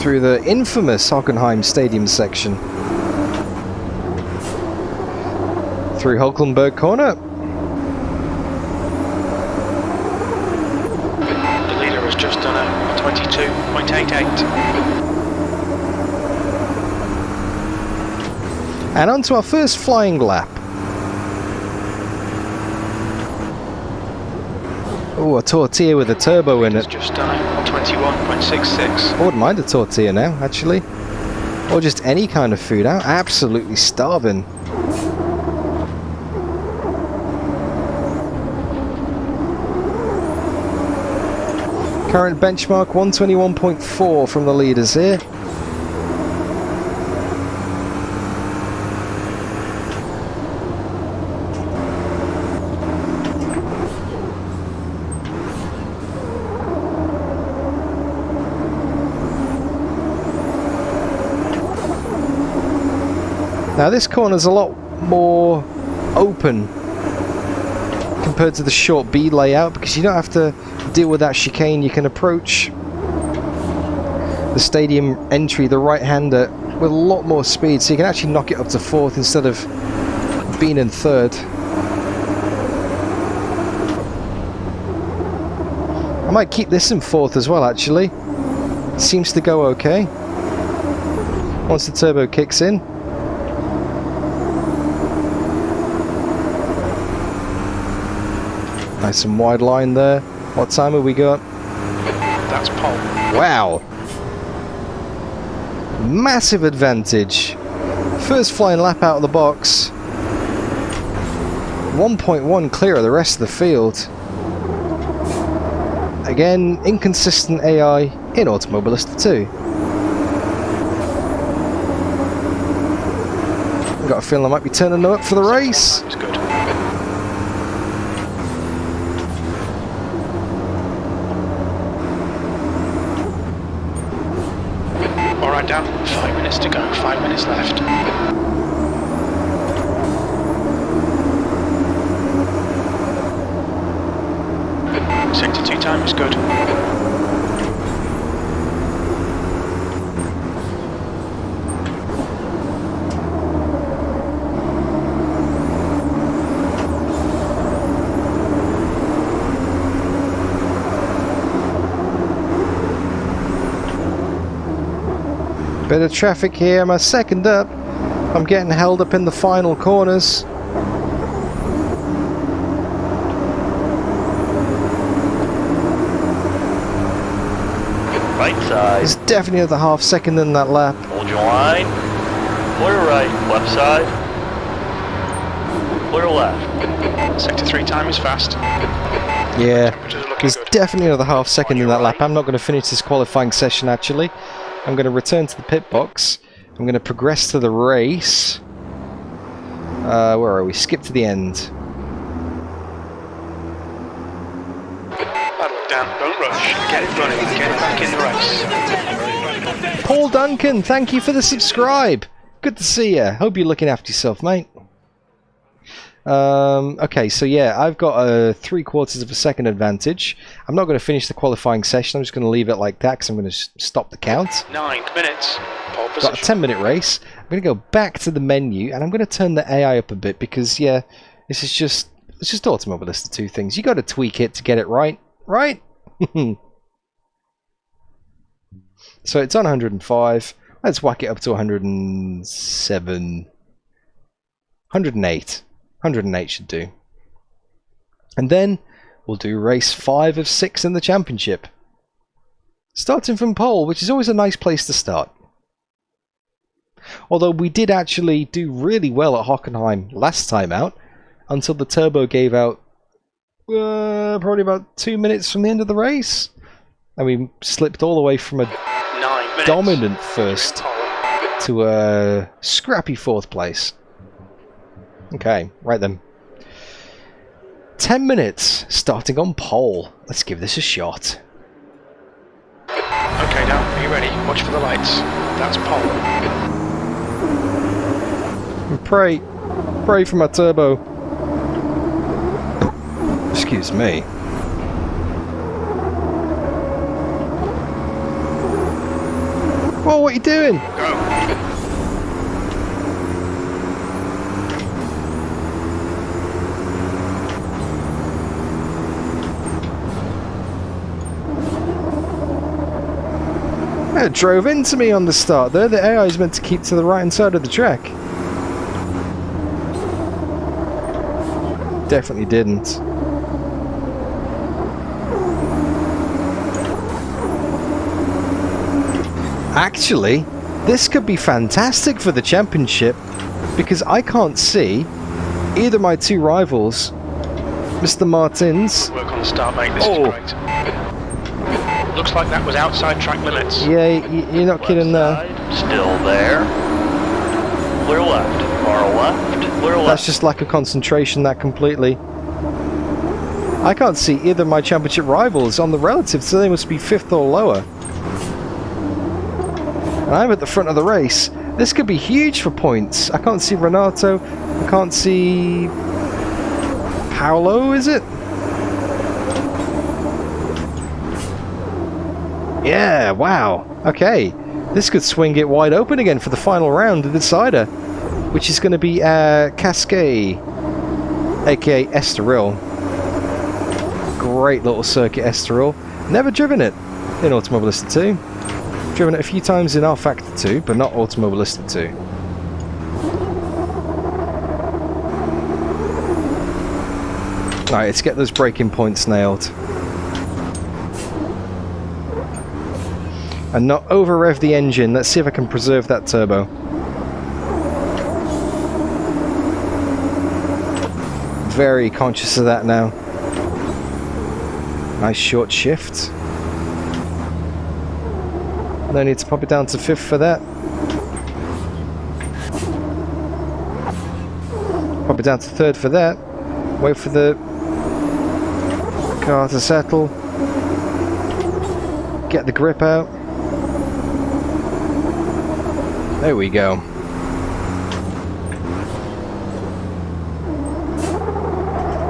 [SPEAKER 1] Through the infamous Hockenheim Stadium section. Through Hulkenberg corner.
[SPEAKER 2] The leader has just done a 22.88.
[SPEAKER 1] And on to our first flying lap. Oh, a tortilla with a turbo in it.
[SPEAKER 2] Just done a 21.66.
[SPEAKER 1] I wouldn't mind a tortilla now, actually. Or just any kind of food. I'm absolutely starving. Current benchmark 121.4 from the leaders here. Now this corner's a lot more open compared to the short B layout because you don't have to deal with that chicane. You can approach the stadium entry, the right-hander, with a lot more speed, so you can actually knock it up to 4th instead of being in 3rd. I might keep this in 4th as well, actually. Seems to go okay once the turbo kicks in. Nice and wide line there. What time have we got?
[SPEAKER 2] That's pole.
[SPEAKER 1] Wow! Massive advantage. First flying lap out of the box. 1.1 clear of the rest of the field. Again, inconsistent AI in Automobilista 2. I've got a feeling I might be turning them up for the race.
[SPEAKER 2] It's good. Alright, Dan, 5 minutes to go, 5 minutes left. Sector 2 time is good.
[SPEAKER 1] Bit of traffic here, I'm a second up. I'm getting held up in the final corners.
[SPEAKER 3] Right side.
[SPEAKER 1] There's definitely another half second in that lap.
[SPEAKER 3] Hold your line. Clear right. Left side. Clear left.
[SPEAKER 2] Sector 3 time is fast.
[SPEAKER 1] Yeah,
[SPEAKER 2] Temperatures are looking
[SPEAKER 1] there's
[SPEAKER 2] good.
[SPEAKER 1] definitely another half second in that lap. I'm not going to finish this qualifying session actually. I'm going to return to the pit box. I'm going to progress to the race. Where are we? Skip to the end.
[SPEAKER 2] That'll down, don't rush. Get it running, get it back in the race.
[SPEAKER 1] Paul Duncan, thank you for the subscribe. Good to see you. Hope you're looking after yourself, mate. Okay, so yeah, I've got a 3/4 of a second advantage. I'm not going to finish the qualifying session. I'm just going to leave it like that because I'm going to stop the count.
[SPEAKER 2] 9 minutes. Pole
[SPEAKER 1] Got a
[SPEAKER 2] position.
[SPEAKER 1] 10-minute race. I'm going to go back to the menu and I'm going to turn the AI up a bit because yeah, this is just Automobilista 2 things. You got to tweak it to get it right, right? So it's on 105. Let's whack it up to 107, 108. 108 should do. And then we'll do race 5 of 6 in the championship. Starting from pole, which is always a nice place to start. Although we did actually do really well at Hockenheim last time out, until the turbo gave out probably about 2 minutes from the end of the race. And we slipped all the way from a
[SPEAKER 2] 9 minutes.
[SPEAKER 1] dominant first to a scrappy 4th place. Okay, right then. 10 minutes, starting on pole. Let's give this a shot.
[SPEAKER 2] Okay, now, are you ready? Watch for the lights. That's pole.
[SPEAKER 1] And pray for my turbo. Excuse me. Whoa, what are you doing?
[SPEAKER 2] Go.
[SPEAKER 1] It drove into me on the start there. The AI is meant to keep to the right hand side of the track. Definitely didn't. Actually, this could be fantastic for the championship because I can't see either of my two rivals, Mr. Martins.
[SPEAKER 2] Work on the start, mate. This is great. Looks like that was outside track limits.
[SPEAKER 1] Yeah, you're not kidding there.
[SPEAKER 3] Side, still there. Clear left. Car left. Clear left.
[SPEAKER 1] That's just lack of concentration, that completely. I can't see either of my championship rivals on the relative, so they must be 5th or lower. And I'm at the front of the race. This could be huge for points. I can't see Renato. I can't see Paolo, is it? Yeah, wow. Okay. This could swing it wide open again for the final round, the decider, which is going to be Cascais, aka Estoril. Great little circuit, Estoril. Never driven it in Automobilista 2. Driven it a few times in R-Factor 2, but not Automobilista 2. Alright, let's get those braking points nailed. And not over-rev the engine. Let's see if I can preserve that turbo. Very conscious of that now. Nice short shift. No need to pop it down to 5th for that. Pop it down to 3rd for that. Wait for the car to settle. Get the grip out. There we go.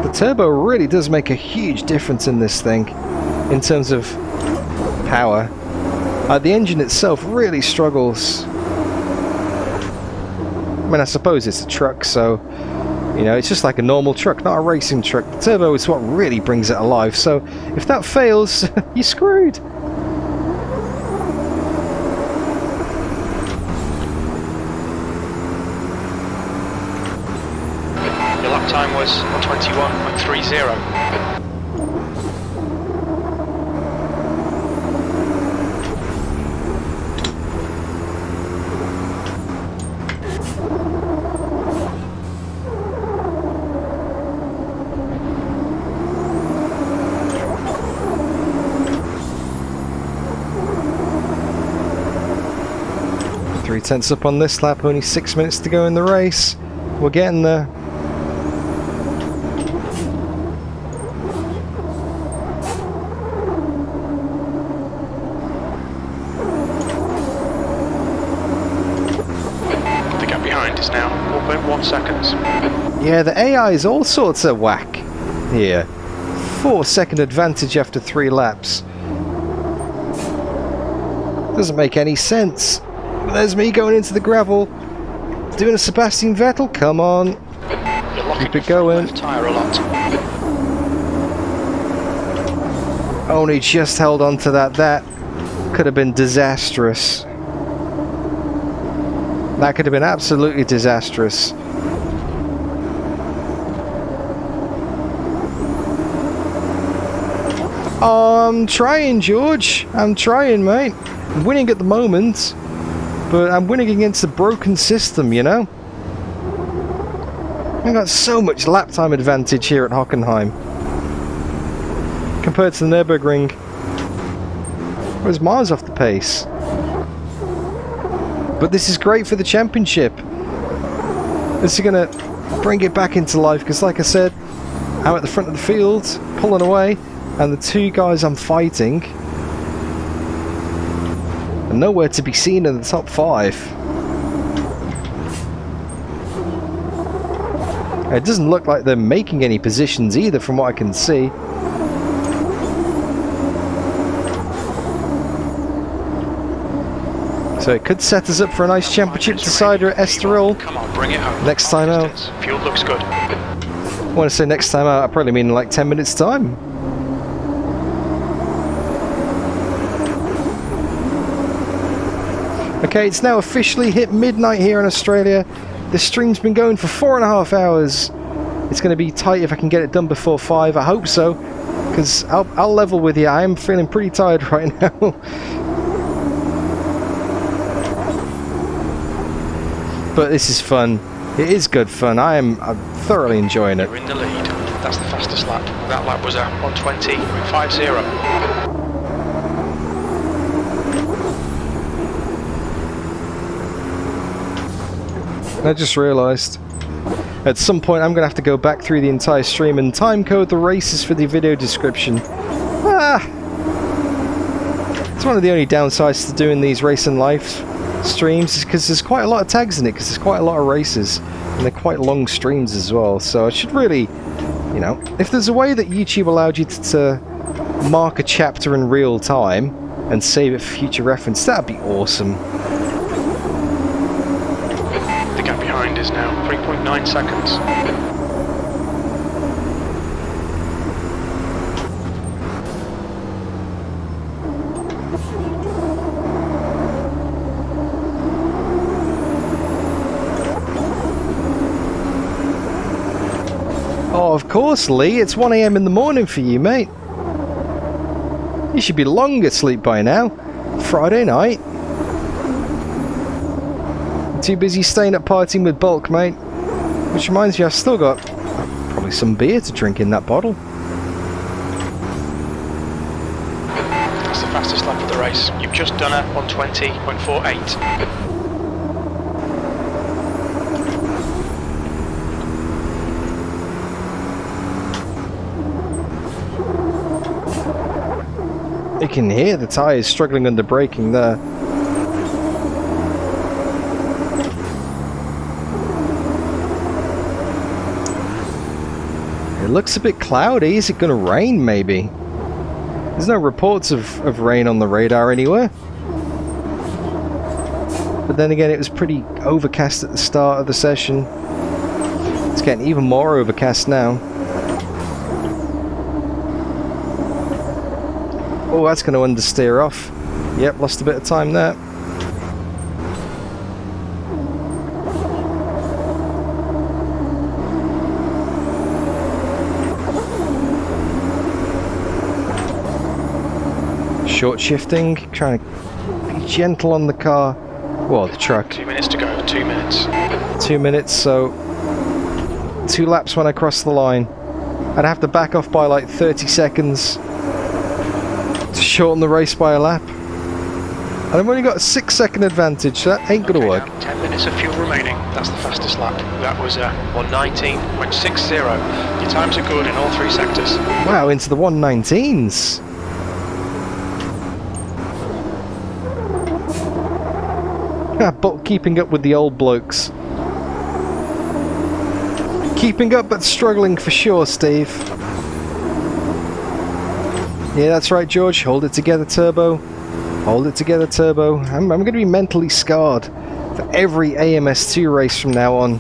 [SPEAKER 1] The turbo really does make a huge difference in this thing in terms of power. The engine itself really struggles. I mean, I suppose it's a truck, so you know, it's just like a normal truck, not a racing truck. The turbo is what really brings it alive, so if that fails, you're screwed.
[SPEAKER 2] Your lap time was 1:21.30.
[SPEAKER 1] 3/10 up on this lap, only 6 minutes to go in the race. We're getting there.
[SPEAKER 2] The gap behind is now 4.1 seconds.
[SPEAKER 1] Yeah, the AI is all sorts of whack here. 4-second advantage after 3 laps. Doesn't make any sense. There's me going into the gravel, doing a Sebastian Vettel. Come on,
[SPEAKER 2] You're locking
[SPEAKER 1] keep it going.
[SPEAKER 2] left tyre a lot.
[SPEAKER 1] Only just held on to that. That could have been disastrous. That could have been absolutely disastrous. I'm trying, George. I'm trying, mate. I'm winning at the moment. But I'm winning against a broken system, you know? I've got so much lap time advantage here at Hockenheim. Compared to the Nurburgring. I was miles off the pace. But this is great for the championship. This is going to bring it back into life, because like I said, I'm at the front of the field, pulling away, and the 2 guys I'm fighting are nowhere to be seen in the top 5. It doesn't look like they're making any positions either, from what I can see. So it could set us up for a nice championship decider at Estoril.
[SPEAKER 2] Come on, bring it home.
[SPEAKER 1] Next time out.
[SPEAKER 2] Fuel looks good.
[SPEAKER 1] When I say next time out, I probably mean in like 10 minutes time. Okay, it's now officially hit midnight here in Australia. The stream's been going for 4.5 hours. It's going to be tight if I can get it done before 5. I hope so, because I'll level with you. I am feeling pretty tired right now. But this is fun. It is good fun. I'm thoroughly enjoying it.
[SPEAKER 2] You're in the lead. That's the fastest lap. That lap was a 1:20.50.
[SPEAKER 1] I just realised at some point I'm going to have to go back through the entire stream and timecode the races for the video description. It's one of the only downsides to doing these racing lives streams is because there's quite a lot of tags in it, because there's quite a lot of races, and they're quite long streams as well. So I should really, you know, if there's a way that YouTube allowed you to mark a chapter in real time and save it for future reference, that'd be awesome.
[SPEAKER 2] The gap behind is now 3.9 seconds.
[SPEAKER 1] Oh, of course, Lee. It's 1 AM in the morning for you, mate. You should be long asleep by now. Friday night. Too busy staying up partying with Bulk, mate. Which reminds me, I've still got probably some beer to drink in that bottle.
[SPEAKER 2] That's the fastest lap of the race. You've just done it on 20.48.
[SPEAKER 1] You can hear the tyres struggling under braking there. It looks a bit cloudy. Is it going to rain, maybe? There's no reports of rain on the radar anywhere. But then again, it was pretty overcast at the start of the session. It's getting even more overcast now. Oh, that's going to understeer off. Yep, lost a bit of time there. Short shifting, trying to be gentle on the car. Well, the truck.
[SPEAKER 2] 2 minutes to go, 2 minutes.
[SPEAKER 1] 2 minutes, so 2 laps when I cross the line. I'd have to back off by like 30 seconds. To shorten the race by a lap. And I've only got a 6-second advantage, so that ain't gonna work.
[SPEAKER 2] Now, 10 minutes of fuel remaining. That's the fastest lap. That was 1:19.60. Your times are good in all 3 sectors.
[SPEAKER 1] Wow, into the 1:19s. But keeping up with the old blokes. Keeping up but struggling for sure, Steve. Yeah, that's right, George. Hold it together, Turbo. Hold it together, Turbo. I'm going to be mentally scarred for every AMS2 race from now on.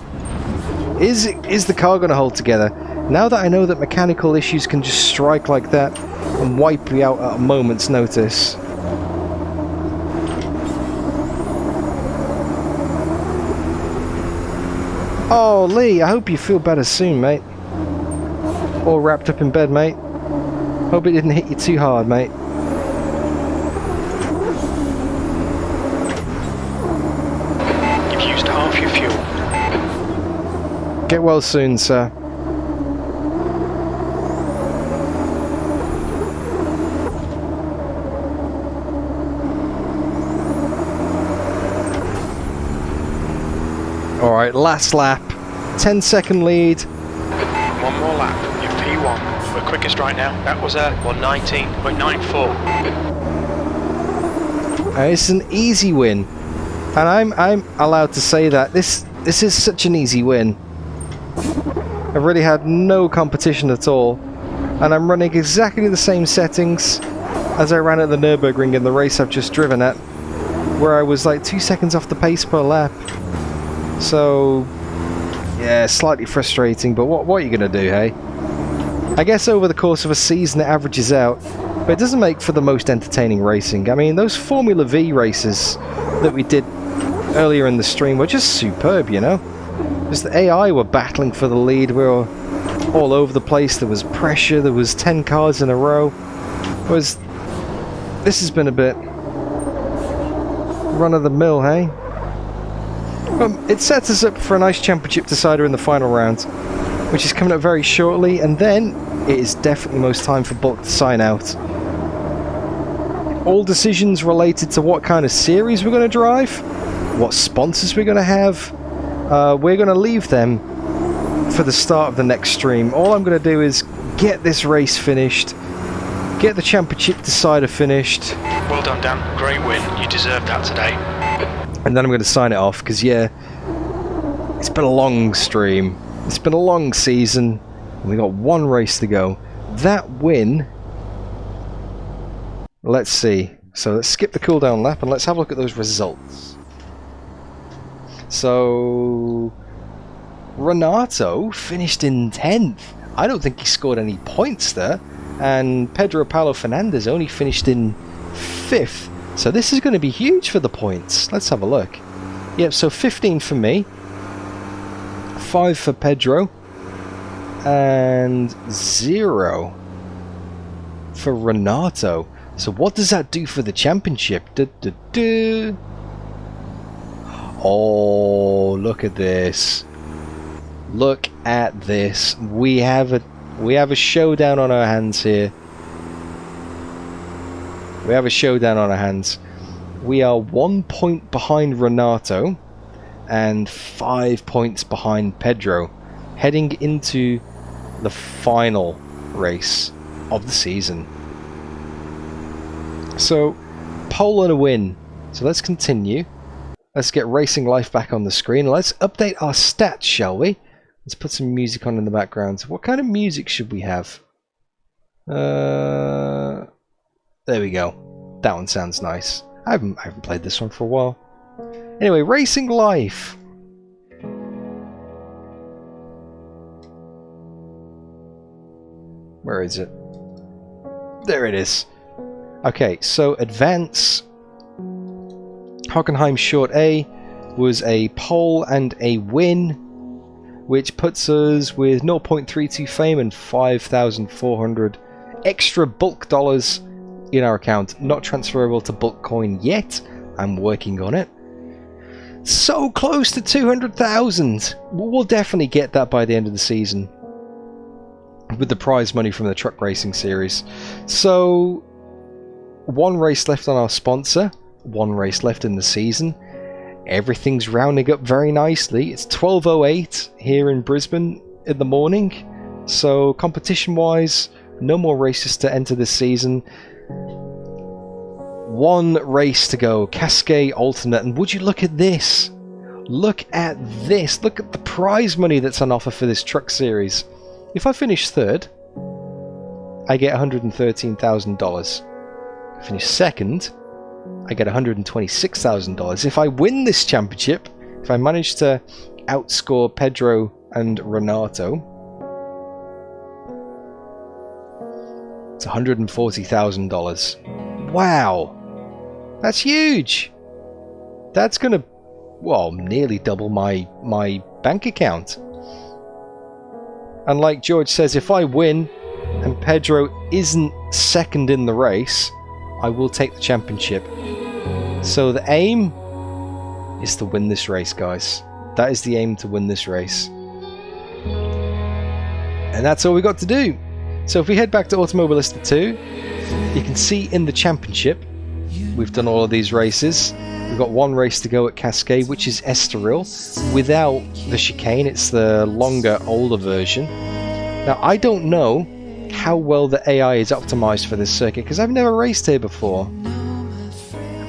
[SPEAKER 1] Is the car going to hold together? Now that I know that mechanical issues can just strike like that and wipe me out at a moment's notice. Oh, Lee, I hope you feel better soon, mate. All wrapped up in bed, mate. Hope it didn't hit you too hard, mate.
[SPEAKER 2] You've used half your fuel.
[SPEAKER 1] Get well soon, sir. Alright, last lap. 10-second lead.
[SPEAKER 2] One more lap. You're P1. We're quickest right now. That was 1:19.94.
[SPEAKER 1] It's an easy win. And I'm allowed to say that. This is such an easy win. I've really had no competition at all. And I'm running exactly the same settings as I ran at the Nurburgring in the race I've just driven at, where I was like 2 seconds off the pace per lap. So, yeah, slightly frustrating, but what are you going to do, hey? I guess over the course of a season it averages out, but it doesn't make for the most entertaining racing. I mean, those Formula V races that we did earlier in the stream were just superb, you know? Just the AI were battling for the lead, we were all over the place, there was pressure, there was 10 cars in a row. This has been a bit run-of-the-mill, hey? It sets us up for a nice championship decider in the final round, which is coming up very shortly, and then it is definitely most time for Bulk to sign out. All decisions related to what kind of series we're going to drive, what sponsors we're going to have, we're going to leave them for the start of the next stream. All I'm going to do is get this race finished, get the championship decider finished.
[SPEAKER 2] Well done, Dan. Great win. You deserved that today.
[SPEAKER 1] And then I'm going to sign it off because, yeah, it's been a long stream. It's been a long season. And we got one race to go. That win... Let's see. So let's skip the cooldown lap and let's have a look at those results. So... Renato finished in 10th. I don't think he scored any points there. And Pedro Paulo Fernandez only finished in 5th. So this is going to be huge for the points. Let's have a look. Yep, so 15 for me. 5 for Pedro. And 0 for Renato. So what does that do for the championship? Oh, look at this. Look at this. We have a showdown on our hands here. We have a showdown on our hands. We are 1 point behind Renato and 5 points behind Pedro, heading into the final race of the season. So, pole and a win. So let's continue. Let's get Racing Life back on the screen. Let's update our stats, shall we? Let's put some music on in the background. What kind of music should we have? There we go. That one sounds nice. I haven't played this one for a while. Anyway, Racing Life. Where is it? There it is. Okay, so Advance. Hockenheim Short A was a pole and a win, which puts us with 0.32 fame and 5,400 extra bulk dollars in our account. Not transferable to bulk coin yet. I'm working on it. So close to 200,000. We'll definitely get that by the end of the season with the prize money from the truck racing series. So one race left on our sponsor, one race left in the season. Everything's rounding up very nicely. It's 12:08 here in Brisbane in the morning. So competition wise, no more races to enter this season. One race to go, Cascade Alternate, and would you look at this? Look at this. Look at the prize money that's on offer for this truck series. If I finish third, I get $113,000. If I finish second, I get $126,000. If I win this championship, if I manage to outscore Pedro and Renato, it's $140,000. Wow! That's huge! That's gonna, well, nearly double my bank account. And like George says, if I win and Pedro isn't second in the race, I will take the championship. So the aim is to win this race, guys. That is the aim, to win this race. And that's all we got to do. So if we head back to Automobilista 2, you can see in the championship, we've done all of these races. We've got one race to go at Cascade, which is Estoril, without the chicane. It's the longer, older version. Now, I don't know how well the AI is optimized for this circuit, because I've never raced here before.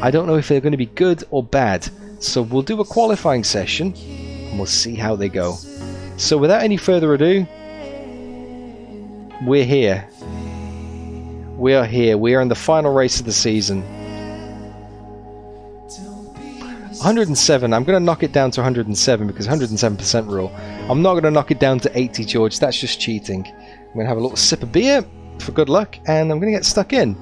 [SPEAKER 1] I don't know if they're going to be good or bad. So we'll do a qualifying session, and we'll see how they go. So without any further ado, we're here. We are here. We are in the final race of the season. 107. I'm going to knock it down to 107 because 107% rule. I'm not going to knock it down to 80, George. That's just cheating. I'm going to have a little sip of beer for good luck, and I'm going to get stuck in.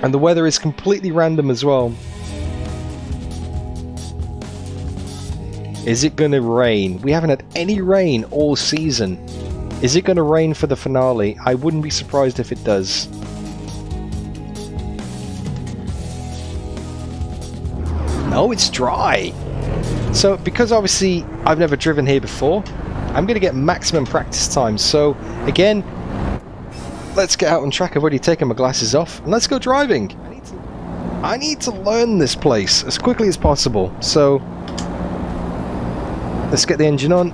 [SPEAKER 1] And the weather is completely random as well. Is it going to rain? We haven't had any rain all season. Is it going to rain for the finale? I wouldn't be surprised if it does. No, it's dry. So, because obviously I've never driven here before, I'm going to get maximum practice time. So, again, let's get out on track. I've already taken my glasses off, and let's go driving. I need to learn this place as quickly as possible. So, let's get the engine on.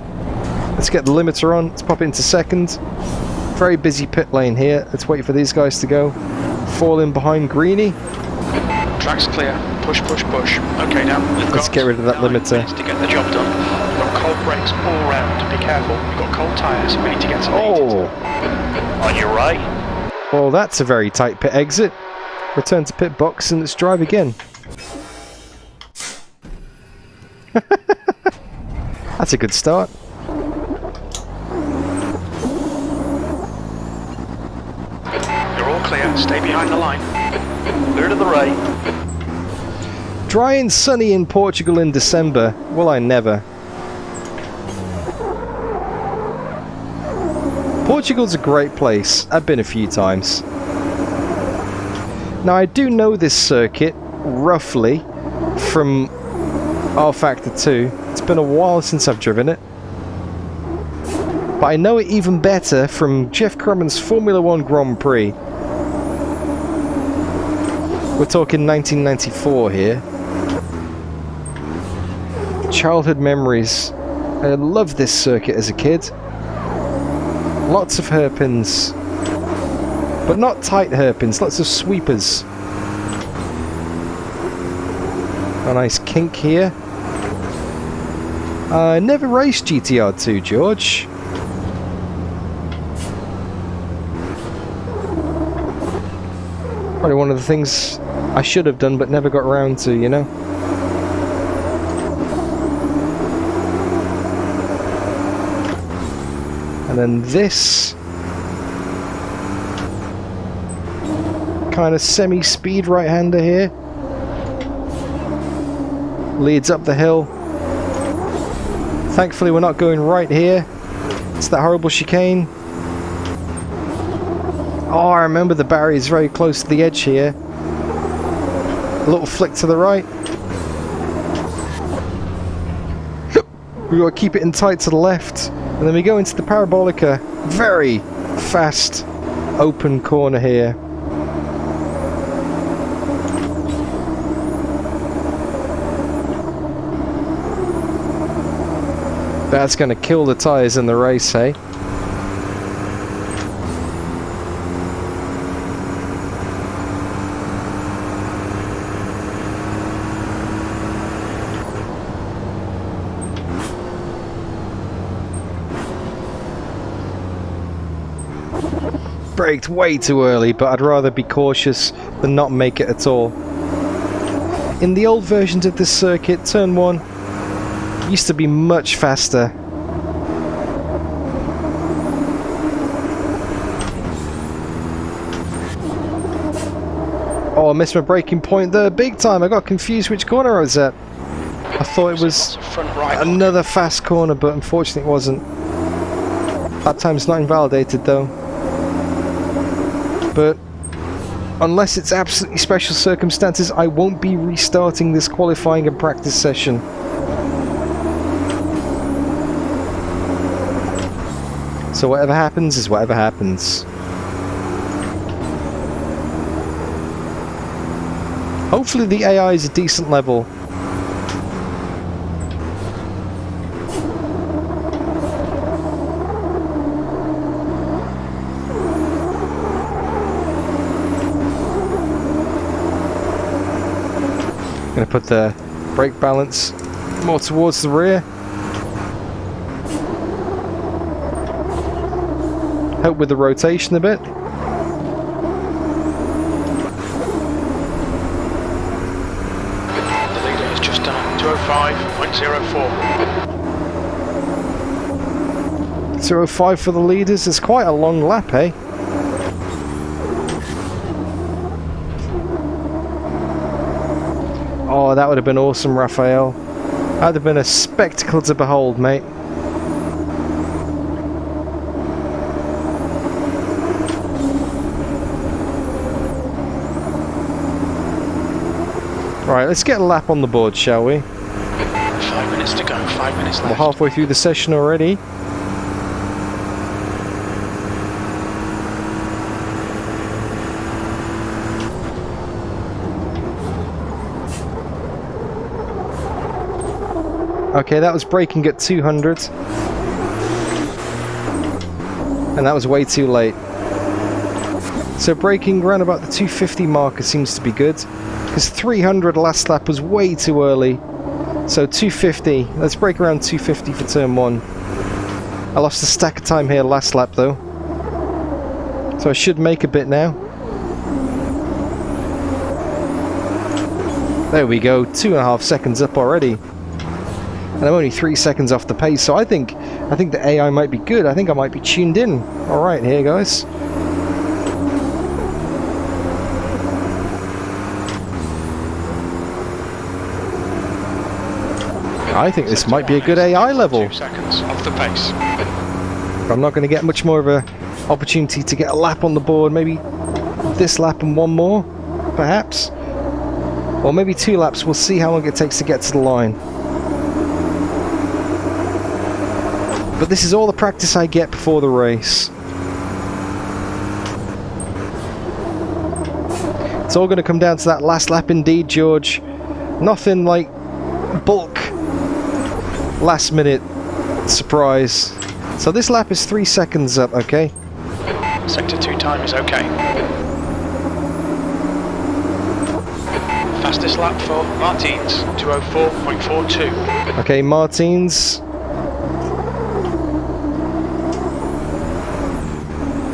[SPEAKER 1] Let's get the limiter on. Let's pop it into second. Very busy pit lane here. Let's wait for these guys to go. Fall in behind Greenie.
[SPEAKER 2] Track's clear. Push, push, push. Okay, now we've
[SPEAKER 1] Let's
[SPEAKER 2] got
[SPEAKER 1] get rid of that
[SPEAKER 2] 9
[SPEAKER 1] limiter.
[SPEAKER 2] minutes to get the job done. We've got cold brakes all round. Be careful. We've got cold tyres. We need to get some heated.
[SPEAKER 1] Oh,
[SPEAKER 3] On your right.
[SPEAKER 1] well, that's a very tight pit exit. Return to pit box and let's drive again. That's a good start.
[SPEAKER 2] You're all clear. Stay behind the line.
[SPEAKER 3] Clear to the right.
[SPEAKER 1] Dry and sunny in Portugal in December. Well, I never. Portugal's a great place. I've been a few times. Now, I do know this circuit, roughly, from R Factor 2. It's been a while since I've driven it. But I know it even better from Jeff Crumman's Formula 1 Grand Prix. We're talking 1994 here. Childhood memories. I loved this circuit as a kid. Lots of hairpins. But not tight hairpins, lots of sweepers. A nice kink here. I never raced GTR2, George. Probably one of the things I should have done but never got around to, you know? And then this kind of semi-speed right-hander here leads up the hill. Thankfully we're not going right here. It's that horrible chicane. Oh, I remember the barrier is very close to the edge here. A little flick to the right. We've got to keep it in tight to the left. And then we go into the Parabolica. Very fast open corner here. That's going to kill the tyres in the race, hey? Braked way too early, but I'd rather be cautious than not make it at all. In the old versions of this circuit, turn 1 used to be much faster. Oh, I missed my braking point there big time. I got confused which corner I was at. I thought it was
[SPEAKER 2] Front right.
[SPEAKER 1] another fast corner, but unfortunately it wasn't. That time's not invalidated though. But unless it's absolutely special circumstances, I won't be restarting this qualifying and practice session. So whatever happens is whatever happens. Hopefully the AI is a decent level. Gonna put the brake balance more towards the rear. Help with the rotation a bit.
[SPEAKER 2] The leader has just done 205.04.
[SPEAKER 1] 205 for the leaders. It's quite a long lap, eh? Oh, that would have been awesome, Raphael. That would have been a spectacle to behold, mate. Right, let's get a lap on the board, shall we?
[SPEAKER 2] 5 minutes to go, 5 minutes left.
[SPEAKER 1] We're halfway through the session already. Okay, that was braking at 200. And that was way too late. So braking around about the 250 marker seems to be good. Because 300 last lap was way too early. So 250. Let's brake around 250 for turn 1. I lost a stack of time here last lap though. So I should make a bit now. There we go, 2.5 seconds up already. And I'm only 3 seconds off the pace, so I think the AI might be good. I think I might be tuned in. Alright, here guys. I think this might be a good AI level.
[SPEAKER 2] 2 seconds off the pace.
[SPEAKER 1] I'm not going to get much more of a opportunity to get a lap on the board. Maybe this lap and one more, perhaps. Or maybe 2 laps. We'll see how long it takes to get to the line. But this is all the practice I get before the race. It's all going to come down to that last lap indeed, George. Nothing like bulk last minute surprise. So this lap is 3 seconds up, okay?
[SPEAKER 2] Sector 2 time is okay. Fastest lap for Martins, 204.42.
[SPEAKER 1] Okay, Martins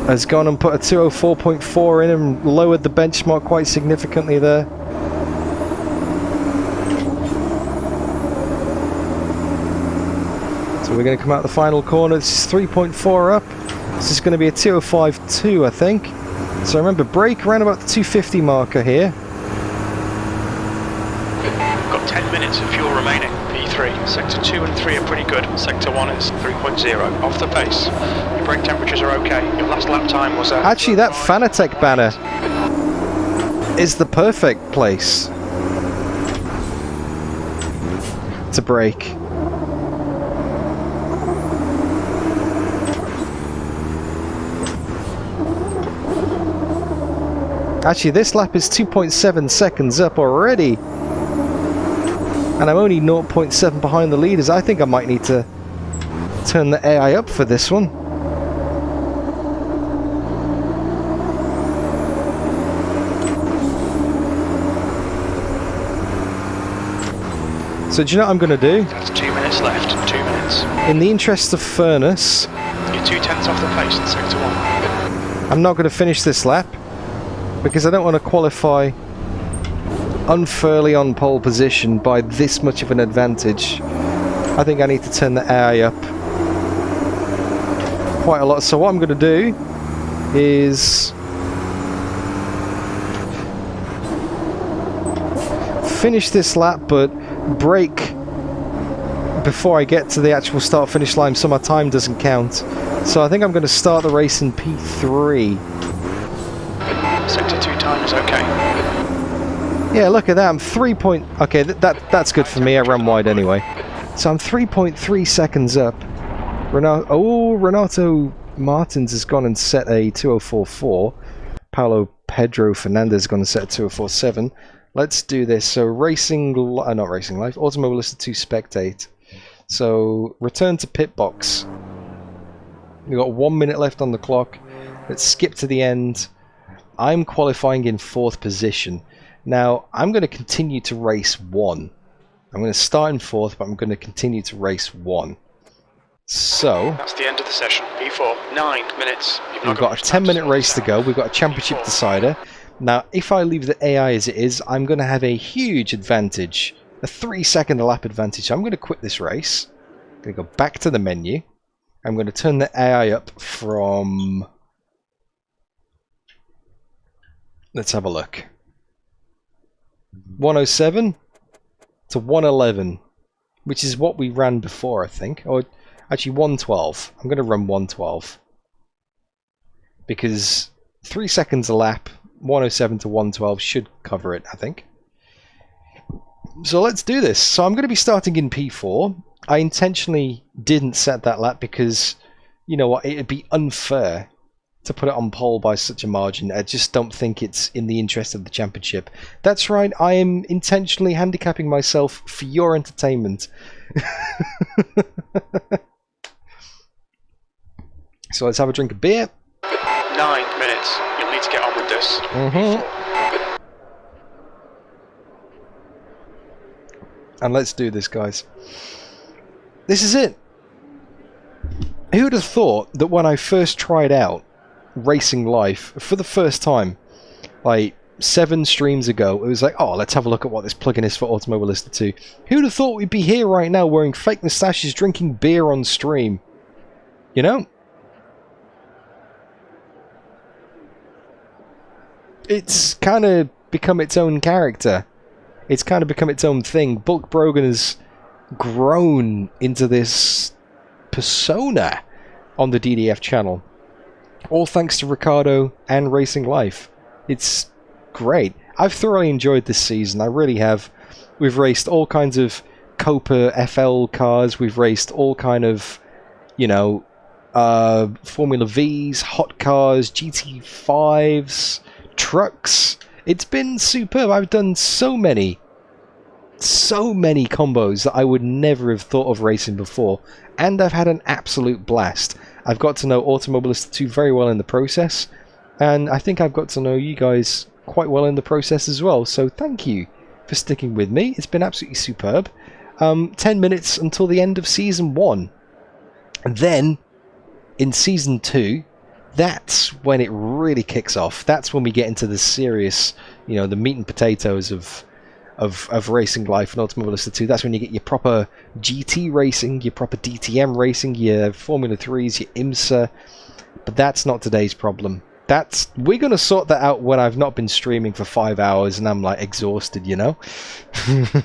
[SPEAKER 1] has gone and put a 204.4 in and lowered the benchmark quite significantly there. So we're going to come out the final corner. This is 3.4 up. This is going to be a 205.2, I think. So remember, brake around about the 250 marker here.
[SPEAKER 2] Got 10 minutes of fuel remaining. P3. Sector 2 and 3 are pretty good. Sector 1 is 3.0. Off the pace. Your brake temperatures are okay. Your last lap time was
[SPEAKER 1] Actually, that Fanatec banner is the perfect place to brake. Actually, this lap is 2.7 seconds up already. And I'm only 0.7 behind the leaders. I think I might need to turn the AI up for this one. So do you know what I'm going to do?
[SPEAKER 2] That's 2 minutes left. 2 minutes.
[SPEAKER 1] In the interest of fairness,
[SPEAKER 2] You're 2/10 off the pace in sector 1.
[SPEAKER 1] I'm not going to finish this lap. Because I don't want to qualify unfairly on pole position by this much of an advantage. I think I need to turn the AI up quite a lot. So what I'm going to do is finish this lap, but brake before I get to the actual start-finish line, so my time doesn't count. So I think I'm going to start the race in P3.
[SPEAKER 2] Sector 2 time is okay.
[SPEAKER 1] Yeah, look at that. I'm 3 point... Okay, that's good for me. I ran wide anyway. So I'm 3.3 seconds up. Renato Martins has gone and set a 204.4. Paulo Pedro Fernandez has gone and set a 204.7. Let's do this. So not Racing Live. Automobilista 2 Spectate. So return to pit box. We've got 1 minute left on the clock. Let's skip to the end. I'm qualifying in 4th position. Now, I'm going to continue to race 1. I'm going to start in 4th, but I'm going to continue to race 1. So...
[SPEAKER 2] That's the end of the session. P4. 9 minutes.
[SPEAKER 1] We've got a 10-minute race to go. We've got a championship decider. Now, if I leave the AI as it is, I'm going to have a huge advantage. A 3-second lap advantage. So I'm going to quit this race. I'm going to go back to the menu. I'm going to turn the AI up from... Let's have a look. 107 to 111, which is what we ran before, I think. Or actually 112. I'm going to run 112. Because 3 seconds a lap, 107 to 112 should cover it, I think. So let's do this. So I'm going to be starting in P4. I intentionally didn't set that lap because, you know what, it'd be unfair to put it on pole by such a margin. I just don't think it's in the interest of the championship. That's right, I am intentionally handicapping myself for your entertainment. So let's have a drink of beer.
[SPEAKER 2] 9 minutes. You'll need to get on with this.
[SPEAKER 1] And let's do this, guys. This is it. Who would have thought that when I first tried out Racing Life for the first time, like 7 streams ago, it was like, oh, let's have a look at what this plugin is for Automobilista 2. Who would have thought we'd be here right now wearing fake moustaches, drinking beer on stream? You know? It's kind of become its own character. It's kind of become its own thing. Bulk Brogan has grown into this persona on the DDF channel. All thanks to Ricardo and Racing Life. It's great. I've thoroughly enjoyed this season. I really have. We've raced all kinds of Copa FL cars. We've raced all kind of, you know, Formula Vs, hot cars, GT5s, trucks. It's been superb. I've done so many combos that I would never have thought of racing before, and I've had an absolute blast. I've got to know Automobilista 2 very well in the process, and I think I've got to know you guys quite well in the process as well, so thank you for sticking with me. It's been absolutely superb. 10 minutes until the end of Season 1. And then, in Season 2, that's when it really kicks off. That's when we get into the serious, you know, the meat and potatoes of Racing Life and Automobilista 2. That's when you get your proper GT racing, your proper DTM racing, your Formula 3s, your IMSA. But that's not today's problem. We're going to sort that out when I've not been streaming for 5 hours and I'm like exhausted, you know?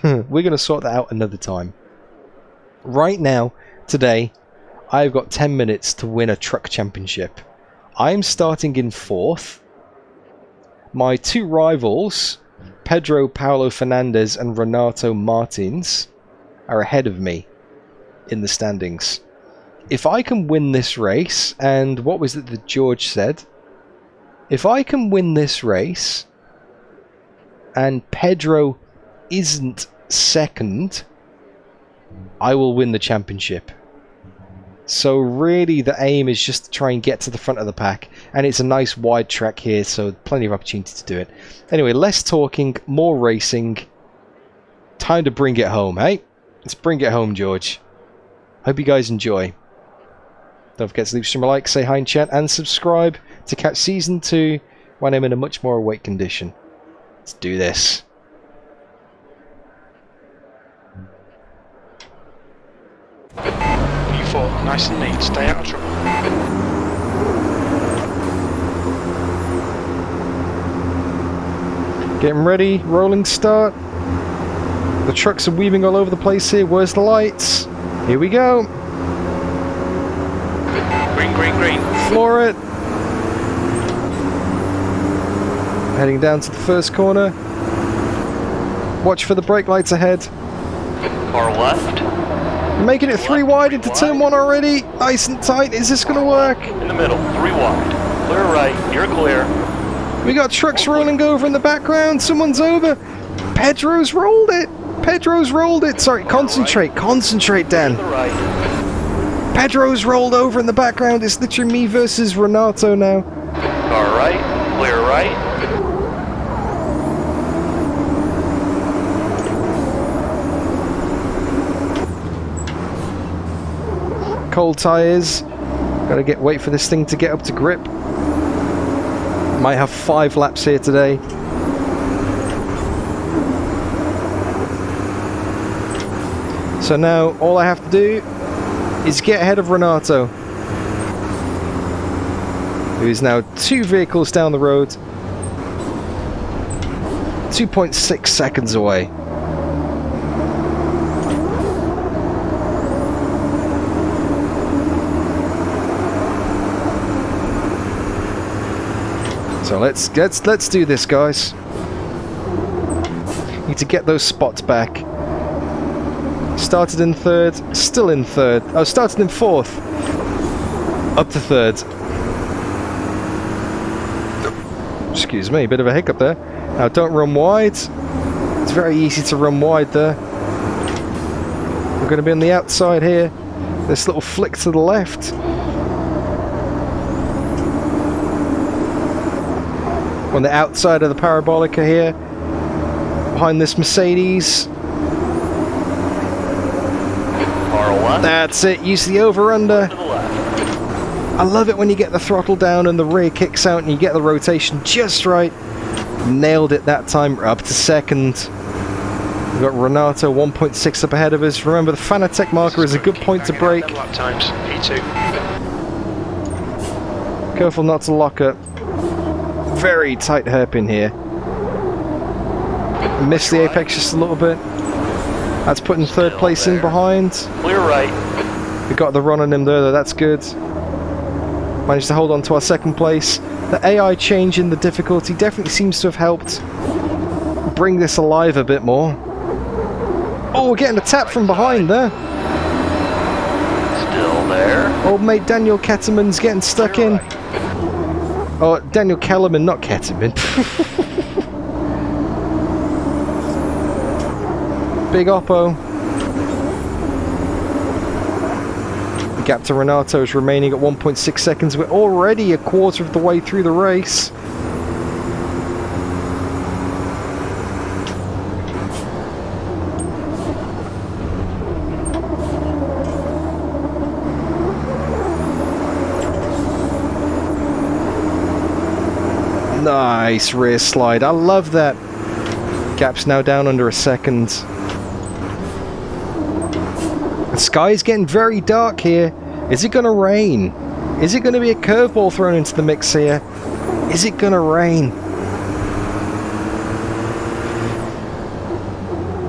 [SPEAKER 1] We're going to sort that out another time. Right now, today, I've got 10 minutes to win a truck championship. I'm starting in 4th. My 2 rivals, Pedro Paulo Fernandez and Renato Martins, are ahead of me in the standings. If I can win this race, and what was it that George said? If I can win this race, and Pedro isn't second, I will win the championship. So really the aim is just to try and get to the front of the pack, and it's a nice wide track here, so plenty of opportunity to do it. Anyway, less talking, more racing. Time to bring it home, hey? Let's bring it home, George. Hope you guys enjoy. Don't forget to leave stream a like, say hi in chat, and subscribe to catch Season 2 when I'm in a much more awake condition. Let's do this.
[SPEAKER 2] U4, nice and neat, stay out of trouble.
[SPEAKER 1] Getting ready, rolling start. The trucks are weaving all over the place here. Where's the lights? Here we go.
[SPEAKER 3] Green, green, green.
[SPEAKER 1] Floor it. Heading down to the first corner. Watch for the brake lights ahead.
[SPEAKER 3] Car left.
[SPEAKER 1] Making it 3 wide into turn 1 already. Nice and tight. Is this going to work?
[SPEAKER 3] In the middle, 3 wide. Clear right, you're clear.
[SPEAKER 1] We got trucks rolling over in the background. Someone's over. Pedro's rolled it. Pedro's rolled it. Sorry, concentrate. Concentrate, Dan. Pedro's rolled over in the background. It's literally me versus Renato now.
[SPEAKER 3] Car right, clear right.
[SPEAKER 1] Cold tires. Gotta wait for this thing to get up to grip. Might have 5 laps here today. So now all I have to do is get ahead of Renato, who is now 2 vehicles down the road, 2.6 seconds away. So let's do this, guys. Need to get those spots back. Started in 3rd, still in 3rd. Oh, started in 4th, up to 3rd. Excuse me, bit of a hiccup there. Now don't run wide. It's very easy to run wide there. We're going to be on the outside here. This little flick to the left. On the outside of the parabolica here, behind this Mercedes.
[SPEAKER 3] Car left.
[SPEAKER 1] That's it, use the over-under.
[SPEAKER 3] To the left.
[SPEAKER 1] I love it when you get the throttle down and the rear kicks out and you get the rotation just right. Nailed it that time, we're up to second. We've got Renato 1.6 up ahead of us. Remember, the Fanatec marker is a good point to brake.
[SPEAKER 2] Lap times, P2.
[SPEAKER 1] Careful not to lock up. Very tight hairpin here. Missed the apex just a little bit. That's putting third place in behind.
[SPEAKER 3] Clear right.
[SPEAKER 1] We got the run on him there, though. That's good. Managed to hold on to our second place. The AI change in the difficulty definitely seems to have helped bring this alive a bit more. Oh, we're getting a tap from behind there.
[SPEAKER 3] Still there.
[SPEAKER 1] Old mate Daniel Ketterman's getting stuck in. Oh, Daniel Kellerman, not Ketterman. Big Oppo. The gap to Renato is remaining at 1.6 seconds. We're already a quarter of the way through the race. Nice rear slide. I love that. Gap's now down under a second. The sky is getting very dark here. Is it going to rain? Is it going to be a curveball thrown into the mix here? Is it going to rain?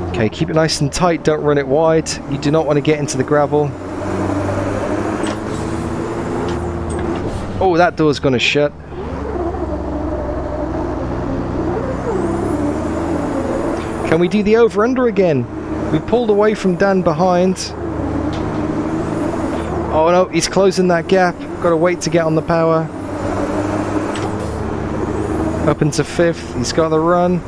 [SPEAKER 1] Okay, keep it nice and tight. Don't run it wide. You do not want to get into the gravel. Oh, that door's going to shut. Can we do the over-under again? We pulled away from Dan behind. Oh no, he's closing that gap. Got to wait to get on the power. Up into fifth. He's got the run.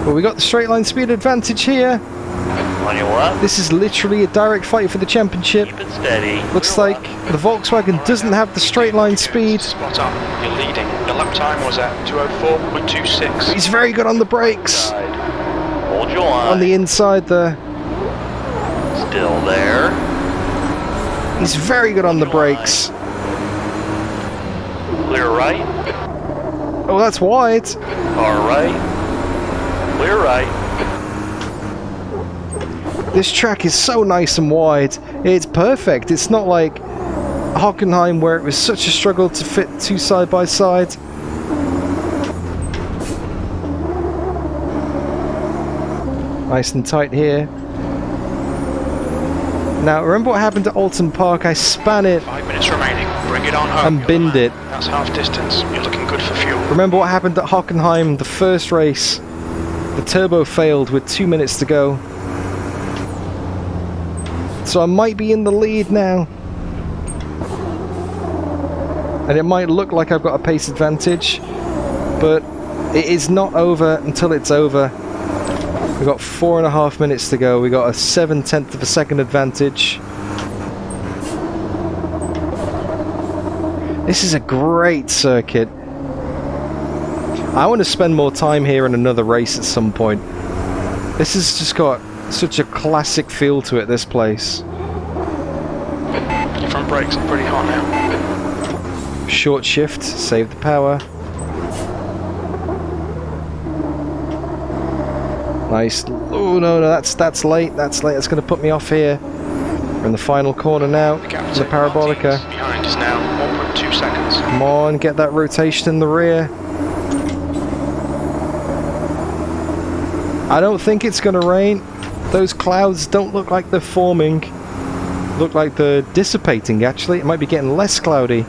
[SPEAKER 1] Well, we got the straight line speed advantage here.
[SPEAKER 3] On your left.
[SPEAKER 1] This is literally a direct fight for the championship.
[SPEAKER 3] Keep it steady.
[SPEAKER 1] Looks like the Volkswagen doesn't have the straight line speed.
[SPEAKER 2] Spot on, you're leading. Your lap time was at 2:04.26.
[SPEAKER 1] He's very good on the brakes.
[SPEAKER 3] Side. Hold your line.
[SPEAKER 1] On the inside there.
[SPEAKER 3] Still there.
[SPEAKER 1] He's very good on the brakes.
[SPEAKER 3] Clear right.
[SPEAKER 1] Oh, that's wide.
[SPEAKER 3] Car right. Clear right.
[SPEAKER 1] This track is so nice and wide. It's perfect. It's not like Hockenheim where it was such a struggle to fit two side by side. Nice and tight here. Now, remember what happened to Oulton Park? I span it
[SPEAKER 2] 5 minutes remaining. Bring it on home.
[SPEAKER 1] and binned it.
[SPEAKER 2] That's half distance. You're looking good for fuel.
[SPEAKER 1] Remember what happened at Hockenheim, the first race? The turbo failed with 2 minutes to go. So I might be in the lead now. And it might look like I've got a pace advantage, but it is not over until it's over. We've got 4.5 minutes to go. We got a 0.7 of a second advantage. This is a great circuit. I want to spend more time here in another race at some point. This has just got such a classic feel to it, this place.
[SPEAKER 2] Your front brakes are pretty hot now.
[SPEAKER 1] Short shift, save the power. Nice. Oh no, that's late. That's late. That's going to put me off here. We're in the final corner now. The parabolica.
[SPEAKER 2] Behind is now 1.2 seconds.
[SPEAKER 1] Come on, get that rotation in the rear. I don't think it's going to rain. Those clouds don't look like they're forming. Look like they're dissipating, actually. It might be getting less cloudy.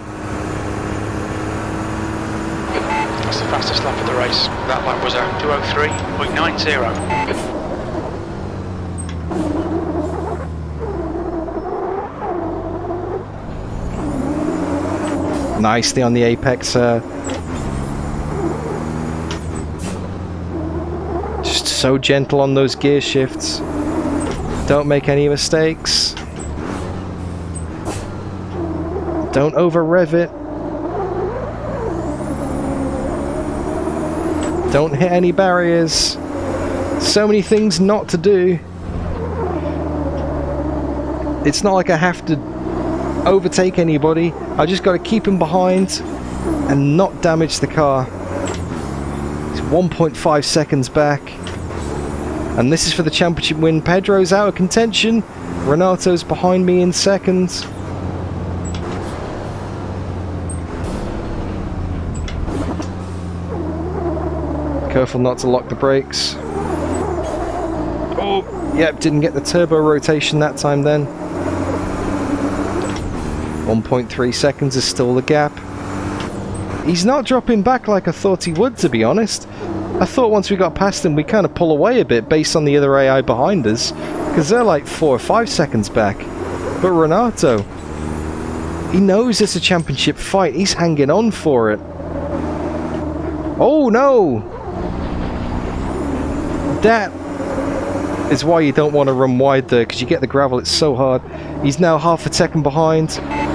[SPEAKER 2] That's the fastest lap of the race. That lap was at 2:03.90.
[SPEAKER 1] Nicely on the apex. Just so gentle on those gear shifts. Don't make any mistakes. Don't over rev it. Don't hit any barriers. So many things not to do. It's not like I have to overtake anybody. I just got to keep him behind and not damage the car. It's 1.5 seconds back. And this is for the championship win. Pedro's out of contention. Renato's behind me in seconds. Careful not to lock the brakes. Oh, yep, didn't get the turbo rotation that time then. 1.3 seconds is still the gap. He's not dropping back like I thought he would, to be honest. I thought once we got past him, we kind of pull away a bit based on the other AI behind us, because they're like 4 or 5 seconds back. But Renato, he knows it's a championship fight. He's hanging on for it. Oh no! That is why you don't want to run wide there, because you get the gravel, it's so hard. He's now half a second behind.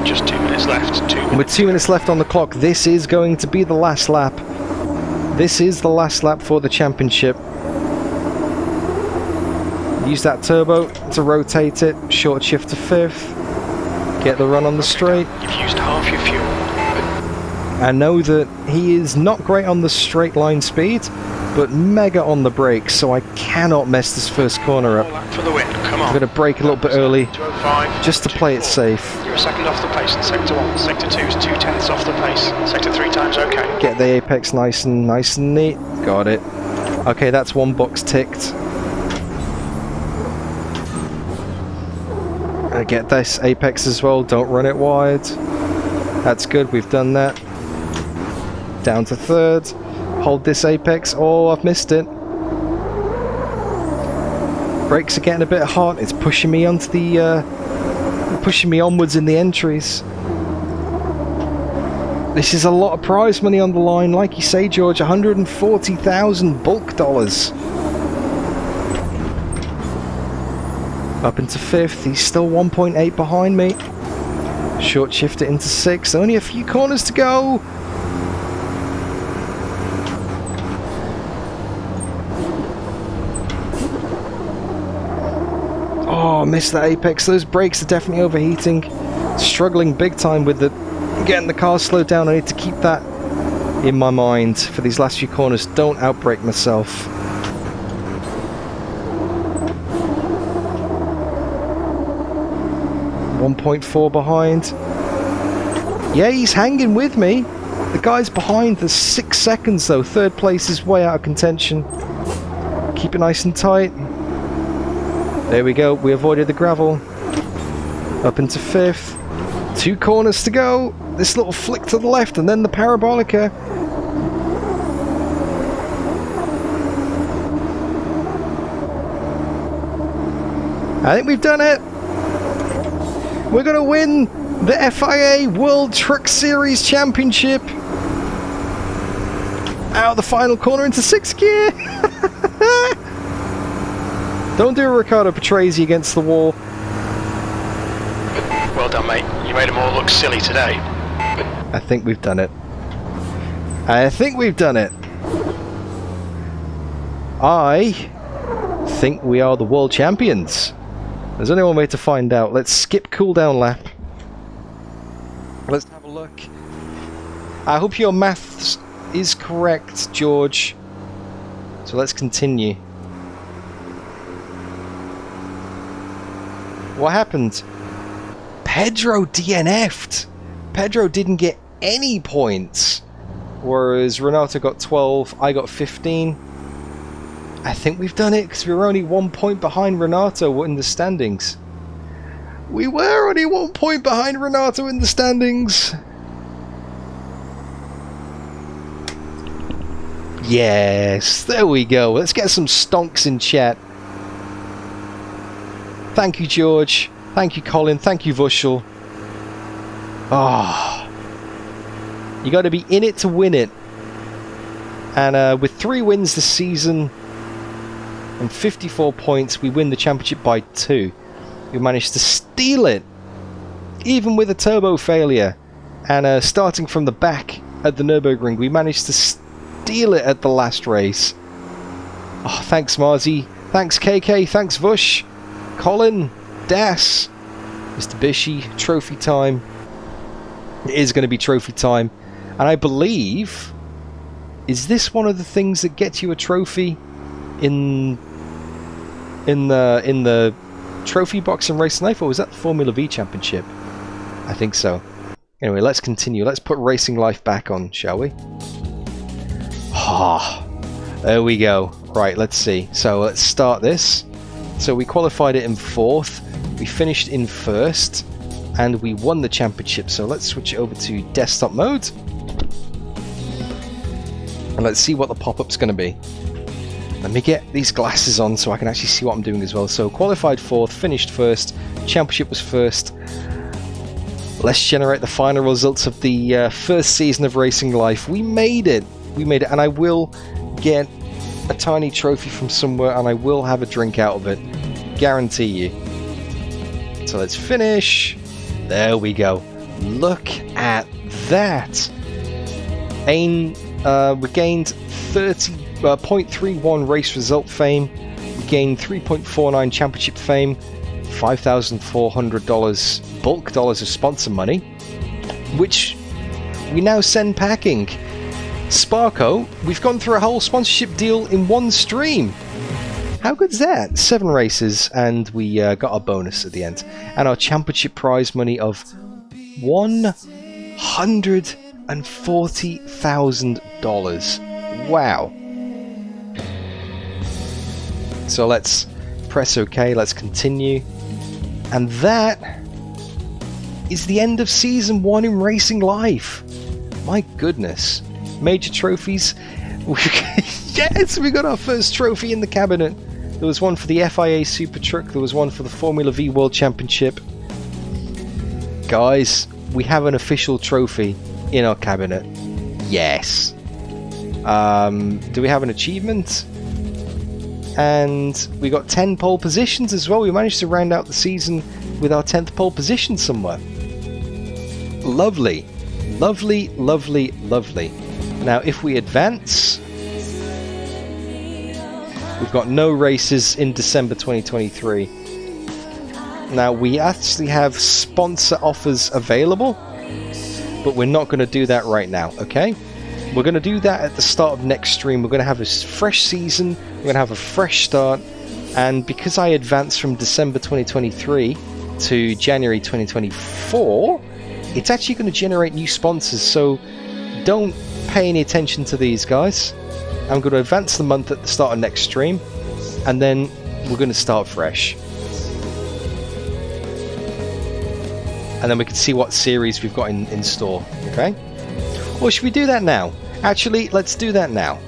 [SPEAKER 2] Just 2 minutes left. 2 minutes.
[SPEAKER 1] With 2 minutes left on the clock, this is going to be the last lap. This is the last lap for the championship. Use that turbo to rotate it. Short shift to 5th. Get the run on the straight.
[SPEAKER 2] You've used half your fuel.
[SPEAKER 1] I know that he is not great on the straight line speed, but mega on the brakes, so I cannot mess this first corner up.
[SPEAKER 2] For the win. Come on.
[SPEAKER 1] I'm going to brake a little bit early,
[SPEAKER 2] 205,
[SPEAKER 1] just to play it safe.
[SPEAKER 2] You're a second off the pace in sector 1. Sector 2 is 2/10 off the pace. Sector 3 times okay.
[SPEAKER 1] Get the apex nice and neat. Got it. Okay, that's one box ticked. Get this apex as well. Don't run it wide. That's good. We've done that. Down to 3rd. Hold this apex. Oh, I've missed it. Brakes are getting a bit hot. It's pushing me onto the pushing me onwards in the entries. This is a lot of prize money on the line, like you say, George. 140,000 bulk dollars. Up into 5th. He's still 1.8 behind me. Short shift it into 6th. Only a few corners to go. Oh, missed that apex. Those brakes are definitely overheating. Struggling big time with getting the car slowed down. I need to keep that in my mind for these last few corners. Don't outbrake myself. .4 behind. Yeah, he's hanging with me. The guy's behind. There's 6 seconds though. 3rd place is way out of contention. Keep it nice and tight. There we go. We avoided the gravel. Up into 5th. 2 corners to go. This little flick to the left and then the parabolica. I think we've done it. We're going to win the FIA World Truck Series Championship. Out of the final corner into 6th gear. Don't do a Ricardo Patrese against the wall.
[SPEAKER 2] Well done, mate. You made them all look silly today.
[SPEAKER 1] I think we've done it. I think we've done it. I think we are the world champions. There's only one way to find out. Let's skip cooldown lap. Let's have a look. I hope your maths is correct, George. So let's continue. What happened? Pedro DNF'd. Pedro didn't get any points. Whereas Renato got 12, I got 15. I think we've done it because we were only 1 point behind Renato in the standings. We were only 1 point behind Renato in the standings. Yes, there we go. Let's get some stonks in chat. Thank you, George. Thank you, Colin. Thank you, Vushel. Ah, you got to be in it to win it. And with 3 wins this season and 54 points, we win the championship by 2. We managed to steal it, even with a turbo failure. And starting from the back at the Nurburgring, we managed to steal it at the last race. Oh, thanks Marzi, thanks KK, thanks Vush, Colin, Das, Mr. Bishy. Trophy time. It is going to be trophy time, and I believe, is this one of the things that gets you a trophy in the trophy box in Racing Life, or was that the Formula V Championship? I think so. Anyway, let's continue. Let's put Racing Life back on, shall we? Ah, there we go. Right, let's see. So let's start this. So we qualified it in 4th, we finished in 1st, and we won the championship. So let's switch it over to desktop mode. And let's see what the pop-up's going to be. Let me get these glasses on so I can actually see what I'm doing as well. So qualified 4th, finished 1st, championship was 1st. Let's generate the final results of the first season of Racing Life. We made it! We made it, and I will get a tiny trophy from somewhere, and I will have a drink out of it. Guarantee you. So let's finish. There we go. Look at that! We gained 0.31 race result fame. We gained 3.49 championship fame. $5,400 bulk dollars of sponsor money, which we now send packing. Sparko, we've gone through a whole sponsorship deal in one stream. How good's that? 7 races, and we got our bonus at the end, and our championship prize money of $140,000. Wow. So let's press OK, let's continue. And that is the end of Season 1 in Racing Life. My goodness. Major trophies. Yes, we got our first trophy in the cabinet. There was one for the FIA Super Truck. There was one for the Formula V World Championship. Guys, we have an official trophy in our cabinet. Yes. Do we have an achievement? And we got 10 pole positions as well. We managed to round out the season with our 10th pole position somewhere. Lovely. Lovely, lovely, lovely. Now, if we advance, we've got no races in December 2023. Now, we actually have sponsor offers available, but we're not going to do that right now, okay? We're going to do that at the start of next stream. We're going to have a fresh season. We're going to have a fresh start. And because I advanced from December 2023 to January 2024, it's actually going to generate new sponsors. So don't pay any attention to these guys. I'm going to advance the month at the start of next stream. And then we're going to start fresh. And then we can see what series we've got in store. Okay? Or should we do that now? Actually, let's do that now.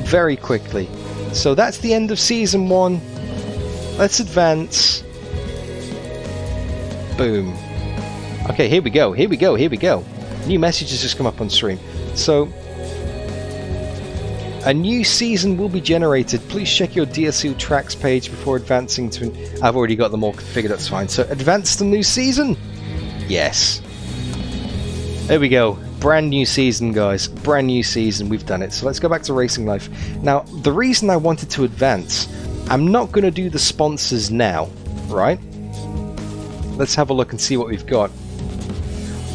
[SPEAKER 1] Very quickly. So that's the end of Season 1. Let's advance. Boom. Okay, here we go. Here we go. Here we go. New message has just come up on stream. So, a new season will be generated. Please check your DSU tracks page before advancing to... I've already got them all configured, that's fine. So, advance to new season. Yes. There we go. Brand new season, guys. Brand new season. We've done it. So let's go back to Racing Life. Now, the reason I wanted to advance, I'm not going to do the sponsors now, right? Let's have a look and see what we've got.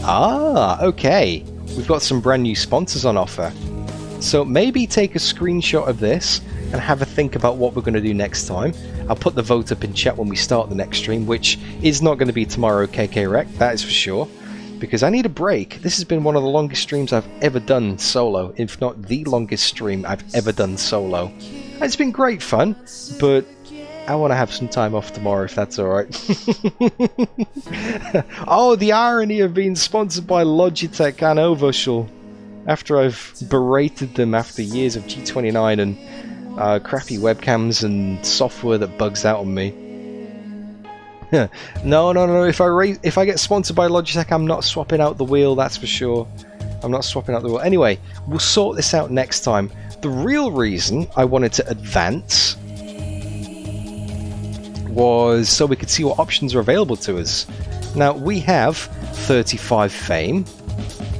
[SPEAKER 1] Ah, okay. We've got some brand new sponsors on offer. So maybe take a screenshot of this and have a think about what we're going to do next time. I'll put the vote up in chat when we start the next stream, which is not going to be tomorrow, KK Rec, that is for sure. Because I need a break. This has been one of the longest streams I've ever done solo, if not the longest stream I've ever done solo. It's been great fun, but I want to have some time off tomorrow if that's alright. Oh, the irony of being sponsored by Logitech and Vushel. After I've berated them after years of G29 and crappy webcams and software that bugs out on me. No. If I get sponsored by Logitech, I'm not swapping out the wheel, that's for sure. I'm not swapping out the wheel. Anyway, we'll sort this out next time. The real reason I wanted to advance was so we could see what options are available to us. Now, we have 35 fame,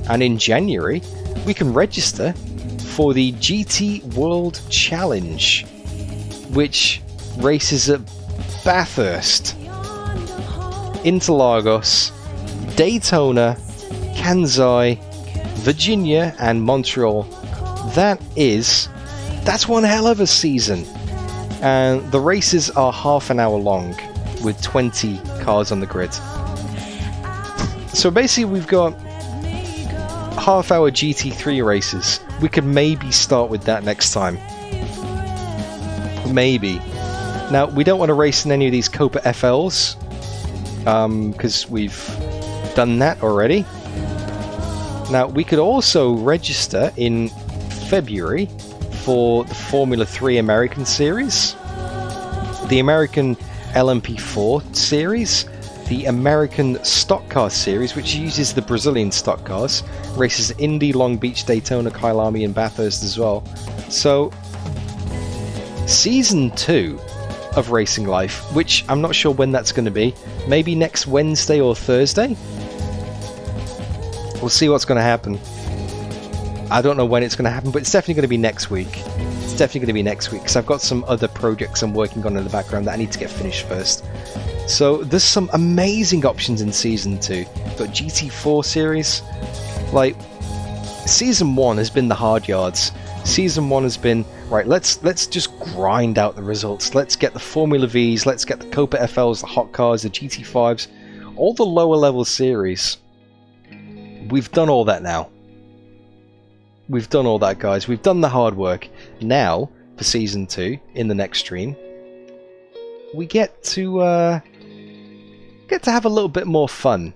[SPEAKER 1] and in January, we can register for the GT World Challenge, which races at Bathurst, Interlagos, Daytona, Kansai, Virginia, and Montreal. That's one hell of a season. And the races are half an hour long with 20 cars on the grid. So basically we've got half-hour GT3 races. We could maybe start with that next time. Maybe. Now, we don't want to race in any of these Copa FLs, because we've done that already. Now, we could also register in February for the Formula 3 American Series, the American LMP4 Series, the American Stock Car Series, which uses the Brazilian stock cars, races Indy, Long Beach, Daytona, Kyalami, and Bathurst as well. So, Season 2 of Racing Life, which I'm not sure when that's going to be, maybe next Wednesday or Thursday? We'll see what's going to happen. I don't know when it's going to happen, but it's definitely going to be next week. It's definitely going to be next week, because I've got some other projects I'm working on in the background that I need to get finished first. So there's some amazing options in Season 2. We've got GT4 series. Like, Season 1 has been the hard yards. Season 1 has been, right, let's just grind out the results. Let's get the Formula Vs, let's get the Copa FLs, the hot cars, the GT5s, all the lower level series. We've done all that now. We've done all that, guys. We've done the hard work. Now, for Season 2, in the next stream, we get to have a little bit more fun.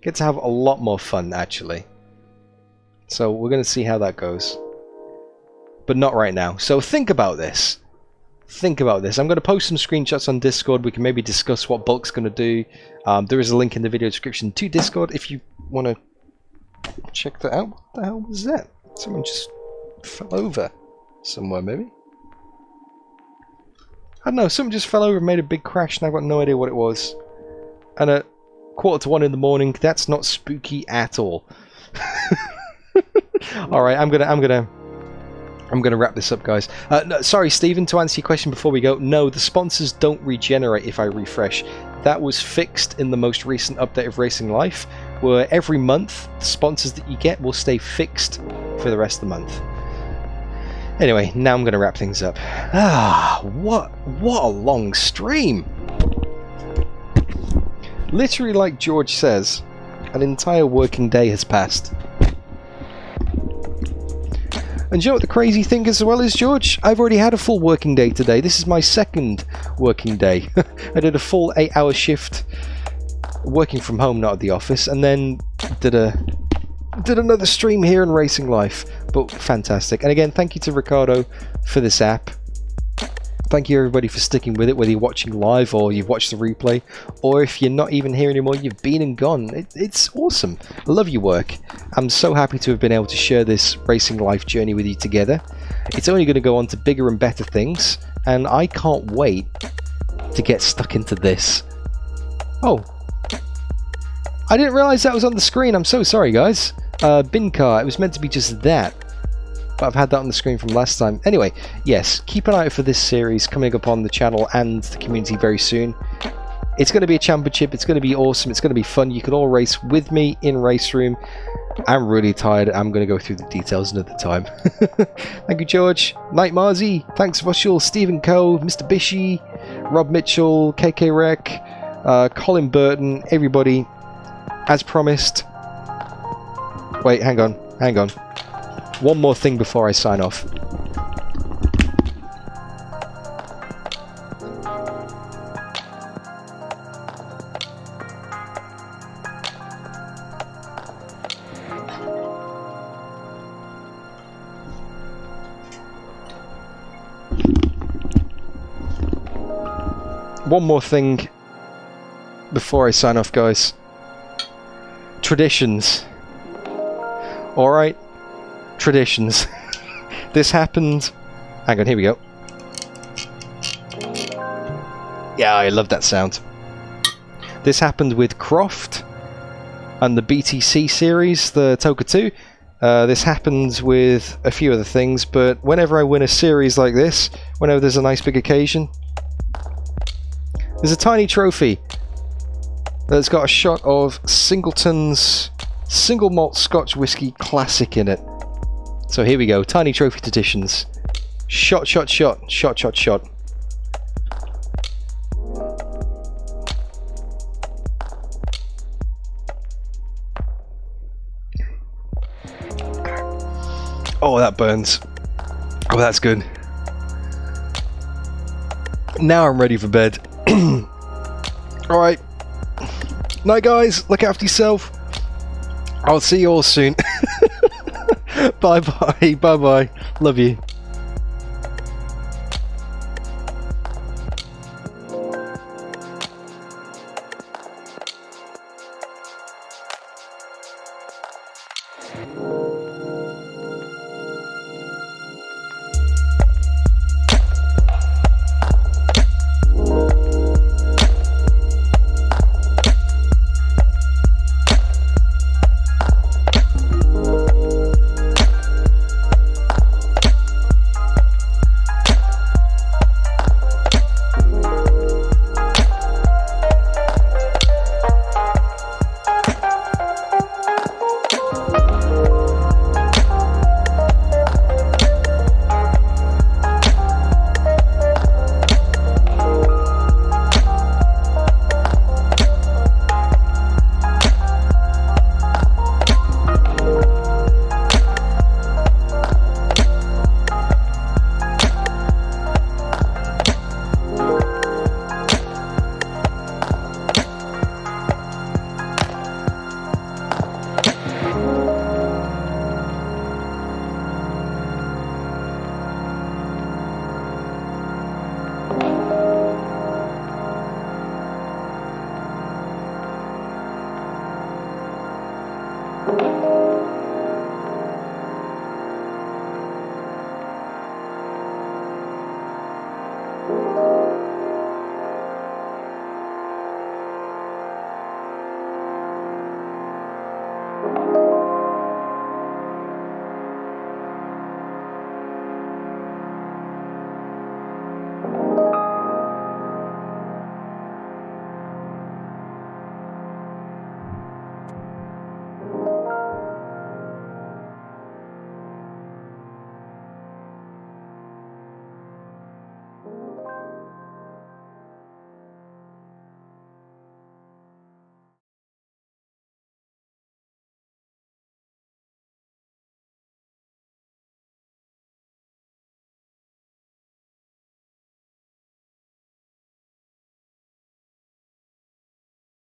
[SPEAKER 1] Get to have a lot more fun, actually. So we're going to see how that goes. But not right now. So think about this. Think about this. I'm going to post some screenshots on Discord. We can maybe discuss what Bulk's going to do. There is a link in the video description to Discord if you want to check that out. What the hell was that? Someone just fell over somewhere, maybe? I don't know, something just fell over and made a big crash and I've got no idea what it was. And at 1:45 in the morning, that's not spooky at all. Alright, I'm gonna wrap this up, guys. No, sorry, Stephen, to answer your question before we go, no, the sponsors don't regenerate if I refresh. That was fixed in the most recent update of Racing Life, where every month, the sponsors that you get will stay fixed for the rest of the month. Anyway, now I'm going to wrap things up. What a long stream! Literally, like George says, an entire working day has passed. And do you know what the crazy thing as well is, George? I've already had a full working day today. This is my second working day. I did a full 8-hour shift working from home, not at the office, and then did another stream here in Racing Life. But fantastic. And again, thank you to Ricardo for this app. Thank you everybody for sticking with it, whether you're watching live or you've watched the replay, or if you're not even here anymore, you've been and gone. It's awesome. I love your work. I'm so happy to have been able to share this Racing Life journey with you together. It's only going to go on to bigger and better things, and I can't wait to get stuck into this. Oh, I didn't realize that was on the screen. I'm so sorry, guys. Bin car, it was meant to be just that, but I've had that on the screen from last time. Anyway, yes, keep an eye out for this series coming up on the channel and the community very soon. It's going to be a championship, it's going to be awesome, it's going to be fun. You can all race with me in Race Room. I'm really tired, I'm going to go through the details another time. Thank you, George. Night Marzi, thanks Vushul, Stephen Coe, Mr. Bishy, Rob Mitchell, KK Rec, Colin Burton, everybody. As promised. Wait, hang on. One more thing before I sign off. One more thing before I sign off, guys. Traditions. Alright, traditions. This happened... Hang on, here we go. Yeah, I love that sound. This happened with Croft and the BTC series, the Toka 2. This happens with a few other things, but whenever I win a series like this, whenever there's a nice big occasion, there's a tiny trophy that's got a shot of Singleton's Single Malt Scotch Whisky Classic in it. So here we go, tiny trophy traditions. Shot, shot, shot, shot, shot, shot. Oh, that burns. Oh, that's good. Now I'm ready for bed. Alright. Night, guys. Look after yourself. I'll see you all soon. Bye-bye. Bye-bye. Love you.